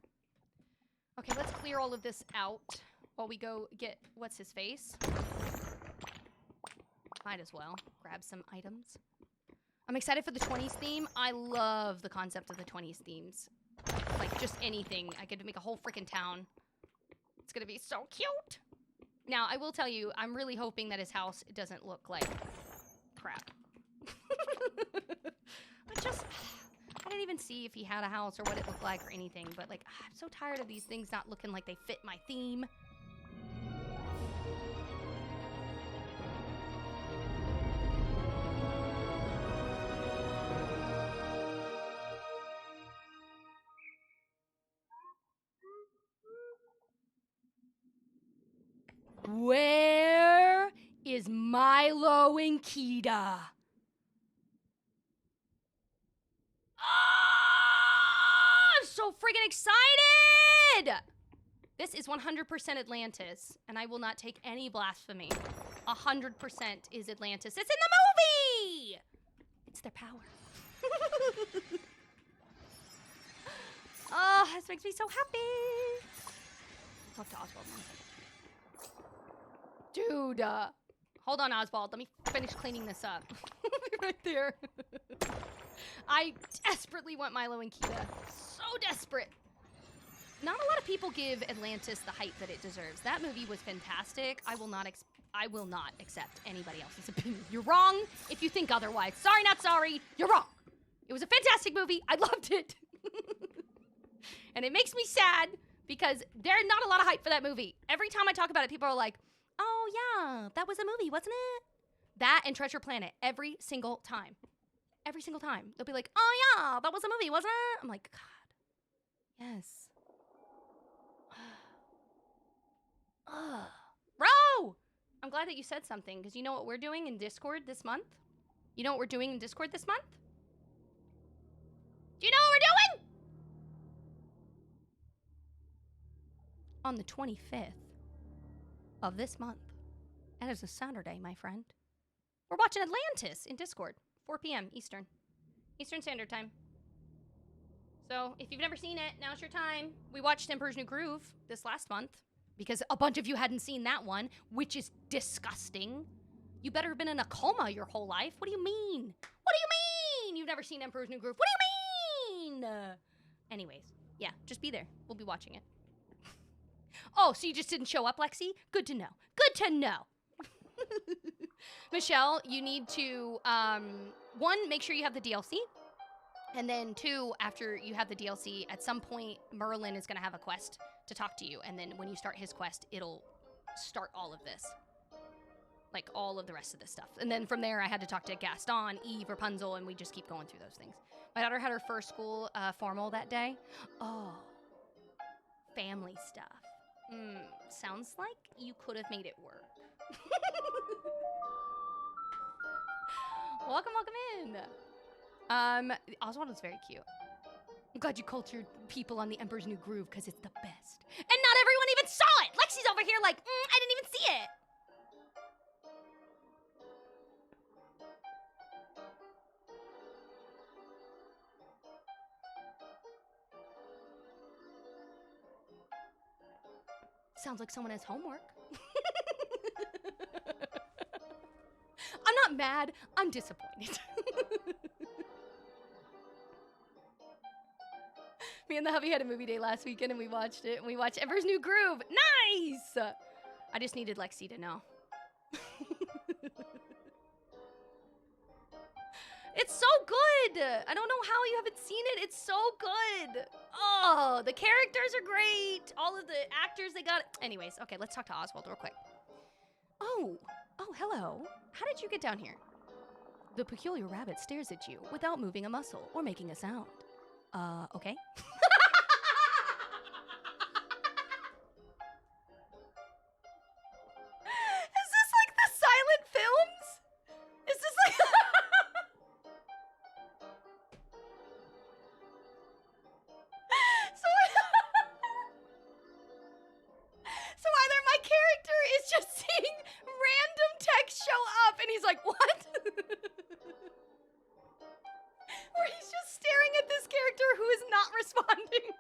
Okay, let's clear all of this out while we go get what's his face. Might as well grab some items. I'm excited for the 20s theme. I love the concept of the 20s themes. Like, just anything. I could make a whole freaking town. It's gonna be so cute. Now, I will tell you, I'm really hoping that his house doesn't look like crap. I didn't even see if he had a house or what it looked like or anything, but like, I'm so tired of these things not looking like they fit my theme. Where is Milo and Kita? I'm so freaking excited! This is 100% Atlantis, and I will not take any blasphemy. 100% is Atlantis. It's in the movie! It's their power. Oh, this makes me so happy. Talk to Oswald one second. Dude, hold on, Oswald. Let me finish cleaning this up. Right there. I desperately want Milo and Kita. So desperate. Not a lot of people give Atlantis the hype that it deserves. That movie was fantastic. I will not accept anybody else's opinion. You're wrong if you think otherwise. Sorry, not sorry. You're wrong. It was a fantastic movie. I loved it. And it makes me sad because there's not a lot of hype for that movie. Every time I talk about it, people are like, oh yeah, that was a movie, wasn't it? That and Treasure Planet, every single time. Every single time. They'll be like, oh yeah, that was a movie, wasn't it? I'm like, God, yes. Bro! I'm glad that you said something, because you know what we're doing in Discord this month? You know what we're doing in Discord this month? Do you know what we're doing? On the 25th of this month, and it's a Saturday, my friend, we're watching Atlantis in Discord, 4 p.m. Eastern Standard Time. So if you've never seen it, now's your time. We watched Emperor's New Groove this last month because a bunch of you hadn't seen that one, which is disgusting. You better have been in a coma your whole life. What do you mean? What do you mean? You've never seen Emperor's New Groove? What do you mean? Anyways, yeah, just be there. We'll be watching it. Oh, so you just didn't show up, Lexi? Good to know. Good to know. Michelle, you need to, 1, make sure you have the DLC. And then 2, after you have the DLC, at some point, Merlin is going to have a quest to talk to you. And then when you start his quest, it'll start all of this. Like, all of the rest of this stuff. And then from there, I had to talk to Gaston, Eve, Rapunzel, and we just keep going through those things. My daughter had her first school formal that day. Oh, family stuff. Sounds like you could have made it work. Welcome in. Oswald is very cute. I'm glad you cultured people on the Emperor's New Groove because it's the best. And not everyone even saw it! Lexi's over here like, I didn't even see it! Sounds like someone has homework. I'm not mad, I'm disappointed. Me and the hubby had a movie day last weekend and we watched it. And we watched Emperor's New Groove. Nice! I just needed Lexi to know. It's so good! I don't know how you haven't seen it. It's so good. Oh, the characters are great. All of the actors, they got it. Anyways, okay, let's talk to Oswald real quick. Oh, hello. How did you get down here? The peculiar rabbit stares at you without moving a muscle or making a sound. Okay. Is this like the silent films? Is this like... So either my character is just seeing random text show up and he's like, what? Or he's just staring at this character who is not responding.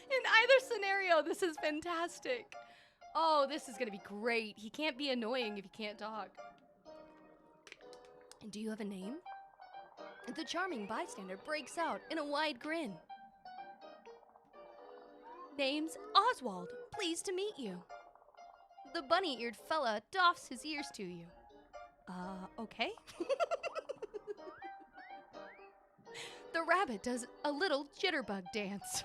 In either scenario, this is fantastic. Oh, this is gonna be great. He can't be annoying if he can't talk. And do you have a name? The charming bystander breaks out in a wide grin. Name's Oswald. Pleased to meet you. The bunny-eared fella doffs his ears to you. Okay. The rabbit does a little jitterbug dance.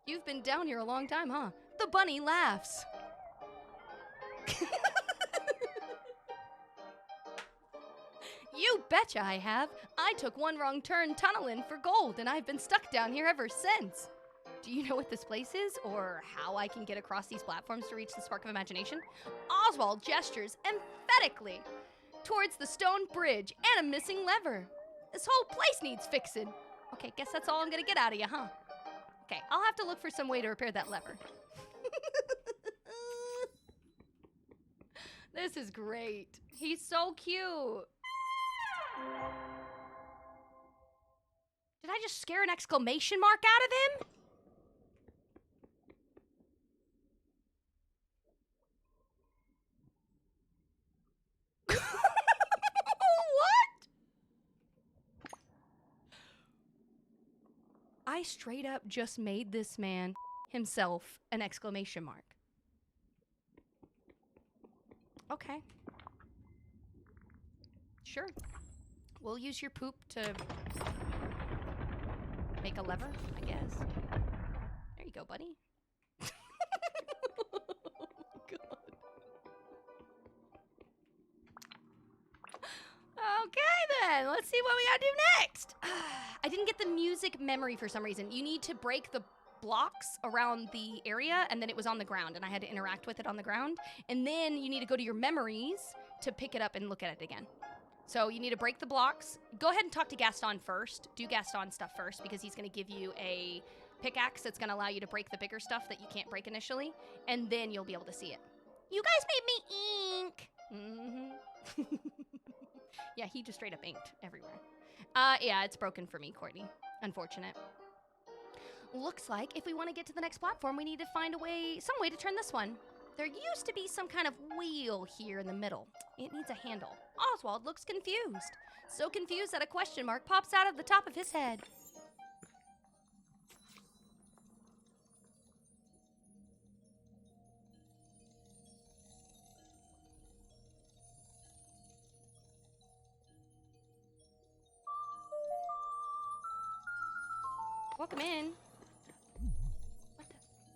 You've been down here a long time, huh? The bunny laughs. You betcha I have. I took one wrong turn tunneling for gold, and I've been stuck down here ever since. Do you know what this place is, or how I can get across these platforms to reach the spark of imagination? Oswald gestures emphatically towards the stone bridge and a missing lever. This whole place needs fixing. Okay, guess that's all I'm gonna get out of you, huh? Okay, I'll have to look for some way to repair that lever. This is great. He's so cute. Did I just scare an exclamation mark out of him? What? I straight up just made this man himself an exclamation mark. Okay. Sure. We'll use your poop to make a lever, I guess. There you go, buddy. Oh, God. Okay, then. Let's see what we gotta do next. I didn't get the music memory for some reason. You need to break the blocks around the area, and then it was on the ground, and I had to interact with it on the ground. And then you need to go to your memories to pick it up and look at it again. So you need to break the blocks. Go ahead and talk to Gaston first. Do Gaston stuff first, because he's going to give you a pickaxe that's going to allow you to break the bigger stuff that you can't break initially, and then you'll be able to see it. You guys made me ink! Mm-hmm. Yeah, he just straight up inked everywhere. Yeah, it's broken for me, Courtney. Unfortunate. Looks like if we want to get to the next platform, we need to find some way to turn this one. There used to be some kind of wheel here in the middle. It needs a handle. Oswald looks confused. So confused that a question mark pops out of the top of his head. Welcome in. What the?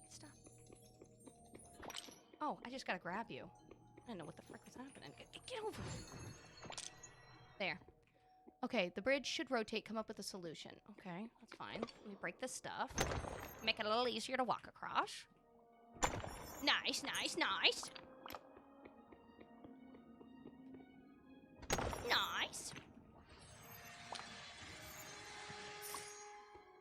Stop. Oh, I just gotta grab you. I didn't know what the frick was happening. Get over it. There. Okay, the bridge should rotate, come up with a solution. Okay, that's fine. Let me break this stuff. Make it a little easier to walk across. Nice, nice, nice. Nice.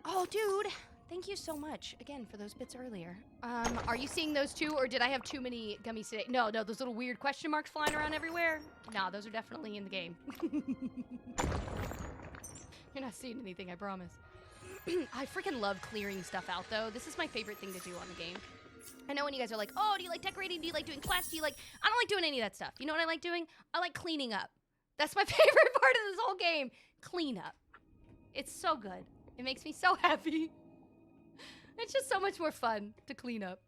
Oh, dude. Thank you so much, again, for those bits earlier. Are you seeing those too, or did I have too many gummies today? No, those little weird question marks flying around everywhere. No, those are definitely in the game. You're not seeing anything, I promise. I freaking love clearing stuff out, though. This is my favorite thing to do on the game. I know when you guys are like, oh, do you like decorating? Do you like doing quests? Do you like... I don't like doing any of that stuff. You know what I like doing? I like cleaning up. That's my favorite part of this whole game. Clean up. It's so good. It makes me so happy. It's just so much more fun to clean up.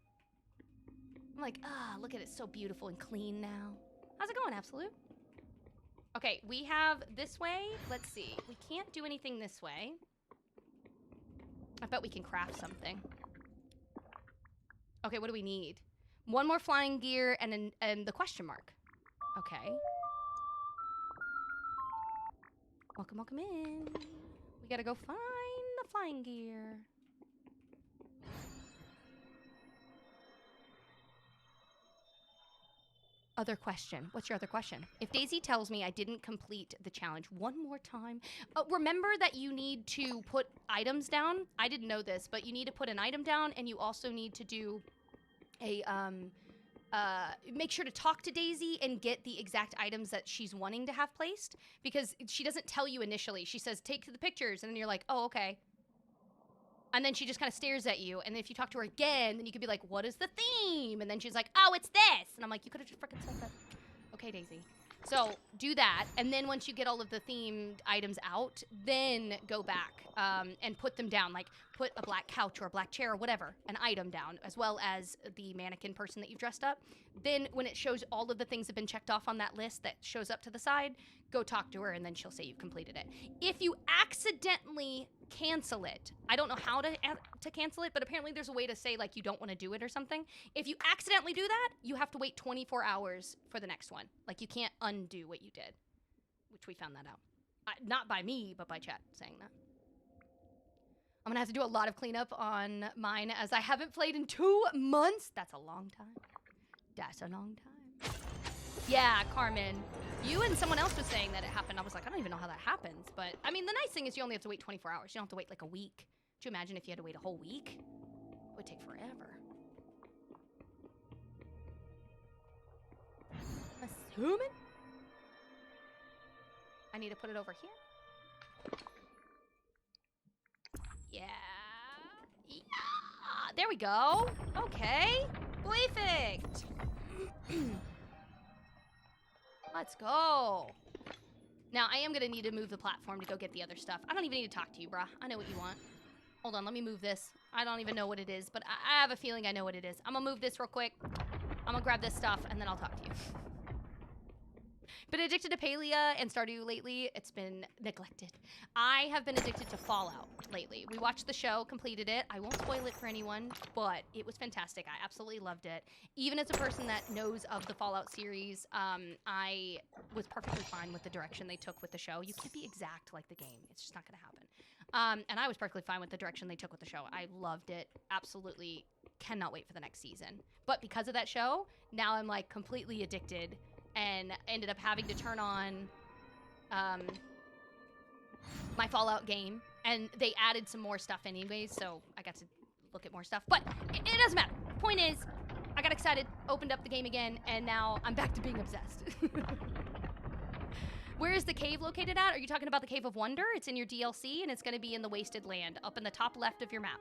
I'm like, look at it, so beautiful and clean now. How's it going, Absolute? Okay, we have this way. Let's see. We can't do anything this way. I bet we can craft something. Okay, what do we need? One more flying gear and the question mark. Okay. Welcome, welcome in. We gotta go find the flying gear. Other question. What's your other question? If Daisy tells me I didn't complete the challenge one more time, remember that you need to put items down. I didn't know this, but you need to put an item down, and you also need to do a, make sure to talk to Daisy and get the exact items that she's wanting to have placed, because she doesn't tell you initially. She says, take the pictures, and then you're like, oh, okay. And then she just kind of stares at you. And if you talk to her again, then you could be like, what is the theme? And then she's like, oh, it's this. And I'm like, you could have just freaking said that. Okay, Daisy. So do that. And then once you get all of the themed items out, then go back and put them down. Like put a black couch or a black chair or whatever, an item down, as well as the mannequin person that you've dressed up. Then when it shows all of the things that have been checked off on that list that shows up to the side, go talk to her, and then she'll say you've completed it. If you accidentally cancel it, I don't know how to cancel it, but apparently there's a way to say like you don't want to do it or something. If you accidentally do that, you have to wait 24 hours for the next one. Like you can't undo what you did, which we found that out. Not by me, but by chat saying that. I'm gonna have to do a lot of cleanup on mine as I haven't played in 2 months. That's a long time. That's a long time. Yeah, Carmen. You and someone else was saying that it happened. I was like, I don't even know how that happens. But, I mean, the nice thing is you only have to wait 24 hours. You don't have to wait like a week. Could you imagine if you had to wait a whole week? It would take forever. Assuming. I need to put it over here. Yeah. Yeah. There we go. Okay. Perfect. Let's go. Now, I am going to need to move the platform to go get the other stuff. I don't even need to talk to you, bruh. I know what you want. Hold on, let me move this. I don't even know what it is, but I have a feeling I know what it is. I'm going to move this real quick. I'm going to grab this stuff, and then I'll talk to you. Been addicted to Palia and Stardew lately. It's been neglected. I have been addicted to Fallout lately. We watched the show, completed it. I won't spoil it for anyone, but it was fantastic. I absolutely loved it. Even as a person that knows of the Fallout series, I was perfectly fine with the direction they took with the show. You can't be exact like the game. It's just not going to happen. And I was perfectly fine with the direction they took with the show. I loved it. Absolutely cannot wait for the next season. But because of that show, now I'm like completely addicted and ended up having to turn on my Fallout game. And they added some more stuff anyways, so I got to look at more stuff. But it doesn't matter. Point is, I got excited, opened up the game again, and now I'm back to being obsessed. Where is the cave located at? Are you talking about the Cave of Wonder? It's in your DLC, and it's going to be in the Wasted Land, up in the top left of your map.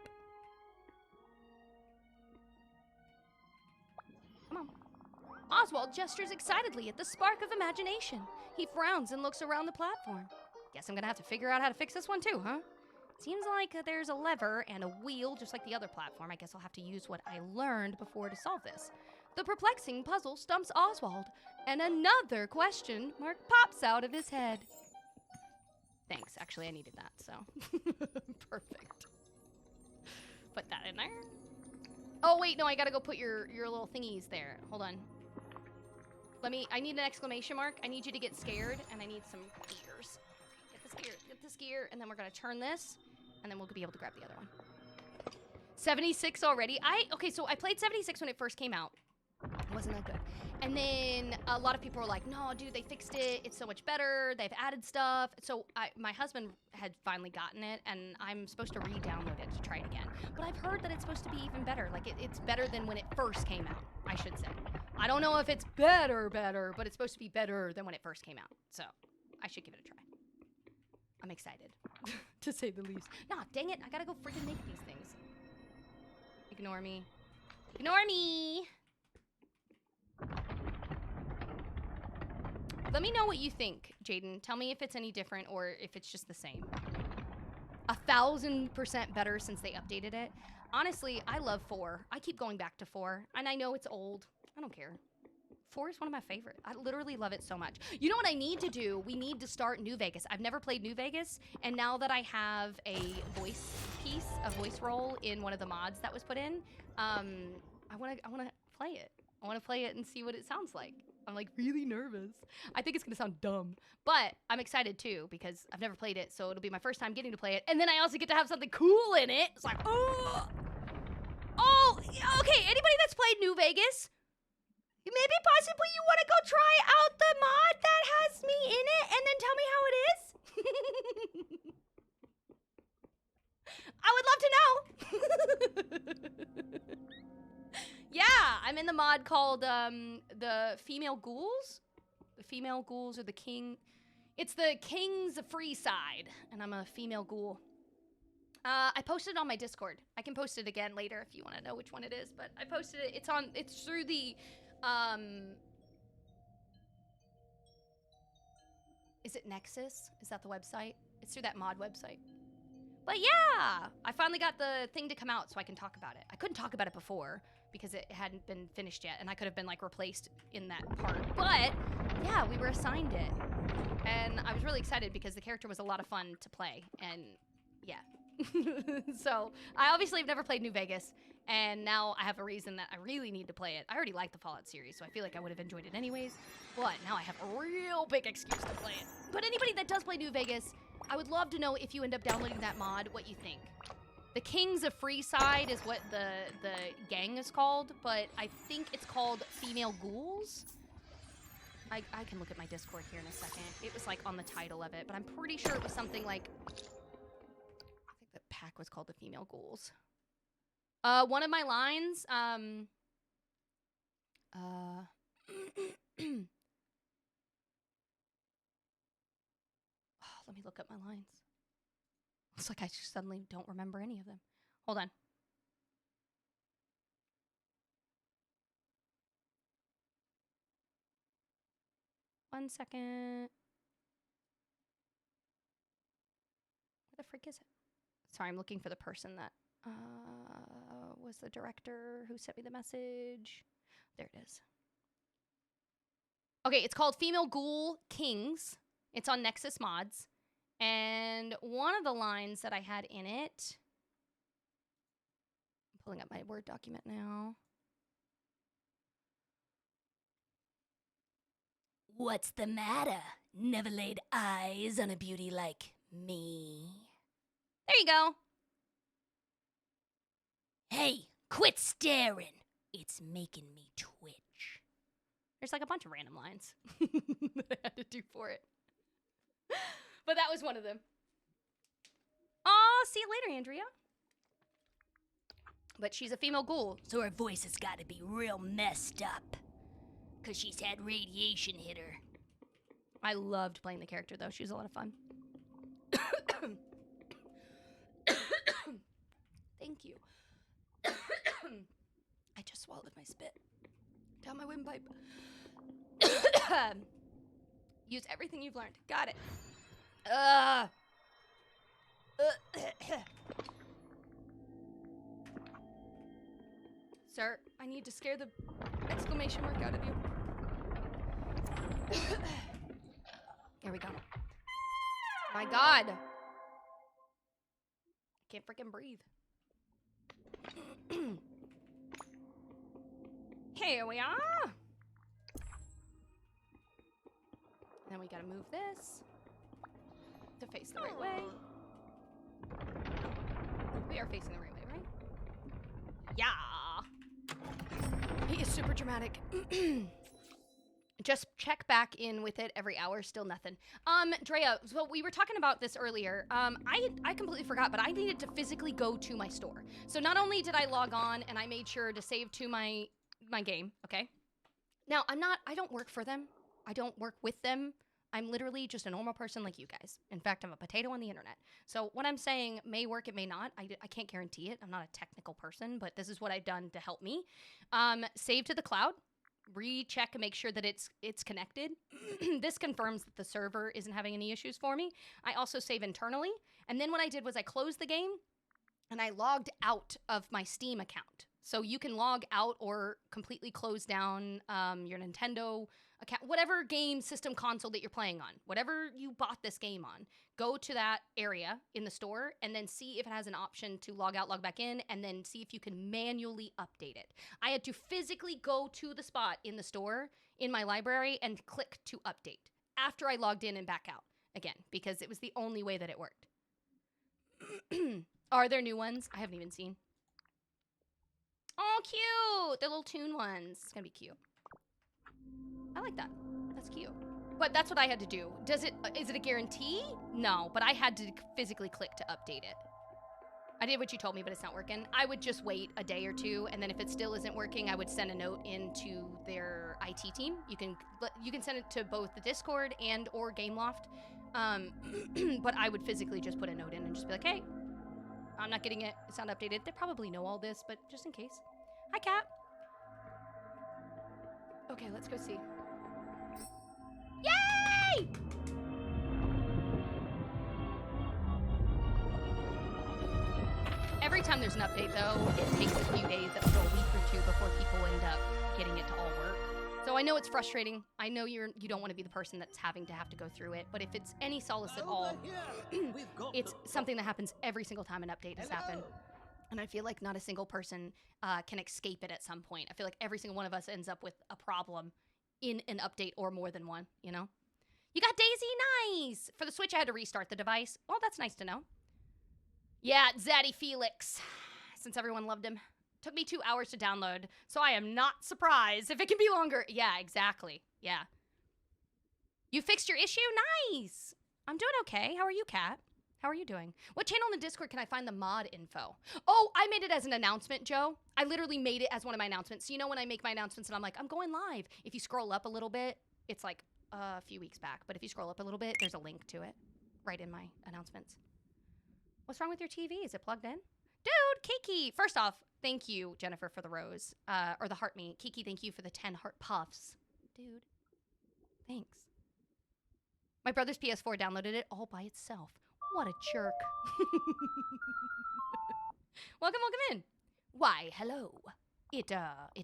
Come on. Oswald gestures excitedly at the spark of imagination. He frowns and looks around the platform. Guess I'm going to have to figure out how to fix this one too, huh? Seems like there's a lever and a wheel just like the other platform. I guess I'll have to use what I learned before to solve this. The perplexing puzzle stumps Oswald, and another question mark pops out of his head. Thanks. Actually, I needed that, so. Perfect. Put that in there. Oh, wait, no, I gotta go put your little thingies there. Hold on. I need an exclamation mark. I need you to get scared, and I need some gears. Get this gear, and then we're gonna turn this, and then we'll be able to grab the other one. 76 already. Okay, so I played 76 when it first came out. It wasn't that good. And then a lot of people were like, no, dude, they fixed it. It's so much better. They've added stuff. So my husband had finally gotten it, and I'm supposed to re-download it to try it again. But I've heard that it's supposed to be even better. Like, it's better than when it first came out, I should say. I don't know if it's better, but it's supposed to be better than when it first came out. So I should give it a try. I'm excited, to say the least. Nah, dang it. I gotta go freaking make these things. Ignore me. Ignore me! Let me know what you think, Jaden. Tell me if it's any different or if it's just the same. 1,000% better since they updated it. Honestly, I love 4. I keep going back to 4, and I know it's old. I don't care. 4 is one of my favorites. I literally love it so much. You know what I need to do? We need to start New Vegas. I've never played New Vegas, and now that I have a voice piece, a voice role in one of the mods that was put in, I wanna play it. I wanna play it and see what it sounds like. I'm like really nervous. I think it's gonna sound dumb, but I'm excited too because I've never played it, so it'll be my first time getting to play it, and then I also get to have something cool in it. It's like, oh, okay. Anybody that's played New Vegas? Maybe possibly you want to go try out the mod that has me in it and then tell me how it is? I would love to know. Yeah, I'm in the mod called the Female Ghouls. The Female Ghouls are the king. It's the King's Free Side, and I'm a female ghoul. I posted it on my Discord. I can post it again later if you want to know which one it is, but I posted it. It's through the is it Nexus? Is that the website? It's through that mod website. But yeah, I finally got the thing to come out so I can talk about it. I couldn't talk about it before because it hadn't been finished yet, and I could have been like replaced in that part. But yeah, we were assigned it, and I was really excited because the character was a lot of fun to play, and yeah. So I obviously have never played New Vegas, and now I have a reason that I really need to play it. I already like the Fallout series, so I feel like I would have enjoyed it anyways, but now I have a real big excuse to play it. But anybody that does play New Vegas, I would love to know if you end up downloading that mod, what you think. The Kings of Free Side is what the gang is called, but I think it's called Female Ghouls. I can look at my Discord here in a second. It was like on the title of it, but I'm pretty sure it was something like, I think the pack was called the Female Ghouls. One of my lines, let me look up my lines. It's like I just suddenly don't remember any of them. Hold on. One second. Where the frick is it? Sorry, I'm looking for the person that was the director who sent me the message. There it is. Okay, it's called Female Ghoul Kings. It's on Nexus Mods. And one of the lines that I had in it, I'm pulling up my Word document now. What's the matter? Never laid eyes on a beauty like me. There you go. Hey, quit staring. It's making me twitch. There's like a bunch of random lines that I had to do for it. But that was one of them. Aw, see you later, Andrea. But she's a female ghoul, so her voice has got to be real messed up. Because she's had radiation hit her. I loved playing the character, though. She was a lot of fun. Thank you. I just swallowed my spit down my windpipe. Use everything you've learned. Got it. Sir, I need to scare the exclamation mark out of you. There we go. My God. I can't freaking breathe. Here we are. Then we gotta move this to face the right way. We are facing the right way, right? Yeah. He is super dramatic. Just check back in with it every hour, still nothing. Drea, so we were talking about this earlier. I completely forgot, but I needed to physically go to my store. So not only did I log on and I made sure to save to my game, okay? Now, I don't work for them. I don't work with them. I'm literally just a normal person like you guys. In fact, I'm a potato on the internet. So what I'm saying may work, it may not. I can't guarantee it. I'm not a technical person, but this is what I've done to help me. Save to the cloud. Recheck and make sure that it's connected. This confirms that the server isn't having any issues for me. I also save internally. And then what I did was I closed the game and I logged out of my Steam account. So you can log out or completely close down your Nintendo account, whatever game system console that you're playing on, whatever you bought this game on, go to that area in the store and then see if it has an option to log out, log back in, and then see if you can manually update it. I had to physically go to the spot in the store in my library and click to update after I logged in and back out again, because it was the only way that it worked. Are there new ones? I haven't even seen. Oh, cute! The little toon ones. It's gonna be cute. I like that. That's cute. But that's what I had to do. Is it a guarantee? No, but I had to physically click to update it. I did what you told me, but it's not working. I would just wait a day or two, and then if it still isn't working, I would send a note into their IT team. You can send it to both the Discord and or Gameloft. But I would physically just put a note in and just be like, hey, I'm not getting it. It's not updated. They probably know all this, but just in case. Hi, Cat. Okay, let's go see. Yay! Every time there's an update, though, it takes a few days, up to a week or two before people end up getting it to all work. So I know it's frustrating. I know you don't want to be the person that's having to go through it, but if it's any solace at all, it's something that happens every single time an update has happened. And I feel like not a single person can escape it at some point. I feel like every single one of us ends up with a problem in an update or more than one, you know? You got Daisy, nice! For the Switch, I had to restart the device. Well, that's nice to know. Yeah, Zaddy Felix, since everyone loved him. Took me 2 hours to download, so I am not surprised if it can be longer. Yeah, exactly. Yeah. You fixed your issue? Nice! I'm doing okay. How are you, Kat? How are you doing? What channel in the Discord can I find the mod info? Oh, I made it as an announcement, Joe. I literally made it as one of my announcements. So you know when I make my announcements and I'm like, I'm going live. If you scroll up a little bit, it's like a few weeks back. But if you scroll up a little bit, there's a link to it right in my announcements. What's wrong with your TV? Is it plugged in? Dude, Kiki. First off, thank you, Jennifer, for the rose. Or the heart me. Kiki, thank you for the 10 heart puffs. Dude, thanks. My brother's PS4 downloaded it all by itself. What a jerk. Welcome in. Why, hello. It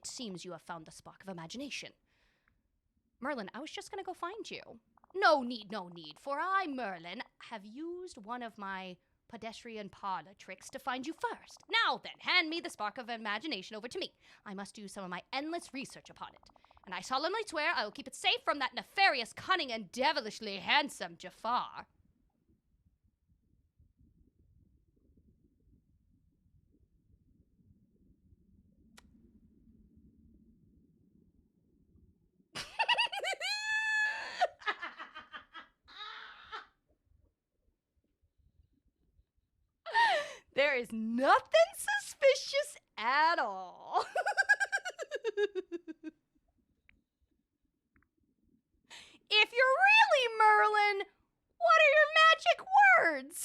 seems you have found the spark of imagination. Merlin, I was just gonna go find you. No need, for I, Merlin, have used one of my pedestrian parlor tricks to find you first. Now then, hand me the spark of imagination over to me. I must do some of my endless research upon it. And I solemnly swear I will keep it safe from that nefarious, cunning, and devilishly handsome Jafar. There is nothing suspicious at all. If you're really Merlin, what are your magic words?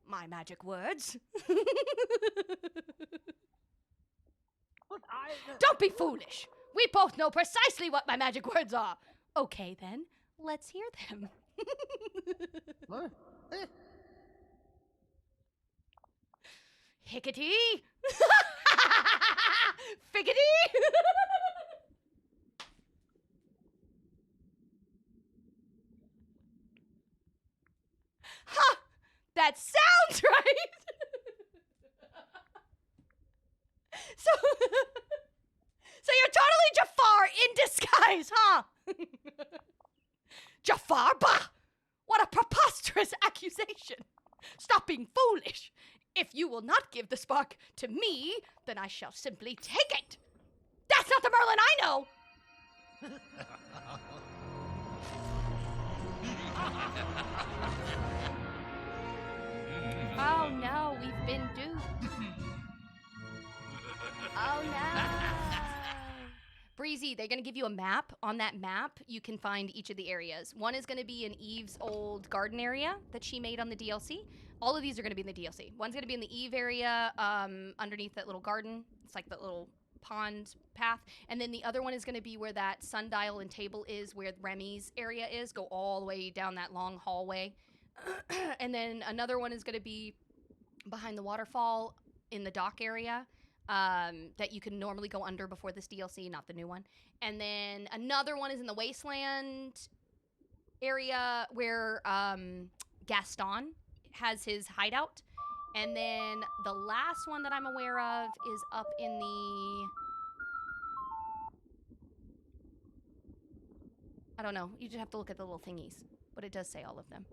My magic words. Don't be foolish. We both know precisely what my magic words are. Okay, then, let's hear them. Hickety! Figgity! Ha! That sounds right! So you're totally Jafar in disguise, huh? Jafar? Bah! What a preposterous accusation! Stop being foolish! If you will not give the spark to me, then I shall simply take it. That's not the Merlin I know. Oh no, we've been duped. Oh no. Breezy, they're going to give you a map. On that map, you can find each of the areas. One is going to be in Eve's old garden area that she made on the DLC. All of these are going to be in the DLC. One's going to be in the Eve area underneath that little garden. It's like that little pond path. And then the other one is going to be where that sundial and table is, where Remy's area is. Go all the way down that long hallway. And then another one is going to be behind the waterfall in the dock area. That you can normally go under before this DLC, not the new one. And then another one is in the wasteland area where Gaston has his hideout. And then the last one that I'm aware of is up in the... I don't know. You just have to look at the little thingies. But it does say all of them.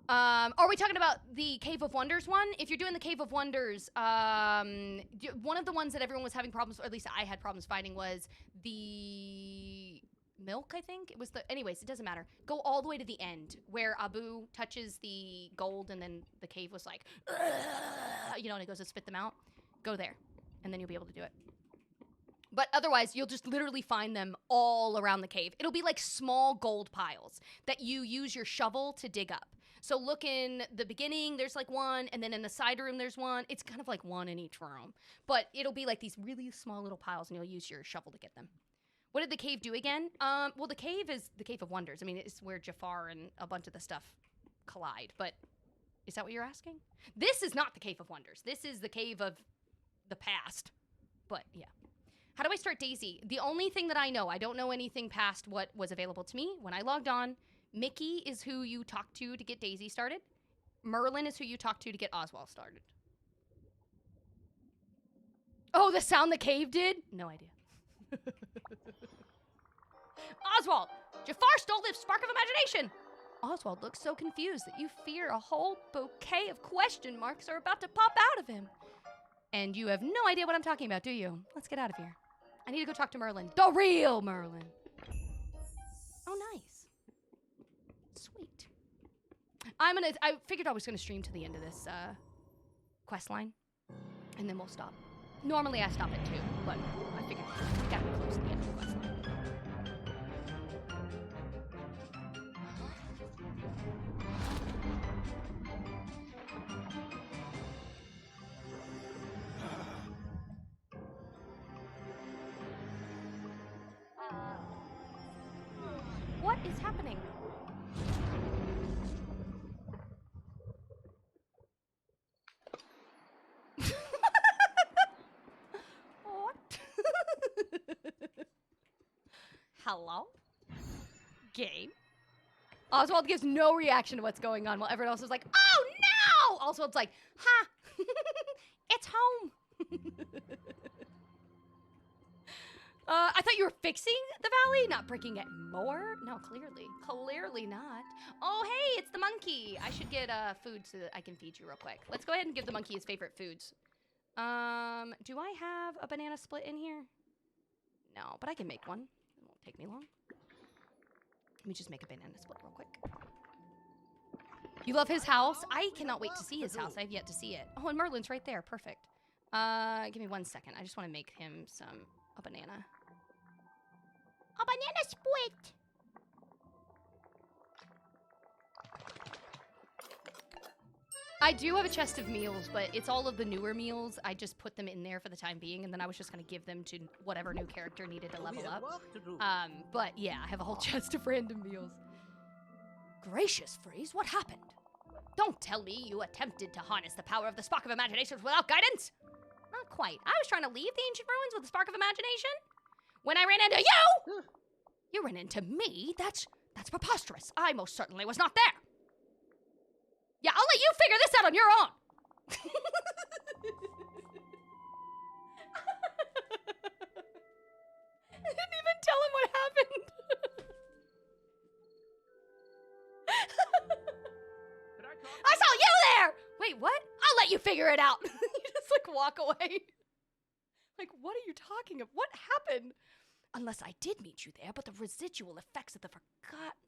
Are we talking about the Cave of Wonders one? If you're doing the Cave of Wonders, one of the ones that everyone was having problems, or at least I had problems finding, was the milk, I think? It was the... Anyways, it doesn't matter. Go all the way to the end, where Abu touches the gold, and then the cave was like... You know, and it goes to spit them out. Go there, and then you'll be able to do it. But otherwise, you'll just literally find them all around the cave. It'll be like small gold piles that you use your shovel to dig up. So look in the beginning, there's like one, and then in the side room there's one. It's kind of like one in each room. But it'll be like these really small little piles, and you'll use your shovel to get them. What did the cave do again? Well, the cave is the Cave of Wonders. I mean, it's where Jafar and a bunch of the stuff collide. But is that what you're asking? This is not the Cave of Wonders. This is the Cave of the past. But, yeah. How do I start Daisy? The only thing that I know, I don't know anything past what was available to me when I logged on. Mickey is who you talk to get Daisy started. Merlin is who you talk to get Oswald started. Oh, the sound the cave did? No idea. Oswald! Jafar stole the spark of imagination! Oswald looks so confused that you fear a whole bouquet of question marks are about to pop out of him. And you have no idea what I'm talking about, do you? Let's get out of here. I need to go talk to Merlin. The real Merlin. Oh, nice. Sweet. I figured I was gonna stream to the end of this quest line, and then we'll stop. Normally I stop at 2, but I figured we gotta be close to the end of the quest line. What is happening? What? Hello? Game? Oswald gives no reaction to what's going on while everyone else is like, oh no! Oswald's like, ha! It's home! I thought you were fixing the valley, not breaking it more? No, clearly. Clearly not. Oh, hey, it's the monkey. I should get food so that I can feed you real quick. Let's go ahead and give the monkey his favorite foods. Do I have a banana split in here? No, but I can make one. It won't take me long. Let me just make a banana split real quick. You love his house? I cannot wait to see his house. I've yet to see it. Oh, and Merlin's right there. Perfect. Give me 1 second. I just want to make him a banana. A banana split! I do have a chest of meals, but it's all of the newer meals. I just put them in there for the time being, and then I was just going to give them to whatever new character needed to level up. But yeah, I have a whole chest of random meals. Gracious Freeze, what happened? Don't tell me you attempted to harness the power of the spark of imagination without guidance. Not quite. I was trying to leave the ancient ruins with the spark of imagination. When I ran into you! You ran into me? That's preposterous. I most certainly was not there. Yeah, I'll let you figure this out on your own. I didn't even tell him what happened. I saw you there! Wait, what? I'll let you figure it out. You just like walk away. Like, what are you talking about? What happened? Unless I did meet you there, but the residual effects of the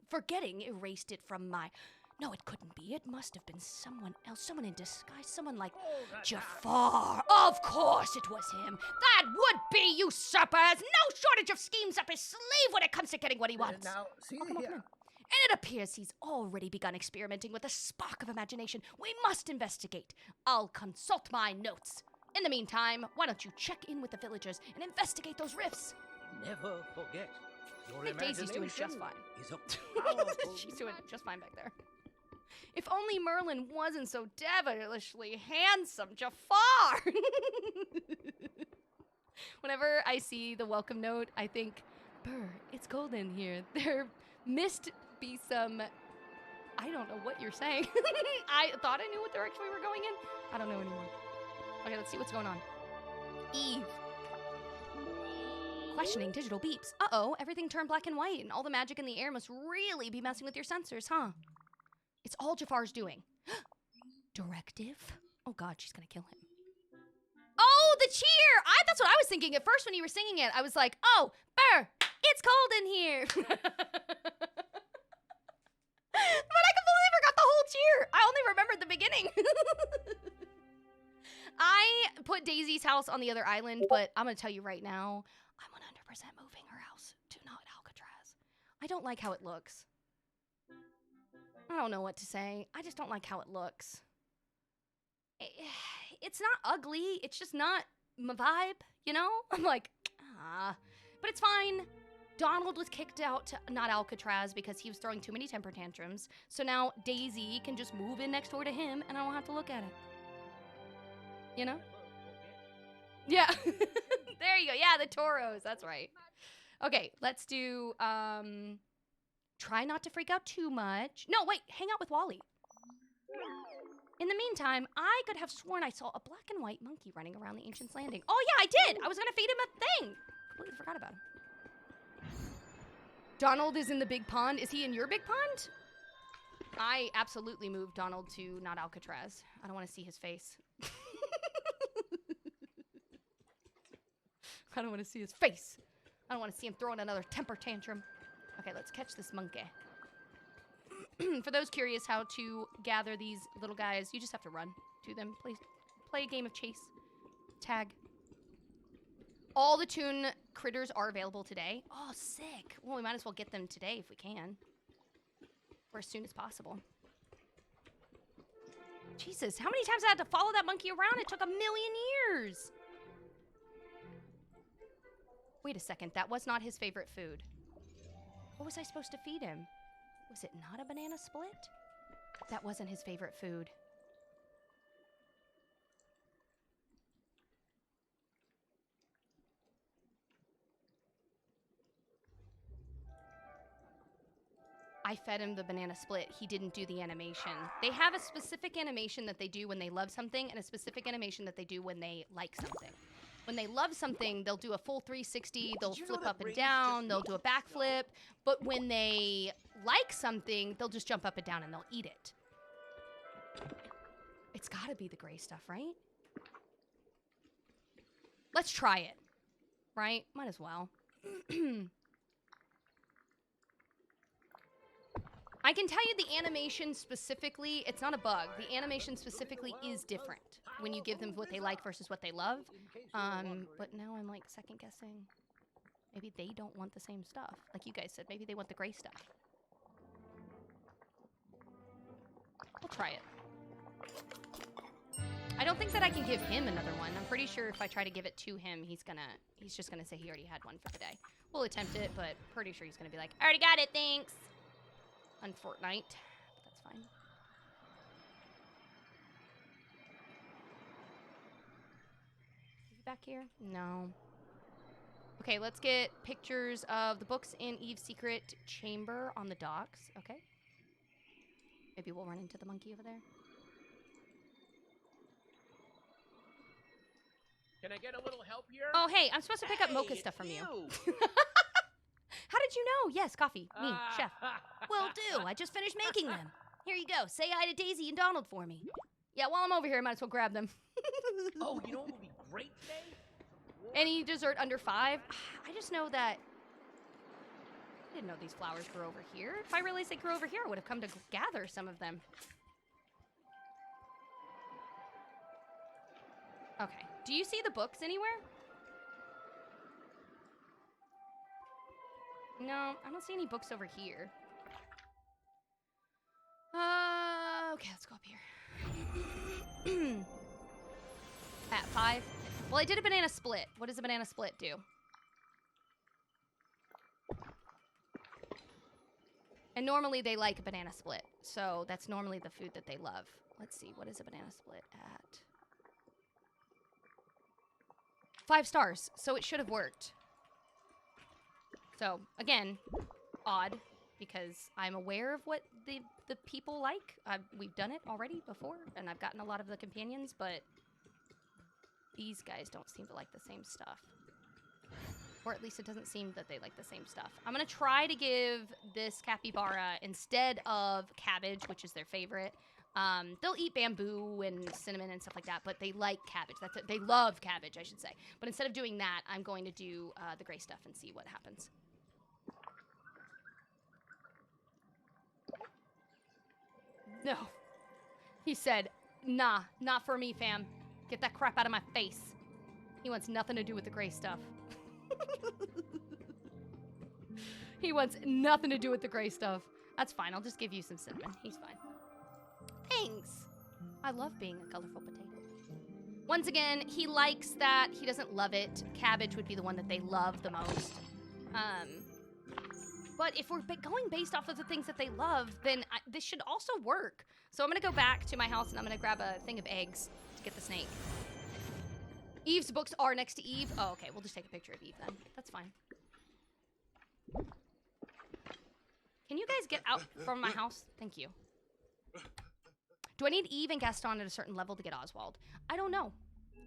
forgetting erased it from my... No, it couldn't be. It must have been someone else, someone in disguise, someone like Jafar. Of course it was him. That would be usurpers. No shortage of schemes up his sleeve when it comes to getting what he wants. Now, see Come on, here. come on. And it appears he's already begun experimenting with a spark of imagination. We must investigate. I'll consult my notes. In the meantime, why don't you check in with the villagers and investigate those rifts? Never forget. Your I think Daisy's doing just imagination fine. is a powerful She's doing just fine back there. If only Merlin wasn't so devilishly handsome, Jafar! Whenever I see the welcome note, I think, Burr, it's cold in here. There must be some... I don't know what you're saying. I thought I knew what direction we were going in. I don't know anymore. Okay, let's see what's going on. Eve. Questioning digital beeps. Uh-oh, everything turned black and white, and all the magic in the air must really be messing with your sensors, huh? It's all Jafar's doing. Directive? Oh god, she's gonna kill him. Oh, the cheer! That's what I was thinking at first when you were singing it. I was like, oh, Burr, it's cold in here. But I completely forgot the whole cheer. I only remembered the beginning. I put Daisy's house on the other island, but I'm gonna tell you right now, I'm 100% moving her house to not Alcatraz. I don't like how it looks. I don't know what to say. I just don't like how it looks. It's not ugly. It's just not my vibe, you know? I'm like, but it's fine. Donald was kicked out to not Alcatraz because he was throwing too many temper tantrums. So now Daisy can just move in next door to him and I don't have to look at it. You know? Yeah. There you go. Yeah, the Toros. That's right. Okay, let's do, try not to freak out too much. No, wait, hang out with Wally. In the meantime, I could have sworn I saw a black and white monkey running around the Ancient's Landing. Oh yeah, I did! I was gonna feed him a thing! Completely forgot about him. Donald is in the big pond. Is he in your big pond? I absolutely moved Donald to not Alcatraz. I don't want to see his face. I don't want to see his face. I don't want to see him throwing another temper tantrum. Okay, let's catch this monkey. For those curious how to gather these little guys, you just have to run to them. Play a game of chase. Tag. All the Toon critters are available today. Oh, sick. Well, we might as well get them today if we can. Or as soon as possible. Jesus, how many times I had to follow that monkey around? It took 1,000,000 years. Wait a second, that was not his favorite food. What was I supposed to feed him? Was it not a banana split? That wasn't his favorite food. I fed him the banana split. He didn't do the animation. They have a specific animation that they do when they love something and a specific animation that they do when they like something. When they love something, they'll do a full 360, they'll flip up and down, they'll do a backflip. But when they like something, they'll just jump up and down and they'll eat it. It's gotta be the gray stuff, right? Let's try it. Right? Might as well. I can tell you the animation specifically, it's not a bug. The animation specifically is different when you give them what they like versus what they love. But now I'm like second guessing. Maybe they don't want the same stuff. Like you guys said, maybe they want the gray stuff. We'll try it. I don't think that I can give him another one. I'm pretty sure if I try to give it to him, he's just gonna say he already had one for the day. We'll attempt it, but pretty sure he's gonna be like, I already got it, thanks. On Fortnite, but that's fine. Is he back here? No. Okay, let's get pictures of the books in Eve's secret chamber on the docks. Okay. Maybe we'll run into the monkey over there. Can I get a little help here? Oh, hey, I'm supposed to pick up mocha stuff from you. How did you know? Yes, coffee. Me, chef. Will do. I just finished making them. Here you go. Say hi to Daisy and Donald for me. Yeah, while I'm over here, I might as well grab them. Oh, you know what would be great today? Any dessert under 5? I just know that... I didn't know these flowers grew over here. If I realized they grew over here, I would have come to gather some of them. Okay. Do you see the books anywhere? No, I don't see any books over here. Okay, let's go up here. At 5. Well, I did a banana split. What does a banana split do? And normally they like a banana split. So that's normally the food that they love. Let's see, what is a banana split at? 5 stars, so it should have worked. So, again, odd, because I'm aware of what the people like. We've done it already before, and I've gotten a lot of the companions, but these guys don't seem to like the same stuff. Or at least it doesn't seem that they like the same stuff. I'm going to try to give this capybara, instead of cabbage, which is their favorite, they'll eat bamboo and cinnamon and stuff like that, but they like cabbage. That's it. They love cabbage, I should say. But instead of doing that, I'm going to do the gray stuff and see what happens. No. He said, nah, not for me, fam. Get that crap out of my face. He wants nothing to do with the gray stuff. He wants nothing to do with the gray stuff. That's fine. I'll just give you some cinnamon. He's fine. Thanks. I love being a colorful potato. Once again, he likes that. He doesn't love it. Cabbage would be the one that they love the most. But if we're going based off of the things that they love, then this should also work. So I'm going to go back to my house and I'm going to grab a thing of eggs to get the snake. Eve's books are next to Eve. Oh, okay. We'll just take a picture of Eve then. That's fine. Can you guys get out from my house? Thank you. Do I need Eve and Gaston at a certain level to get Oswald? I don't know.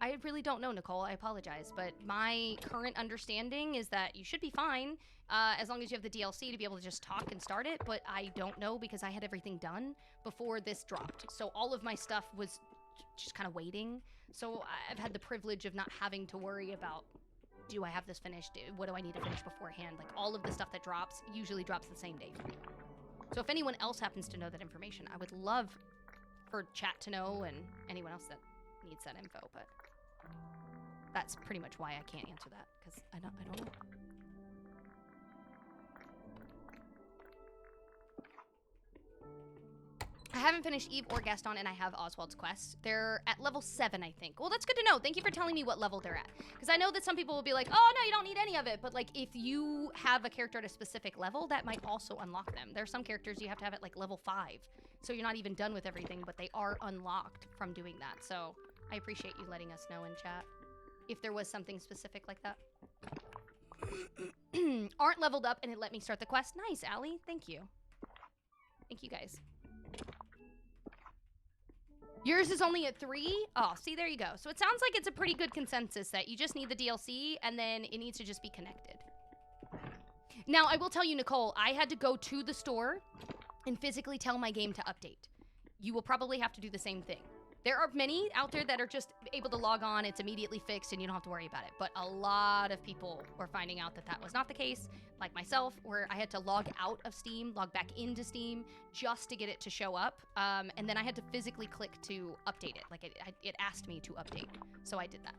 I really don't know, Nicole. I apologize. But my current understanding is that you should be fine as long as you have the DLC to be able to just talk and start it. But I don't know because I had everything done before this dropped. So all of my stuff was just kind of waiting. So I've had the privilege of not having to worry about, do I have this finished? What do I need to finish beforehand? Like all of the stuff that drops usually drops the same day for me. So if anyone else happens to know that information, I would love for chat to know and anyone else that needs that info, but that's pretty much why I can't answer that, because I don't know. I haven't finished Eve or Gaston, and I have Oswald's quests. They're at level 7, I think. Well, that's good to know. Thank you for telling me what level they're at. Because I know that some people will be like, oh, no, you don't need any of it. But, like, if you have a character at a specific level, that might also unlock them. There are some characters you have to have at, like, level 5. So you're not even done with everything, but they are unlocked from doing that. So I appreciate you letting us know in chat if there was something specific like that. Aren't leveled up, and it let me start the quest. Nice, Allie. Thank you. Thank you, guys. Yours is only at 3? Oh, see, there you go. So it sounds like it's a pretty good consensus that you just need the DLC, and then it needs to just be connected. Now, I will tell you, Nicole, I had to go to the store and physically tell my game to update. You will probably have to do the same thing. There are many out there that are just able to log on, it's immediately fixed, and you don't have to worry about it. But a lot of people were finding out that that was not the case, like myself, where I had to log out of Steam, log back into Steam, just to get it to show up. And then I had to physically click to update it. Like, it asked me to update, so I did that.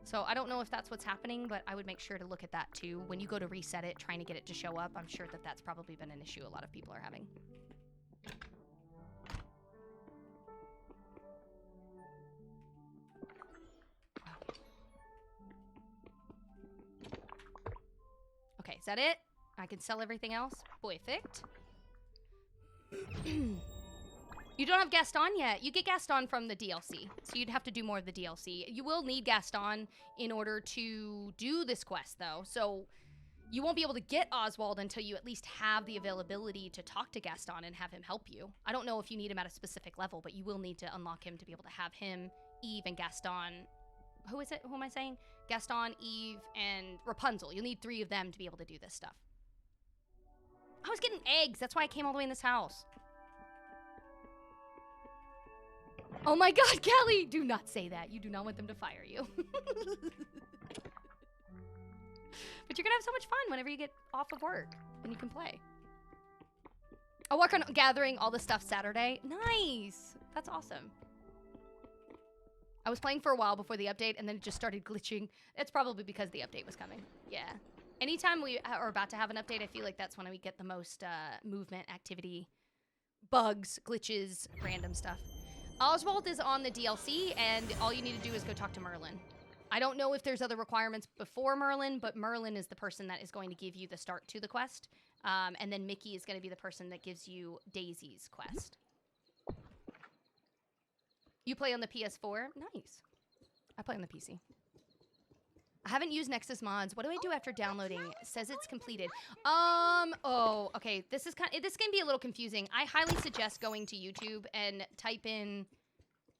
So I don't know if that's what's happening, but I would make sure to look at that too. When you go to reset it, trying to get it to show up, I'm sure that that's probably been an issue a lot of people are having. Okay, is that it? I can sell everything else? Perfect. You don't have Gaston yet. You get Gaston from the DLC, so you'd have to do more of the DLC. You will need Gaston in order to do this quest, though, so you won't be able to get Oswald until you at least have the availability to talk to Gaston and have him help you. I don't know if you need him at a specific level, but you will need to unlock him to be able to have him, Eve, and Gaston... Who is it? Who am I saying? Gaston, Eve, and Rapunzel. You'll need 3 of them to be able to do this stuff. I was getting eggs. That's why I came all the way in this house. Oh my god, Kelly! Do not say that. You do not want them to fire you. But you're gonna have so much fun whenever you get off of work and you can play. I'll work on gathering all the stuff Saturday. Nice! That's awesome. I was playing for a while before the update and then it just started glitching. It's probably because the update was coming. Yeah. Anytime we are about to have an update, I feel like that's when we get the most movement, activity, bugs, glitches, random stuff. Oswald is on the DLC, and all you need to do is go talk to Merlin. I don't know if there's other requirements before Merlin, but Merlin is the person that is going to give you the start to the quest. And then Mickey is going to be the person that gives you Daisy's quest. You play on the PS4? Nice. I play on the PC. I haven't used Nexus mods. What do I do after downloading? It says it's completed. Oh, okay. This can be a little confusing. I highly suggest going to YouTube and type in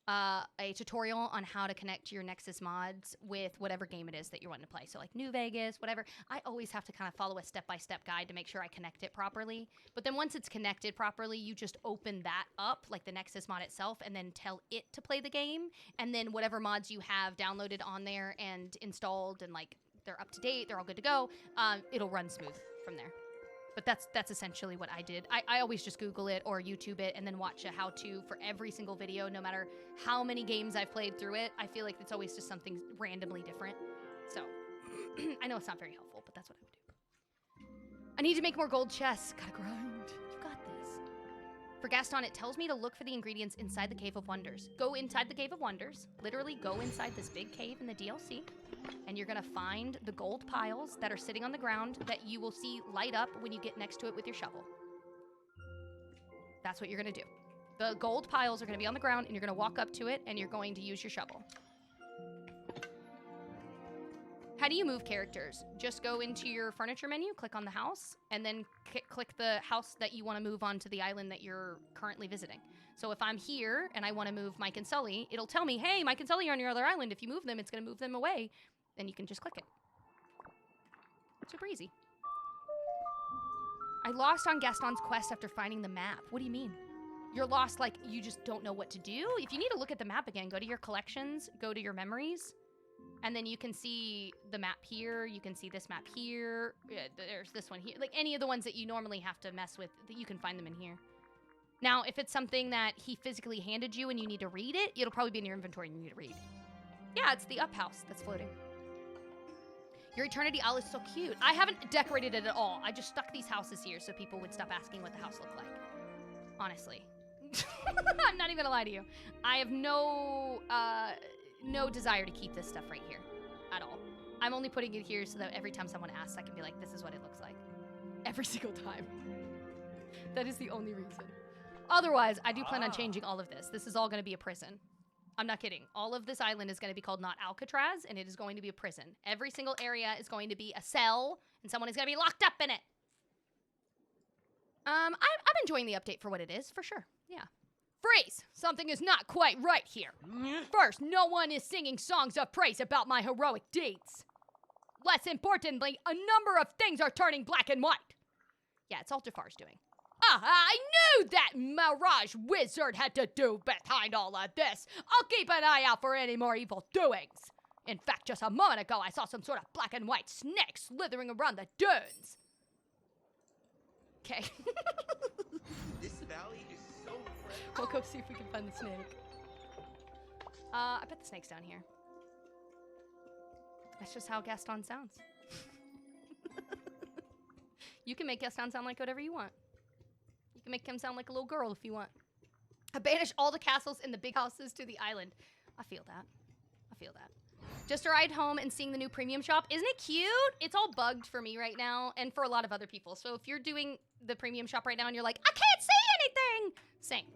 a tutorial on how to connect your Nexus mods with whatever game it is that you're wanting to play. So like New Vegas, whatever. I always have to kind of follow a step-by-step guide to make sure I connect it properly. But then once it's connected properly, you just open that up, like the Nexus mod itself, and then tell it to play the game. And then whatever mods you have downloaded on there and installed and like they're up to date, they're all good to go, it'll run smooth from there. But that's essentially what I did. I always just Google it or YouTube it and then watch a how-to for every single video, no matter how many games I've played through it. I feel like it's always just something randomly different. So, I know it's not very helpful, but that's what I would do. I need to make more gold chests. Gotta grind. You got this. For Gaston, it tells me to look for the ingredients inside the Cave of Wonders. Go inside the Cave of Wonders. Literally go inside this big cave in the DLC. And you're gonna find the gold piles that are sitting on the ground that you will see light up when you get next to it with your shovel. That's what you're gonna do. The gold piles are gonna be on the ground and you're gonna walk up to it and you're going to use your shovel. How do you move characters? Just go into your furniture menu, click on the house, and then click the house that you wanna move onto the island that you're currently visiting. So if I'm here and I wanna move Mike and Sully, it'll tell me, hey, Mike and Sully are on your other island. If you move them, it's gonna move them away. Then you can just click it. Super easy. I lost on Gaston's quest after finding the map. What do you mean? You're lost like you just don't know what to do? If you need to look at the map again, go to your collections, go to your memories, and then you can see the map here, you can see this map here, there's this one here. Like any of the ones that you normally have to mess with, you can find them in here. Now, if it's something that he physically handed you and you need to read it, it'll probably be in your inventory and you need to read. Yeah, it's the up house that's floating. Your Eternity Owl is so cute. I haven't decorated it at all. I just stuck these houses here so people would stop asking what the house looked like. Honestly. I'm not even gonna lie to you. I have no desire to keep this stuff right here at all. I'm only putting it here so that every time someone asks, I can be like, this is what it looks like. Every single time. That is the only reason. Otherwise, I do plan on changing all of this. This is all gonna be a prison. I'm not kidding. All of this island is going to be called not Alcatraz, and it is going to be a prison. Every single area is going to be a cell, and someone is going to be locked up in it. I'm enjoying the update for what it is, for sure. Yeah. Freeze! Something is not quite right here. First, no one is singing songs of praise about my heroic deeds. Less importantly, a number of things are turning black and white. Yeah, it's all Jafar's doing. I knew that Mirage Wizard had to do behind all of this. I'll keep an eye out for any more evil doings. In fact, just a moment ago, I saw some sort of black and white snake slithering around the dunes. Okay. This valley is so fresh. We'll go see if we can find the snake. I bet the snake's down here. That's just how Gaston sounds. You can make Gaston sound like whatever you want. You can make him sound like a little girl if you want. I banish all the castles and the big houses to the island. I feel that. I feel that. Just a ride home and seeing the new premium shop. Isn't it cute? It's all bugged for me right now and for a lot of other people. So if you're doing the premium shop right now and you're like, I can't see anything. Same.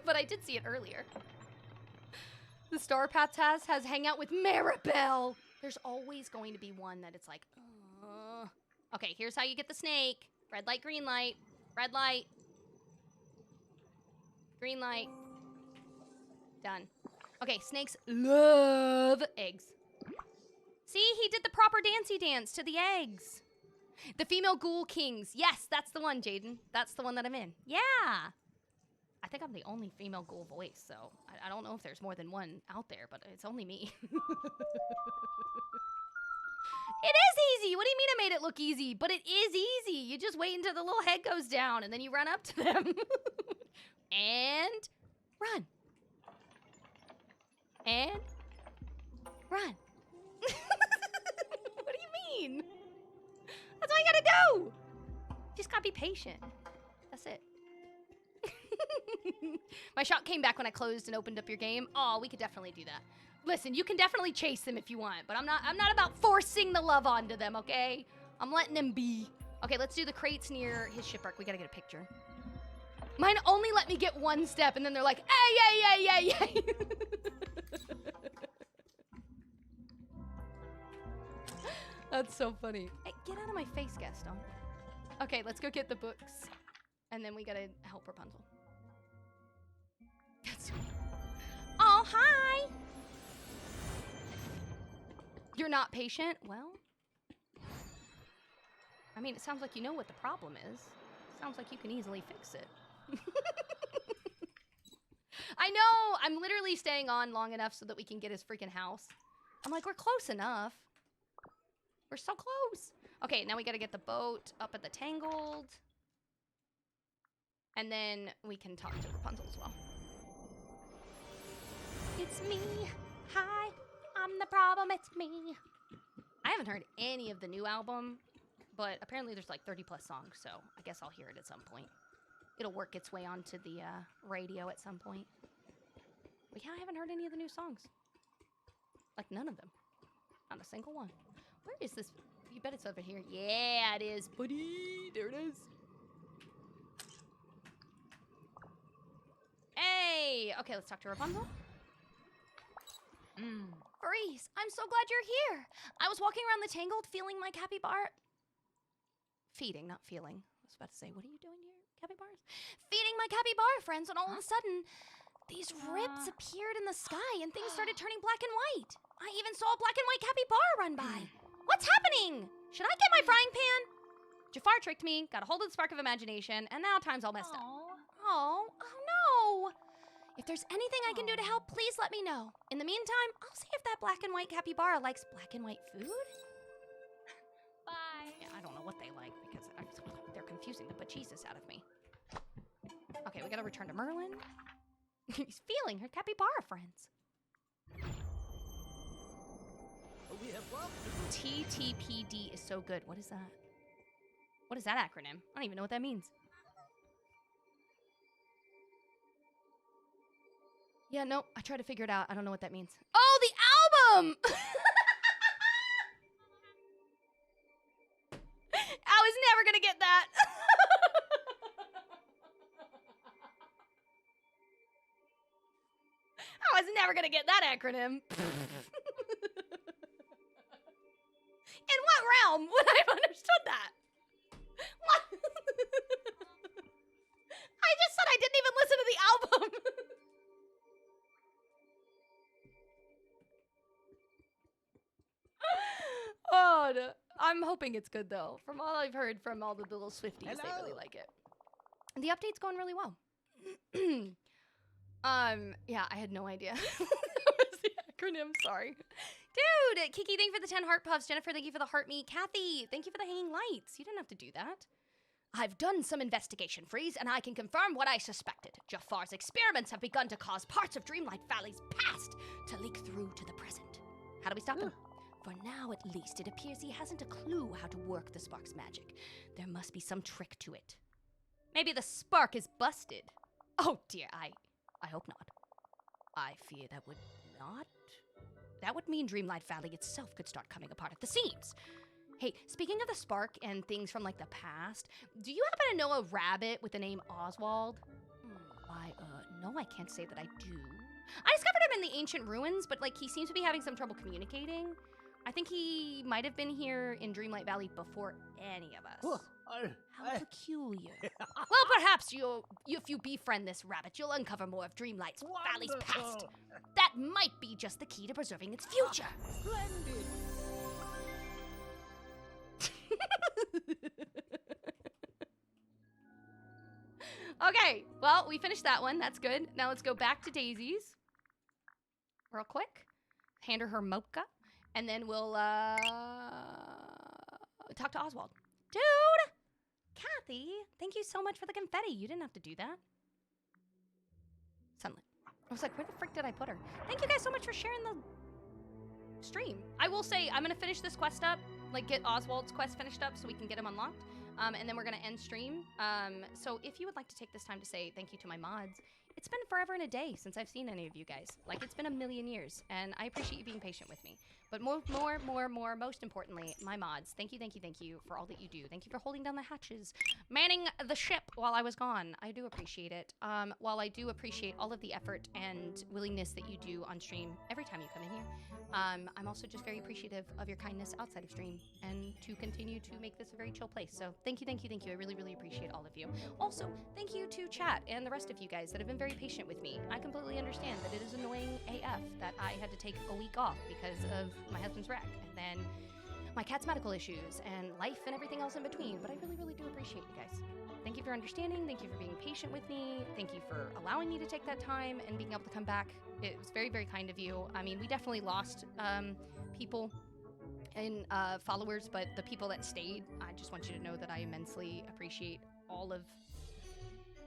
But I did see it earlier. The Star Path has Hangout with Maribel. There's always going to be one that it's like, Okay, here's how you get the snake. Red light, green light. Red light. Green light. Done. Okay, snakes love eggs. See, he did the proper dancey dance to the eggs. The female ghoul kings. Yes, that's the one, Jaden. That's the one that I'm in. Yeah. I think I'm the only female ghoul voice, so I don't know if there's more than one out there, but it's only me. It is easy! What do you mean I made it look easy? But it is easy! You just wait until the little head goes down, and then you run up to them. And run. And run. What do you mean? That's all you gotta do! Just gotta be patient. That's it. My shot came back when I closed and opened up your game. Oh, we could definitely do that. Listen, you can definitely chase them if you want, but I'm not about forcing the love onto them, okay? I'm letting them be. Okay, let's do the crates near his shipwreck. We gotta get a picture. Mine only let me get one step, and then they're like, hey. That's so funny. Hey, get out of my face, Gaston. Okay, let's go get the books. And then we gotta help Rapunzel. That's sweet. Oh, hi! You're not patient? Well, I mean, it sounds like you know what the problem is. Sounds like you can easily fix it. I know! I'm literally staying on long enough so that we can get his freaking house. I'm like, we're close enough. We're so close. Okay, now we gotta get the boat up at the Tangled. And then we can talk to Rapunzel as well. It's me. Hi. I'm the problem. It's me. I haven't heard any of the new album, but apparently there's like 30 plus songs, so I guess I'll hear it at some point. It'll work its way onto the radio at some point. But yeah, I haven't heard any of the new songs. Like none of them. Not a single one. Where is this? You bet it's over here. Yeah, it is, buddy. There it is. Hey! Okay, let's talk to Rapunzel. Reese, I'm so glad you're here. I was walking around the Tangled feeling my capybara... Feeding, not feeling. I was about to say, what are you doing here, capybaras? Feeding my capybara friends, and all of a sudden, these rips appeared in the sky, and things started turning black and white. I even saw a black and white capybara run by. What's happening? Should I get my frying pan? Jafar tricked me, got a hold of the spark of imagination, and now time's all messed up. Oh no! If there's anything I can do to help, please let me know. In the meantime, I'll see if that black and white capybara likes black and white food. Bye. Yeah, I don't know what they like because they're confusing the bejesus out of me. Okay, we gotta return to Merlin. He's feeling her capybara friends. We have work to do. TTPD is so good. What is that? What is that acronym? I don't even know what that means. Yeah, no, I tried to figure it out. I don't know what that means. Oh, the album! I was never gonna get that. I was never gonna get that acronym. In what realm would I have understood that? What? I just said I didn't even listen to the album. Oh, no. I'm hoping it's good though. From all I've heard from all the little Swifties, they really like it. And the update's going really well. Yeah, I had no idea. That was the acronym, sorry. Dude, Kiki, thank you for the 10 heart puffs. Jennifer, thank you for the heart meat. Kathy, thank you for the hanging lights. You didn't have to do that. I've done some investigation, Freeze, and I can confirm what I suspected. Jafar's experiments have begun to cause parts of Dreamlight Valley's past to leak through to the present. How do we stop him? For now, at least, it appears he hasn't a clue how to work the spark's magic. There must be some trick to it. Maybe the spark is busted. Oh dear, I hope not. I fear that would not. That would mean Dreamlight Valley itself could start coming apart at the seams. Hey, speaking of the spark and things from, like, the past, do you happen to know a rabbit with the name Oswald? Why, no, I can't say that I do. I discovered him in the ancient ruins, but, like, he seems to be having some trouble communicating. I think he might have been here in Dreamlight Valley before any of us. How peculiar. Well, perhaps if you befriend this rabbit, you'll uncover more of Dreamlight's Valley's past. That might be just the key to preserving its future. Splendid. Okay, well, we finished that one. That's good. Now let's go back to Daisy's. Real quick. Hand her mocha. And then we'll talk to Oswald. Dude! Kathy, thank you so much for the confetti. You didn't have to do that. Sunlit. I was like, where the frick did I put her? Thank you guys so much for sharing the stream. I will say, I'm going to finish this quest up. Like, get Oswald's quest finished up so we can get him unlocked. And then we're going to end stream. So if you would like to take this time to say thank you to my mods, it's been forever and a day since I've seen any of you guys. Like, it's been a million years, and I appreciate you being patient with me. But most importantly, my mods, thank you for all that you do. Thank you for holding down the hatches, manning the ship while I was gone. I do appreciate it. While I do appreciate all of the effort and willingness that you do on stream every time you come in here, I'm also just very appreciative of your kindness outside of stream and to continue to make this a very chill place. So thank you. I really, really appreciate all of you. Also, thank you to chat and the rest of you guys that have been very patient with me. I completely understand that it is annoying AF that I had to take a week off because of my husband's wreck and then my cat's medical issues and life and everything else in between. But I really, really do appreciate you guys. Thank you for understanding. Thank you for being patient with me. Thank you for allowing me to take that time and being able to come back. It was very, very kind of you. I mean, we definitely lost people and followers, but the people that stayed, I just want you to know that I immensely appreciate all of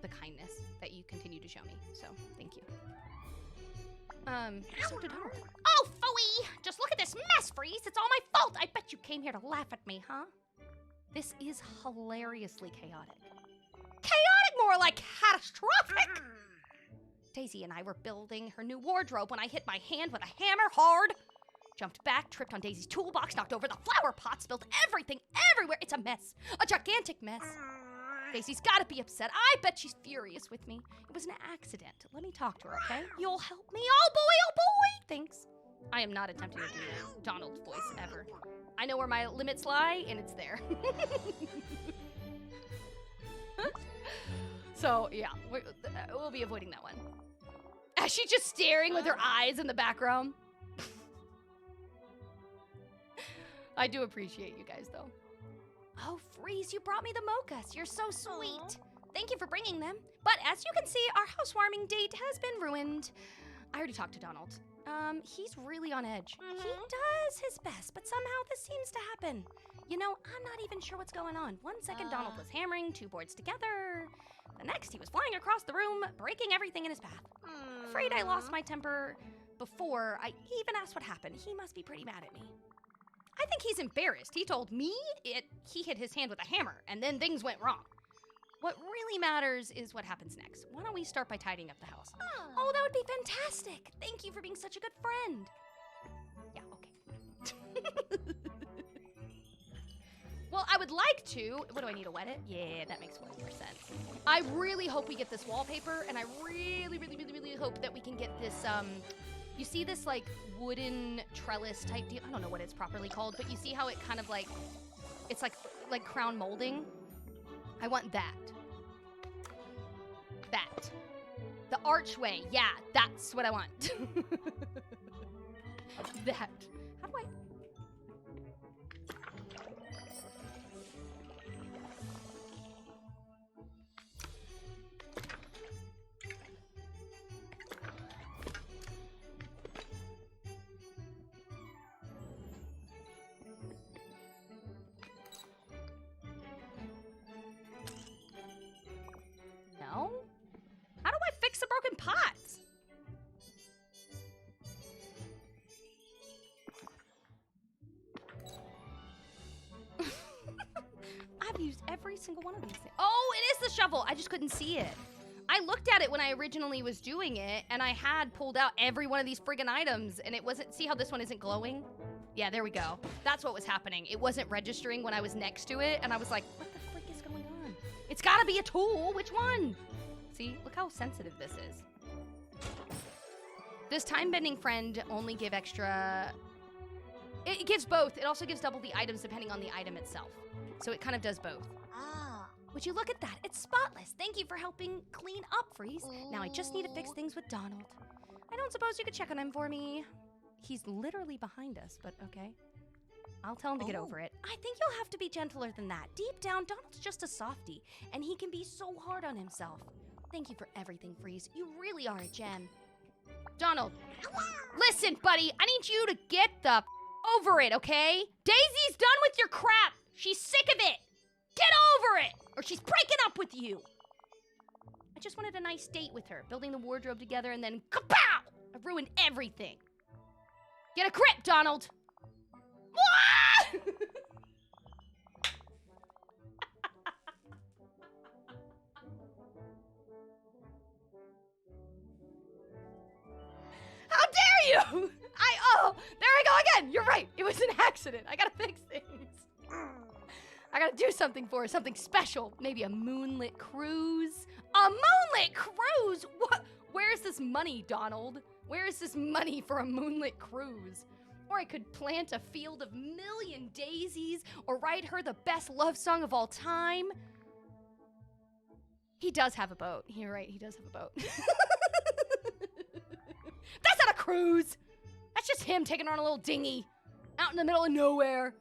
the kindness that you continue to show me. So, thank you. So did Donald. Oh, phooey! Just look at this mess, Freeze! It's all my fault! I bet you came here to laugh at me, huh? This is hilariously chaotic. Chaotic, more like catastrophic! Daisy and I were building her new wardrobe when I hit my hand with a hammer hard. Jumped back, tripped on Daisy's toolbox, knocked over the flower pot, spilled everything everywhere. It's a mess. A gigantic mess. Daisy's gotta be upset. I bet she's furious with me. It was an accident. Let me talk to her, okay? You'll help me? Oh boy, thanks. I am not attempting to do Donald's voice ever. I know where my limits lie, and it's there. So, yeah, we'll be avoiding that one. Is she just staring with her eyes in the background? I do appreciate you guys, though. Oh, Freeze, you brought me the mochas. You're so sweet. Thank you for bringing them. But as you can see, our housewarming date has been ruined. I already talked to Donald. He's really on edge. He does his best, but somehow this seems to happen. You know, I'm not even sure what's going on. One second, Donald was hammering two boards together. The next, he was flying across the room, breaking everything in his path. Afraid I lost my temper before I even asked what happened. He must be pretty mad at me. I think he's embarrassed. He told me he hit his hand with a hammer, and then things went wrong. What really matters is what happens next. Why don't we start by tidying up the house? Oh, that would be fantastic. Thank you for being such a good friend. Yeah, okay. Well, I would like to. What do I need to wet it? Yeah, that makes way more sense. I really hope we get this wallpaper, and I really, really, really, really hope that we can get this, you see this, like, wooden trellis type deal? I don't know what it's properly called, but you see how it kind of, like, it's like crown molding? I want that. That. The archway. Yeah, that's what I want. That. How do I... No? How do I fix the broken pots? I've used every single one of these things. Oh, it is the shovel. I just couldn't see it. I looked at it when I originally was doing it, and I had pulled out every one of these friggin' items, and it wasn't... See how this one isn't glowing? Yeah, there we go. That's what was happening. It wasn't registering when I was next to it, and I was like, what the frick is going on? It's gotta be a tool. Which one? See, look how sensitive this is. Does time-bending friend only give extra... It gives both. It also gives double the items depending on the item itself. So it kind of does both. Would you look at that? It's spotless. Thank you for helping clean up, Freeze. Now I just need to fix things with Donald. I don't suppose you could check on him for me. He's literally behind us, but okay. I'll tell him to get over it. I think you'll have to be gentler than that. Deep down, Donald's just a softie, and he can be so hard on himself. Thank you for everything, Freeze. You really are a gem. Donald, listen, buddy. I need you to get the over it, okay? Daisy's done with your crap. She's sick of it. Get over it, or she's breaking up with you. I just wanted a nice date with her, building the wardrobe together, and then kapow! I ruined everything. Get a grip, Donald. How dare you! Oh, there I go again. You're right. It was an accident. I gotta fix things. I gotta do something for her, something special. Maybe a moonlit cruise. A moonlit cruise? What? Where is this money, Donald? Where is this money for a moonlit cruise? Or I could plant a field of million daisies, or write her the best love song of all time. He does have a boat. You're right, he does have a boat. That's not a cruise! That's just him taking on a little dinghy out in the middle of nowhere.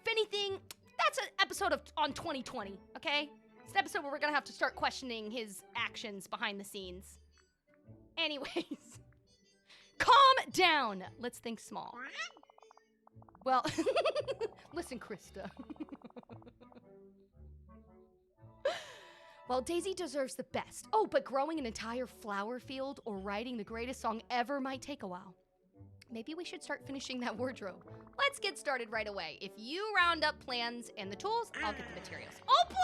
If anything, that's an episode on 2020, okay? It's an episode where we're gonna have to start questioning his actions behind the scenes. Anyways, calm down. Let's think small. Well, listen, Krista. Well, Daisy deserves the best. Oh, but growing an entire flower field or writing the greatest song ever might take a while. Maybe we should start finishing that wardrobe. Let's get started right away. If you round up plans and the tools, I'll get the materials. Oh boy,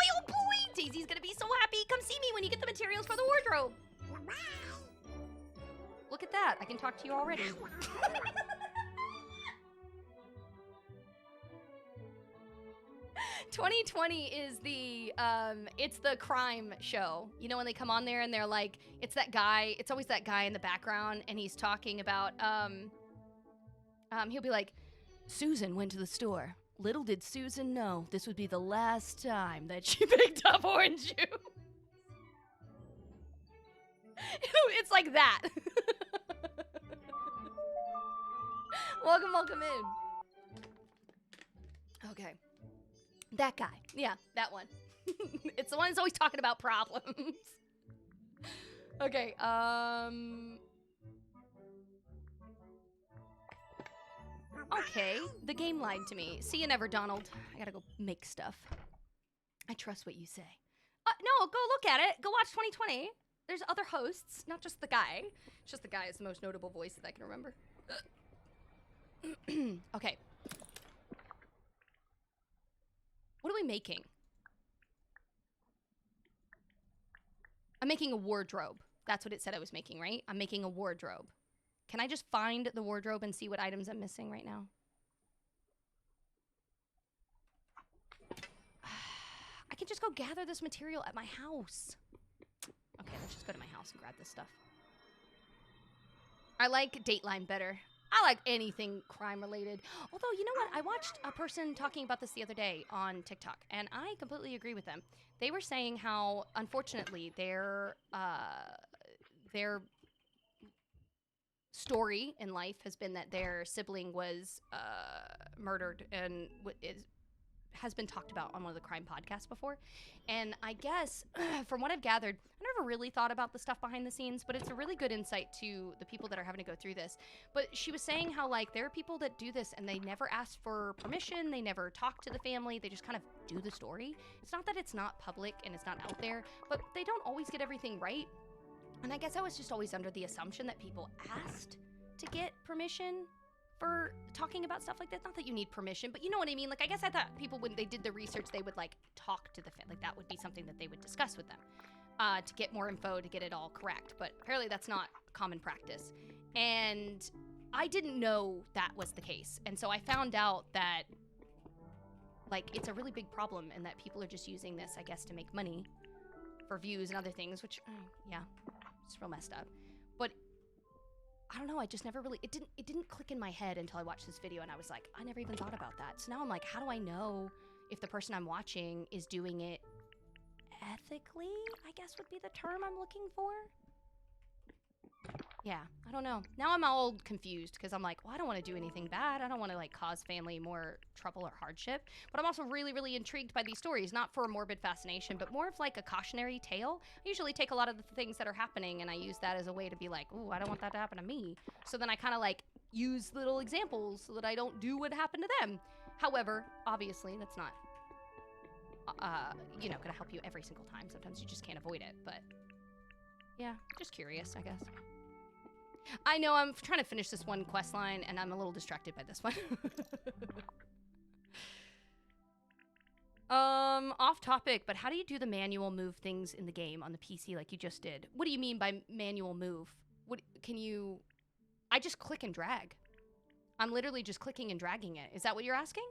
Daisy's gonna be so happy. Come see me when you get the materials for the wardrobe. Look at that, I can talk to you already. 2020 is the, it's the crime show. You know when they come on there and they're like, it's that guy, it's always that guy in the background and he's talking about, he'll be like, Susan went to the store. Little did Susan know this would be the last time that she picked up orange juice. It's like that. Welcome in. Okay. That guy. Yeah, that one. It's the one that's always talking about problems. Okay, okay, the game lied to me. See you never, Donald. I gotta go make stuff. I trust what you say. No, go look at it. Go watch 2020. There's other hosts, not just the guy. It's just the guy is the most notable voice that I can remember. Okay. What are we making? I'm making a wardrobe. That's what it said I was making, right? I'm making a wardrobe. Can I just find the wardrobe and see what items I'm missing right now? I can just go gather this material at my house. Okay, let's just go to my house and grab this stuff. I like Dateline better. I like anything crime related. Although, you know what? I watched a person talking about this the other day on TikTok, and I completely agree with them. They were saying how, unfortunately, their story in life has been that their sibling was murdered and has been talked about on one of the crime podcasts before. And I guess, from what I've gathered, I never really thought about the stuff behind the scenes, but it's a really good insight to the people that are having to go through this. But she was saying how, like, there are people that do this and they never ask for permission, they never talk to the family, they just kind of do the story. It's not that it's not public and it's not out there, but they don't always get everything right. And I guess I was just always under the assumption that people asked to get permission for talking about stuff like that. Not that you need permission, but you know what I mean? Like, I guess I thought people, when they did the research, they would, like, talk to the family. Like, that would be something that they would discuss with them to get more info, to get it all correct. But apparently that's not common practice. And I didn't know that was the case. And so I found out that, like, it's a really big problem and that people are just using this, I guess, to make money for views and other things, which, yeah, it's real messed up. But I don't know, I just never really, it didn't click in my head until I watched this video and I was like, I never even thought about that. So now I'm like, how do I know if the person I'm watching is doing it ethically, I guess would be the term I'm looking for? Yeah, I don't know. Now I'm all confused because I'm like, well, I don't want to do anything bad. I don't want to like cause family more trouble or hardship. But I'm also really, really intrigued by these stories, not for a morbid fascination, but more of like a cautionary tale. I usually take a lot of the things that are happening and I use that as a way to be like, ooh, I don't want that to happen to me. So then I kind of like use little examples so that I don't do what happened to them. However, obviously that's not, you know, gonna help you every single time. Sometimes you just can't avoid it, but yeah, just curious, I guess. I know I'm trying to finish this one quest line and I'm a little distracted by this one. Off topic, but how do you do the manual move things in the game on the PC like you just did? What do you mean by manual move? What can you... I just click and drag. I'm literally just clicking and dragging it. Is that what you're asking?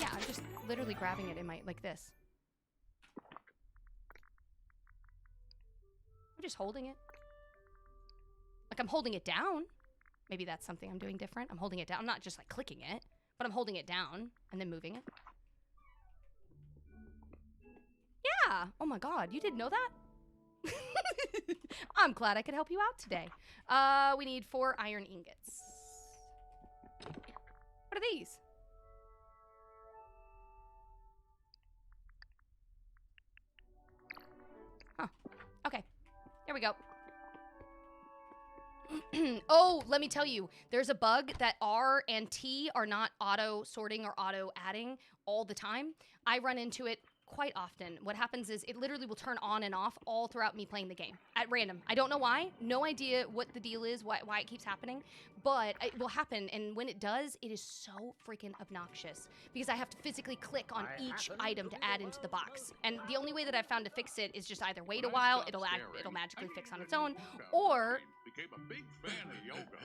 Yeah, I'm just literally grabbing it in my... like this. I'm just holding it. Like I'm holding it down. Maybe that's something I'm doing different. I'm holding it down. I'm not just like clicking it, but I'm holding it down and then moving it. Yeah. Oh my God, you didn't know that? I'm glad I could help you out today. We need 4 iron ingots. What are these? Huh. Okay. There we go. Oh, let me tell you, there's a bug that R and T are not auto sorting or auto adding all the time. I run into it quite often. What happens is it literally will turn on and off all throughout me playing the game at random. I don't know why. No idea what the deal is, why it keeps happening, but it will happen. And when it does, it is so freaking obnoxious because I have to physically click on each item to add into the box. And the only way that I've found to fix it is just either wait a while, it'll magically fix on its own, or became a big fan of yoga.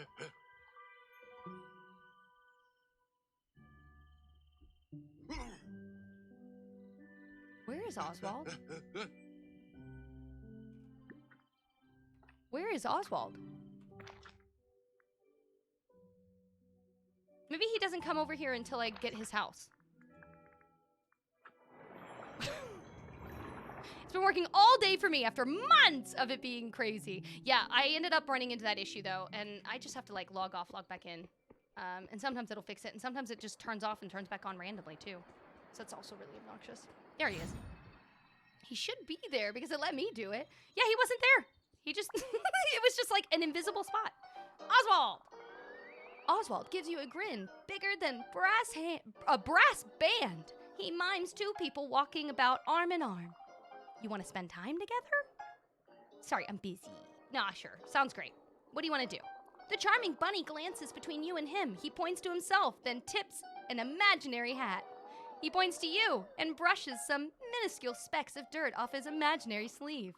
where is Oswald? Where is Oswald? Maybe he doesn't come over here until I get his house. It's been working all day for me after months of it being crazy. Yeah, I ended up running into that issue though, and I just have to like log off, log back in. And sometimes it'll fix it, and sometimes it just turns off and turns back on randomly too. So it's also really obnoxious. There he is. He should be there because it let me do it. Yeah, he wasn't there. He just, it was just like an invisible spot. Oswald! Oswald gives you a grin bigger than a brass band. He mimes 2 people walking about arm in arm. You want to spend time together? Sorry, I'm busy. Nah, sure. Sounds great. What do you want to do? The charming bunny glances between you and him. He points to himself, then tips an imaginary hat. He points to you and brushes some minuscule specks of dirt off his imaginary sleeve.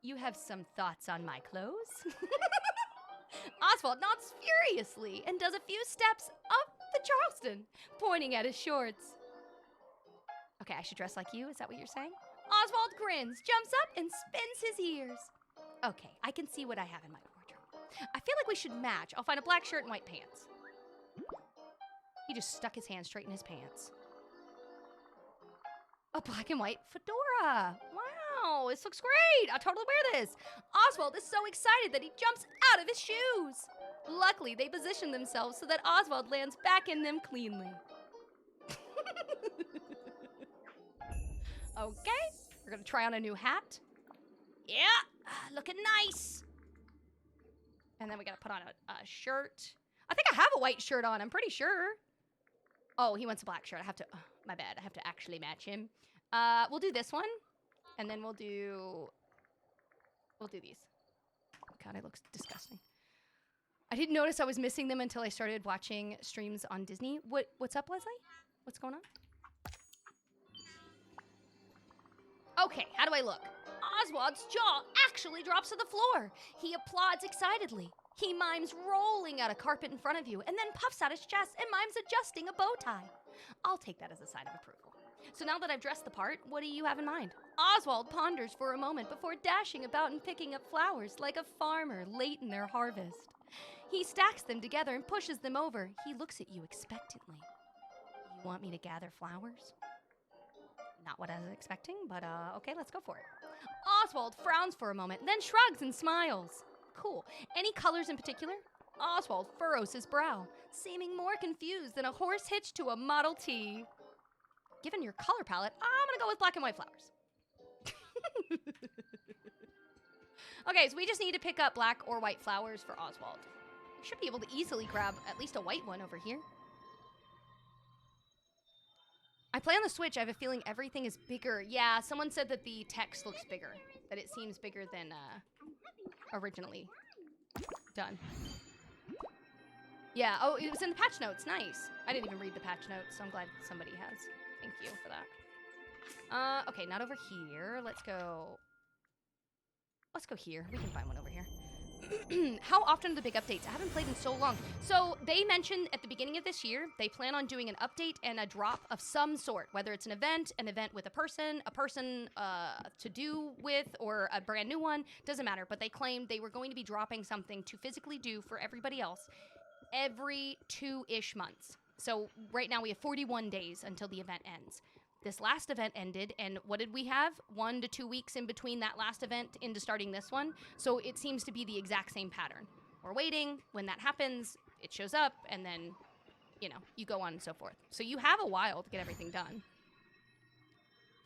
You have some thoughts on my clothes? Oswald nods furiously and does a few steps up the Charleston, pointing at his shorts. Okay, I should dress like you, is that what you're saying? Oswald grins, jumps up, and spins his ears. Okay, I can see what I have in my wardrobe. I feel like we should match. I'll find a black shirt and white pants. He just stuck his hand straight in his pants. A black and white fedora. Wow, this looks great. I'll totally wear this. Oswald is so excited that he jumps out of his shoes. Luckily, they position themselves so that Oswald lands back in them cleanly. Okay, we're gonna try on a new hat. Yeah, looking nice. And then we gotta put on a shirt. I think I have a white shirt on, I'm pretty sure. Oh, he wants a black shirt. I have to, my bad. I have to actually match him. We'll do this one. And then we'll do these. God, it looks disgusting. I didn't notice I was missing them until I started watching streams on Disney. What's up, Leslie? What's going on? Okay, how do I look? Oswald's jaw actually drops to the floor. He applauds excitedly. He mimes rolling out a carpet in front of you and then puffs out his chest and mimes adjusting a bow tie. I'll take that as a sign of approval. So now that I've dressed the part, what do you have in mind? Oswald ponders for a moment before dashing about and picking up flowers like a farmer late in their harvest. He stacks them together and pushes them over. He looks at you expectantly. You want me to gather flowers? Not what I was expecting, but okay, let's go for it. Oswald frowns for a moment, then shrugs and smiles. Cool. Any colors in particular? Oswald furrows his brow, seeming more confused than a horse hitched to a Model T. Given your color palette, I'm gonna go with black and white flowers. Okay, so we just need to pick up black or white flowers for Oswald. We should be able to easily grab at least a white one over here. I play on the Switch. I have a feeling everything is bigger. Yeah, someone said that the text looks bigger, that it seems bigger than originally done. Yeah, oh, it was in the patch notes. Nice. I didn't even read the patch notes, so I'm glad somebody has. Thank you for that. Okay, not over here. Let's go here. We can find one over here. How often are the big updates? I haven't played in so long. So they mentioned at the beginning of this year, they plan on doing an update and a drop of some sort, whether it's an event with a person to do with, or a brand new one, doesn't matter. But they claimed they were going to be dropping something to physically do for everybody else every 2-ish months. So right now we have 41 days until the event ends. This last event ended, and what did we have? 1 to 2 weeks in between that last event into starting this one. So it seems to be the exact same pattern. We're waiting. When that happens, it shows up, and then, you go on and so forth. So you have a while to get everything done.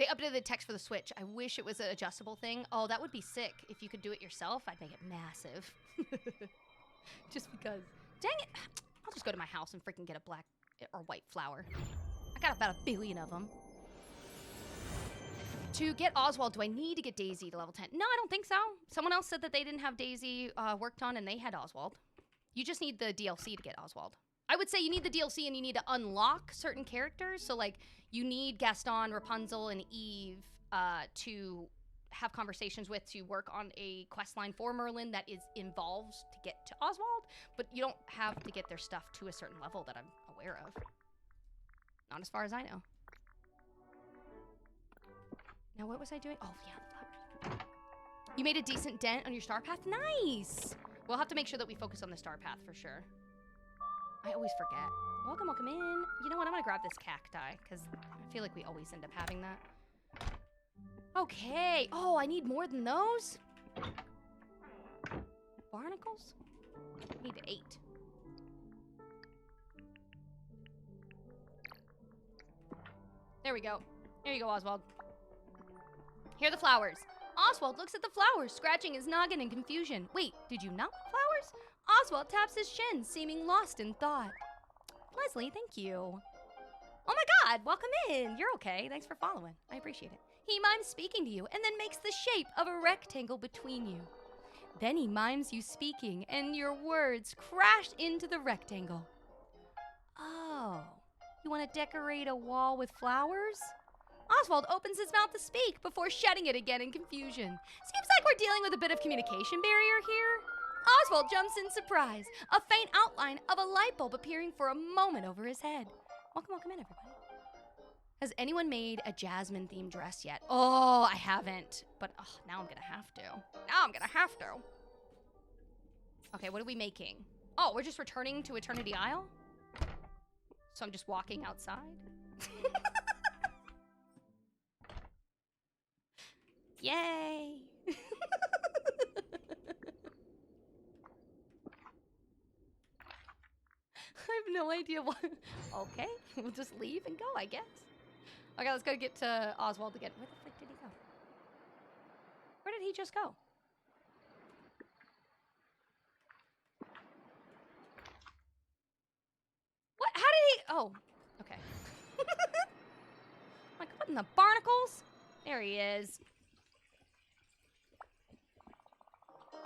They updated the text for the Switch. I wish it was an adjustable thing. Oh, that would be sick. If you could do it yourself, I'd make it massive. Just because. Dang it. I'll just go to my house and freaking get a black or white flower. I got about 1 billion of them. To get Oswald, do I need to get Daisy to level 10? No, I don't think so. Someone else said that they didn't have Daisy worked on and they had Oswald. You just need the DLC to get Oswald. I would say you need the DLC and you need to unlock certain characters. So, like, you need Gaston, Rapunzel, and Eve to have conversations with to work on a questline for Merlin that is involved to get to Oswald. But you don't have to get their stuff to a certain level that I'm aware of. Not as far as I know. Now, what was I doing? Oh, yeah. You made a decent dent on your star path? Nice! We'll have to make sure that we focus on the star path for sure. I always forget. Welcome, welcome in. You know what? I'm gonna grab this cacti, because I feel like we always end up having that. Okay. Oh, I need more than those? Barnacles? I need 8. There we go. There you go, Oswald. Here are the flowers. Oswald looks at the flowers, scratching his noggin in confusion. Wait, did you not want flowers? Oswald taps his chin, seeming lost in thought. Leslie, thank you. Oh my god, welcome in. You're okay. Thanks for following. I appreciate it. He mimes speaking to you and then makes the shape of a rectangle between you. Then he mimes you speaking and your words crash into the rectangle. Oh, you want to decorate a wall with flowers? Oswald opens his mouth to speak before shutting it again in confusion. Seems like we're dealing with a bit of communication barrier here. Oswald jumps in surprise, a faint outline of a light bulb appearing for a moment over his head. Welcome, welcome in, everybody. Has anyone made a Jasmine-themed dress yet? Oh, I haven't. But now I'm gonna have to. Now I'm gonna have to. Okay, what are we making? Oh, we're just returning to Eternity Isle? So I'm just walking outside? Yay! I have no idea what. Okay, we'll just leave and go, I guess. Okay, let's go get to Oswald again. Where the frick did he go? Where did he just go? What? How did he? Oh, okay. Like, what in the barnacles? There he is.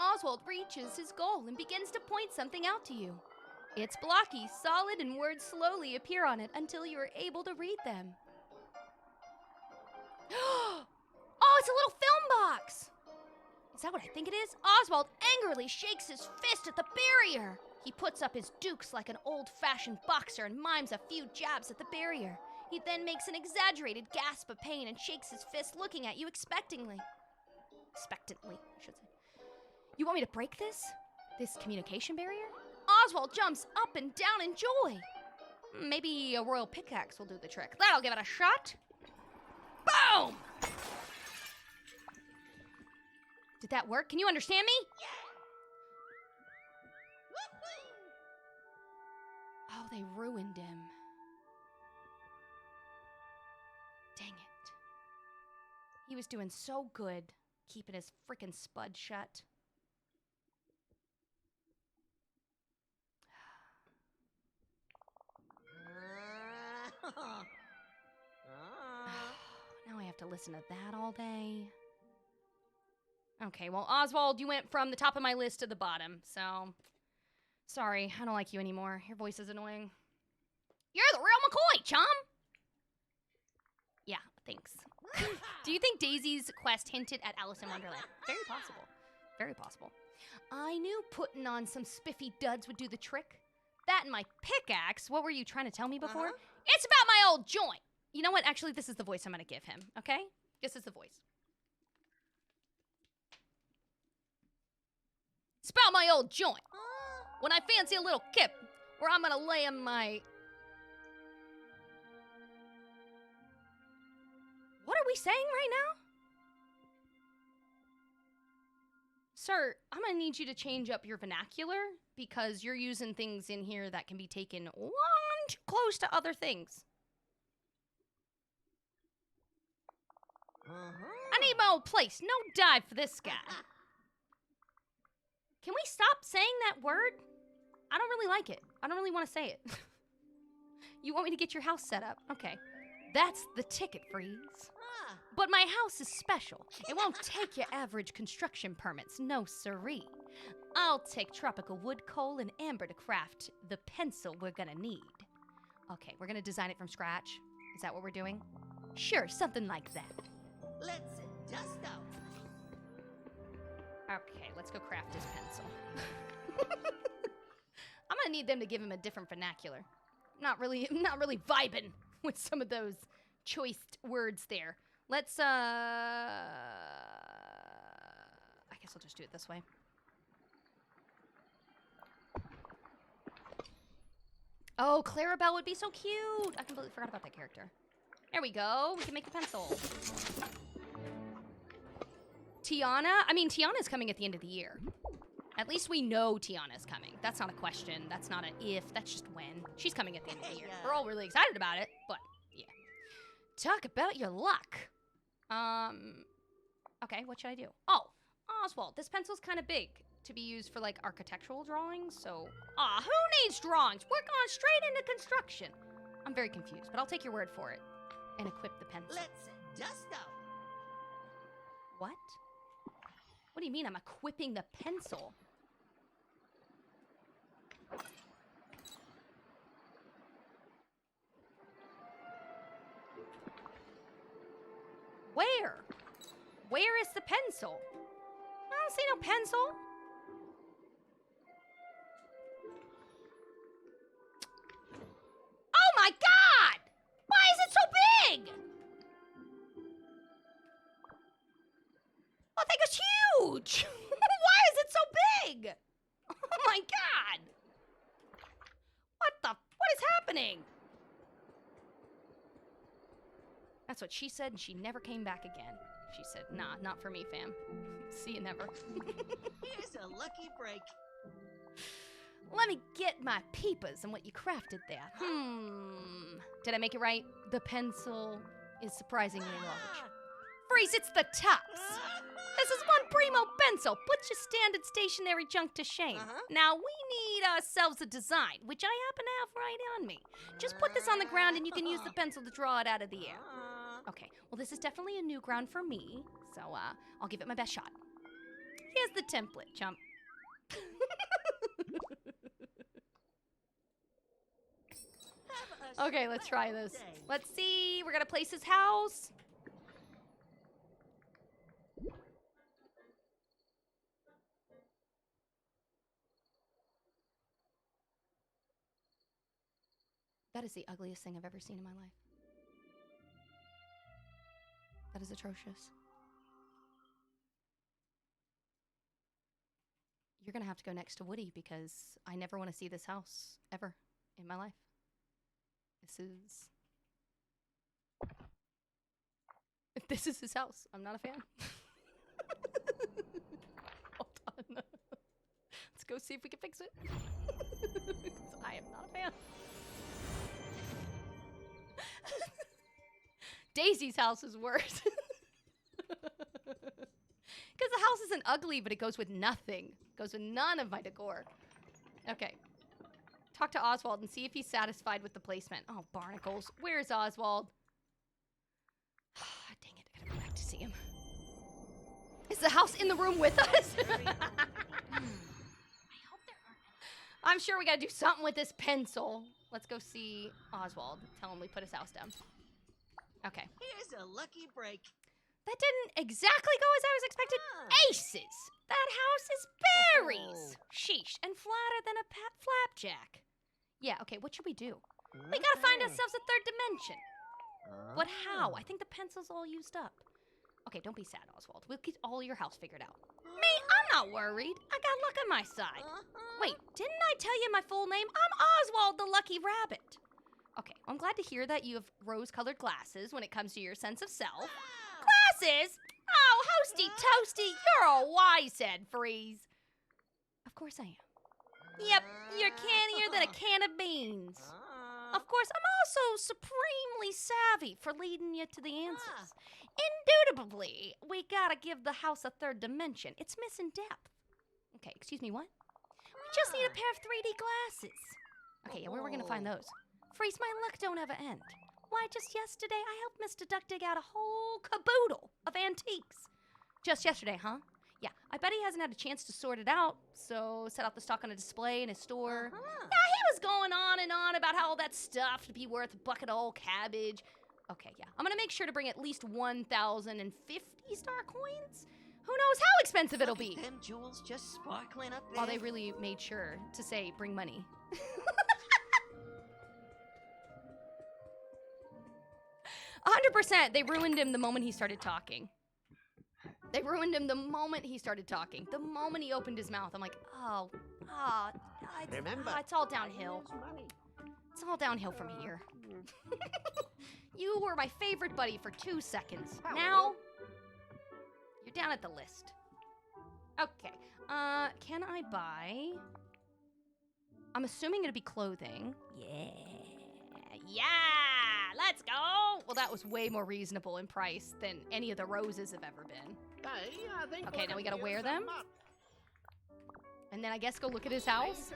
Oswald reaches his goal and begins to point something out to you. It's blocky, solid, and words slowly appear on it until you are able to read them. Oh, it's a little film box! Is that what I think it is? Oswald angrily shakes his fist at the barrier. He puts up his dukes like an old-fashioned boxer and mimes a few jabs at the barrier. He then makes an exaggerated gasp of pain and shakes his fist looking at you expectantly, I should say. You want me to break this? This communication barrier? Oswald jumps up and down in joy. Maybe a royal pickaxe will do the trick. That'll give it a shot. Boom! Did that work? Can you understand me? Oh, they ruined him. Dang it. He was doing so good keeping his frickin' spud shut. Now I have to listen to that all day. Okay, well, Oswald, you went from the top of my list to the bottom, so... Sorry, I don't like you anymore. Your voice is annoying. You're the real McCoy, chum! Yeah, thanks. Do you think Daisy's quest hinted at Alice in Wonderland? Very possible. Very possible. I knew putting on some spiffy duds would do the trick. That and my pickaxe. What were you trying to tell me before? It's about my old joint. You know what? Actually, this is the voice I'm going to give him, okay? This is the voice. It's about my old joint. When I fancy a little kip, where I'm going to lay in my... What are we saying right now? Sir, I'm going to need you to change up your vernacular because you're using things in here that can be taken one too close to other things. I need my old place. No dive for this guy. Can we stop saying that word? I don't really like it. I don't really want to say it. You want me to get your house set up? Okay. That's the ticket, Freeze. But my house is special. It won't take your average construction permits. No siree. I'll take tropical wood, coal, and amber to craft the pencil we're gonna need. Okay, we're gonna design it from scratch. Is that what we're doing? Sure, something like that. Let's dust up. Okay, let's go craft his pencil. I'm gonna need them to give him a different vernacular. Not really vibing with some of those choice words there. Let's, I guess I'll just do it this way. Oh, Clarabelle would be so cute. I completely forgot about that character. There we go. We can make a pencil. Tiana? I mean, Tiana's coming at the end of the year. At least we know Tiana's coming. That's not a question. That's not an if. That's just when. She's coming at the end of the year. We're all really excited about it, but yeah. Talk about your luck. Okay, what should I do? Oh, Oswald, this pencil's kind of big to be used for, like, architectural drawings, so... who needs drawings? We're going straight into construction. I'm very confused, but I'll take your word for it and equip the pencil. Let's dust up. What? What do you mean I'm equipping the pencil? Where? Where is the pencil? I don't see no pencil. Oh my God! Why is it so big? I think it's huge. Why is it so big? Oh my God! What is happening? That's what she said, and she never came back again. She said, nah, not for me, fam. See you never. Here's a lucky break. Let me get my peepers on what you crafted there. Did I make it right? The pencil is surprisingly large. Freeze, it's the tops. This is one primo pencil. Put your standard stationary junk to shame. Now we need ourselves a design, which I happen to have right on me. Just put this on the ground and you can use the pencil to draw it out of the air. Okay, well this is definitely a new ground for me, so I'll give it my best shot. Here's the template, chump. Okay, let's try this. Let's see, we're gonna place his house. That is the ugliest thing I've ever seen in my life. That is atrocious. You're gonna have to go next to Woody because I never want to see this house ever in my life. This is his house. I'm not a fan. Hold on. Let's go see if we can fix it. 'Cause I am not a fan. Daisy's house is worse. Because the house isn't ugly, but it goes with nothing. Goes with none of my decor. Okay. Talk to Oswald and see if he's satisfied with the placement. Oh, barnacles. Where's Oswald? Dang it, I gotta go back to see him. Is the house in the room with us? I'm sure we gotta do something with this pencil. Let's go see Oswald. Tell him we put his house down. Okay. Here's a lucky break. That didn't exactly go as I was expected. Aces! That house is berries! Sheesh, and flatter than a flapjack. Yeah, okay, what should we do? We gotta find ourselves a third dimension. But how? I think the pencil's all used up. Okay, don't be sad, Oswald. We'll get all your house figured out. Me? I'm not worried. I got luck on my side. Wait, didn't I tell you my full name? I'm Oswald the Lucky Rabbit. Okay, well, I'm glad to hear that you have rose-colored glasses when it comes to your sense of self. Glasses? Oh, hosty toasty, you're a wise head, Freeze. Of course I am. Yep, you're cannier than a can of beans. Of course, I'm also supremely savvy for leading you to the answers. Indubitably, we gotta give the house a third dimension. It's missing depth. Okay, excuse me, what? We just need a pair of 3D glasses. Okay, yeah, where are we gonna find those? Freeze, my luck don't ever end. Why, just yesterday, I helped Mr. Duck dig out a whole caboodle of antiques. Just yesterday, huh? Yeah, I bet he hasn't had a chance to sort it out, so set out the stock on a display in his store. Yeah, he was going on and on about how all that stuff would be worth a bucket of old cabbage. Okay, yeah, I'm gonna make sure to bring at least 1,050 star coins. Who knows how expensive it'll be? Them jewels just sparkling up there. Oh, they really made sure to say, bring money. 100%, they ruined him the moment he started talking. They ruined him the moment he started talking. The moment he opened his mouth, I'm like, it's all downhill. It's all downhill from here. You were my favorite buddy for 2 seconds. Now, you're down at the list. Okay, can I buy... I'm assuming it'll be clothing. Yeah, let's go. Well, that was way more reasonable in price than any of the roses have ever been. Okay, now we gotta wear them. And then I guess go look at his house.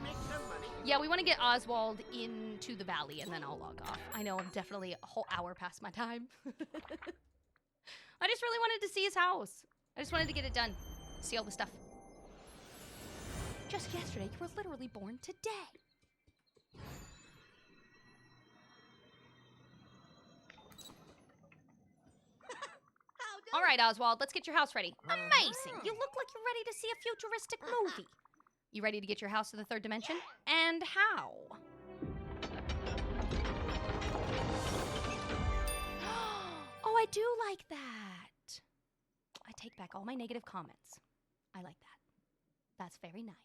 Yeah, we want to get Oswald into the valley, and then I'll log off. I know I'm definitely a whole hour past my time. I just really wanted to see his house. I just wanted to get it done. See all the stuff. Just yesterday, you were literally born today. All right, Oswald, let's get your house ready. Amazing. You look like you're ready to see a futuristic movie. You ready to get your house to the third dimension? And how? Oh, I do like that. I take back all my negative comments. I like that. That's very nice.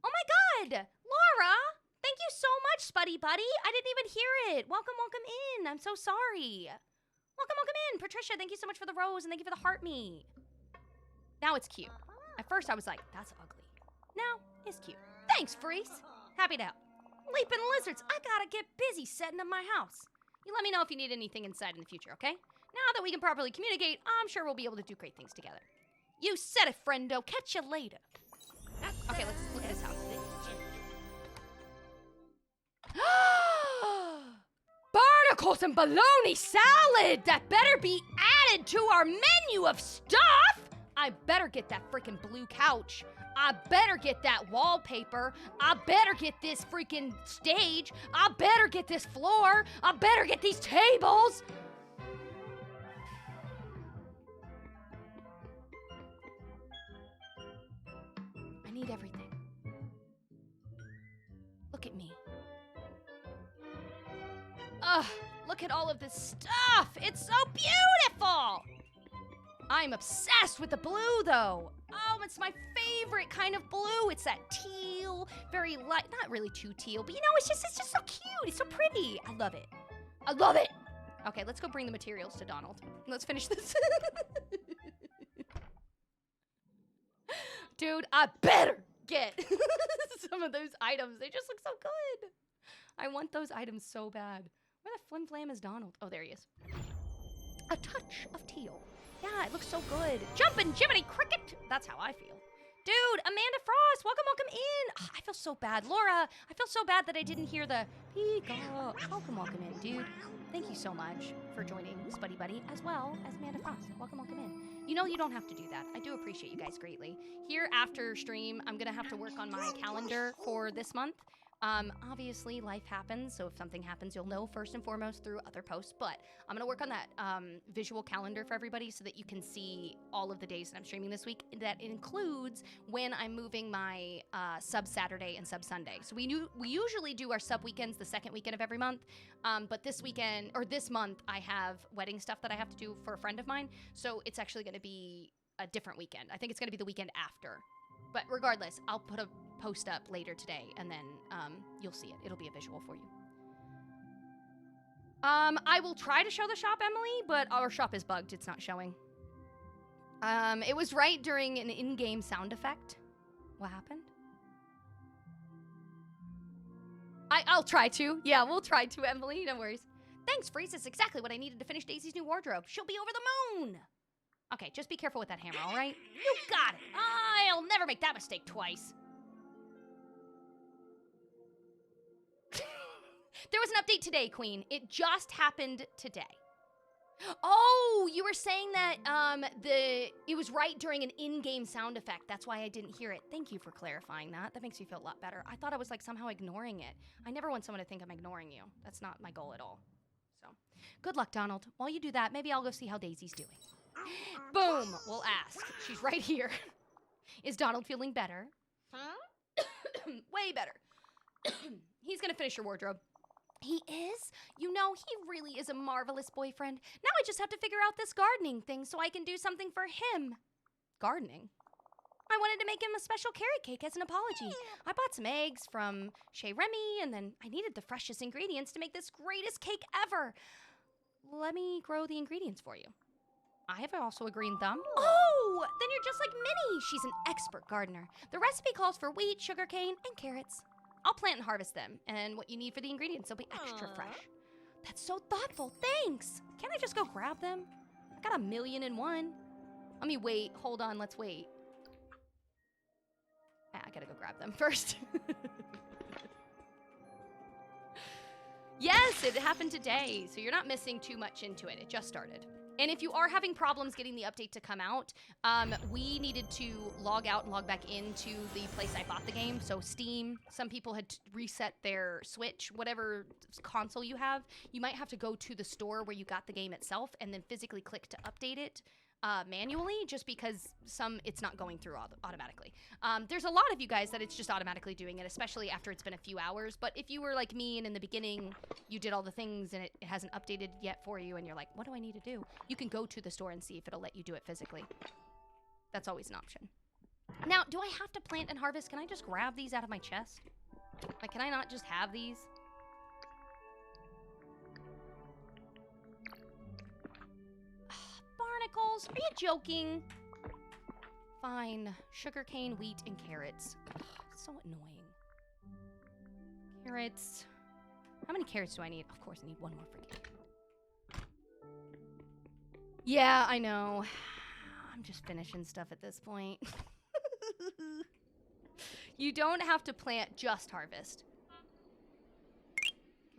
Oh my God! Laura! Thank you so much, Spuddy Buddy. I didn't even hear it. Welcome, welcome in. I'm so sorry. Welcome, welcome in. Patricia, thank you so much for the rose, and thank you for the heart me. Now it's cute. At first, I was like, that's ugly. Now, it's cute. Thanks, Freeze. Happy to help. Leaping lizards, I gotta get busy setting up my house. You let me know if you need anything inside in the future, okay? Now that we can properly communicate, I'm sure we'll be able to do great things together. You said it, friendo. Catch you later. Okay, let's look at his house. Barnacles and bologna salad! That better be added to our menu of stuff! I better get that freaking blue couch. I better get that wallpaper. I better get this freaking stage. I better get this floor. I better get these tables. I need everything. Look at me. Ugh, look at all of this stuff. It's so beautiful. I'm obsessed with the blue, though. Oh, it's my favorite kind of blue. It's that teal, very light, not really too teal, but you know, it's just so cute. It's so pretty. I love it. I love it. Okay, let's go bring the materials to Donald. Let's finish this. Dude, I better get some of those items. They just look so good. I want those items so bad. Where the flim flam is Donald? Oh, there he is. A touch of teal. Yeah, it looks so good. Jumpin' Jiminy Cricket. That's how I feel. Dude, Amanda Frost, welcome in. Oh, I feel so bad. Laura, I feel so bad that I didn't hear the peacock. Welcome in, dude. Thank you so much for joining Spuddy Buddy, as well as Amanda Frost. Welcome in. You know you don't have to do that. I do appreciate you guys greatly. Here after stream, I'm gonna have to work on my calendar for this month. Obviously, life happens, so if something happens, you'll know first and foremost through other posts, but I'm gonna work on that visual calendar for everybody so that you can see all of the days that I'm streaming this week. That includes when I'm moving my sub Saturday and sub Sunday. So we usually do our sub weekends the second weekend of every month, but this weekend, or this month, I have wedding stuff that I have to do for a friend of mine, so it's actually gonna be a different weekend. I think it's gonna be the weekend after. But regardless, I'll put a post up later today, and then you'll see it. It'll be a visual for you. I will try to show the shop, Emily, but our shop is bugged. It's not showing. It was right during an in-game sound effect. What happened? I'll try to. Yeah, we'll try to, Emily. No worries. Thanks, Freeze. That's exactly what I needed to finish Daisy's new wardrobe. She'll be over the moon. Okay, just be careful with that hammer, all right? You got it. I'll never make that mistake twice. There was an update today, Queen. It just happened today. Oh, you were saying that it was right during an in-game sound effect. That's why I didn't hear it. Thank you for clarifying that. That makes me feel a lot better. I thought I was like somehow ignoring it. I never want someone to think I'm ignoring you. That's not my goal at all. So, good luck, Donald. While you do that, maybe I'll go see how Daisy's doing. Boom! We'll ask. She's right here. Is Donald feeling better? Huh? Way better. He's gonna finish your wardrobe. He is? You know, he really is a marvelous boyfriend. Now I just have to figure out this gardening thing so I can do something for him. Gardening? I wanted to make him a special carrot cake as an apology. I bought some eggs from Chez Remy, and then I needed the freshest ingredients to make this greatest cake ever. Let me grow the ingredients for you. I have also a green thumb. Oh, then you're just like Minnie. She's an expert gardener. The recipe calls for wheat, sugarcane, and carrots. I'll plant and harvest them, and what you need for the ingredients will be extra fresh. That's so thoughtful. Thanks. Can't I just go grab them? I got 1,000,001. Let me wait. Hold on. Let's wait. I gotta go grab them first. Yes, it happened today, so you're not missing too much into it. It just started. And if you are having problems getting the update to come out, we needed to log out and log back into the place I bought the game. So Steam, some people had reset their Switch, whatever console you have. You might have to go to the store where you got the game itself and then physically click to update it manually, just because it's not going through automatically. There's a lot of you guys that it's just automatically doing it, especially after it's been a few hours. But if you were like me and in the beginning you did all the things and it hasn't updated yet for you and you're like, what do I need to do? You can go to the store and see if it'll let you do it physically. That's always an option. Now, do I have to plant and harvest? Can I just grab these out of my chest? Like, can I not just have these? Barnacles, are you joking? Fine. Sugarcane, wheat, and carrots. Ugh, so annoying. Carrots. How many carrots do I need? Of course, I need one more for cake. Yeah, I know. I'm just finishing stuff at this point. You don't have to plant, just harvest.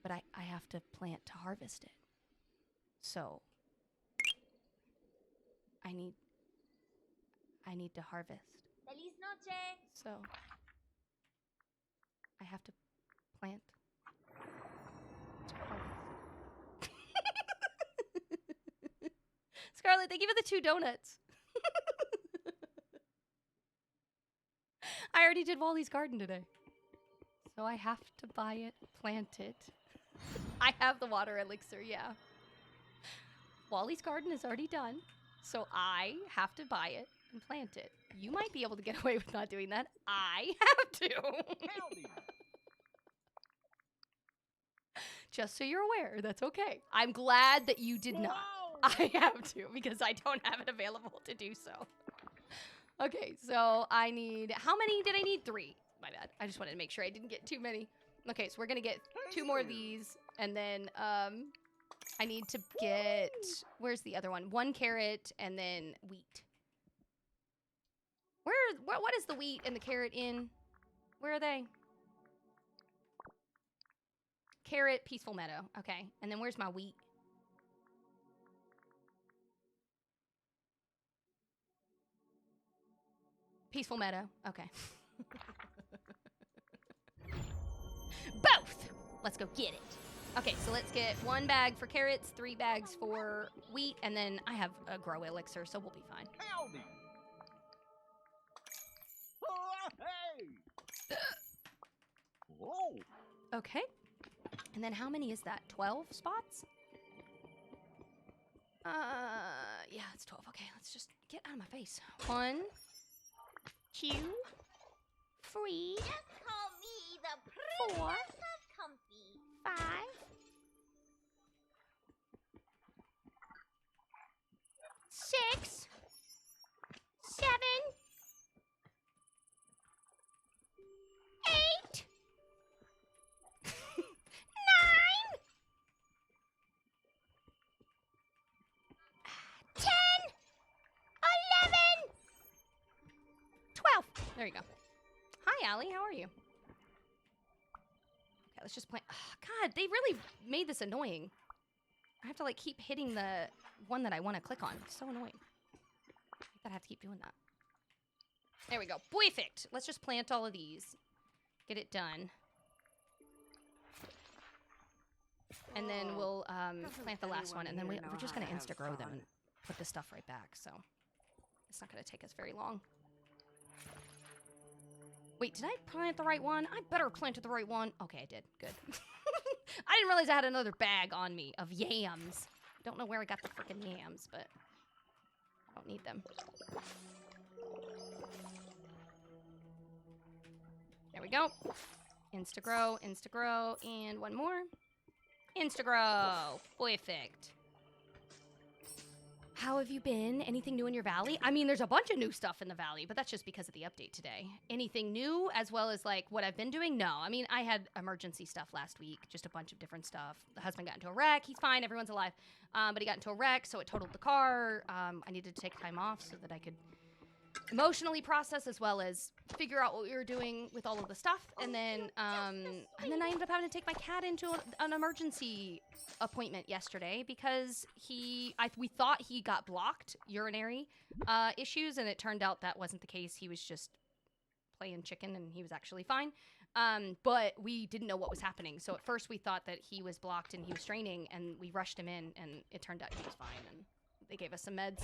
But I have to plant to harvest it. So I need to harvest. Feliz noche. So I have to plant to harvest. Scarlett, thank you for the 2 donuts. I already did Wally's garden today. So I have to buy it, plant it. I have the water elixir, yeah. Wally's garden is already done. So I have to buy it and plant it. You might be able to get away with not doing that. I have to. Just so you're aware, that's okay. I'm glad that you did not. I have to because I don't have it available to do so. Okay, so I need, how many did I need? 3. My bad. I just wanted to make sure I didn't get too many. Okay, so we're gonna get 2 more of these, and then I need to get, where's the other one? 1 carrot and then wheat. What is the wheat and the carrot in? Where are they? Carrot, Peaceful Meadow. Okay, and then where's my wheat? Peaceful Meadow. Okay. Both! Let's go get it. Okay, so let's get 1 bag for carrots, 3 bags for wheat, and then I have a grow elixir, so we'll be fine. Howdy. Oh, hey. Whoa. Okay. And then how many is that? 12 spots? Yeah, it's 12. Okay, let's just get out of my face. 1, 2, 3, Just call me the 4, princess of comfy. 5, 6, 7, 8, 9, 10, 11, 12. There you go. Hi, Allie. How are you? Okay, let's just play. Oh, God, they really made this annoying. I have to, like, keep hitting the one that I want to click on. It's so annoying. I have to keep doing that. There we go. Perfect. Let's just plant all of these. Get it done. And then we'll plant the last one, and then we're just going to insta-grow them and put the stuff right back, so it's not going to take us very long. Wait, did I plant the right one? I better planted the right one. Okay, I did. Good. I didn't realize I had another bag on me of yams. Don't know where I got the freaking yams, but I don't need them. There we go. Insta-grow, insta-grow, and 1 more. Insta-grow. Perfect. How have you been? Anything new in your valley? I mean, there's a bunch of new stuff in the valley, but that's just because of the update today. Anything new as well as, like, what I've been doing? No. I mean, I had emergency stuff last week, just a bunch of different stuff. The husband got into a wreck. He's fine. Everyone's alive. But he got into a wreck, so it totaled the car. I needed to take time off so that I could emotionally process as well as figure out what we were doing with all of the stuff. And then I ended up having to take my cat into an emergency appointment yesterday because we thought he got blocked urinary issues, and it turned out that wasn't the case. He was just playing chicken and he was actually fine. But we didn't know what was happening. So at first we thought that he was blocked and he was straining, and we rushed him in, and it turned out he was fine, and they gave us some meds.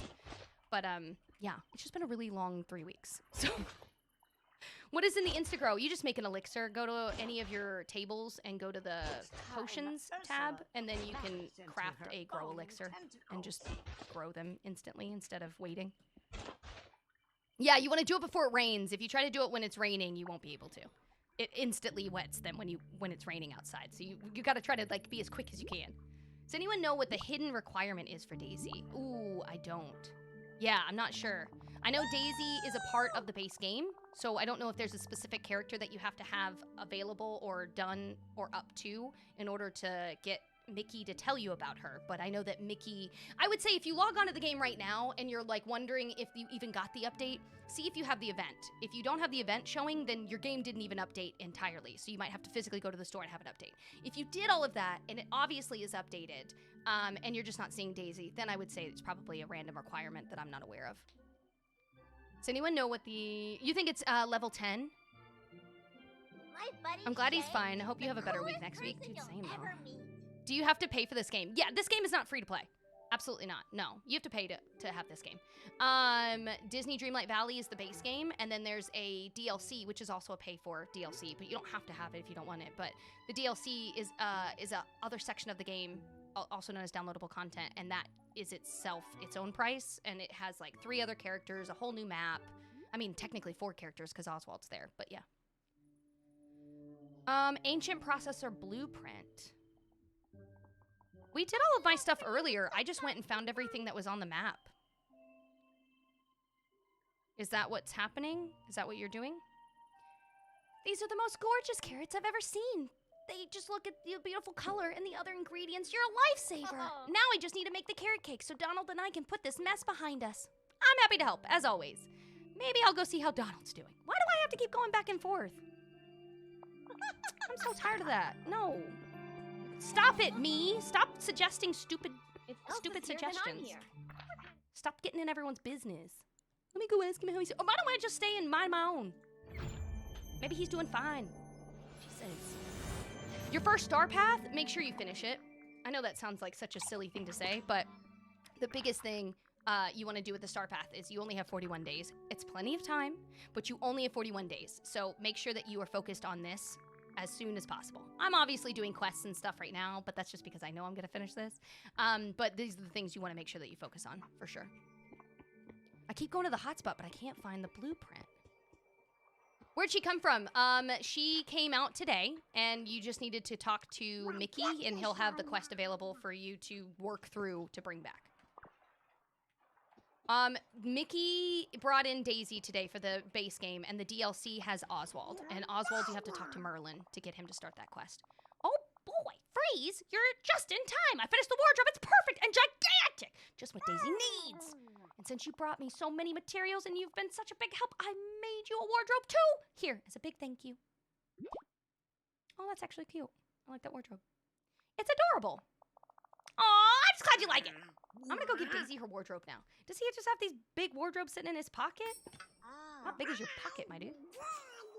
But yeah, it's just been a really long 3 weeks. So what is in the Instagrow? You just make an elixir. Go to any of your tables and go to the potions tab, and then you can craft a grow elixir and just grow them instantly instead of waiting. Yeah, you want to do it before it rains. If you try to do it when it's raining, you won't be able to. It instantly wets them when it's raining outside. So you got to try to, like, be as quick as you can. Does anyone know what the hidden requirement is for Daisy? Ooh, I don't. Yeah, I'm not sure. I know Daisy is a part of the base game, so I don't know if there's a specific character that you have to have available or done or up to in order to get Mickey to tell you about her. But I know that Mickey, I would say if you log onto the game right now and you're, like, wondering if you even got the update, see if you have the event. If you don't have the event showing, then your game didn't even update entirely, so you might have to physically go to the store and have it update. If you did all of that and it obviously is updated, and you're just not seeing Daisy, then I would say it's probably a random requirement that I'm not aware of. Does anyone know what you think it's level 10? My buddy I'm glad he's Jay, fine. I hope you have a better week coolest next week. person Dude, you'll same ever though. meet. Do you have to pay for this game? Yeah, this game is not free to play. Absolutely not. No, you have to pay to have this game. Disney Dreamlight Valley is the base game, and then there's a DLC, which is also a pay-for DLC, but you don't have to have it if you don't want it. But the DLC is a other section of the game, also known as downloadable content, and that is itself its own price, and it has, like, 3 other characters, a whole new map. I mean, technically 4 characters because Oswald's there, but yeah. Ancient Processor Blueprint. We did all of my stuff earlier. I just went and found everything that was on the map. Is that what's happening? Is that what you're doing? These are the most gorgeous carrots I've ever seen. They just look at the beautiful color and the other ingredients. You're a lifesaver. Now I just need to make the carrot cake so Donald and I can put this mess behind us. I'm happy to help, as always. Maybe I'll go see how Donald's doing. Why do I have to keep going back and forth? I'm so tired of that. No. Stop it, me. Stop suggesting stupid suggestions. Stop getting in everyone's business. Let me go ask him how he's... Oh, why don't I just stay and mind my own? Maybe he's doing fine. Jesus. Your first star path, make sure you finish it. I know that sounds like such a silly thing to say, but the biggest thing you want to do with the star path is you only have 41 days. It's plenty of time, but you only have 41 days. So make sure that you are focused on this as soon as possible. I'm obviously doing quests and stuff right now, but that's just because I know I'm going to finish this. But these are the things you want to make sure that you focus on, for sure. I keep going to the hotspot, but I can't find the blueprint. Where'd she come from? She came out today, and you just needed to talk to Mickey, and he'll have the quest available for you to work through to bring back. Mickey brought in Daisy today for the base game, and the DLC has Oswald. And Oswald, you have to talk to Merlin to get him to start that quest. Oh boy, Freeze, you're just in time. I finished the wardrobe. It's perfect and gigantic. Just what Daisy needs. And since you brought me so many materials and you've been such a big help, I made you a wardrobe too. Here, as a big thank you. Oh, that's actually cute. I like that wardrobe. It's adorable. Aw, I'm just glad you like it. I'm gonna go give Daisy her wardrobe now. Does he just have these big wardrobes sitting in his pocket? How big is your pocket, my dude?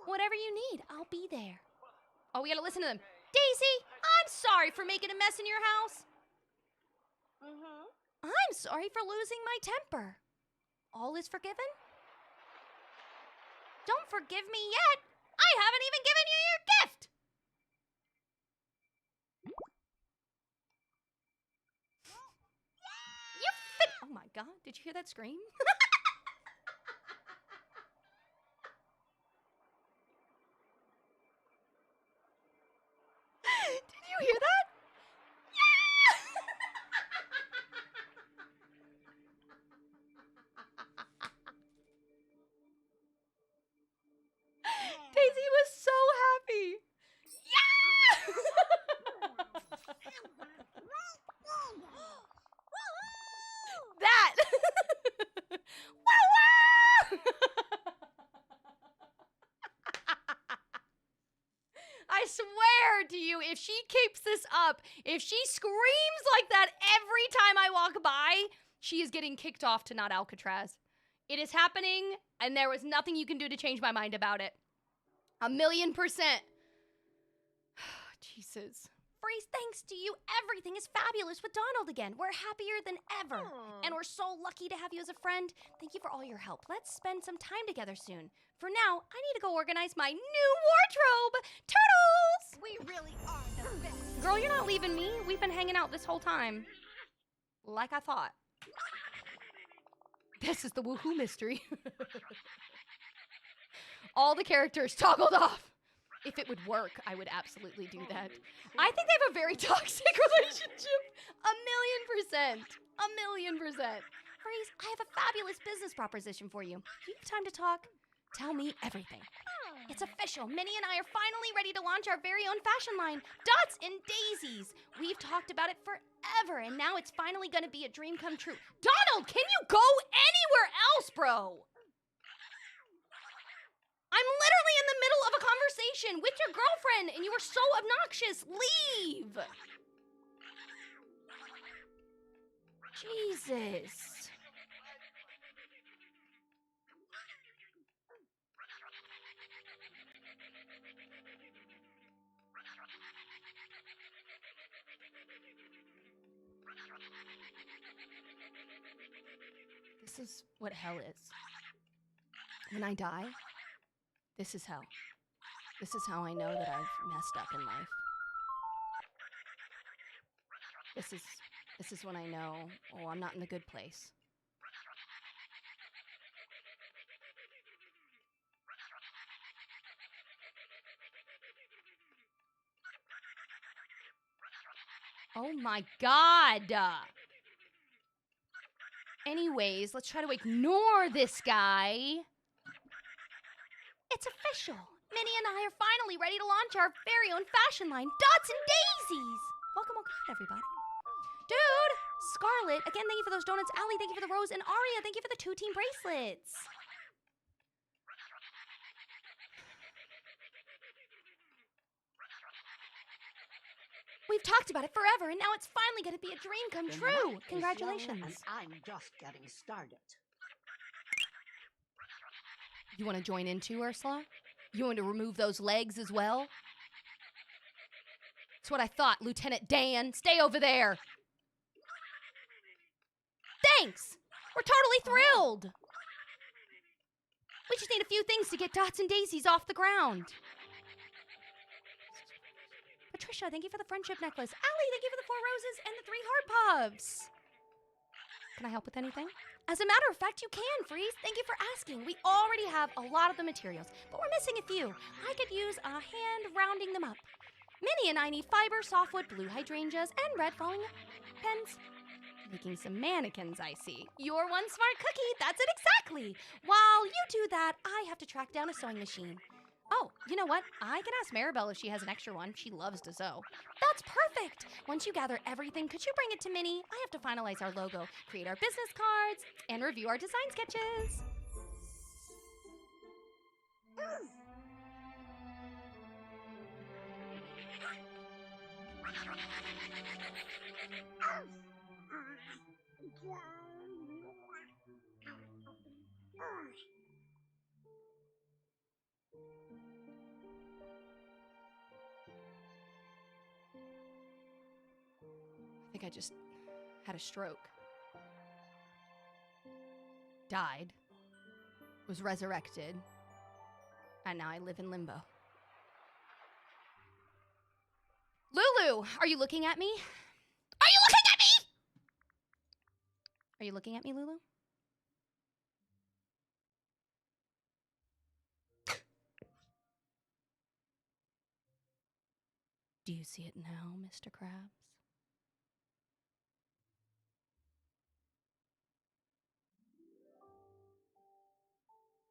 Whatever you need, I'll be there. Oh, we gotta listen to them. Daisy, I'm sorry for making a mess in your house. I'm sorry for losing my temper. All is forgiven? Don't forgive me yet. I haven't even given you your gift. Oh my God, did you hear that scream? Did you hear that? Yeah! Daisy was so happy. Yeah! That! Wow, wow! I swear to you, if she keeps this up, if she screams like that every time I walk by, she is getting kicked off to not Alcatraz. It is happening, and there was nothing you can do to change my mind about it. 1,000,000%. Jesus. Freeze, thanks to you, everything is fabulous with Donald again. We're happier than ever. And we're so lucky to have you as a friend. Thank you for all your help. Let's spend some time together soon. For now, I need to go organize my new wardrobe. Turtles! We really are the best. Girl, you're not leaving me. We've been hanging out this whole time. Like I thought. This is the woohoo mystery. All the characters toggled off. If it would work, I would absolutely do that. I think they have a very toxic relationship. 1,000,000%. 1,000,000%. Freeze, I have a fabulous business proposition for you. Do you have time to talk? Tell me everything. It's official. Minnie and I are finally ready to launch our very own fashion line, Dots and Daisies. We've talked about it forever, and now it's finally going to be a dream come true. Donald, can you go anywhere else, bro? I'm literally in the middle of a conversation with your girlfriend, and you are so obnoxious. Leave! Jesus. This is what hell is. When I die, this is hell. This is how I know that I've messed up in life. This is when I know, oh, I'm not in the good place. Oh my god. Anyways, let's try to ignore this guy. It's official. Minnie and I are finally ready to launch our very own fashion line, Dots and Daisies. Welcome, everybody. Dude, Scarlett, again, thank you for those donuts. Allie, thank you for the rose. And Aria, thank you for the 2 team bracelets. We've talked about it forever, and now it's finally going to be a dream come Then true. that is Congratulations. young, and I'm just getting started. You want to join in too, Ursula? You want to remove those legs as well? That's what I thought, Lieutenant Dan. Stay over there. Thanks. We're totally thrilled. We just need a few things to get Dots and Daisies off the ground. Patricia, thank you for the friendship necklace. Allie, thank you for the 4 roses and the 3 heart puffs. Can I help with anything? As a matter of fact, you can, Freeze. Thank you for asking. We already have a lot of the materials, but we're missing a few. I could use a hand rounding them up. Minnie and I need fiber, softwood, blue hydrangeas, and red falling pens. Making some mannequins, I see. You're one smart cookie. That's it exactly. While you do that, I have to track down a sewing machine. Oh, you know what? I can ask Maribel if she has an extra one. She loves to sew. That's perfect. Once you gather everything, could you bring it to Minnie? I have to finalize our logo, create our business cards, and review our design sketches. I think I just had a stroke. Died. Was resurrected. And now I live in limbo. Lulu, are you looking at me? Are you looking at me? Are you looking at me, Lulu? Do you see it now, Mr. Krabs?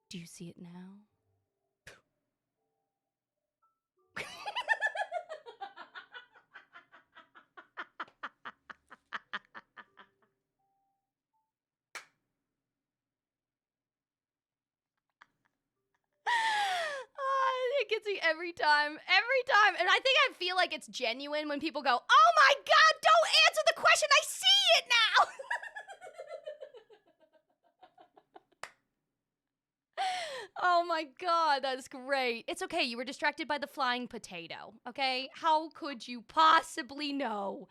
Do you see it now? It gets me every time. And I think I feel like it's genuine when people go, oh my God, don't answer the question. I see it now. Oh my God, that's great. It's okay. You were distracted by the flying potato. Okay. How could you possibly know?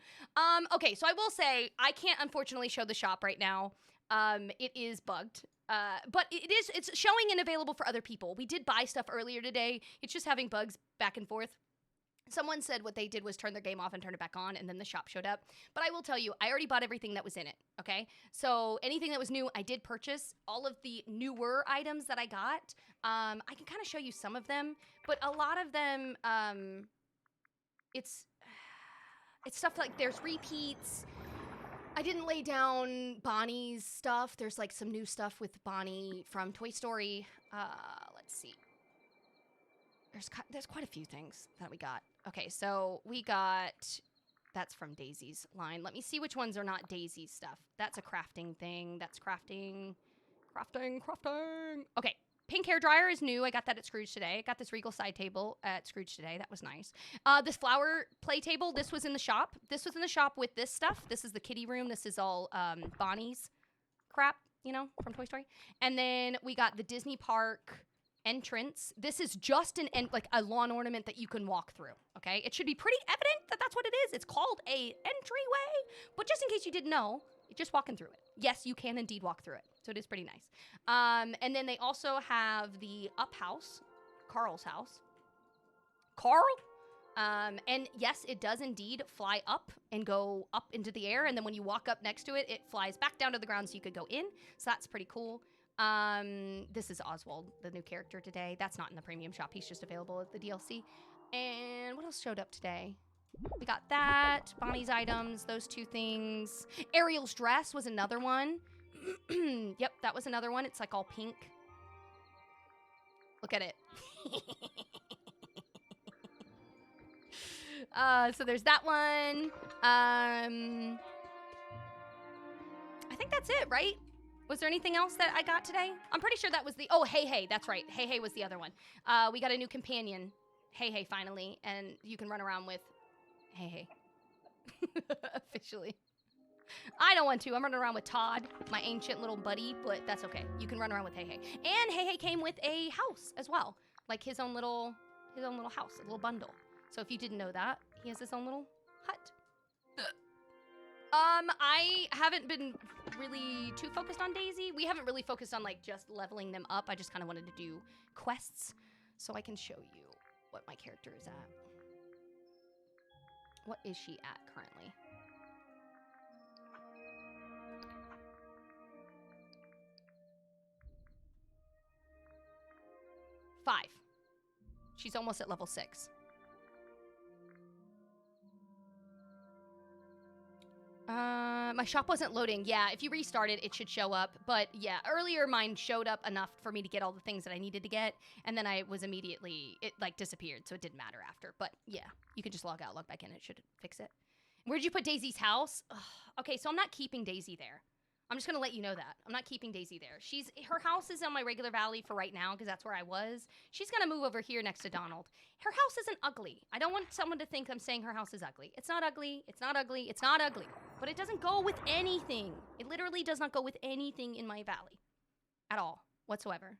Okay. So I will say I can't unfortunately show the shop right now. It is bugged. But it's showing and available for other people. We did buy stuff earlier today. It's just having bugs back and forth. Someone said what they did was turn their game off and turn it back on, and then the shop showed up. But I will tell you, I already bought everything that was in it, okay? So anything that was new, I did purchase. All of the newer items that I got, I can kind of show you some of them. But a lot of them, it's stuff like there's repeats. I didn't lay down Bonnie's stuff. There's like some new stuff with Bonnie from Toy Story. Let's see. There's quite a few things that we got. Okay, so we got, that's from Daisy's line. Let me see which ones are not Daisy's stuff. That's a crafting thing. That's crafting. Okay, pink hair dryer is new. I got that at Scrooge today. I got this Regal side table at Scrooge today. That was nice. This flower play table, this was in the shop. This was in the shop with this stuff. This is the kitty room. This is all Bonnie's crap, you know, from Toy Story. And then we got the Disney Park entrance. This is just like a lawn ornament that you can walk through, okay? It should be pretty evident that that's what it is. It's called a entryway, but just in case you didn't know, you're just walking through it. Yes, you can indeed walk through it, so it is pretty nice. And then they also have the up house, Carl's house. Carl? And yes, it does indeed fly up and go up into the air, and then when you walk up next to it, it flies back down to the ground so you could go in, so that's pretty cool. This is Oswald, the new character today. That's not in the premium shop. He's just available at the DLC. And what else showed up today? We got that. Bonnie's items, those 2 things. Ariel's dress was another one. Yep, that was another one. It's like all pink. Look at it. So there's that one. I think that's it, right? Was there anything else that I got today? I'm pretty sure that was the... Oh, Hey Hey, that's right. Hey Hey was the other one. We got a new companion. Hey Hey, finally. And you can run around with Hey Hey. Officially. I don't want to. I'm running around with Todd, my ancient little buddy, but that's okay. You can run around with Hey Hey. And Hey Hey came with a house as well. Like his own little house, a little bundle. So if you didn't know that, he has his own little hut. I haven't been really too focused on Daisy. We haven't really focused on like just leveling them up. I just kind of wanted to do quests so I can show you what my character is at. What is she at currently? Five. She's almost at level 6. My shop wasn't loading. Yeah, if you restart it, it should show up. But yeah, earlier mine showed up enough for me to get all the things that I needed to get. And then I was immediately, it like disappeared. So it didn't matter after. But yeah, you can just log out, log back in. It should fix it. Where'd you put Daisy's house? Ugh. Okay, so I'm not keeping Daisy there. I'm just going to let you know that. I'm not keeping Daisy there. Her house is on my regular valley for right now because that's where I was. She's going to move over here next to Donald. Her house isn't ugly. I don't want someone to think I'm saying her house is ugly. It's not ugly. It's not ugly. It's not ugly. But it doesn't go with anything. It literally does not go with anything in my valley. At all. Whatsoever.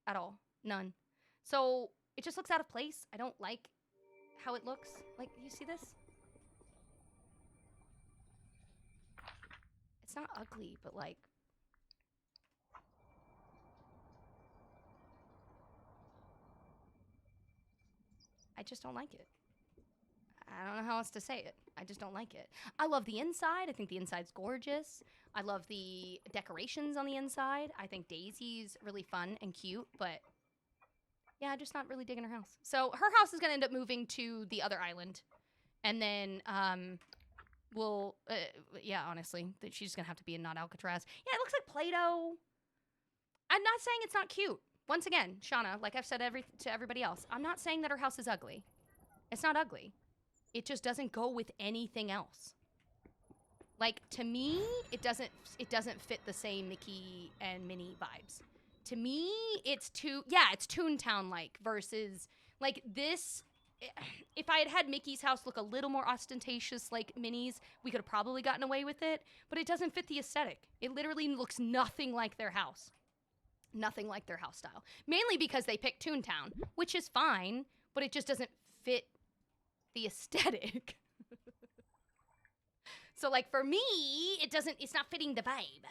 At all. None. So it just looks out of place. I don't like how it looks. Like, you see this? It's not ugly, but like... I just don't like it. I don't know how else to say it. I just don't like it. I love the inside. I think the inside's gorgeous. I love the decorations on the inside. I think Daisy's really fun and cute, but yeah, I'm just not really digging her house. So her house is going to end up moving to the other island. And then, yeah, honestly, she's just gonna have to be in not Alcatraz. Yeah, it looks like Play-Doh. I'm not saying it's not cute. Once again, Shauna, like I've said to everybody else, I'm not saying that her house is ugly. It's not ugly. It just doesn't go with anything else. Like, to me, it doesn't fit the same Mickey and Minnie vibes. To me, it's Toontown-like versus, like, this... If I had had Mickey's house look a little more ostentatious like Minnie's, we could have probably gotten away with it, but it doesn't fit the aesthetic. It literally looks nothing like their house. Nothing like their house style. Mainly because they picked Toontown, which is fine, but it just doesn't fit the aesthetic. So like for me, it's not fitting the vibe.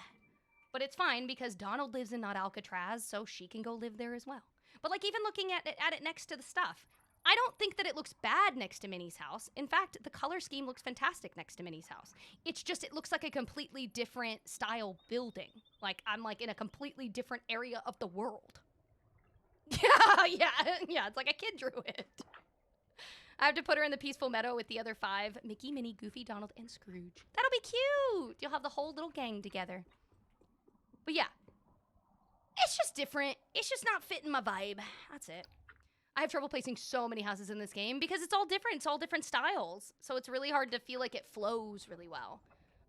But it's fine because Donald lives in not Alcatraz, so she can go live there as well. But like even looking at it next to the stuff, I don't think that it looks bad next to Minnie's house. In fact, the color scheme looks fantastic next to Minnie's house. It's just, it looks like a completely different style building. Like, I'm like in a completely different area of the world. Yeah, it's like a kid drew it. I have to put her in the peaceful meadow with the other 5, Mickey, Minnie, Goofy, Donald, and Scrooge. That'll be cute. You'll have the whole little gang together. But yeah, it's just different. It's just not fitting my vibe. That's it. I have trouble placing so many houses in this game because it's all different. It's all different styles. So it's really hard to feel like it flows really well.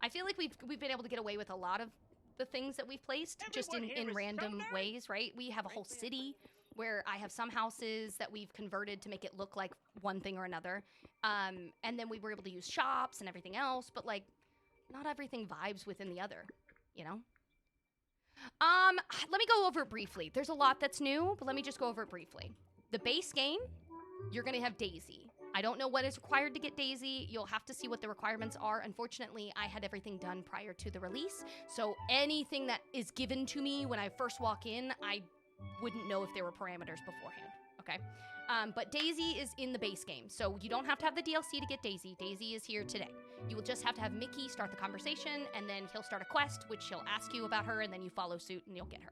I feel like we've been able to get away with a lot of the things that we've placed just in random ways, right? We have a whole city where I have some houses that we've converted to make it look like one thing or another. And then we were able to use shops and everything else, but like not everything vibes within the other, you know? Let me go over it briefly. There's a lot that's new, but let me just go over it briefly. The base game, you're going to have Daisy. I don't know what is required to get Daisy. You'll have to see what the requirements are. Unfortunately, I had everything done prior to the release, so anything that is given to me when I first walk in, I wouldn't know if there were parameters beforehand, okay? But Daisy is in the base game, so you don't have to have the DLC to get Daisy. Daisy is here today. You will just have to have Mickey start the conversation, and then he'll start a quest, which he'll ask you about her, and then you follow suit, and you'll get her.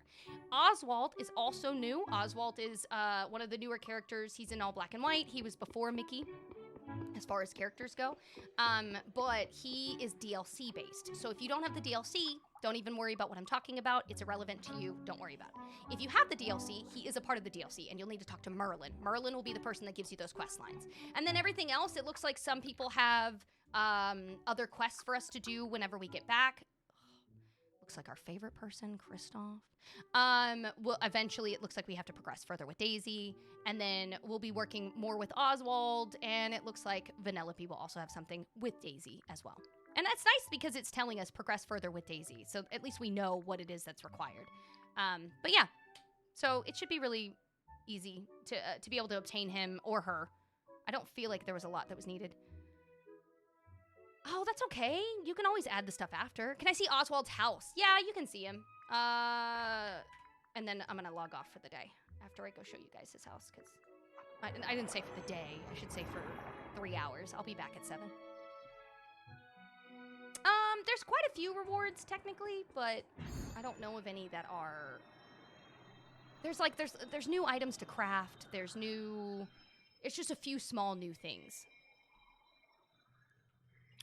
Oswald is also new. Oswald is one of the newer characters. He's in all black and white. He was before Mickey. as far as characters go. But he is DLC based. So if you don't have the DLC, don't even worry about what I'm talking about. It's irrelevant to you. Don't worry about it. If you have the DLC, he is a part of the DLC, and you'll need to talk to Merlin. Merlin will be the person that gives you those quest lines. And then everything else, it looks like some people have other quests for us to do whenever we get back. Looks like our favorite person, Kristoff. Well, eventually, it looks like we have to progress further with Daisy, and then we'll be working more with Oswald, and it looks like Vanellope will also have something with Daisy as well. And that's nice because it's telling us progress further with Daisy, so at least we know what it is that's required. But yeah, so it should be really easy to be able to obtain him or her. I don't feel like there was a lot that was needed. Oh, that's okay. You can always add the stuff after. Can I see Oswald's house? Yeah, you can see him. And then I'm gonna log off for the day after I go show you guys his house, because I didn't say for the day. I should say for 3 hours. I'll be back at 7. There's quite a few rewards technically, but I don't know of any that are. There's new items to craft. It's just a few small new things.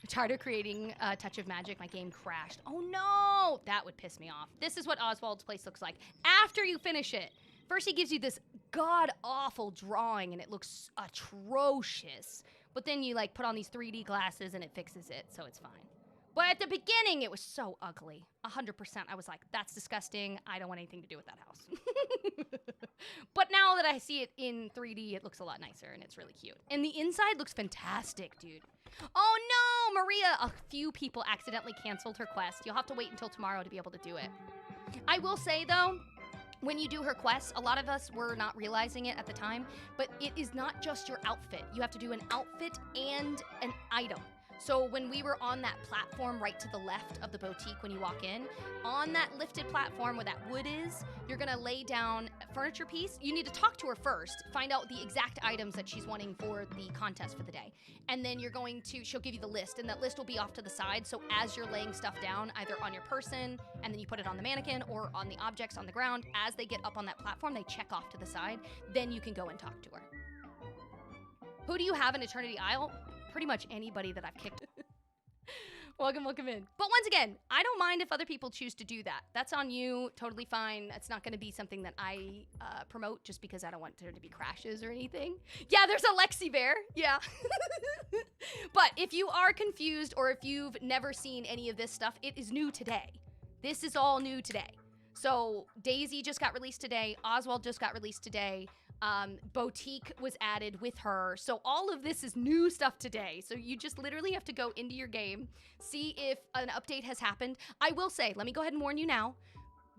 I tried creating a touch of magic. My game crashed. Oh no! That would piss me off. This is what Oswald's place looks like after you finish it. First, he gives you this god-awful drawing, and it looks atrocious. But then you, like, put on these 3D glasses, and it fixes it, so it's fine. But at the beginning, it was so ugly. 100%. I was like, that's disgusting. I don't want anything to do with that house. But now that I see it in 3D, it looks a lot nicer, and it's really cute. And the inside looks fantastic, dude. Oh, no! Maria! A few people accidentally canceled her quest. You'll have to wait until tomorrow to be able to do it. I will say, though, when you do her quest, a lot of us were not realizing it at the time, but it is not just your outfit. You have to do an outfit and an item. So when we were on that platform right to the left of the boutique when you walk in, on that lifted platform where that wood is, you're gonna lay down a furniture piece. You need to talk to her first, find out the exact items that she's wanting for the contest for the day. And then she'll give you the list, and that list will be off to the side. So as you're laying stuff down, either on your person, and then you put it on the mannequin, or on the objects on the ground, as they get up on that platform, they check off to the side. Then you can go and talk to her. Who do you have in Eternity Isle? Pretty much anybody that I've kicked. Welcome in. But once again, I don't mind if other people choose to do that. That's on you, totally fine. That's not gonna be something that I promote just because I don't want there to be crashes or anything. Yeah, there's a Lexi Bear, yeah. But if you are confused or if you've never seen any of this stuff, it is new today. This is all new today. So Daisy just got released today. Oswald just got released today. Boutique was added with her. So all of this is new stuff today. So you just literally have to go into your game, see if an update has happened. I will say, let me go ahead and warn you now.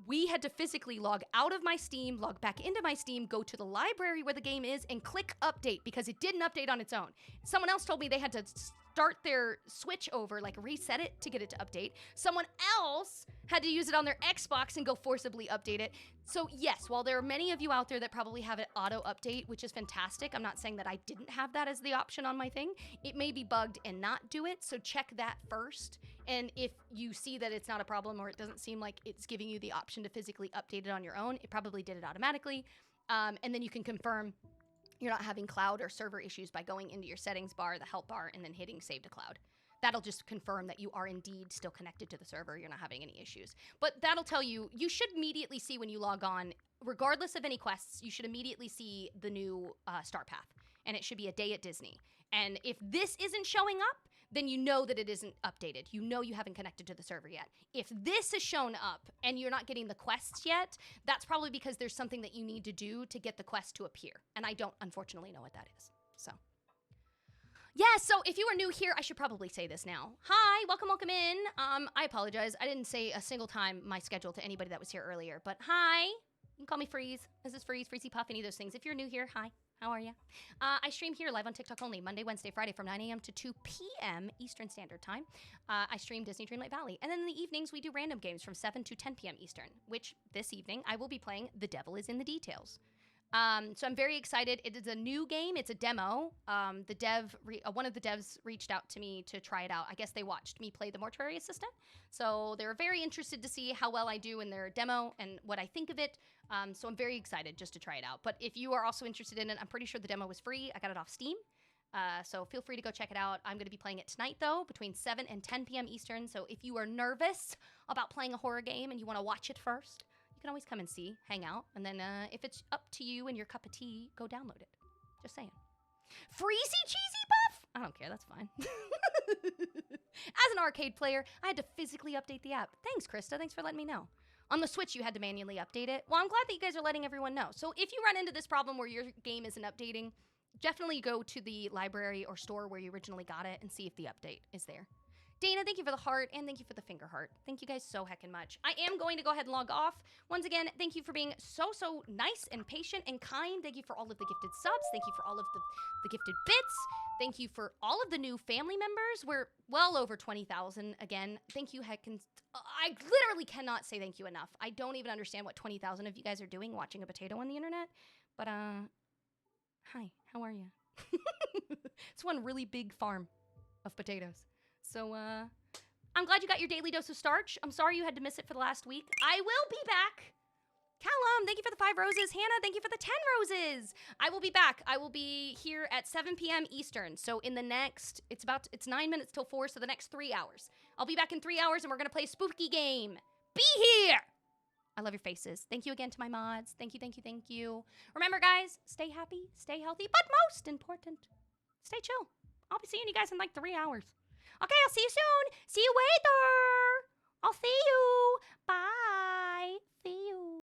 We had to physically log out of my Steam, log back into my Steam, go to the library where the game is, and click update because it didn't update on its own. Someone else told me they had to start their Switch over, like reset it to get it to update. Someone else had to use it on their Xbox and go forcibly update it. So yes, while there are many of you out there that probably have it auto update, which is fantastic, I'm not saying that I didn't have that as the option on my thing. It may be bugged and not do it, so check that first. And if you see that it's not a problem or it doesn't seem like it's giving you the option to physically update it on your own, it probably did it automatically. And then you can confirm you're not having cloud or server issues by going into your settings bar, the help bar, and then hitting save to cloud. That'll just confirm that you are indeed still connected to the server. You're not having any issues. But that'll tell you, you should immediately see when you log on, regardless of any quests, you should immediately see the new Star Path. And it should be a day at Disney. And if this isn't showing up, then you know that it isn't updated. You know you haven't connected to the server yet. If this has shown up and you're not getting the quests yet, that's probably because there's something that you need to do to get the quest to appear. And I don't, unfortunately, know what that is. So, yeah, so if you are new here, I should probably say this now. Hi, welcome in. I apologize. I didn't say a single time my schedule to anybody that was here earlier. But hi, you can call me Freeze. This is Freeze, Freezy Puff, any of those things. If you're new here, hi. How are you? I stream here live on TikTok only, Monday, Wednesday, Friday from 9 a.m. to 2 p.m. Eastern Standard Time. I stream Disney Dreamlight Valley. And then in the evenings, we do random games from 7 to 10 p.m. Eastern, which this evening I will be playing The Devil is in the Details. So I'm very excited. It is a new game. It's a demo. One of the devs reached out to me to try it out. I guess they watched me play the mortuary assistant. So they're very interested to see how well I do in their demo and what I think of it. So I'm very excited just to try it out. But if you are also interested in it, I'm pretty sure the demo was free. I got it off Steam. So feel free to go check it out. I'm going to be playing it tonight, though, between 7 and 10 p.m. Eastern. So if you are nervous about playing a horror game and you want to watch it first, you can always come and see, hang out. And then if it's up to you and your cup of tea, go download it. Just saying. Freezy Cheesy Buff? I don't care. That's fine. As an arcade player, I had to physically update the app. Thanks, Krista. Thanks for letting me know. On the Switch, you had to manually update it. Well, I'm glad that you guys are letting everyone know. So if you run into this problem where your game isn't updating, definitely go to the library or store where you originally got it and see if the update is there. Dana, thank you for the heart, and thank you for the finger heart. Thank you guys so heckin' much. I am going to go ahead and log off. Once again, thank you for being so nice and patient and kind. Thank you for all of the gifted subs. Thank you for all of the gifted bits. Thank you for all of the new family members. We're well over 20,000 again. Thank you, heckin'. I literally cannot say thank you enough. I don't even understand what 20,000 of you guys are doing watching a potato on the internet. But, hi, how are you? It's one really big farm of potatoes. So, I'm glad you got your daily dose of starch. I'm sorry you had to miss it for the last week. I will be back. Callum, thank you for the 5 roses. Hannah, thank you for the 10 roses. I will be back. I will be here at 7 p.m. Eastern. So in the next, it's 9 minutes till 4, so the next 3 hours. I'll be back in 3 hours and we're going to play a spooky game. Be here. I love your faces. Thank you again to my mods. Thank you, thank you, thank you. Remember, guys, stay happy, stay healthy, but most important, stay chill. I'll be seeing you guys in like 3 hours. Okay, I'll see you soon. See you later. I'll see you.